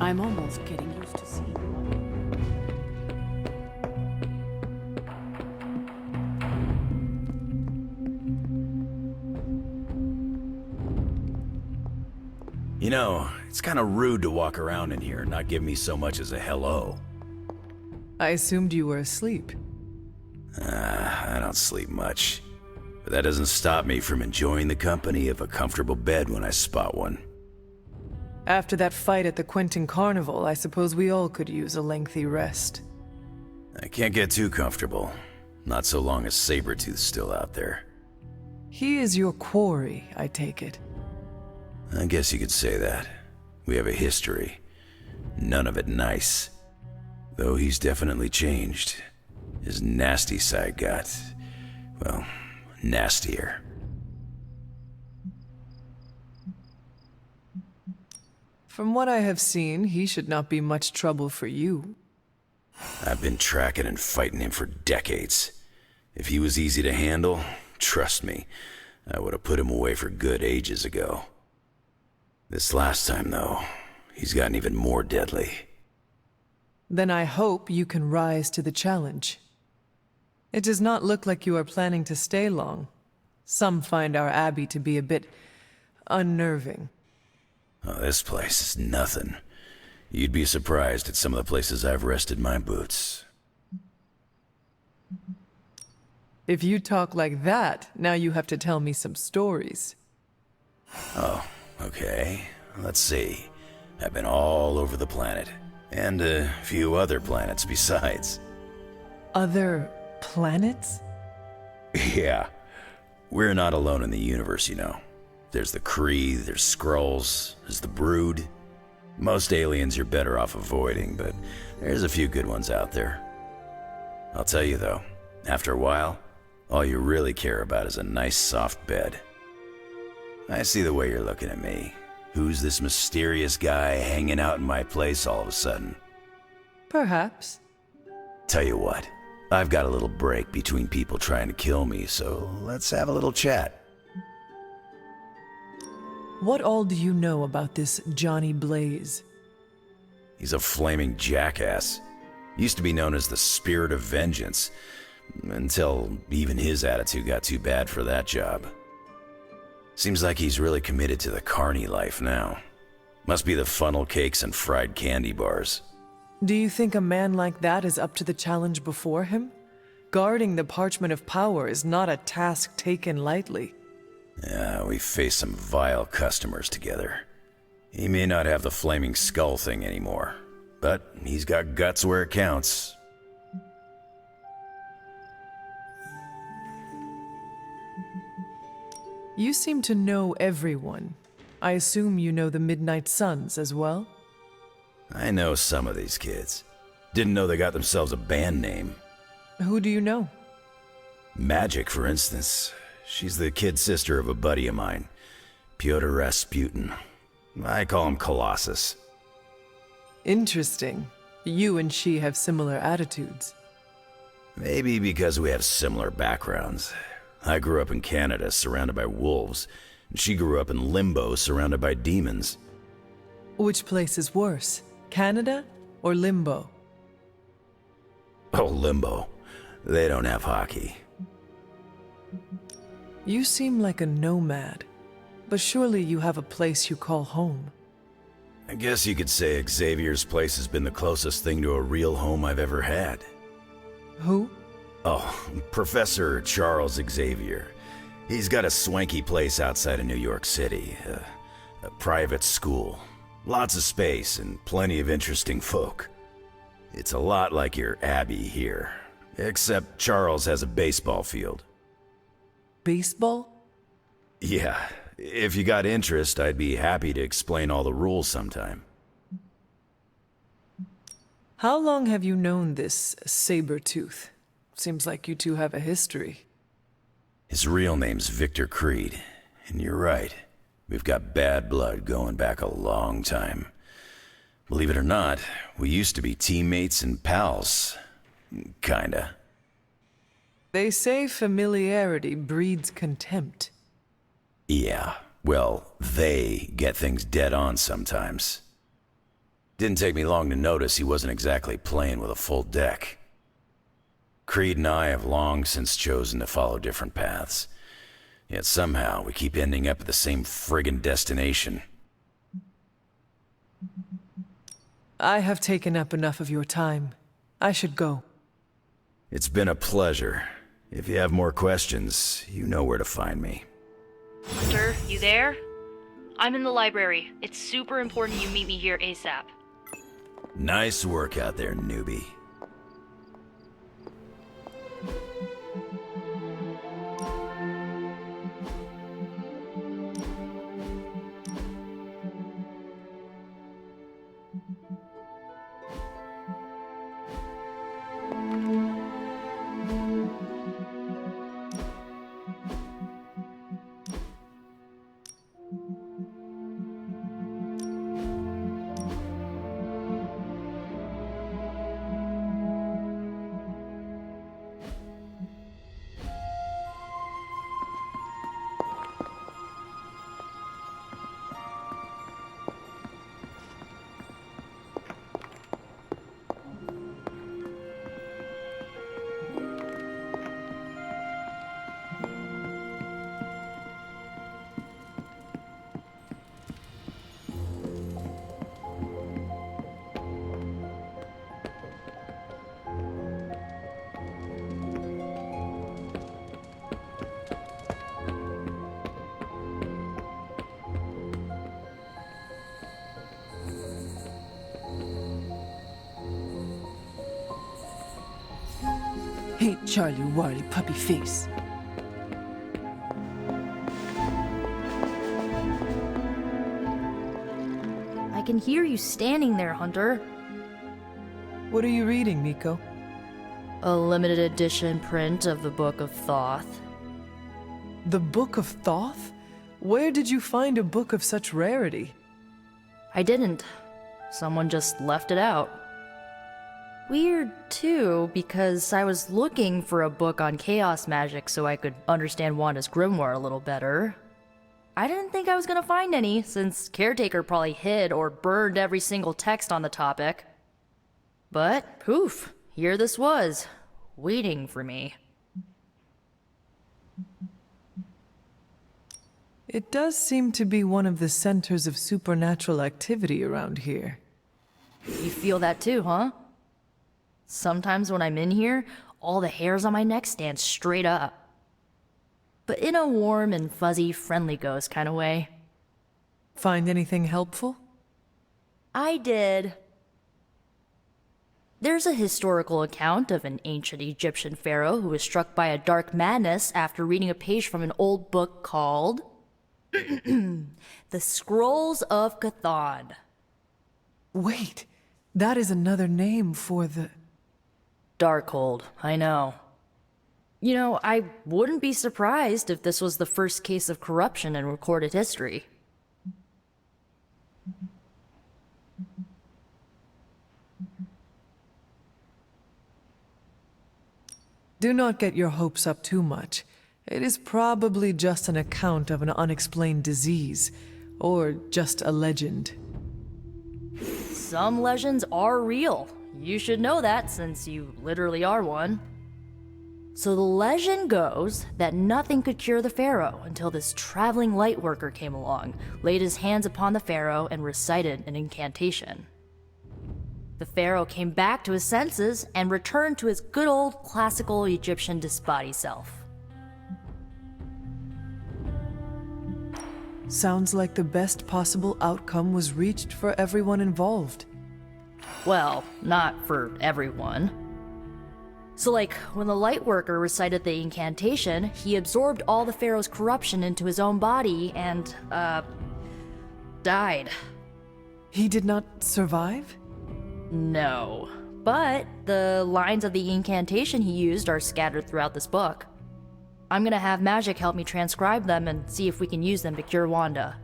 I'm almost getting used to seeing you. You know, it's kind of rude to walk around in here and not give me so much as a hello. I assumed you were asleep. I don't sleep much. But that doesn't stop me from enjoying the company of a comfortable bed when I spot one. After that fight at the Quentin Carnival, I suppose we all could use a lengthy rest. I can't get too comfortable. Not so long as Sabretooth's still out there. He is your quarry, I take it. I guess you could say that. We have a history. None of it nice. Though he's definitely changed. His nasty side got, well, nastier. From what I have seen, he should not be much trouble for you. I've been tracking and fighting him for decades. If he was easy to handle, trust me, I would have put him away for good ages ago. This last time, though, he's gotten even more deadly. Then I hope you can rise to the challenge. It does not look like you are planning to stay long. Some find our abbey to be a bit unnerving. Oh, this place is nothing. You'd be surprised at some of the places I've rested my boots. If you talk like that, now you have to tell me some stories. Oh, okay. Let's see. I've been all over the planet. And a few other planets besides. Other planets? Yeah. We're not alone in the universe, you know. There's the Kree, there's Skrulls, there's the Brood. Most aliens you're better off avoiding, but there's a few good ones out there. I'll tell you though, after a while, all you really care about is a nice soft bed. I see the way you're looking at me. Who's this mysterious guy hanging out in my place all of a sudden? Perhaps. Tell you what, I've got a little break between people trying to kill me, so let's have a little chat. What all do you know about this Johnny Blaze? He's a flaming jackass. Used to be known as the Spirit of Vengeance, until even his attitude got too bad for that job. Seems like he's really committed to the carny life now. Must be the funnel cakes and fried candy bars. Do you think a man like that is up to the challenge before him? Guarding the Parchment of Power is not a task taken lightly. Yeah, we faced some vile customers together. He may not have the flaming skull thing anymore, but he's got guts where it counts. You seem to know everyone. I assume you know the Midnight Suns as well? I know some of these kids. Didn't know they got themselves a band name. Who do you know? Magic, for instance. She's the kid sister of a buddy of mine, Pyotr Rasputin. I call him Colossus. Interesting. You and she have similar attitudes. Maybe because we have similar backgrounds. I grew up in Canada, surrounded by wolves, and she grew up in Limbo, surrounded by demons. Which place is worse, Canada or Limbo? Oh, Limbo. They don't have hockey. You seem like a nomad, but surely you have a place you call home. I guess you could say Xavier's place has been the closest thing to a real home I've ever had. Who? Oh, Professor Charles Xavier. He's got a swanky place outside of New York City, a private school. Lots of space and plenty of interesting folk. It's a lot like your Abbey here, except Charles has a baseball field. Baseball? Yeah, if you got interest, I'd be happy to explain all the rules sometime. How long have you known this Sabretooth? Seems like you two have a history. His real name's Victor Creed, and you're right. We've got bad blood going back a long time. Believe it or not, we used to be teammates and pals. Kinda. They say familiarity breeds contempt. Yeah, well, they get things dead on sometimes. Didn't take me long to notice he wasn't exactly playing with a full deck. Creed and I have long since chosen to follow different paths. Yet somehow we keep ending up at the same friggin' destination. I have taken up enough of your time. I should go. It's been a pleasure. If you have more questions, you know where to find me. Hunter, you there? I'm in the library. It's super important you meet me here ASAP. Nice work out there, newbie. Hey, Charlie Warly puppy face. I can hear you standing there, Hunter. What are you reading, Nico? A limited edition print of the Book of Thoth. The Book of Thoth? Where did you find a book of such rarity? I didn't. Someone just left it out. Weird, too, because I was looking for a book on chaos magic so I could understand Wanda's grimoire a little better. I didn't think I was gonna find any, since Caretaker probably hid or burned every single text on the topic. But, poof, here this was, waiting for me. It does seem to be one of the centers of supernatural activity around here. You feel that too, huh? Sometimes when I'm in here, all the hairs on my neck stand straight up. But in a warm and fuzzy, friendly ghost kind of way. Find anything helpful? I did. There's a historical account of an ancient Egyptian pharaoh who was struck by a dark madness after reading a page from an old book called The Scrolls of Chthon. Wait, that is another name for the... Darkhold, I know. You know, I wouldn't be surprised if this was the first case of corruption in recorded history. Do not get your hopes up too much. It is probably just an account of an unexplained disease, or just a legend. Some legends are real. You should know that, since you literally are one. So the legend goes that nothing could cure the pharaoh until this traveling lightworker came along, laid his hands upon the pharaoh, and recited an incantation. The pharaoh came back to his senses and returned to his good old classical Egyptian disbody self. Sounds like the best possible outcome was reached for everyone involved. Well, not for everyone. So like, when the Lightworker recited the incantation, he absorbed all the pharaoh's corruption into his own body and, died. He did not survive? No. But the lines of the incantation he used are scattered throughout this book. I'm gonna have Magic help me transcribe them and see if we can use them to cure Wanda.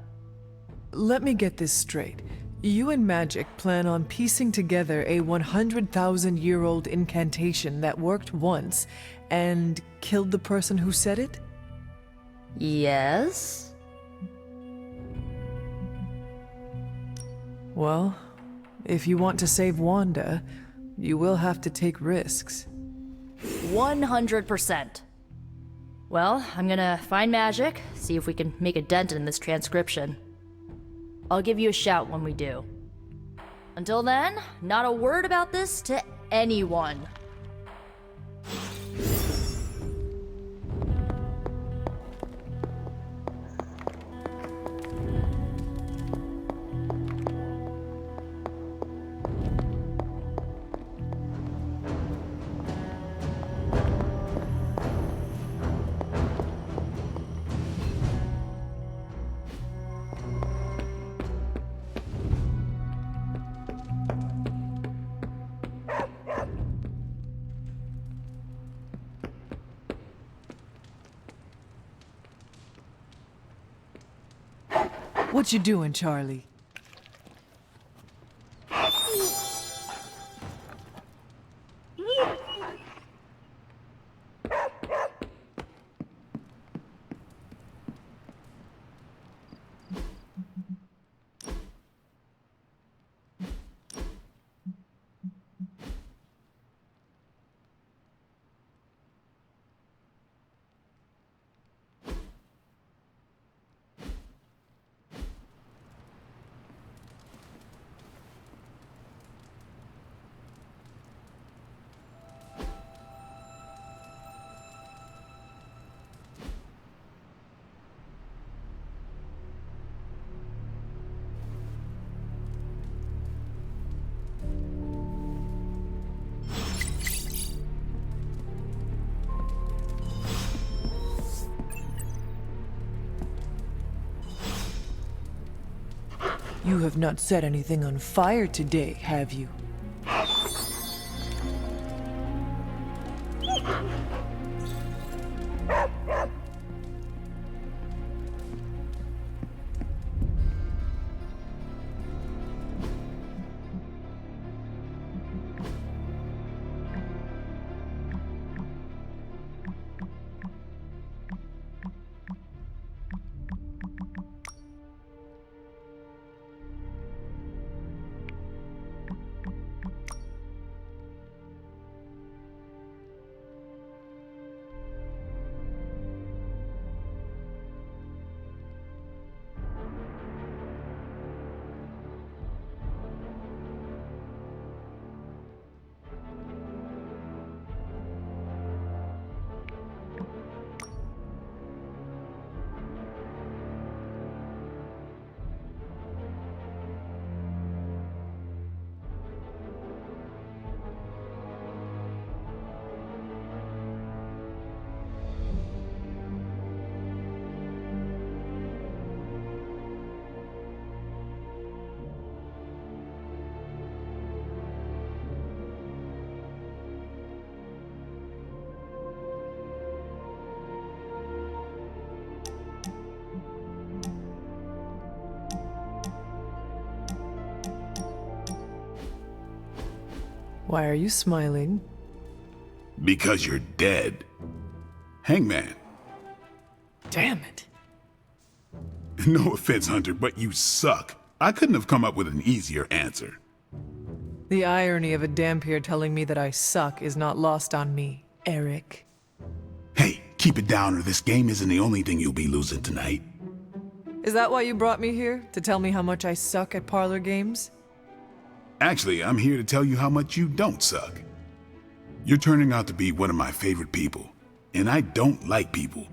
Let me get this straight. You and Magic plan on piecing together a 100,000-year-old incantation that worked once and killed the person who said it? Yes? Well, If you want to save Wanda, you will have to take risks. 100%. Well, I'm gonna find magic, see if we can make a dent in this transcription. I'll give you a shout when we do. Until then, not a word about this to anyone. What you doing, Charlie? You have not set anything on fire today, have you? Why are you smiling? Because you're dead. Hangman. Damn it. No offense, Hunter, but you suck. I couldn't have come up with an easier answer. The irony of a Dampier telling me that I suck is not lost on me, Eric. Hey, keep it down or this game isn't the only thing you'll be losing tonight. Is that why you brought me here? To tell me how much I suck at parlor games? Actually, I'm here to tell you how much you don't suck. You're turning out to be one of my favorite people, and I don't like people.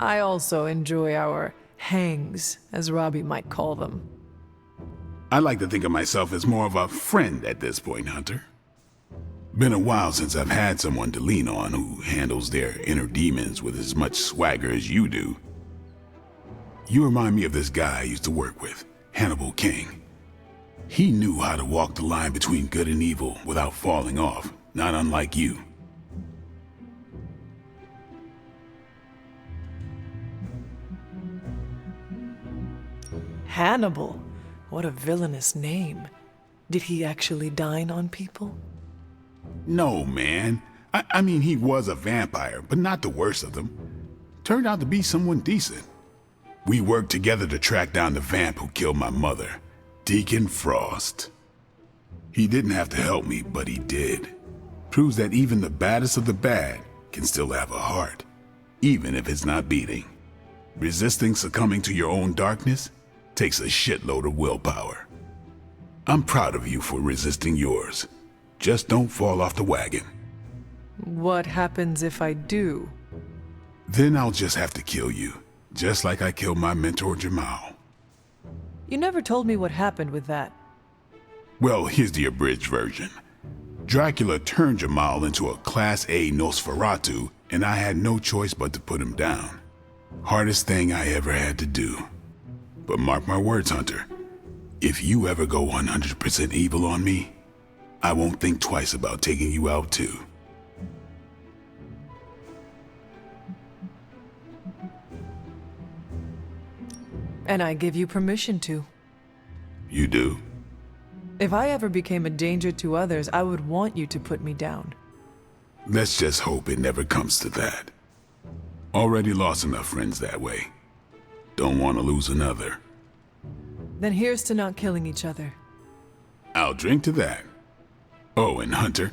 I also enjoy our hangs, as Robbie might call them. I like to think of myself as more of a friend at this point, Hunter. Been a while since I've had someone to lean on who handles their inner demons with as much swagger as you do. You remind me of this guy I used to work with, Hannibal King. He knew how to walk the line between good and evil without falling off, not unlike you. Hannibal? What a villainous name. Did he actually dine on people? No, man. I mean, he was a vampire, but not the worst of them. Turned out to be someone decent. We worked together to track down the vamp who killed my mother, Deacon Frost. He didn't have to help me, but he did. Proves that even the baddest of the bad can still have a heart, even if it's not beating. Resisting succumbing to your own darkness takes a shitload of willpower. I'm proud of you for resisting yours. Just don't fall off the wagon. What happens if I do? Then I'll just have to kill you, just like I killed my mentor Jamal. You never told me what happened with that. Well, here's the abridged version. Dracula turned Jamal into a Class A Nosferatu, and I had no choice but to put him down. Hardest thing I ever had to do. But mark my words, Hunter. If you ever go 100% evil on me, I won't think twice about taking you out too. And I give you permission to. You do? If I ever became a danger to others, I would want you to put me down. Let's just hope it never comes to that. Already lost enough friends that way. Don't want to lose another. Then here's to not killing each other. I'll drink to that. Oh, and Hunter,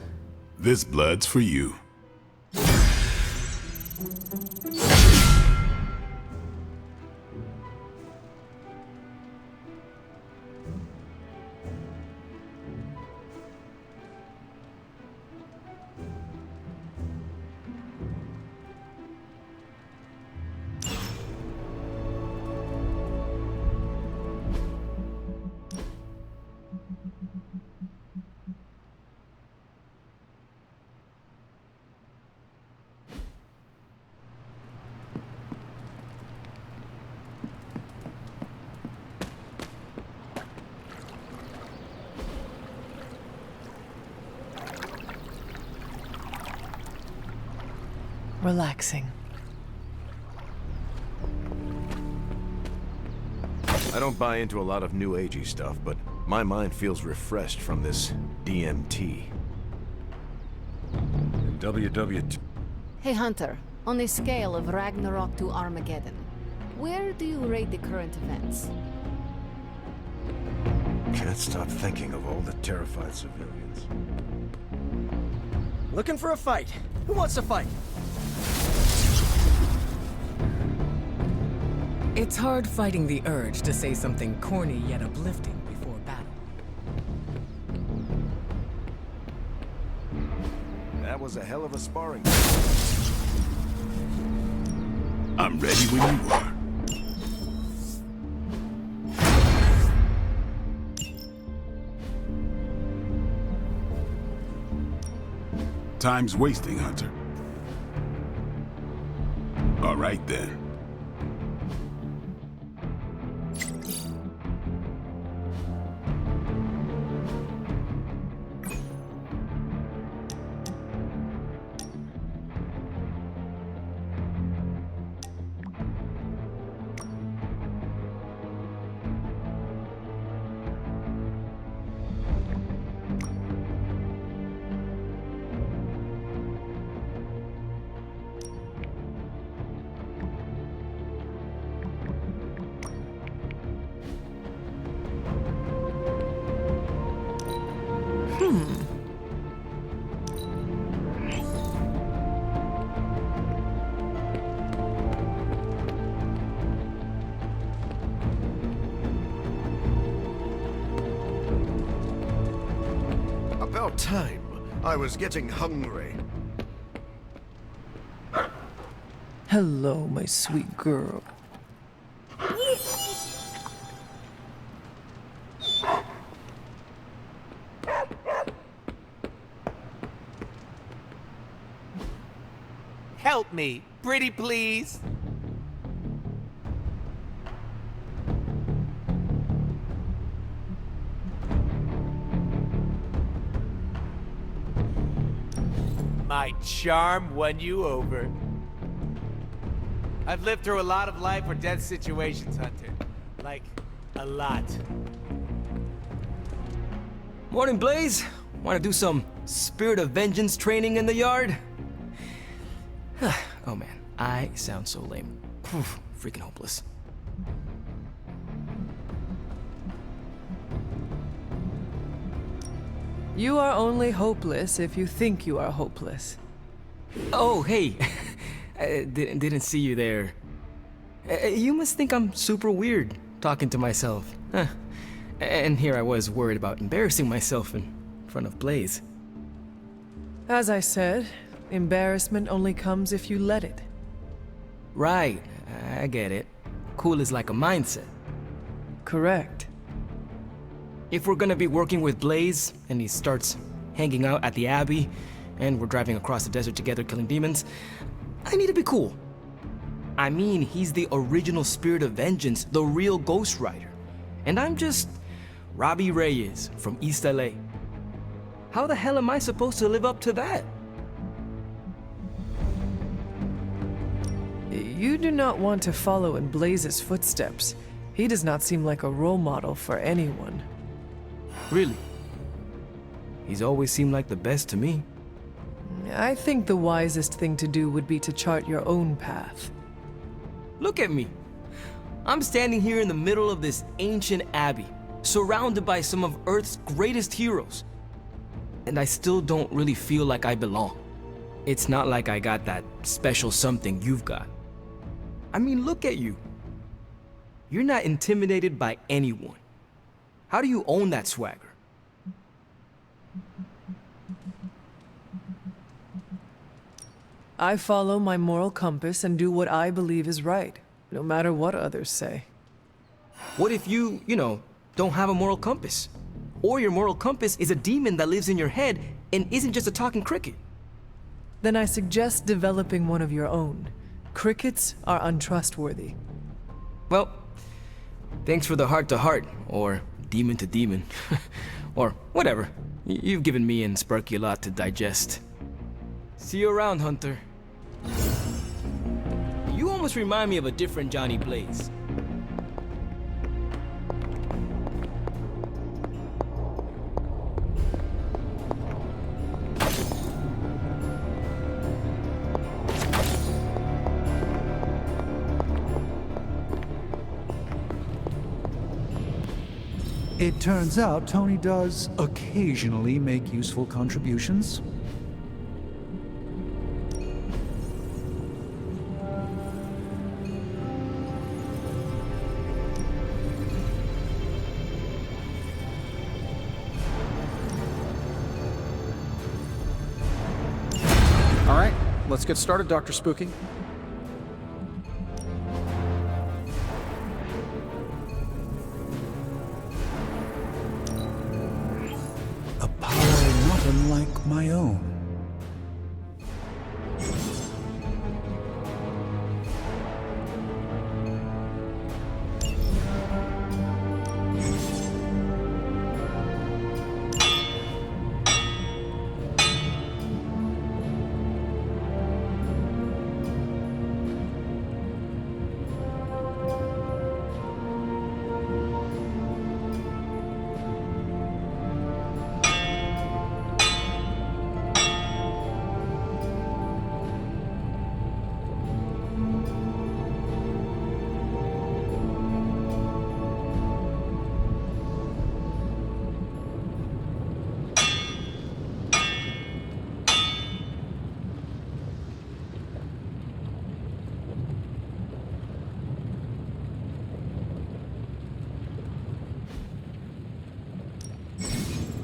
this blood's for you. Relaxing. I don't buy into a lot of new agey stuff, but my mind feels refreshed from this DMT. And WW2. Hey Hunter, on a scale of Ragnarok to Armageddon, where do you rate the current events? Can't stop thinking of all the terrified civilians. Looking for a fight. Who wants to fight? It's hard fighting the urge to say something corny yet uplifting before battle. That was a hell of a sparring. I'm ready when you are. Time's wasting, Hunter. All right, then. About time. I was getting hungry. Hello, my sweet girl. Help me, pretty please. My charm won you over. I've lived through a lot of life or death situations, Hunter. Like, a lot. Morning, Blaze. Want to do some Spirit of Vengeance training in the yard? Oh man, I sound so lame. Freaking hopeless. You are only hopeless if you think you are hopeless. Oh, hey. I didn't see you there. You must think I'm super weird talking to myself. Huh. And here I was worried about embarrassing myself in front of Blaze. As I said, embarrassment only comes if you let it. Right, I get it. Cool is like a mindset. Correct. If we're gonna be working with Blaze, and he starts hanging out at the Abbey, and we're driving across the desert together killing demons, I need to be cool. I mean, he's the original Spirit of Vengeance, the real Ghost Rider. And I'm just Robbie Reyes from East LA. How the hell am I supposed to live up to that? You do not want to follow in Blaze's footsteps. He does not seem like a role model for anyone. Really? He's always seemed like the best to me. I think the wisest thing to do would be to chart your own path. Look at me. I'm standing here in the middle of this ancient abbey, surrounded by some of Earth's greatest heroes. And I still don't really feel like I belong. It's not like I got that special something you've got. I mean, look at you. You're not intimidated by anyone. How do you own that swagger? I follow my moral compass and do what I believe is right, no matter what others say. What if you don't have a moral compass? Or your moral compass is a demon that lives in your head and isn't just a talking cricket? Then I suggest developing one of your own. Crickets are untrustworthy. Well, thanks for the heart-to-heart, or demon-to-demon, or whatever. You've given me and Sparky a lot to digest. See you around, Hunter. You almost remind me of a different Johnny Blaze. It turns out Tony does occasionally make useful contributions. All right, let's get started, Dr. Spooky. Unlike my own.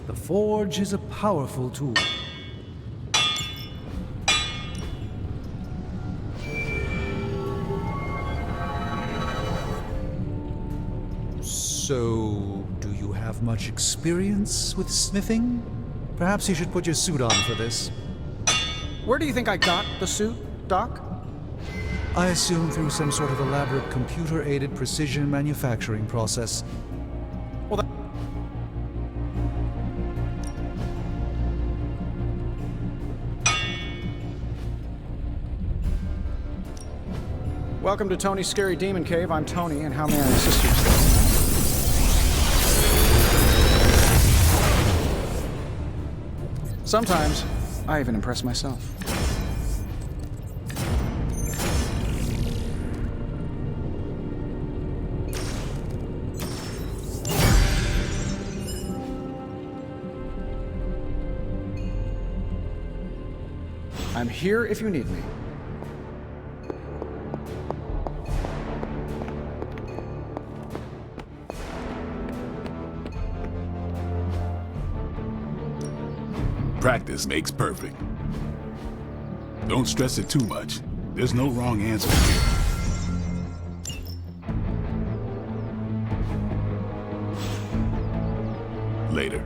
The Forge is a powerful tool. So, do you have much experience with smithing? Perhaps you should put your suit on for this. Where do you think I got the suit, Doc? I assume through some sort of elaborate computer-aided precision manufacturing process. Well, that... Welcome to Tony's Scary Demon Cave. I'm Tony, and how may I assist you today? Sometimes, I even impress myself. I'm here if you need me. Practice makes perfect. Don't stress it too much. There's no wrong answer here. Later.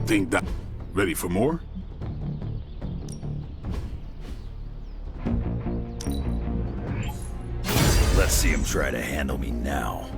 Think that... Ready for more? Let's see him try to handle me now.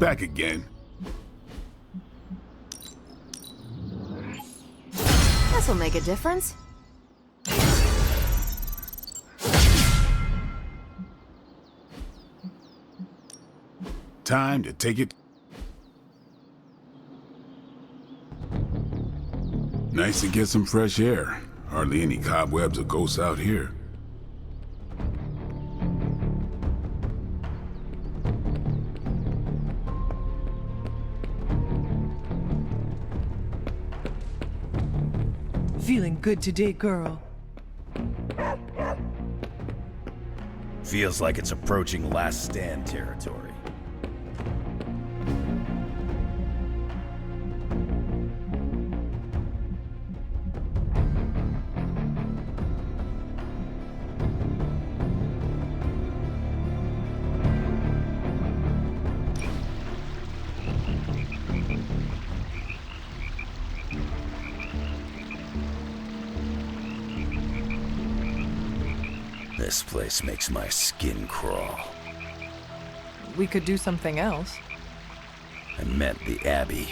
back again. This'll make a difference. Time to take it. Nice to get some fresh air. Hardly any cobwebs or ghosts out here. Feeling good today, girl. Feels like it's approaching last stand territory. This place makes my skin crawl. We could do something else. I meant the Abbey.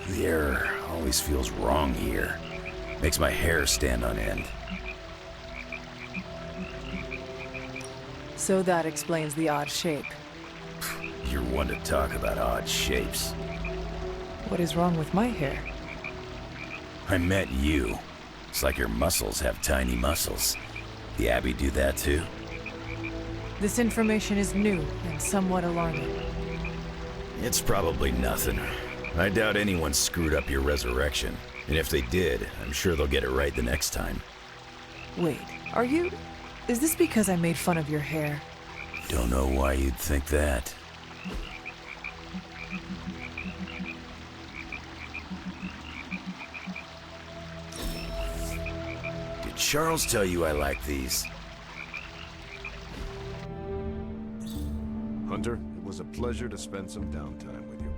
The air always feels wrong here. Makes my hair stand on end. So that explains the odd shape. You're one to talk about odd shapes. What is wrong with my hair? I met you. It's like your muscles have tiny muscles. The Abbey do that too? This information is new and somewhat alarming. It's probably nothing. I doubt anyone screwed up your resurrection. And if they did, I'm sure they'll get it right the next time. Wait, are you... Is this because I made fun of your hair? Don't know why you'd think that. Did Charles tell you I like these? Hunter, it was a pleasure to spend some downtime with you.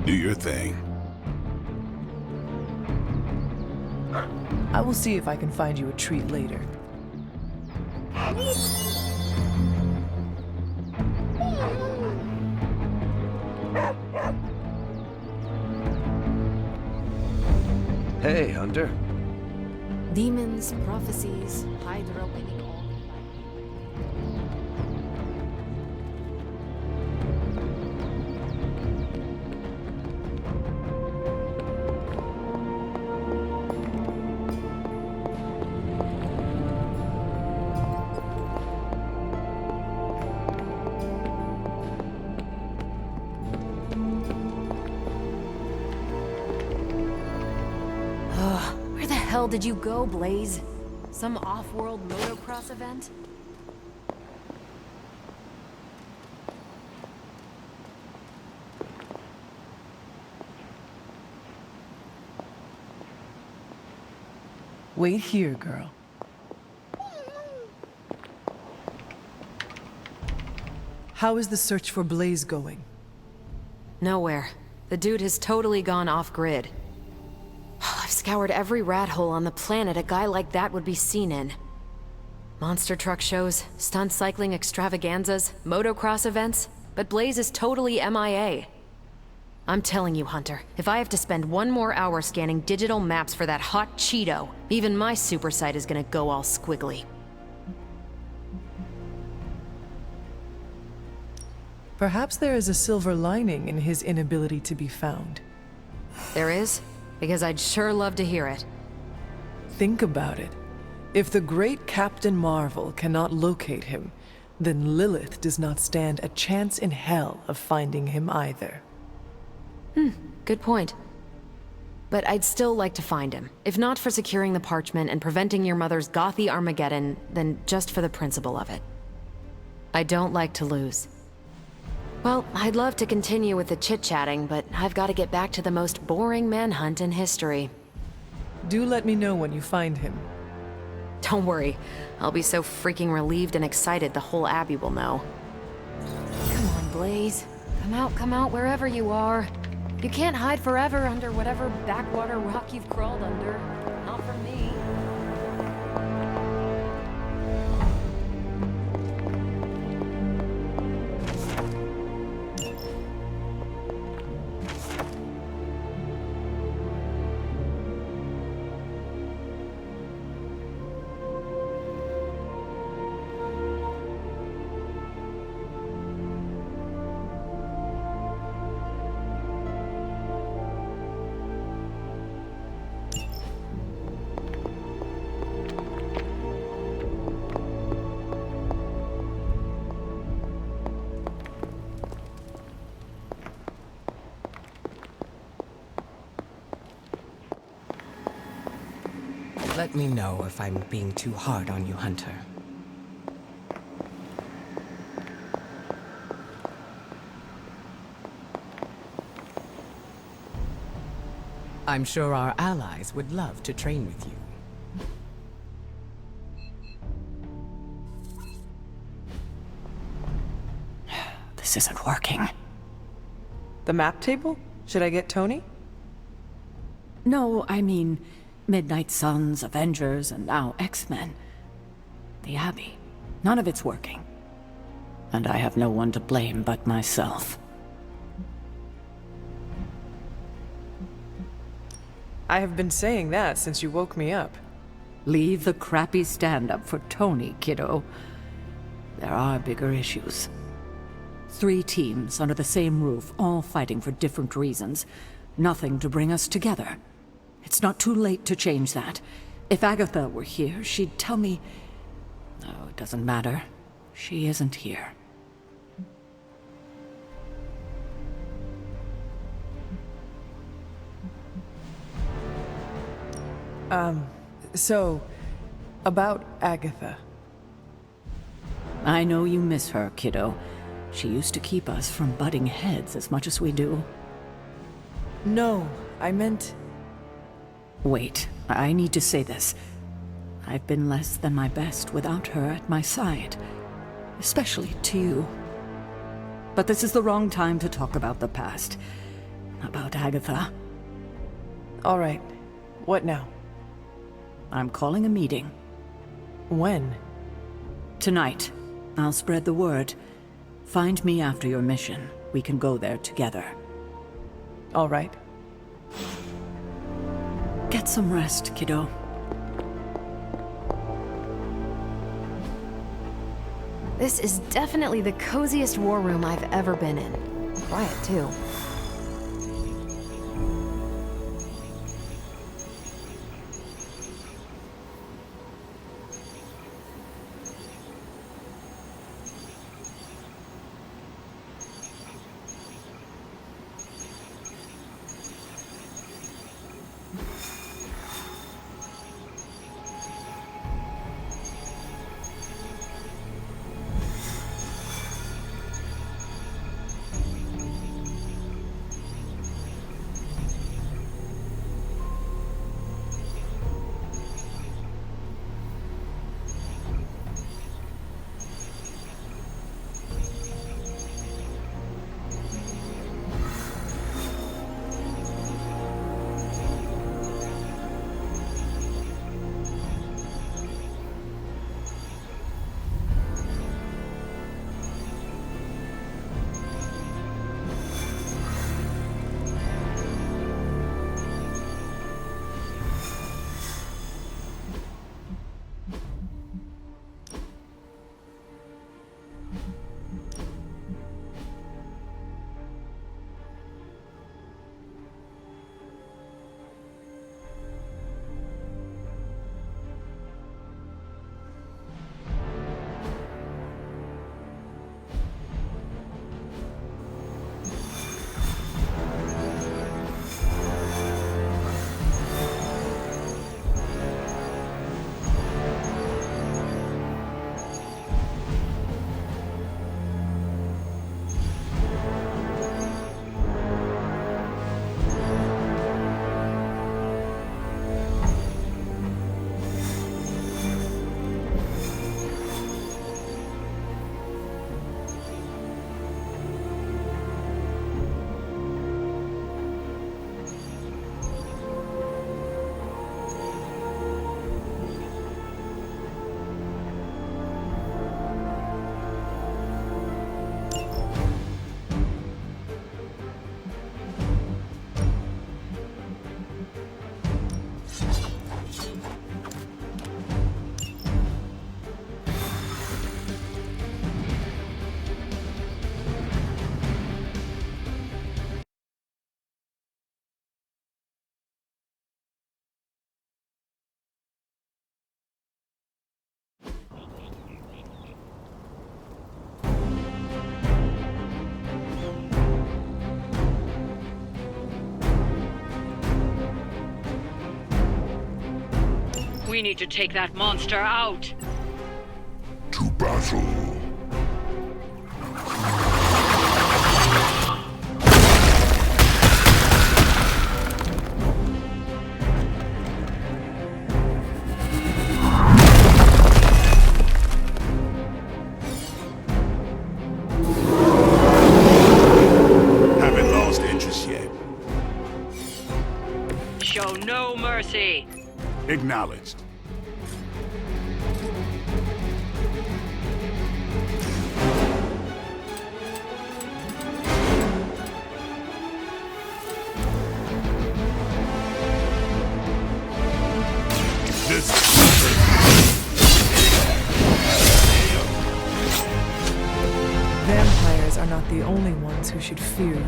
Do your thing. I will see if I can find you a treat later. Hey, Hunter. Demons, prophecies, Hydra winning all. Where the hell did you go, Blaze? Some off-world motocross event? Wait here, girl. How is the search for Blaze going? Nowhere. The dude has totally gone off-grid. I've scoured every rat hole on the planet a guy like that would be seen in. Monster truck shows, stunt cycling extravaganzas, motocross events, but Blaze is totally MIA. I'm telling you, Hunter, if I have to spend one more hour scanning digital maps for that hot Cheeto, even my super sight is gonna go all squiggly. Perhaps there is a silver lining in his inability to be found. There is? Because I'd sure love to hear it. Think about it. If the great Captain Marvel cannot locate him, then Lilith does not stand a chance in hell of finding him either. Good point. But I'd still like to find him. If not for securing the parchment and preventing your mother's gothy Armageddon, then just for the principle of it. I don't like to lose. Well, I'd love to continue with the chit-chatting, but I've got to get back to the most boring manhunt in history. Do let me know when you find him. Don't worry. I'll be so freaking relieved and excited the whole Abbey will know. Come on, Blaze. Come out wherever you are. You can't hide forever under whatever backwater rock you've crawled under. Not from me. Let me know if I'm being too hard on you, Hunter. I'm sure our allies would love to train with you. This isn't working. The map table? Should I get Tony? No, I mean Midnight Suns, Avengers, and now X-Men. The Abbey. None of it's working. And I have no one to blame but myself. I have been saying that since you woke me up. Leave the crappy stand-up for Tony, kiddo. There are bigger issues. 3 teams under the same roof, all fighting for different reasons. Nothing to bring us together. It's not too late to change that. If Agatha were here, she'd tell me... Oh, it doesn't matter. She isn't here. So, about Agatha. I know you miss her, kiddo. She used to keep us from butting heads as much as we do. No, I meant... Wait, I need to say this. I've been less than my best without her at my side. Especially to you. But this is the wrong time to talk about the past. About Agatha. All right. What now? I'm calling a meeting. When? Tonight. I'll spread the word. Find me after your mission. We can go there together. All right. Get some rest, kiddo. This is definitely the coziest war room I've ever been in. Quiet, too. We need to take that monster out. To battle. Haven't lost interest yet. Show no mercy. Acknowledged. Vampires are not the only ones who should fear you.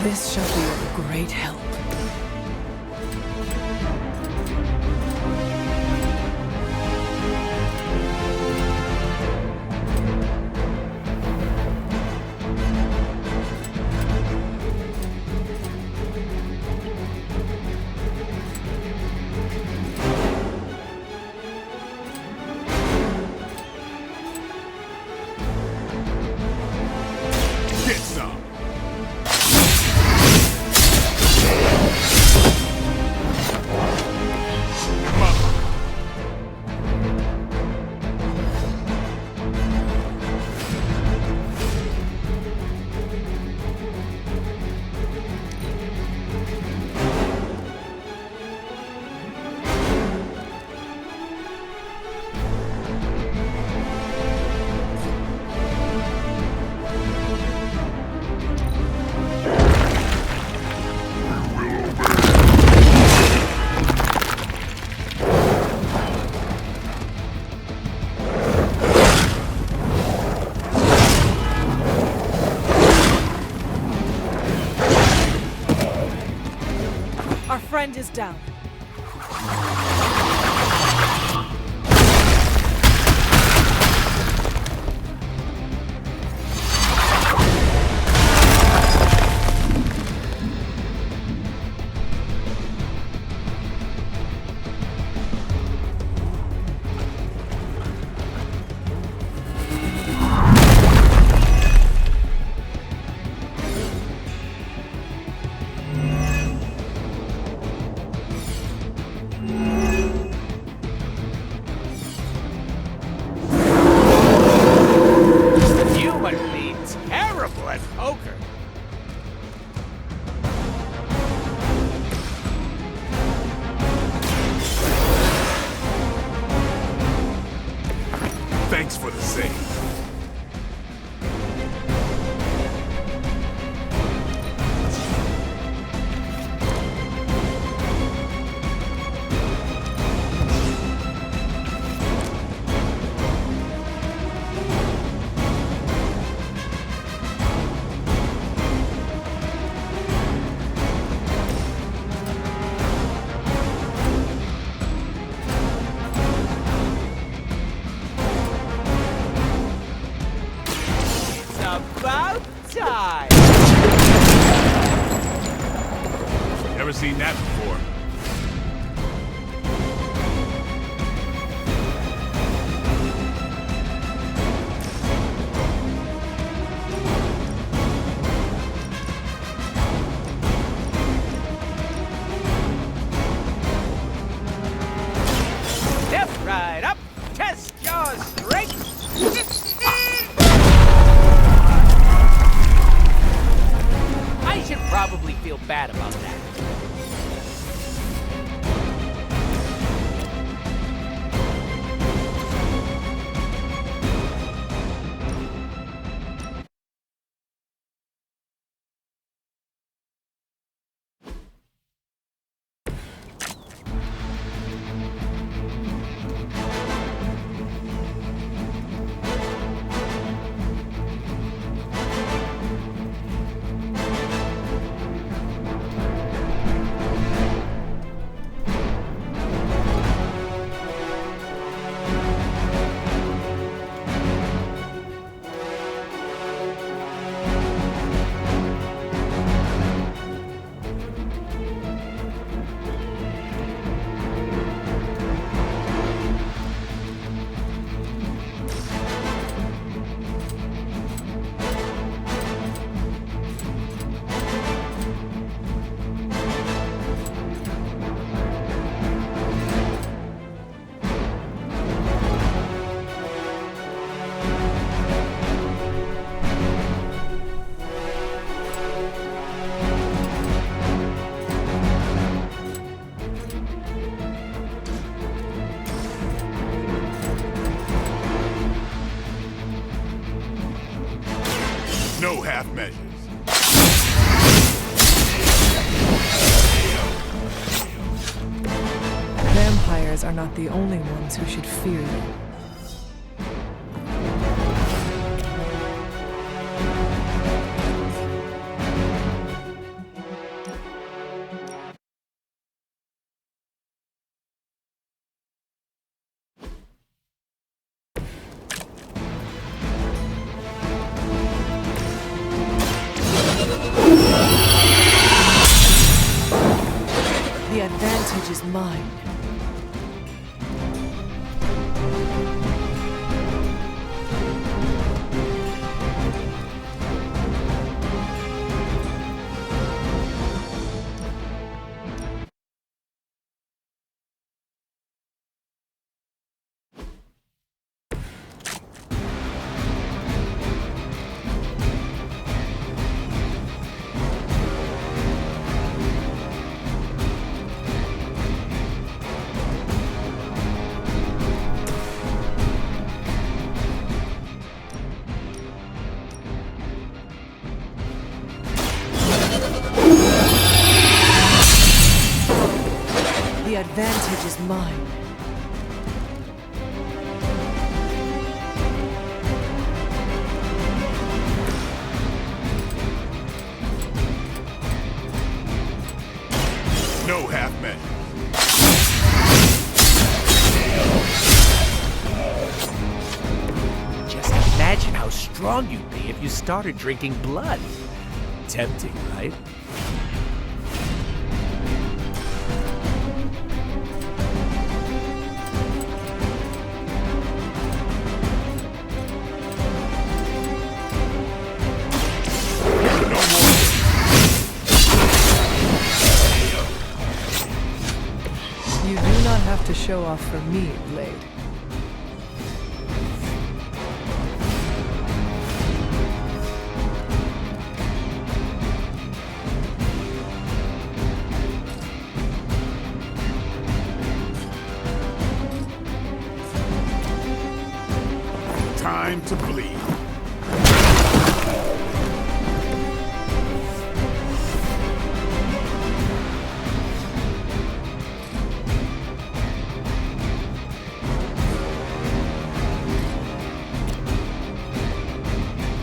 This shall be of great help. Get some. Our friend is down. You must be terrible at poker. Thanks for the save. It's about time. Never seen that before. Step right up. Test your strength. I should probably feel bad about that. No half measures. Vampires are not the only ones who should fear you. The advantage is mine. The advantage is mine. No half measures. Just imagine how strong you'd be if you started drinking blood. Tempting, right? You do not have to show off for me, Blade. Time to bleed.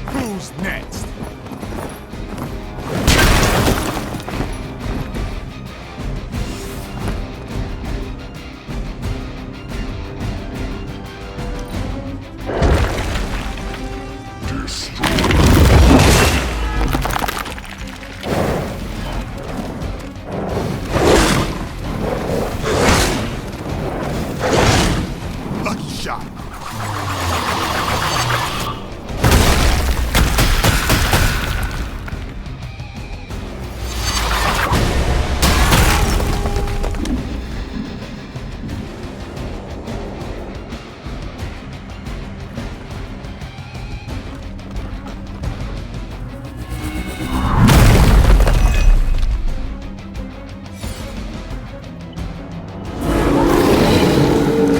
Who's next? Lucky shot.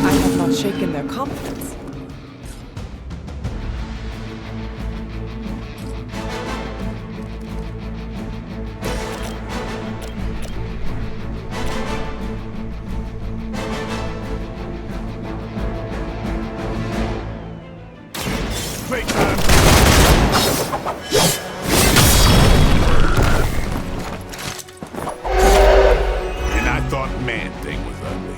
I have not shaken their confidence. Playtime. And I thought Man-Thing was ugly.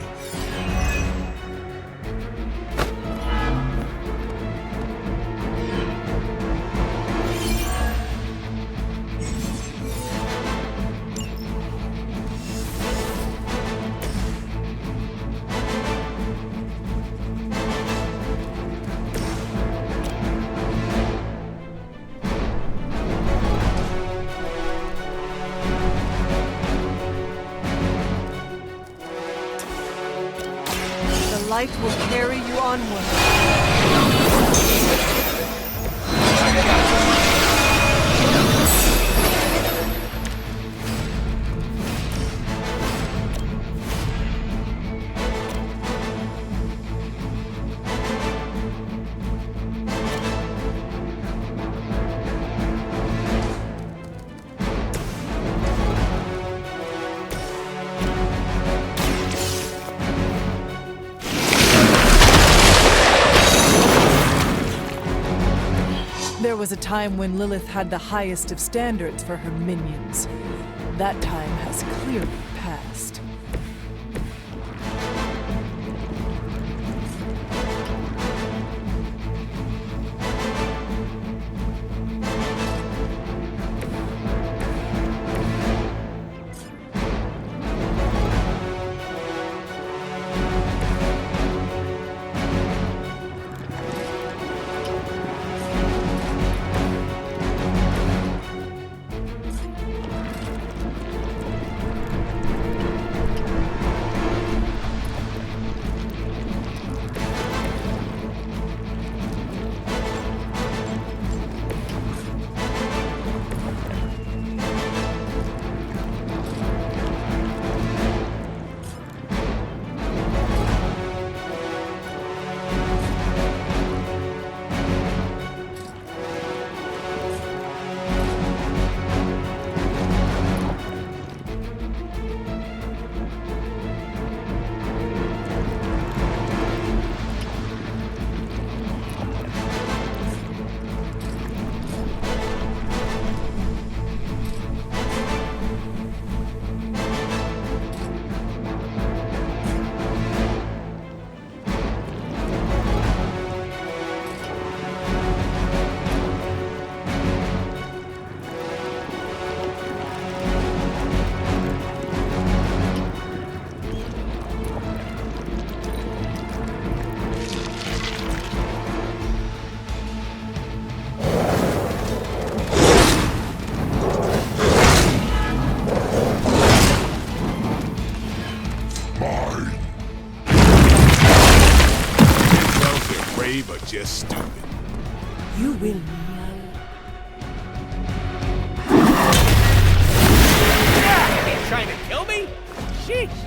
The light will carry you onward. was a time when Lilith had the highest of standards for her minions. That time has clearly passed. But just stupid. You will. Are you trying to kill me? Sheesh.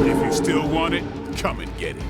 If you still want it, come and get it.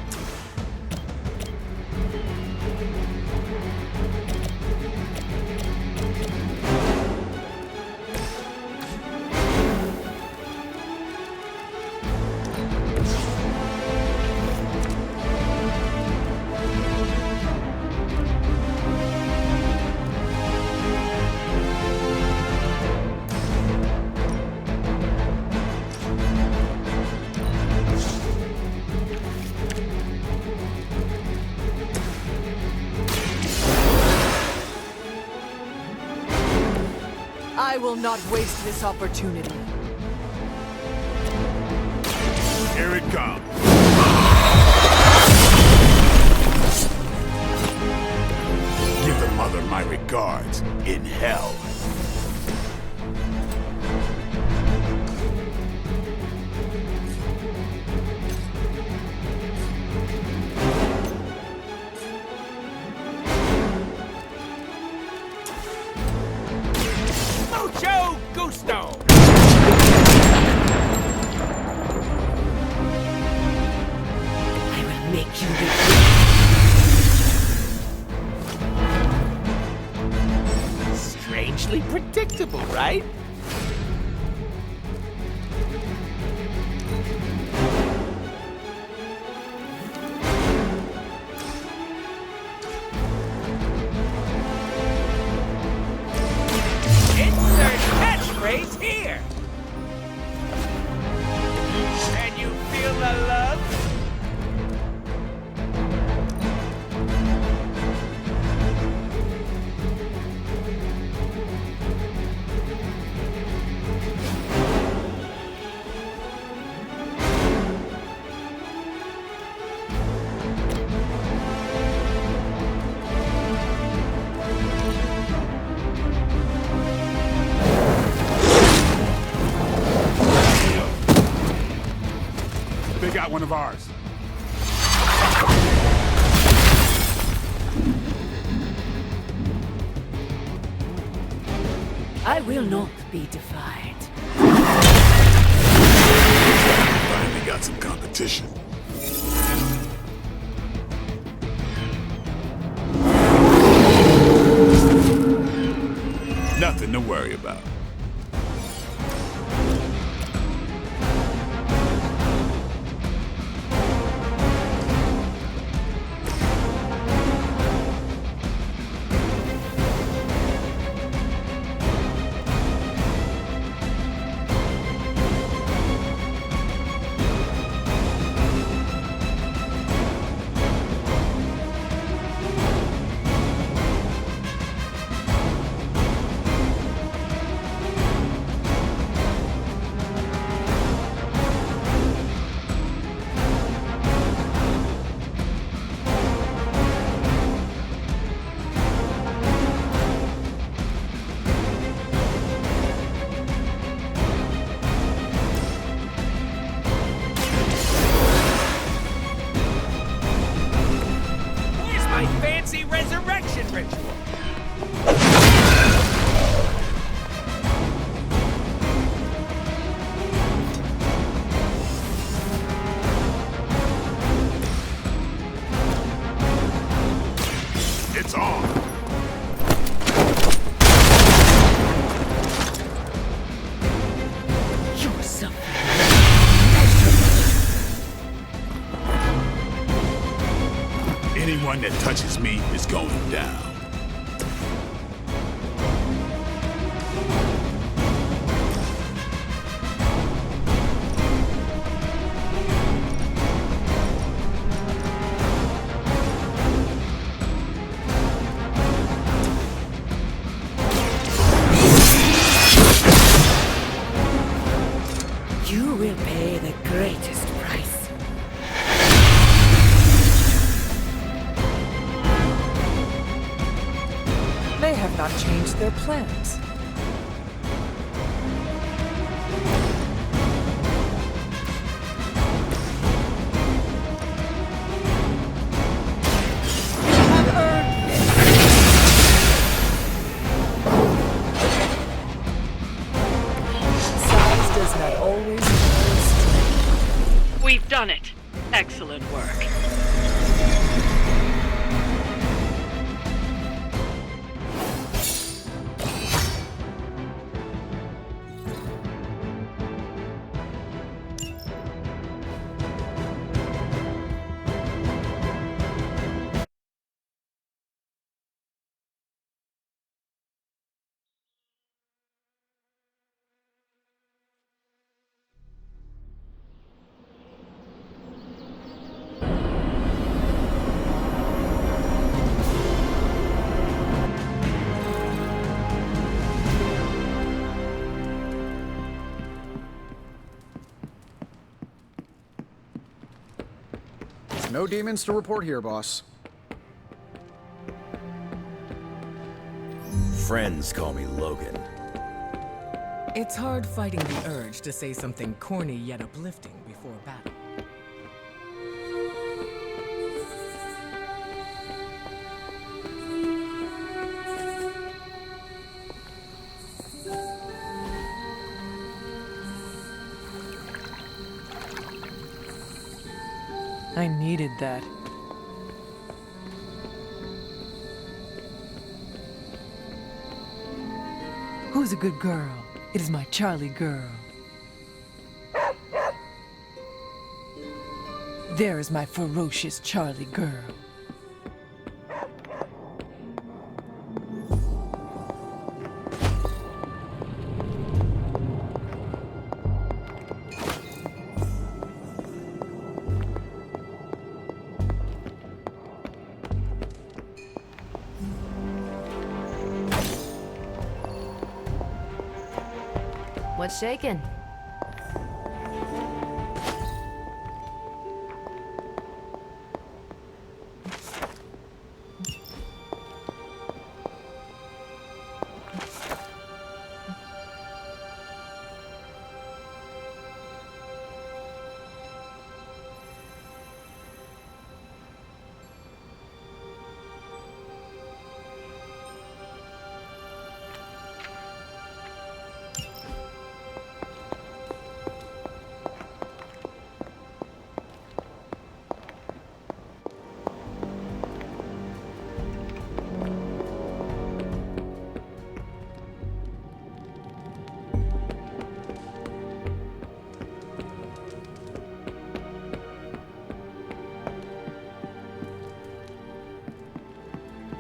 I will not waste this opportunity. Here it comes. Give the mother my regards in hell. Mucho gusto! I will make you regret. Strangely predictable, right? Insert catchphrase here! Can you feel the love? They got one of ours. I will not be defied. Finally got some competition. worry about. Fancy resurrection ritual. It's on. You're suffering. Anyone that touches me is going down. You will pay the greatest price. They have not changed their plans. Size does not always equal strength. We've done it. Excellent work. No demons to report here, boss. Friends call me Logan. It's hard fighting the urge to say something corny yet uplifting before battle. I needed that. Who's a good girl? It is my Charlie girl. There is my ferocious Charlie girl. What's shaking?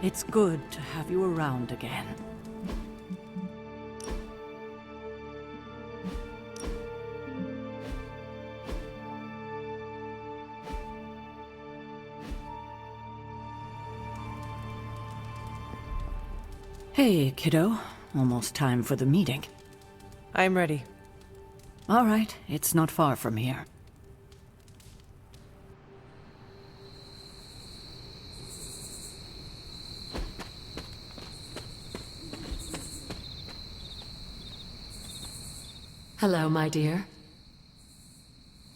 It's good to have you around again. Hey, kiddo. Almost time for the meeting. I'm ready. All right, it's not far from here. Hello, my dear.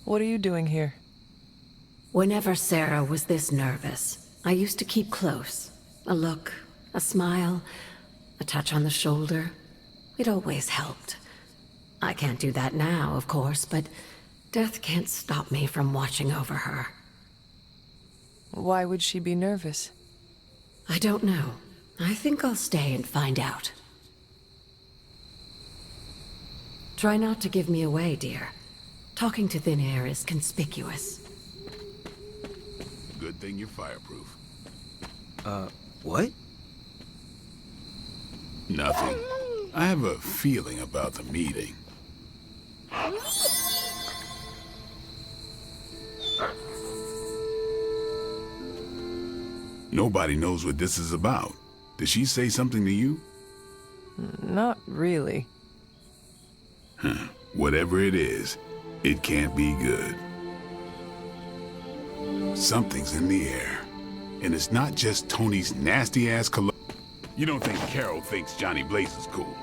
What are you doing here? Whenever Sarah was this nervous, I used to keep close. A look, a smile, a touch on the shoulder. It always helped. I can't do that now, of course, but death can't stop me from watching over her. Why would she be nervous? I don't know. I think I'll stay and find out. Try not to give me away, dear. Talking to thin air is conspicuous. Good thing you're fireproof. What? Nothing. I have a feeling about the meeting. Nobody knows what this is about. Did she say something to you? Not really. Huh. Whatever it is, it can't be good. Something's in the air. And it's not just Tony's nasty-ass cologne. You don't think Carol thinks Johnny Blaze is cool?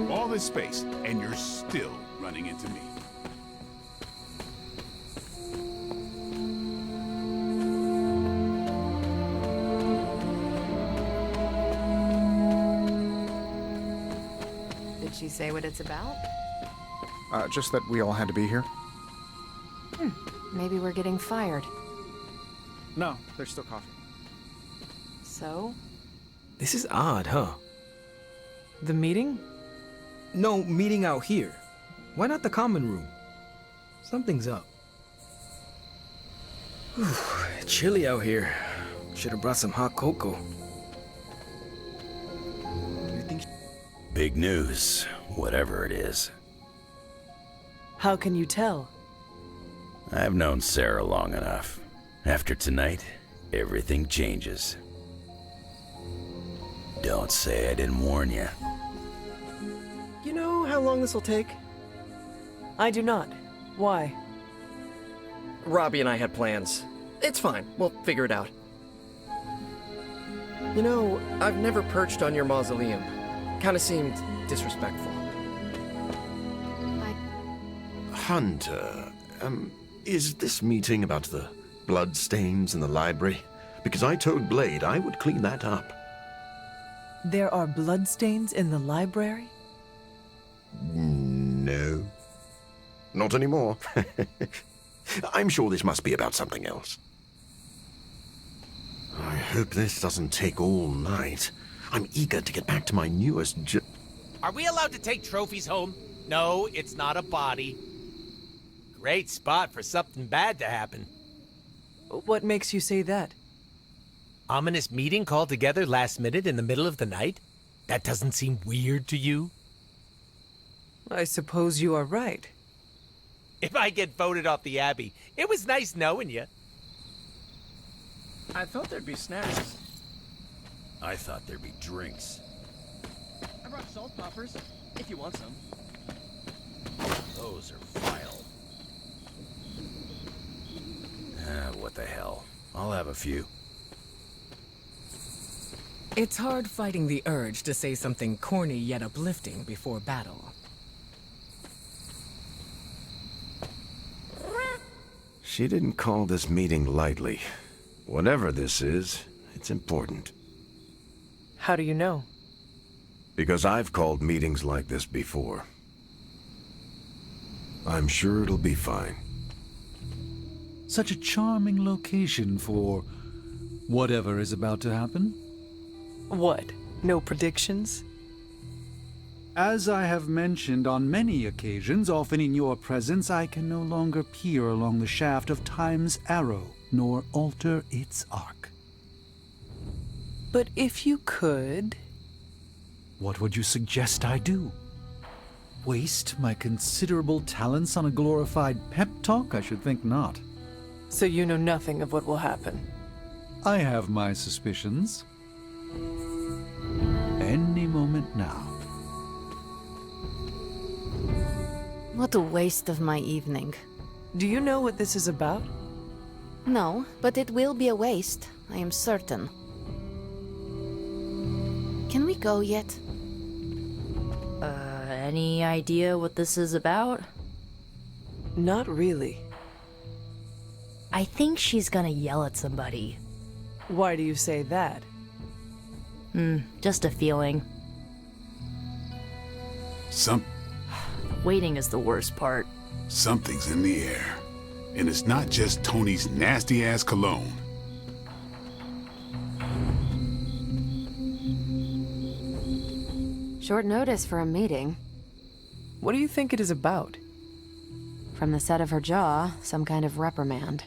All this space, and you're still running into me. Did she say what it's about? Just that we all had to be here. Maybe we're getting fired. No, there's still coffee. So? This is odd, huh? The meeting? No, meeting out here. Why not the common room? Something's up. Whew, chilly out here. Should have brought some hot cocoa. Big news, whatever it is. How can you tell? I've known Sarah long enough. After tonight, everything changes. Don't say I didn't warn you. You know how long this will take? I do not. Why? Robbie and I had plans. It's fine. We'll figure it out. You know, I've never perched on your mausoleum. Kinda seemed disrespectful. Hunter, is this meeting about the bloodstains in the library? Because I told Blade I would clean that up. There are bloodstains in the library? No. Not anymore. I'm sure this must be about something else. I hope this doesn't take all night. I'm eager to get back to my newest Are we allowed to take trophies home? No, it's not a body. Great spot for something bad to happen. What makes you say that? Ominous meeting called together last minute in the middle of the night? That doesn't seem weird to you? I suppose you are right. If I get voted off the Abbey, it was nice knowing you. I thought there'd be snacks. I thought there'd be drinks. I brought salt poppers, if you want some. Those are vile. What the hell? I'll have a few. It's hard fighting the urge to say something corny yet uplifting before battle. She didn't call this meeting lightly. Whatever this is, it's important. How do you know? Because I've called meetings like this before. I'm sure it'll be fine. Such a charming location for whatever is about to happen. What? No predictions? As I have mentioned on many occasions, often in your presence, I can no longer peer along the shaft of Time's arrow. nor alter its arc. But if you could... What would you suggest I do? Waste my considerable talents on a glorified pep talk? I should think not. So you know nothing of what will happen? I have my suspicions. Any moment now. What a waste of my evening. Do you know what this is about? No, but it will be a waste, I am certain. Can we go yet? Any idea what this is about? Not really. I think she's gonna yell at somebody. Why do you say that? Just a feeling. Waiting is the worst part. Something's in the air. And it's not just Tony's nasty-ass cologne. Short notice for a meeting. What do you think it is about? From the set of her jaw, some kind of reprimand.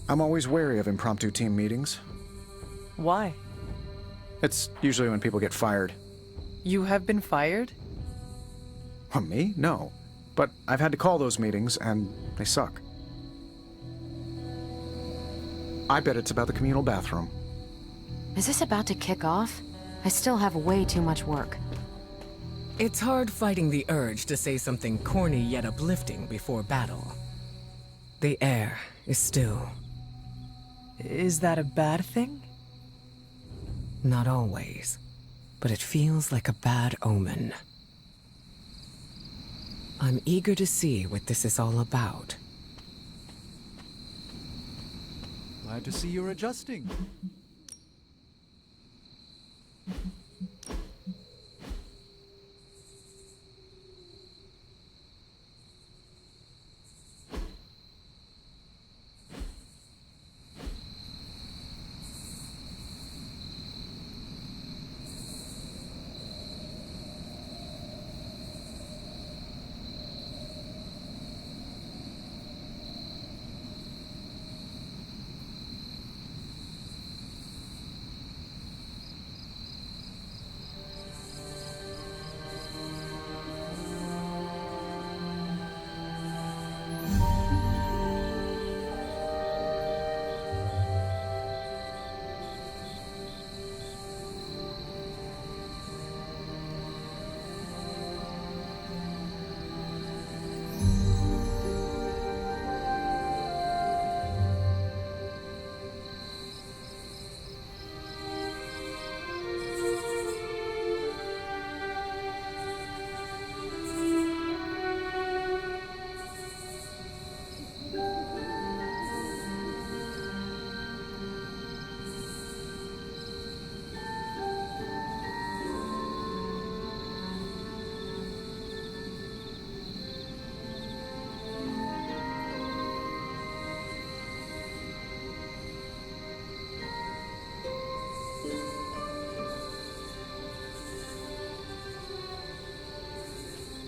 I'm always wary of impromptu team meetings. Why? It's usually when people get fired. You have been fired? Me? No. But I've had to call those meetings, and they suck. I bet it's about the communal bathroom. Is this about to kick off? I still have way too much work. It's hard fighting the urge to say something corny yet uplifting before battle. The air is still. Is that a bad thing? Not always, but it feels like a bad omen. I'm eager to see what this is all about. Glad to see you're adjusting.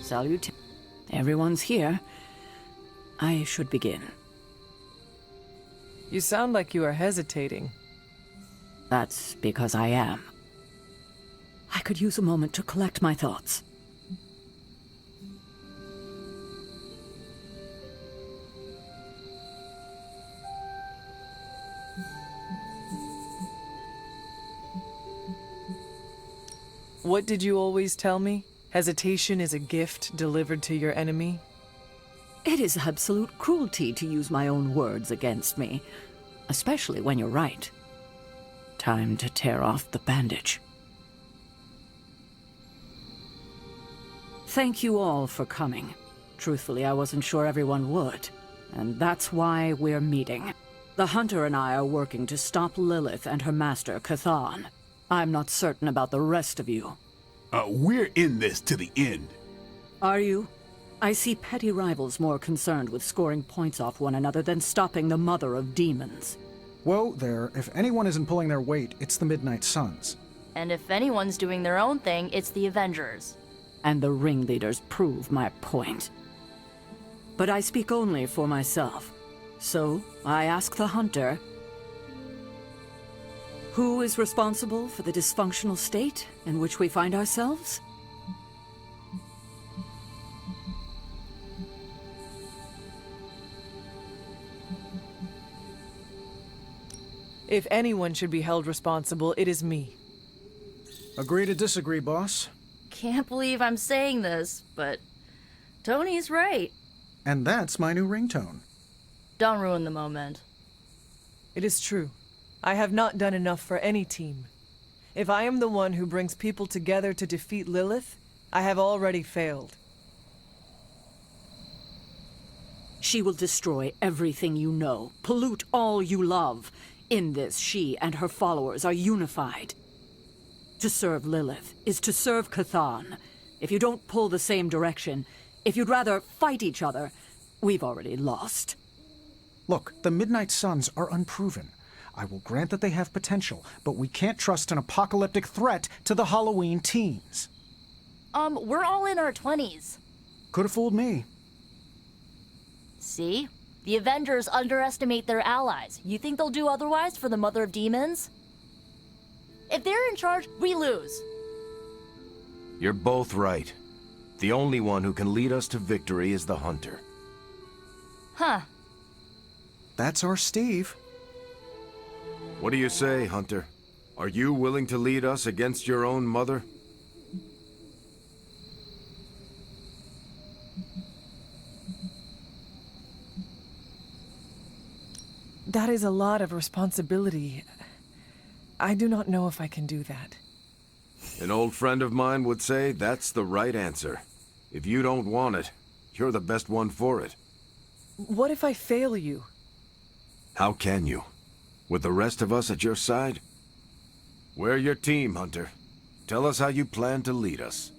Salute. Everyone's here. I should begin. You sound like you are hesitating. That's because I am. I could use a moment to collect my thoughts. What did you always tell me? Hesitation is a gift delivered to your enemy? It is absolute cruelty to use my own words against me, especially when you're right. Time to tear off the bandage. Thank you all for coming. Truthfully, I wasn't sure everyone would, and that's why we're meeting. The Hunter and I are working to stop Lilith and her master, Cathan. I'm not certain about the rest of you. We're in this to the end. Are you? I see petty rivals more concerned with scoring points off one another than stopping the mother of demons. Whoa there, if anyone isn't pulling their weight, it's the Midnight Suns. And if anyone's doing their own thing, it's the Avengers. And the ringleaders prove my point. But I speak only for myself. So, I ask the hunter, who is responsible for the dysfunctional state in which we find ourselves? If anyone should be held responsible, it is me. Agree to disagree, boss. Can't believe I'm saying this, but Tony's right. And that's my new ringtone. Don't ruin the moment. It is true. I have not done enough for any team. If I am the one who brings people together to defeat Lilith, I have already failed. She will destroy everything you know, pollute all you love. In this, she and her followers are unified. To serve Lilith is to serve Cathan. If you don't pull the same direction, if you'd rather fight each other, we've already lost. Look, the Midnight Suns are unproven. I will grant that they have potential, but we can't trust an apocalyptic threat to the Halloween teens. We're all in our 20s. Could have fooled me. See? The Avengers underestimate their allies. You think they'll do otherwise for the Mother of Demons? If they're in charge, we lose. You're both right. The only one who can lead us to victory is the hunter. Huh. That's our Steve. What do you say, Hunter? Are you willing to lead us against your own mother? That is a lot of responsibility. I do not know if I can do that. An old friend of mine would say that's the right answer. If you don't want it, you're the best one for it. What if I fail you? How can you? With the rest of us at your side? We're your team, Hunter. Tell us how you plan to lead us.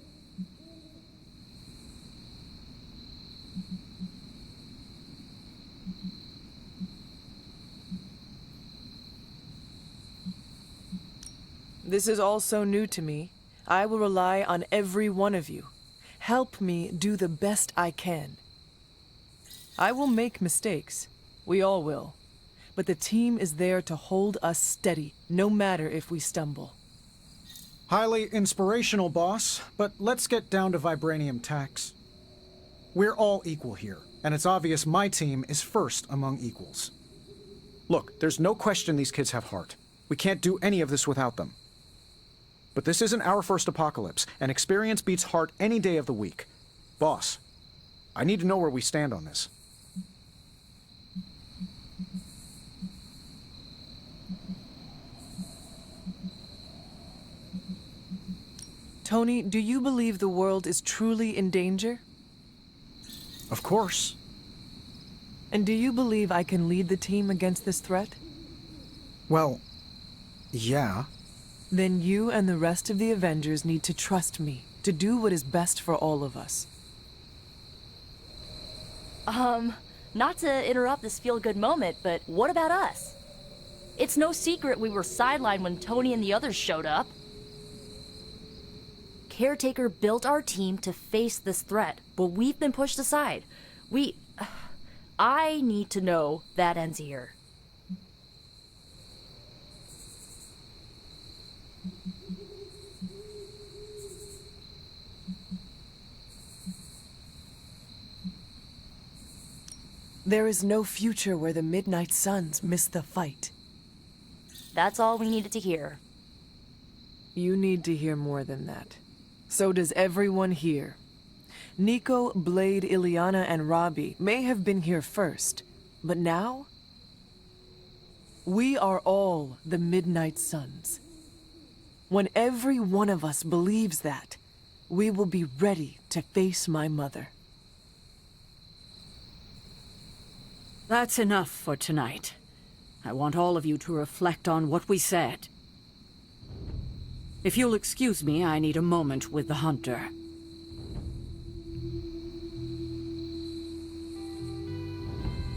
This is all so new to me. I will rely on every one of you. Help me do the best I can. I will make mistakes. We all will. But the team is there to hold us steady, no matter if we stumble. Highly inspirational, boss, but let's get down to vibranium tax. We're all equal here, and it's obvious my team is first among equals. Look, there's no question these kids have heart. We can't do any of this without them. But this isn't our first apocalypse, and experience beats heart any day of the week. Boss, I need to know where we stand on this. Tony, do you believe the world is truly in danger? Of course. And do you believe I can lead the team against this threat? Well, yeah. Then you and the rest of the Avengers need to trust me to do what is best for all of us. Not to interrupt this feel-good moment, but what about us? It's no secret we were sidelined when Tony and the others showed up. Caretaker built our team to face this threat, but we've been pushed aside. I need to know that ends here. There is no future where the Midnight Suns miss the fight. That's all we needed to hear. You need to hear more than that. So does everyone here. Nico, Blade, Ileana, and Robbie may have been here first, but now? We are all the Midnight Suns. When every one of us believes that, we will be ready to face my mother. That's enough for tonight. I want all of you to reflect on what we said. If you'll excuse me, I need a moment with the hunter.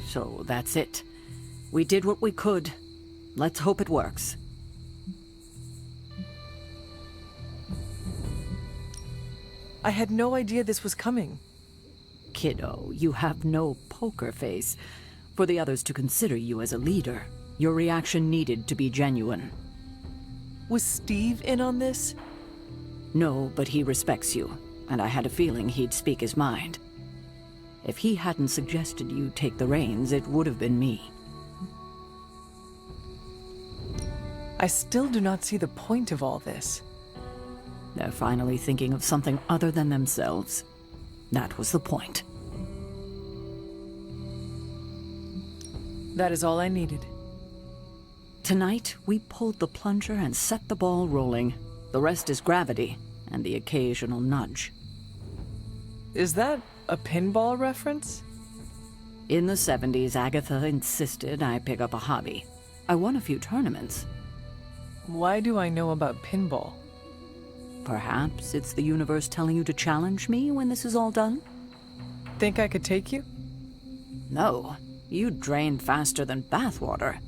So that's it. We did what we could. Let's hope it works. I had no idea this was coming. Kiddo, you have no poker face. For the others to consider you as a leader, your reaction needed to be genuine. Was Steve in on this? No, but he respects you, and I had a feeling he'd speak his mind. If he hadn't suggested you take the reins, it would have been me. I still do not see the point of all this. They're finally thinking of something other than themselves. That was the point. That is all I needed. Tonight, we pulled the plunger and set the ball rolling. The rest is gravity, and the occasional nudge. Is that a pinball reference? In the 70s, Agatha insisted I pick up a hobby. I won a few tournaments. Why do I know about pinball? Perhaps it's the universe telling you to challenge me when this is all done? Think I could take you? No. You drain faster than bathwater.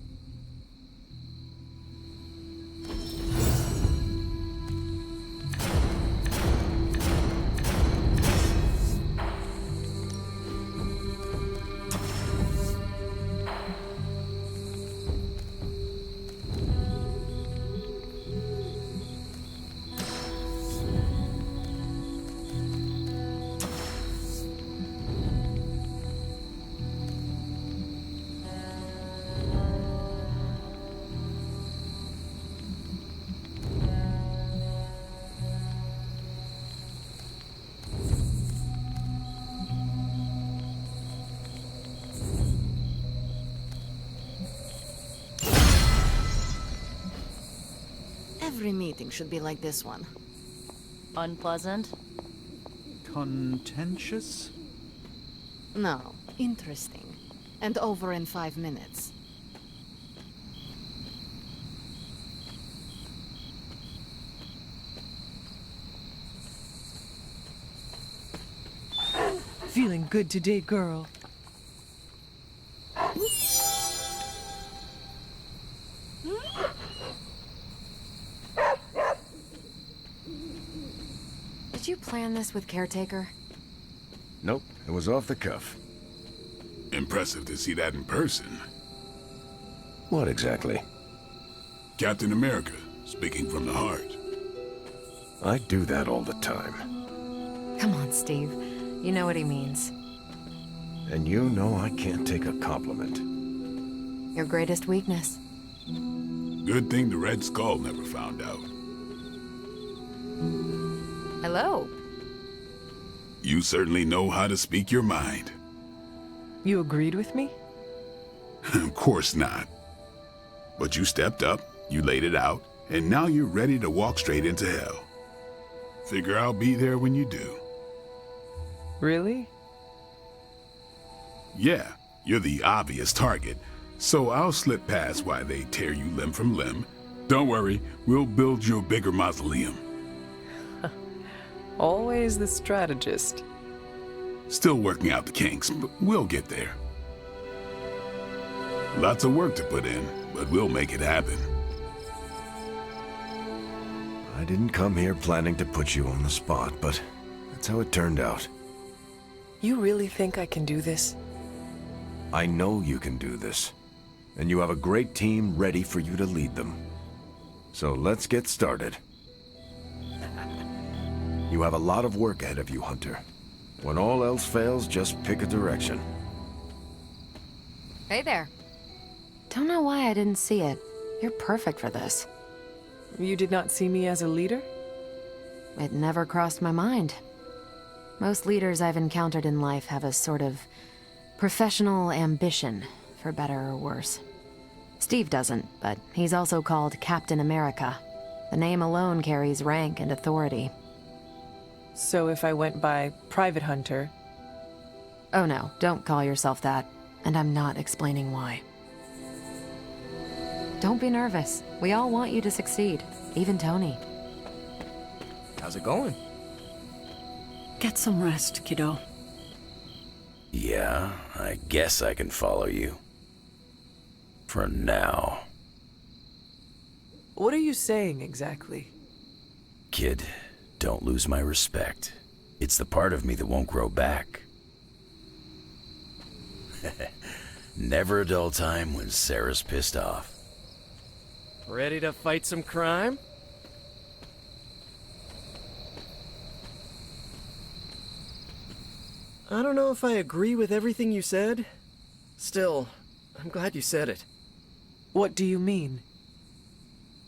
Every meeting should be like this one. Unpleasant? Contentious? No, interesting. And over in 5 minutes. Feeling good today, girl. Did you plan this with Caretaker? Nope, it was off the cuff. Impressive to see that in person. What exactly? Captain America, speaking from the heart. I do that all the time. Come on, Steve. You know what he means. And you know I can't take a compliment. Your greatest weakness. Good thing the Red Skull never found out. Hello. You certainly know how to speak your mind. You agreed with me? Of course not. But you stepped up, you laid it out, and now you're ready to walk straight into hell. Figure I'll be there when you do. Really? Yeah, you're the obvious target, so I'll slip past while they tear you limb from limb. Don't worry, we'll build you a bigger mausoleum. Always the strategist. Still working out the kinks, but we'll get there. Lots of work to put in, but we'll make it happen. I didn't come here planning to put you on the spot, but that's how it turned out. You really think I can do this? I know you can do this, and you have a great team ready for you to lead them. So let's get started. You have a lot of work ahead of you, Hunter. When all else fails, just pick a direction. Hey there. Don't know why I didn't see it. You're perfect for this. You did not see me as a leader? It never crossed my mind. Most leaders I've encountered in life have a sort of professional ambition, for better or worse. Steve doesn't, but he's also called Captain America. The name alone carries rank and authority. So if I went by Private Hunter... Oh no, don't call yourself that. And I'm not explaining why. Don't be nervous. We all want you to succeed. Even Tony. How's it going? Get some rest, kiddo. Yeah, I guess I can follow you. For now. What are you saying exactly? Kid, don't lose my respect. It's the part of me that won't grow back. Never a dull time when Sarah's pissed off. Ready to fight some crime? I don't know if I agree with everything you said. Still, I'm glad you said it. What do you mean?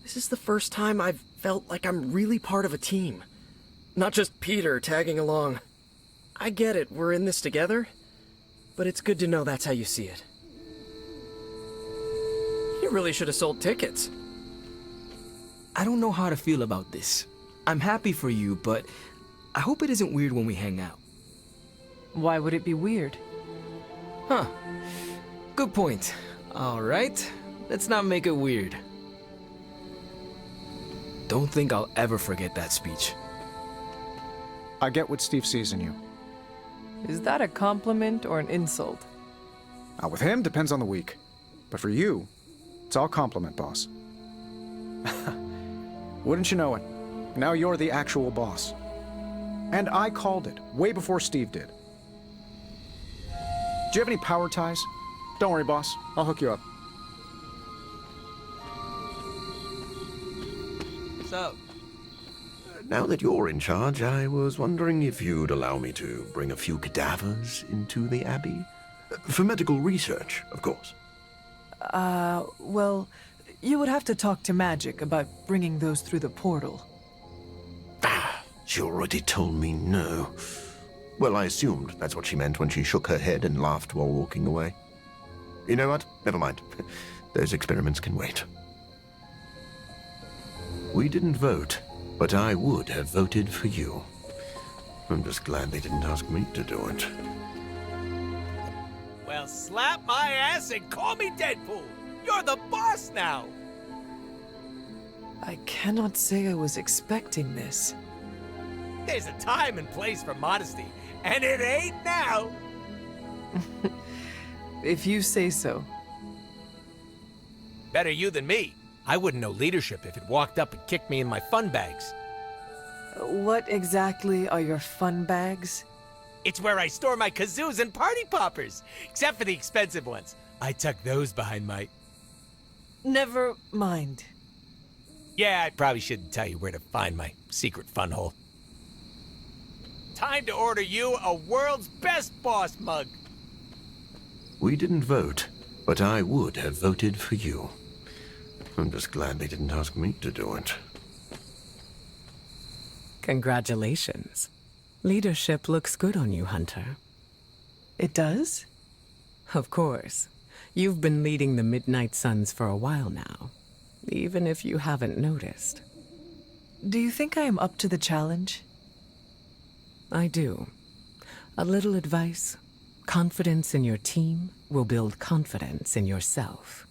This is the first time I've felt like I'm really part of a team. Not just Peter tagging along. I get it, we're in this together, but it's good to know that's how you see it. You really should have sold tickets. I don't know how to feel about this. I'm happy for you, but I hope it isn't weird when we hang out. Why would it be weird? Huh. Good point. Alright, let's not make it weird. Don't think I'll ever forget that speech. I get what Steve sees in you. Is that a compliment or an insult? With him, depends on the week. But for you, it's all compliment, boss. Wouldn't you know it? Now you're the actual boss. And I called it, way before Steve did. Do you have any power ties? Don't worry, boss. I'll hook you up. What's up? Now that you're in charge, I was wondering if you'd allow me to bring a few cadavers into the Abbey. For medical research, of course. Well, you would have to talk to Magic about bringing those through the portal. She already told me no. Well, I assumed that's what she meant when she shook her head and laughed while walking away. You know what? Never mind. Those experiments can wait. We didn't vote, but I would have voted for you. I'm just glad they didn't ask me to do it. Well, slap my ass and call me Deadpool. You're the boss now. I cannot say I was expecting this. There's a time and place for modesty, and it ain't now. If you say so. Better you than me. I wouldn't know leadership if it walked up and kicked me in my fun bags. What exactly are your fun bags? It's where I store my kazoos and party poppers, except for the expensive ones. I tuck those behind my... Never mind. Yeah, I probably shouldn't tell you where to find my secret fun hole. Time to order you a world's best boss mug. We didn't vote, but I would have voted for you. I'm just glad they didn't ask me to do it. Congratulations. Leadership looks good on you, Hunter. It does? Of course. You've been leading the Midnight Suns for a while now, even if you haven't noticed. Do you think I am up to the challenge? I do. A little advice. Confidence in your team will build confidence in yourself.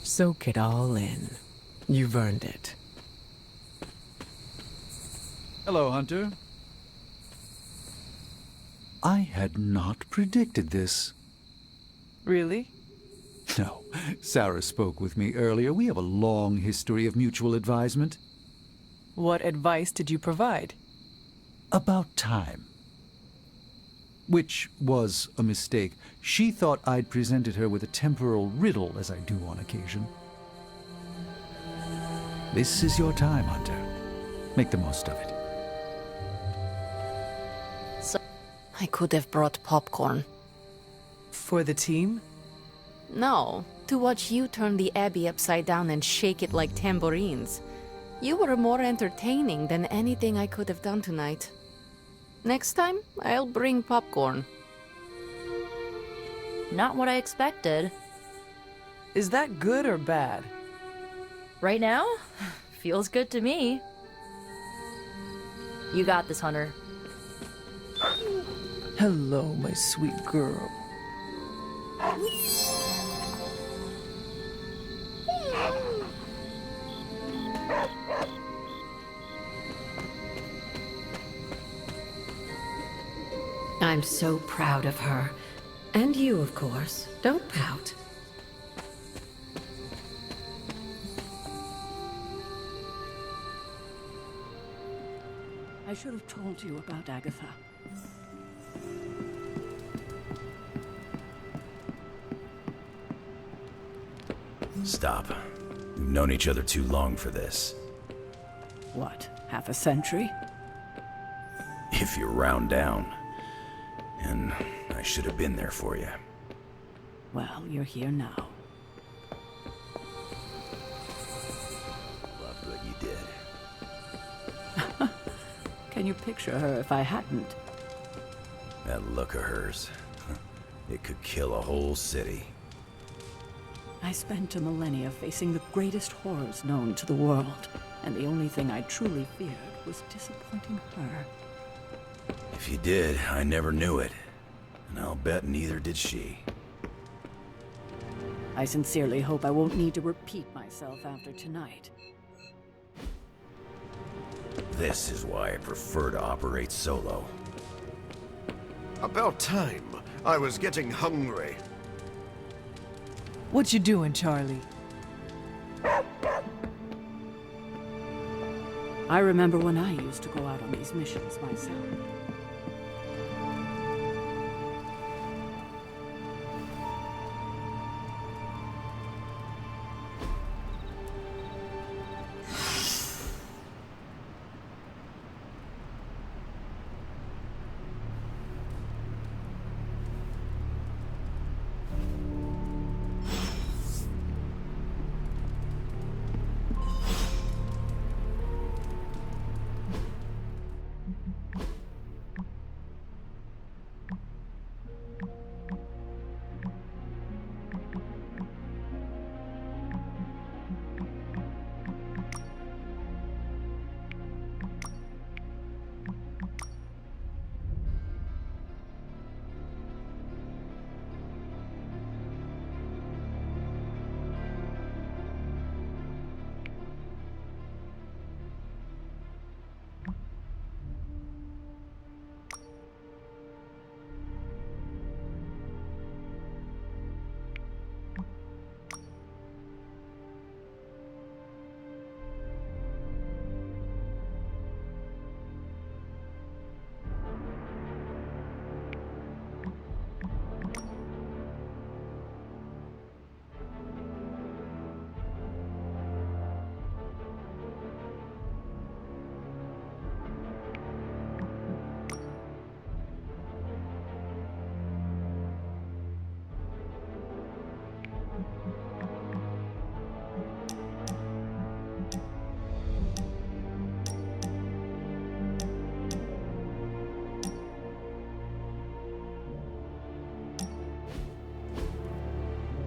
Soak it all in. You've earned it. Hello, Hunter. I had not predicted this. Really? No. Sarah spoke with me earlier. We have a long history of mutual advisement. What advice did you provide? About time. Which was a mistake. She thought I'd presented her with a temporal riddle, as I do on occasion. This is your time, Hunter. Make the most of it. So, I could have brought popcorn. For the team? No, to watch you turn the Abbey upside down and shake it like tambourines. You were more entertaining than anything I could have done tonight. Next time, I'll bring popcorn. Not what I expected. Is that good or bad? Right now? Feels good to me. You got this, Hunter. Hello, my sweet girl. I'm so proud of her. And you, of course. Don't pout. I should have told you about Agatha. Stop. We've known each other too long for this. What, half a century? If you round down. And I should have been there for you. Well, you're here now. Loved what you did. Can you picture her if I hadn't? That look of hers. It could kill a whole city. I spent a millennia facing the greatest horrors known to the world, and the only thing I truly feared was disappointing her. If you did, I never knew it. And I'll bet neither did she. I sincerely hope I won't need to repeat myself after tonight. This is why I prefer to operate solo. About time. I was getting hungry. What you doing, Charlie? I remember when I used to go out on these missions myself.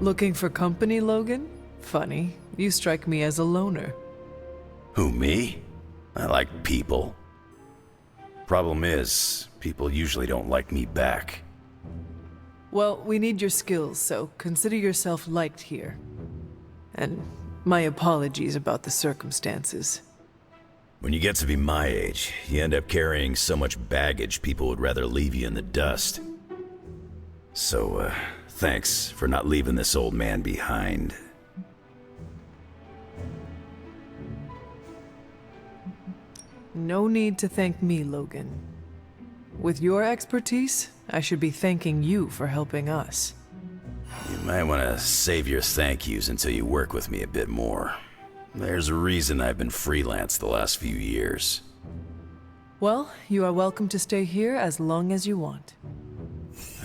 Looking for company, Logan? Funny. You strike me as a loner. Who, me? I like people. Problem is, people usually don't like me back. Well, we need your skills, so consider yourself liked here. And my apologies about the circumstances. When you get to be my age, you end up carrying so much baggage people would rather leave you in the dust. So, thanks for not leaving this old man behind. No need to thank me, Logan. With your expertise, I should be thanking you for helping us. You might want to save your thank yous until you work with me a bit more. There's a reason I've been freelance the last few years. Well, you are welcome to stay here as long as you want.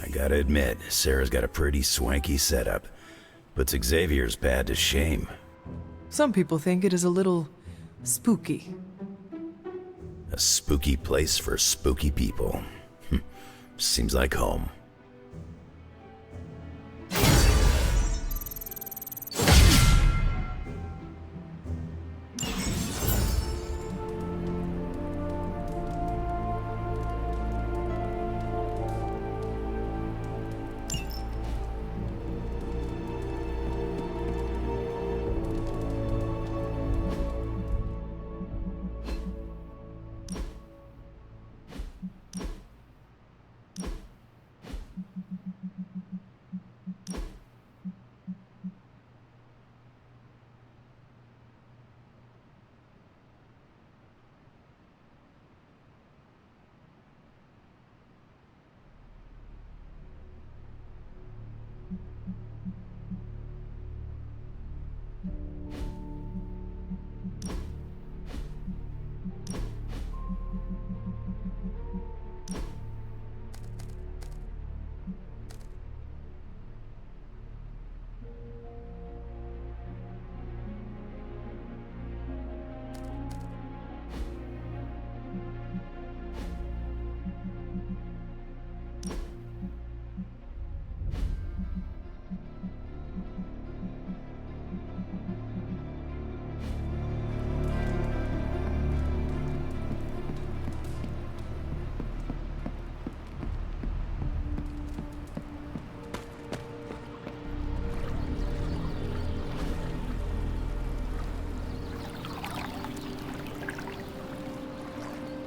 I gotta admit, Sarah's got a pretty swanky setup. Puts Xavier's bad to shame. Some people think it is a little spooky. A spooky place for spooky people. Seems like home.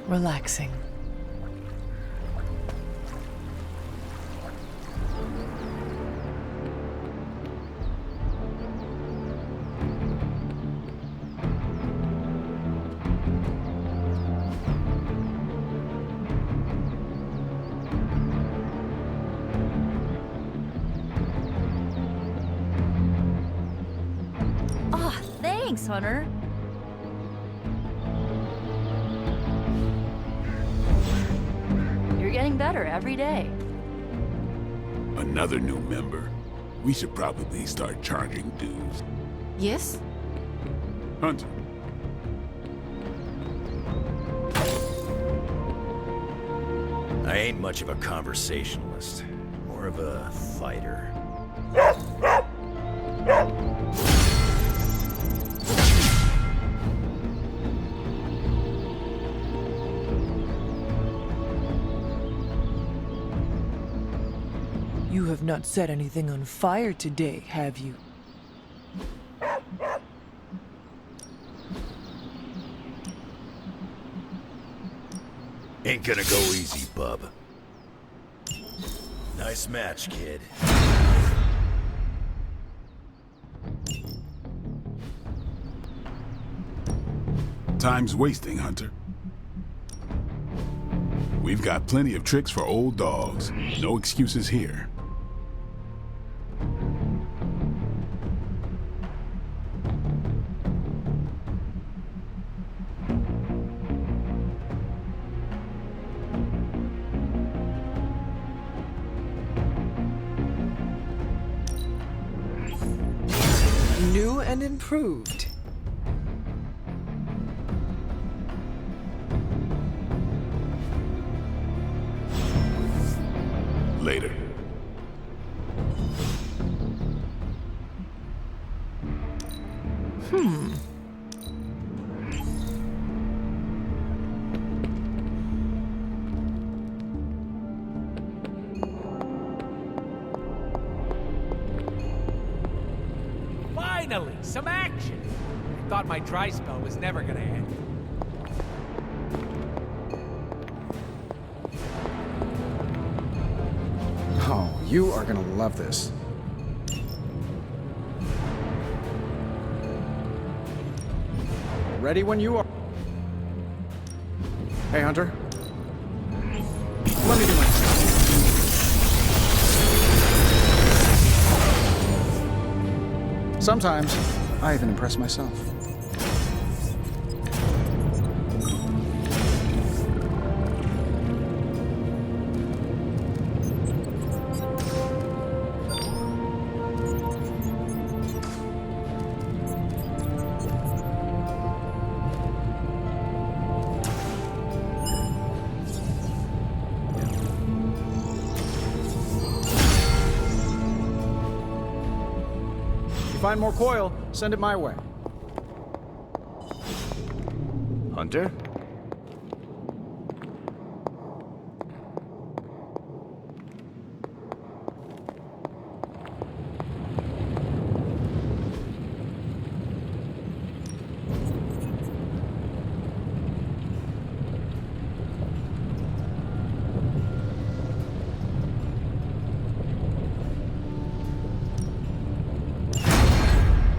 Relaxing. Ah, thanks, Hunter. You're getting better every day. Another new member. We should probably start charging dues. Yes? Hunter, I ain't much of a conversationalist, more of a fighter. You have not set anything on fire today, have you? Ain't gonna go easy, bub. Nice match, kid. time's wasting, Hunter. We've got plenty of tricks for old dogs. No excuses here. New and improved. Later. Finally, some action! I thought my dry spell was never gonna end. Oh, you are gonna love this. Ready when you are. Hey, Hunter. Let me do my... Sometimes, I even impress myself. Find more coil, send it my way. Hunter?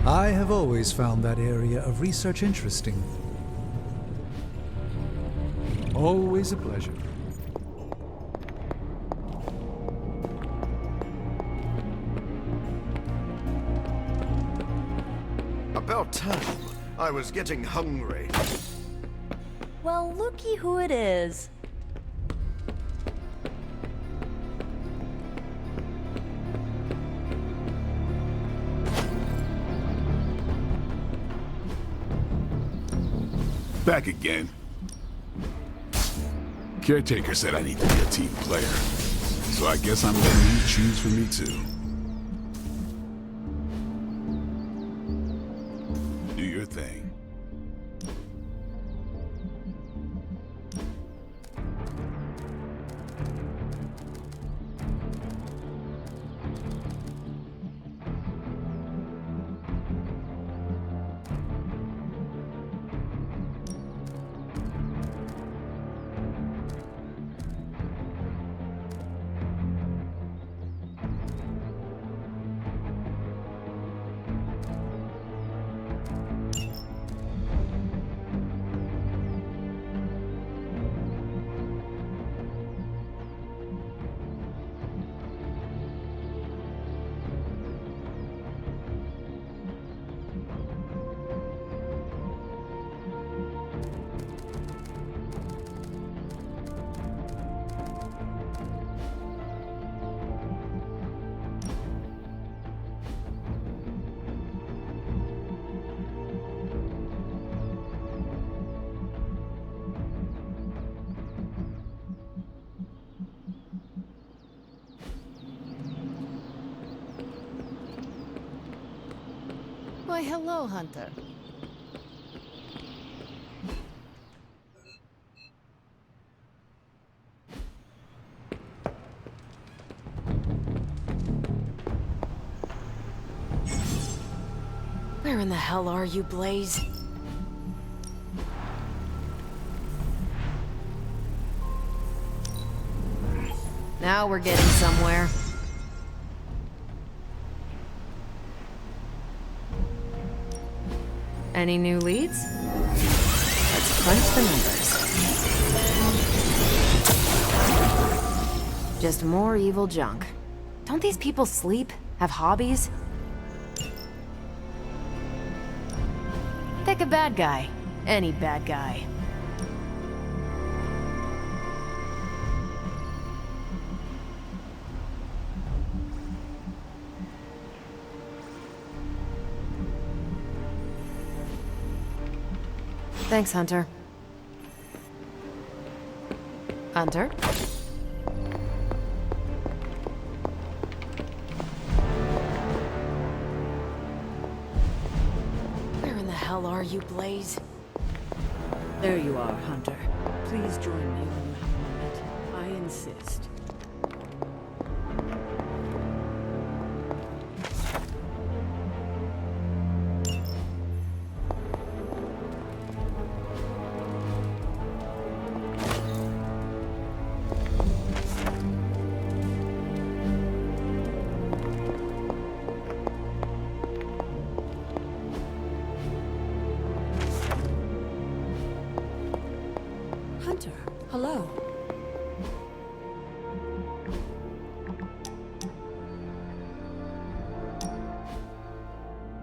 I have always found that area of research interesting. Always a pleasure. About time. I was getting hungry. Well, looky who it is. Back again. Caretaker said I need to be a team player. So I guess I'm letting you choose for me too. Do your thing. Why, hello, Hunter. Where in the hell are you, Blaze? Now we're getting somewhere. Any new leads? Let's crunch the numbers. Just more evil junk. Don't these people sleep? Have hobbies? Pick a bad guy. Any bad guy. Thanks, Hunter. Hunter? Where in the hell are you, Blaze? There you are, Hunter. Please join me when you have a moment. I insist. Hunter, hello.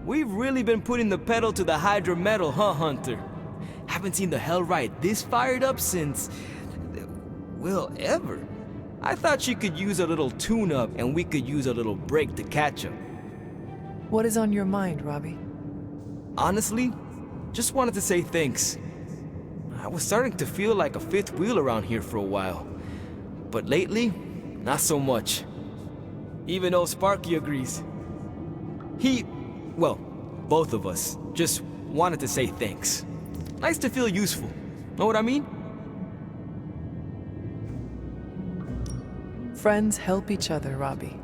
We've really been putting the pedal to the Hydra metal, huh, Hunter? Haven't seen the Hellrite this fired up since... well, ever. I thought she could use a little tune-up, and we could use a little break to catch up. What is on your mind, Robbie? Honestly, just wanted to say thanks. I was starting to feel like a fifth wheel around here for a while. But lately, not so much. Even old Sparky agrees. Well, both of us, just wanted to say thanks. Nice to feel useful. Know what I mean? Friends help each other, Robbie.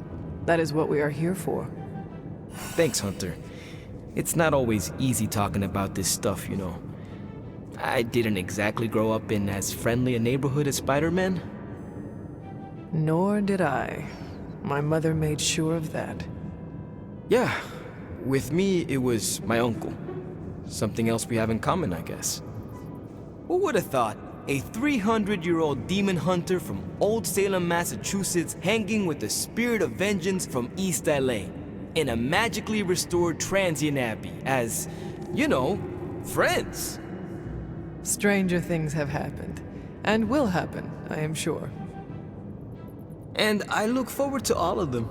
That is what we are here for. Thanks, Hunter. It's not always easy talking about this stuff, you know. I didn't exactly grow up in as friendly a neighborhood as Spider-Man. Nor did I. My mother made sure of that. Yeah, with me, it was my uncle. Something else we have in common, I guess. Who would have thought? A 300-year-old demon hunter from Old Salem, Massachusetts, hanging with the spirit of vengeance from East LA, in a magically restored transient abbey as, you know, friends. Stranger things have happened, and will happen, I am sure. And I look forward to all of them.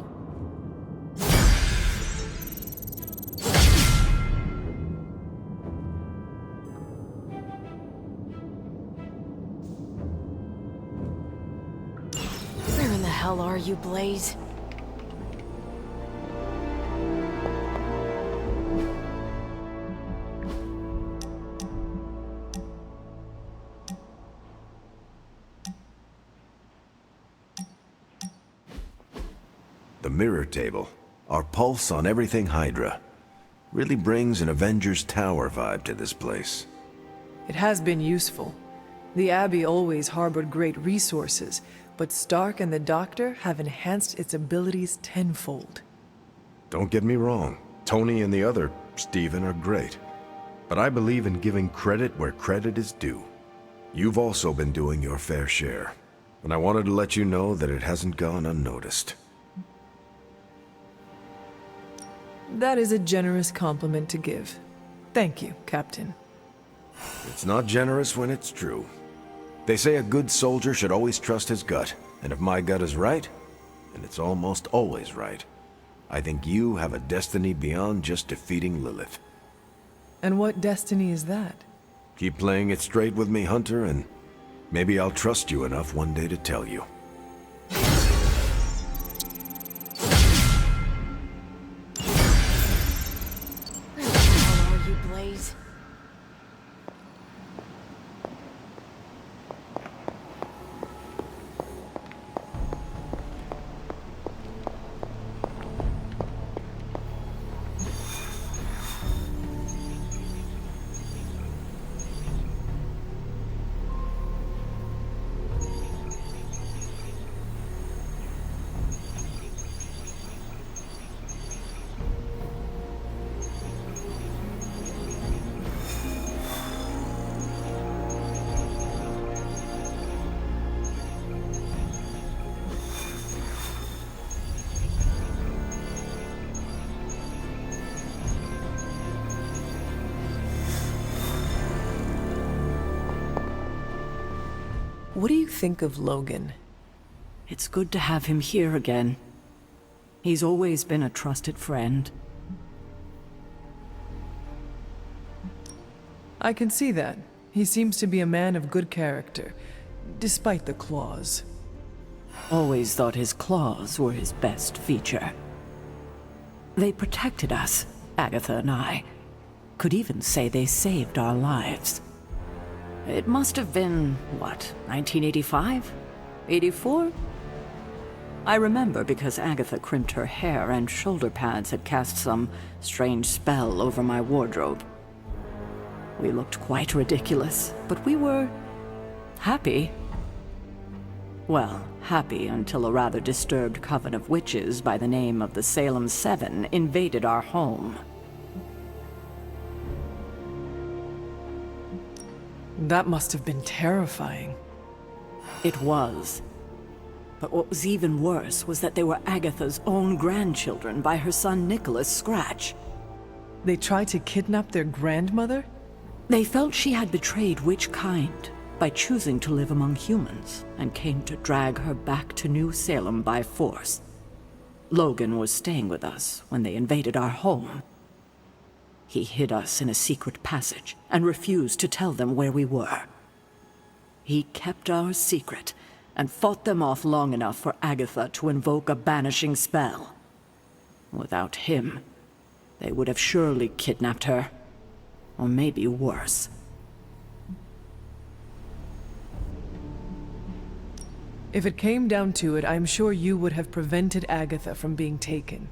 Where in the hell are you, Blaze? The mirror table, our pulse on everything Hydra, really brings an Avengers Tower vibe to this place. It has been useful. The Abbey always harbored great resources, but Stark and the Doctor have enhanced its abilities tenfold. Don't get me wrong, Tony and the other Stephen are great. But I believe in giving credit where credit is due. You've also been doing your fair share, and I wanted to let you know that it hasn't gone unnoticed. That is a generous compliment to give. Thank you, Captain. It's not generous when it's true. They say a good soldier should always trust his gut, and if my gut is right, and it's almost always right, I think you have a destiny beyond just defeating Lilith. And what destiny is that? Keep playing it straight with me, Hunter, and maybe I'll trust you enough one day to tell you. Where the Blaze. What do you think of Logan? It's good to have him here again. He's always been a trusted friend. I can see that. He seems to be a man of good character, despite the claws. Always thought his claws were his best feature. They protected us, Agatha and I. Could even say they saved our lives. It must have been, what, 1985? 84? I remember because Agatha crimped her hair and shoulder pads had cast some strange spell over my wardrobe. We looked quite ridiculous, but we were happy. Well, happy until a rather disturbed coven of witches by the name of the Salem Seven invaded our home. That must have been terrifying. It was. But what was even worse was that they were Agatha's own grandchildren by her son Nicholas Scratch. They tried to kidnap their grandmother? They felt she had betrayed witch kind by choosing to live among humans and came to drag her back to New Salem by force. Logan was staying with us when they invaded our home. He hid us in a secret passage and refused to tell them where we were. He kept our secret and fought them off long enough for Agatha to invoke a banishing spell. Without him, they would have surely kidnapped her, or maybe worse. If it came down to it, I'm sure you would have prevented Agatha from being taken.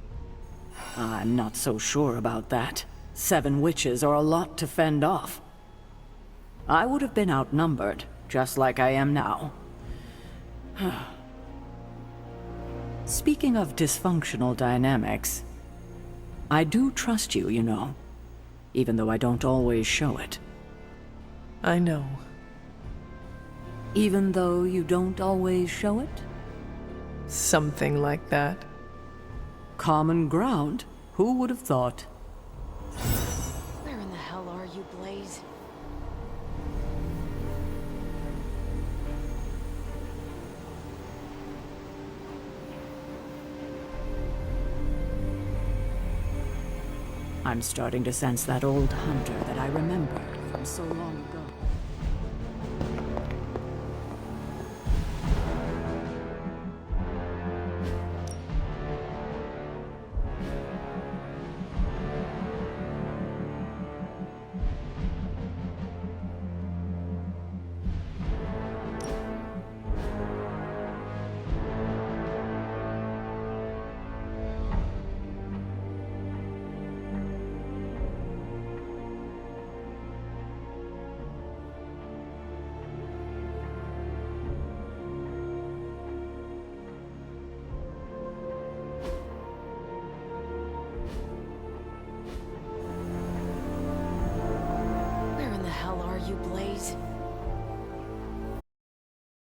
I'm not so sure about that. 7 witches are a lot to fend off. I would have been outnumbered, just like I am now. Speaking of dysfunctional dynamics, I do trust you, you know, even though I don't always show it. I know. Even though you don't always show it? Something like that. Common ground? Who would have thought? Where in the hell are you, Blaze? I'm starting to sense that old hunter that I remembered from so long ago.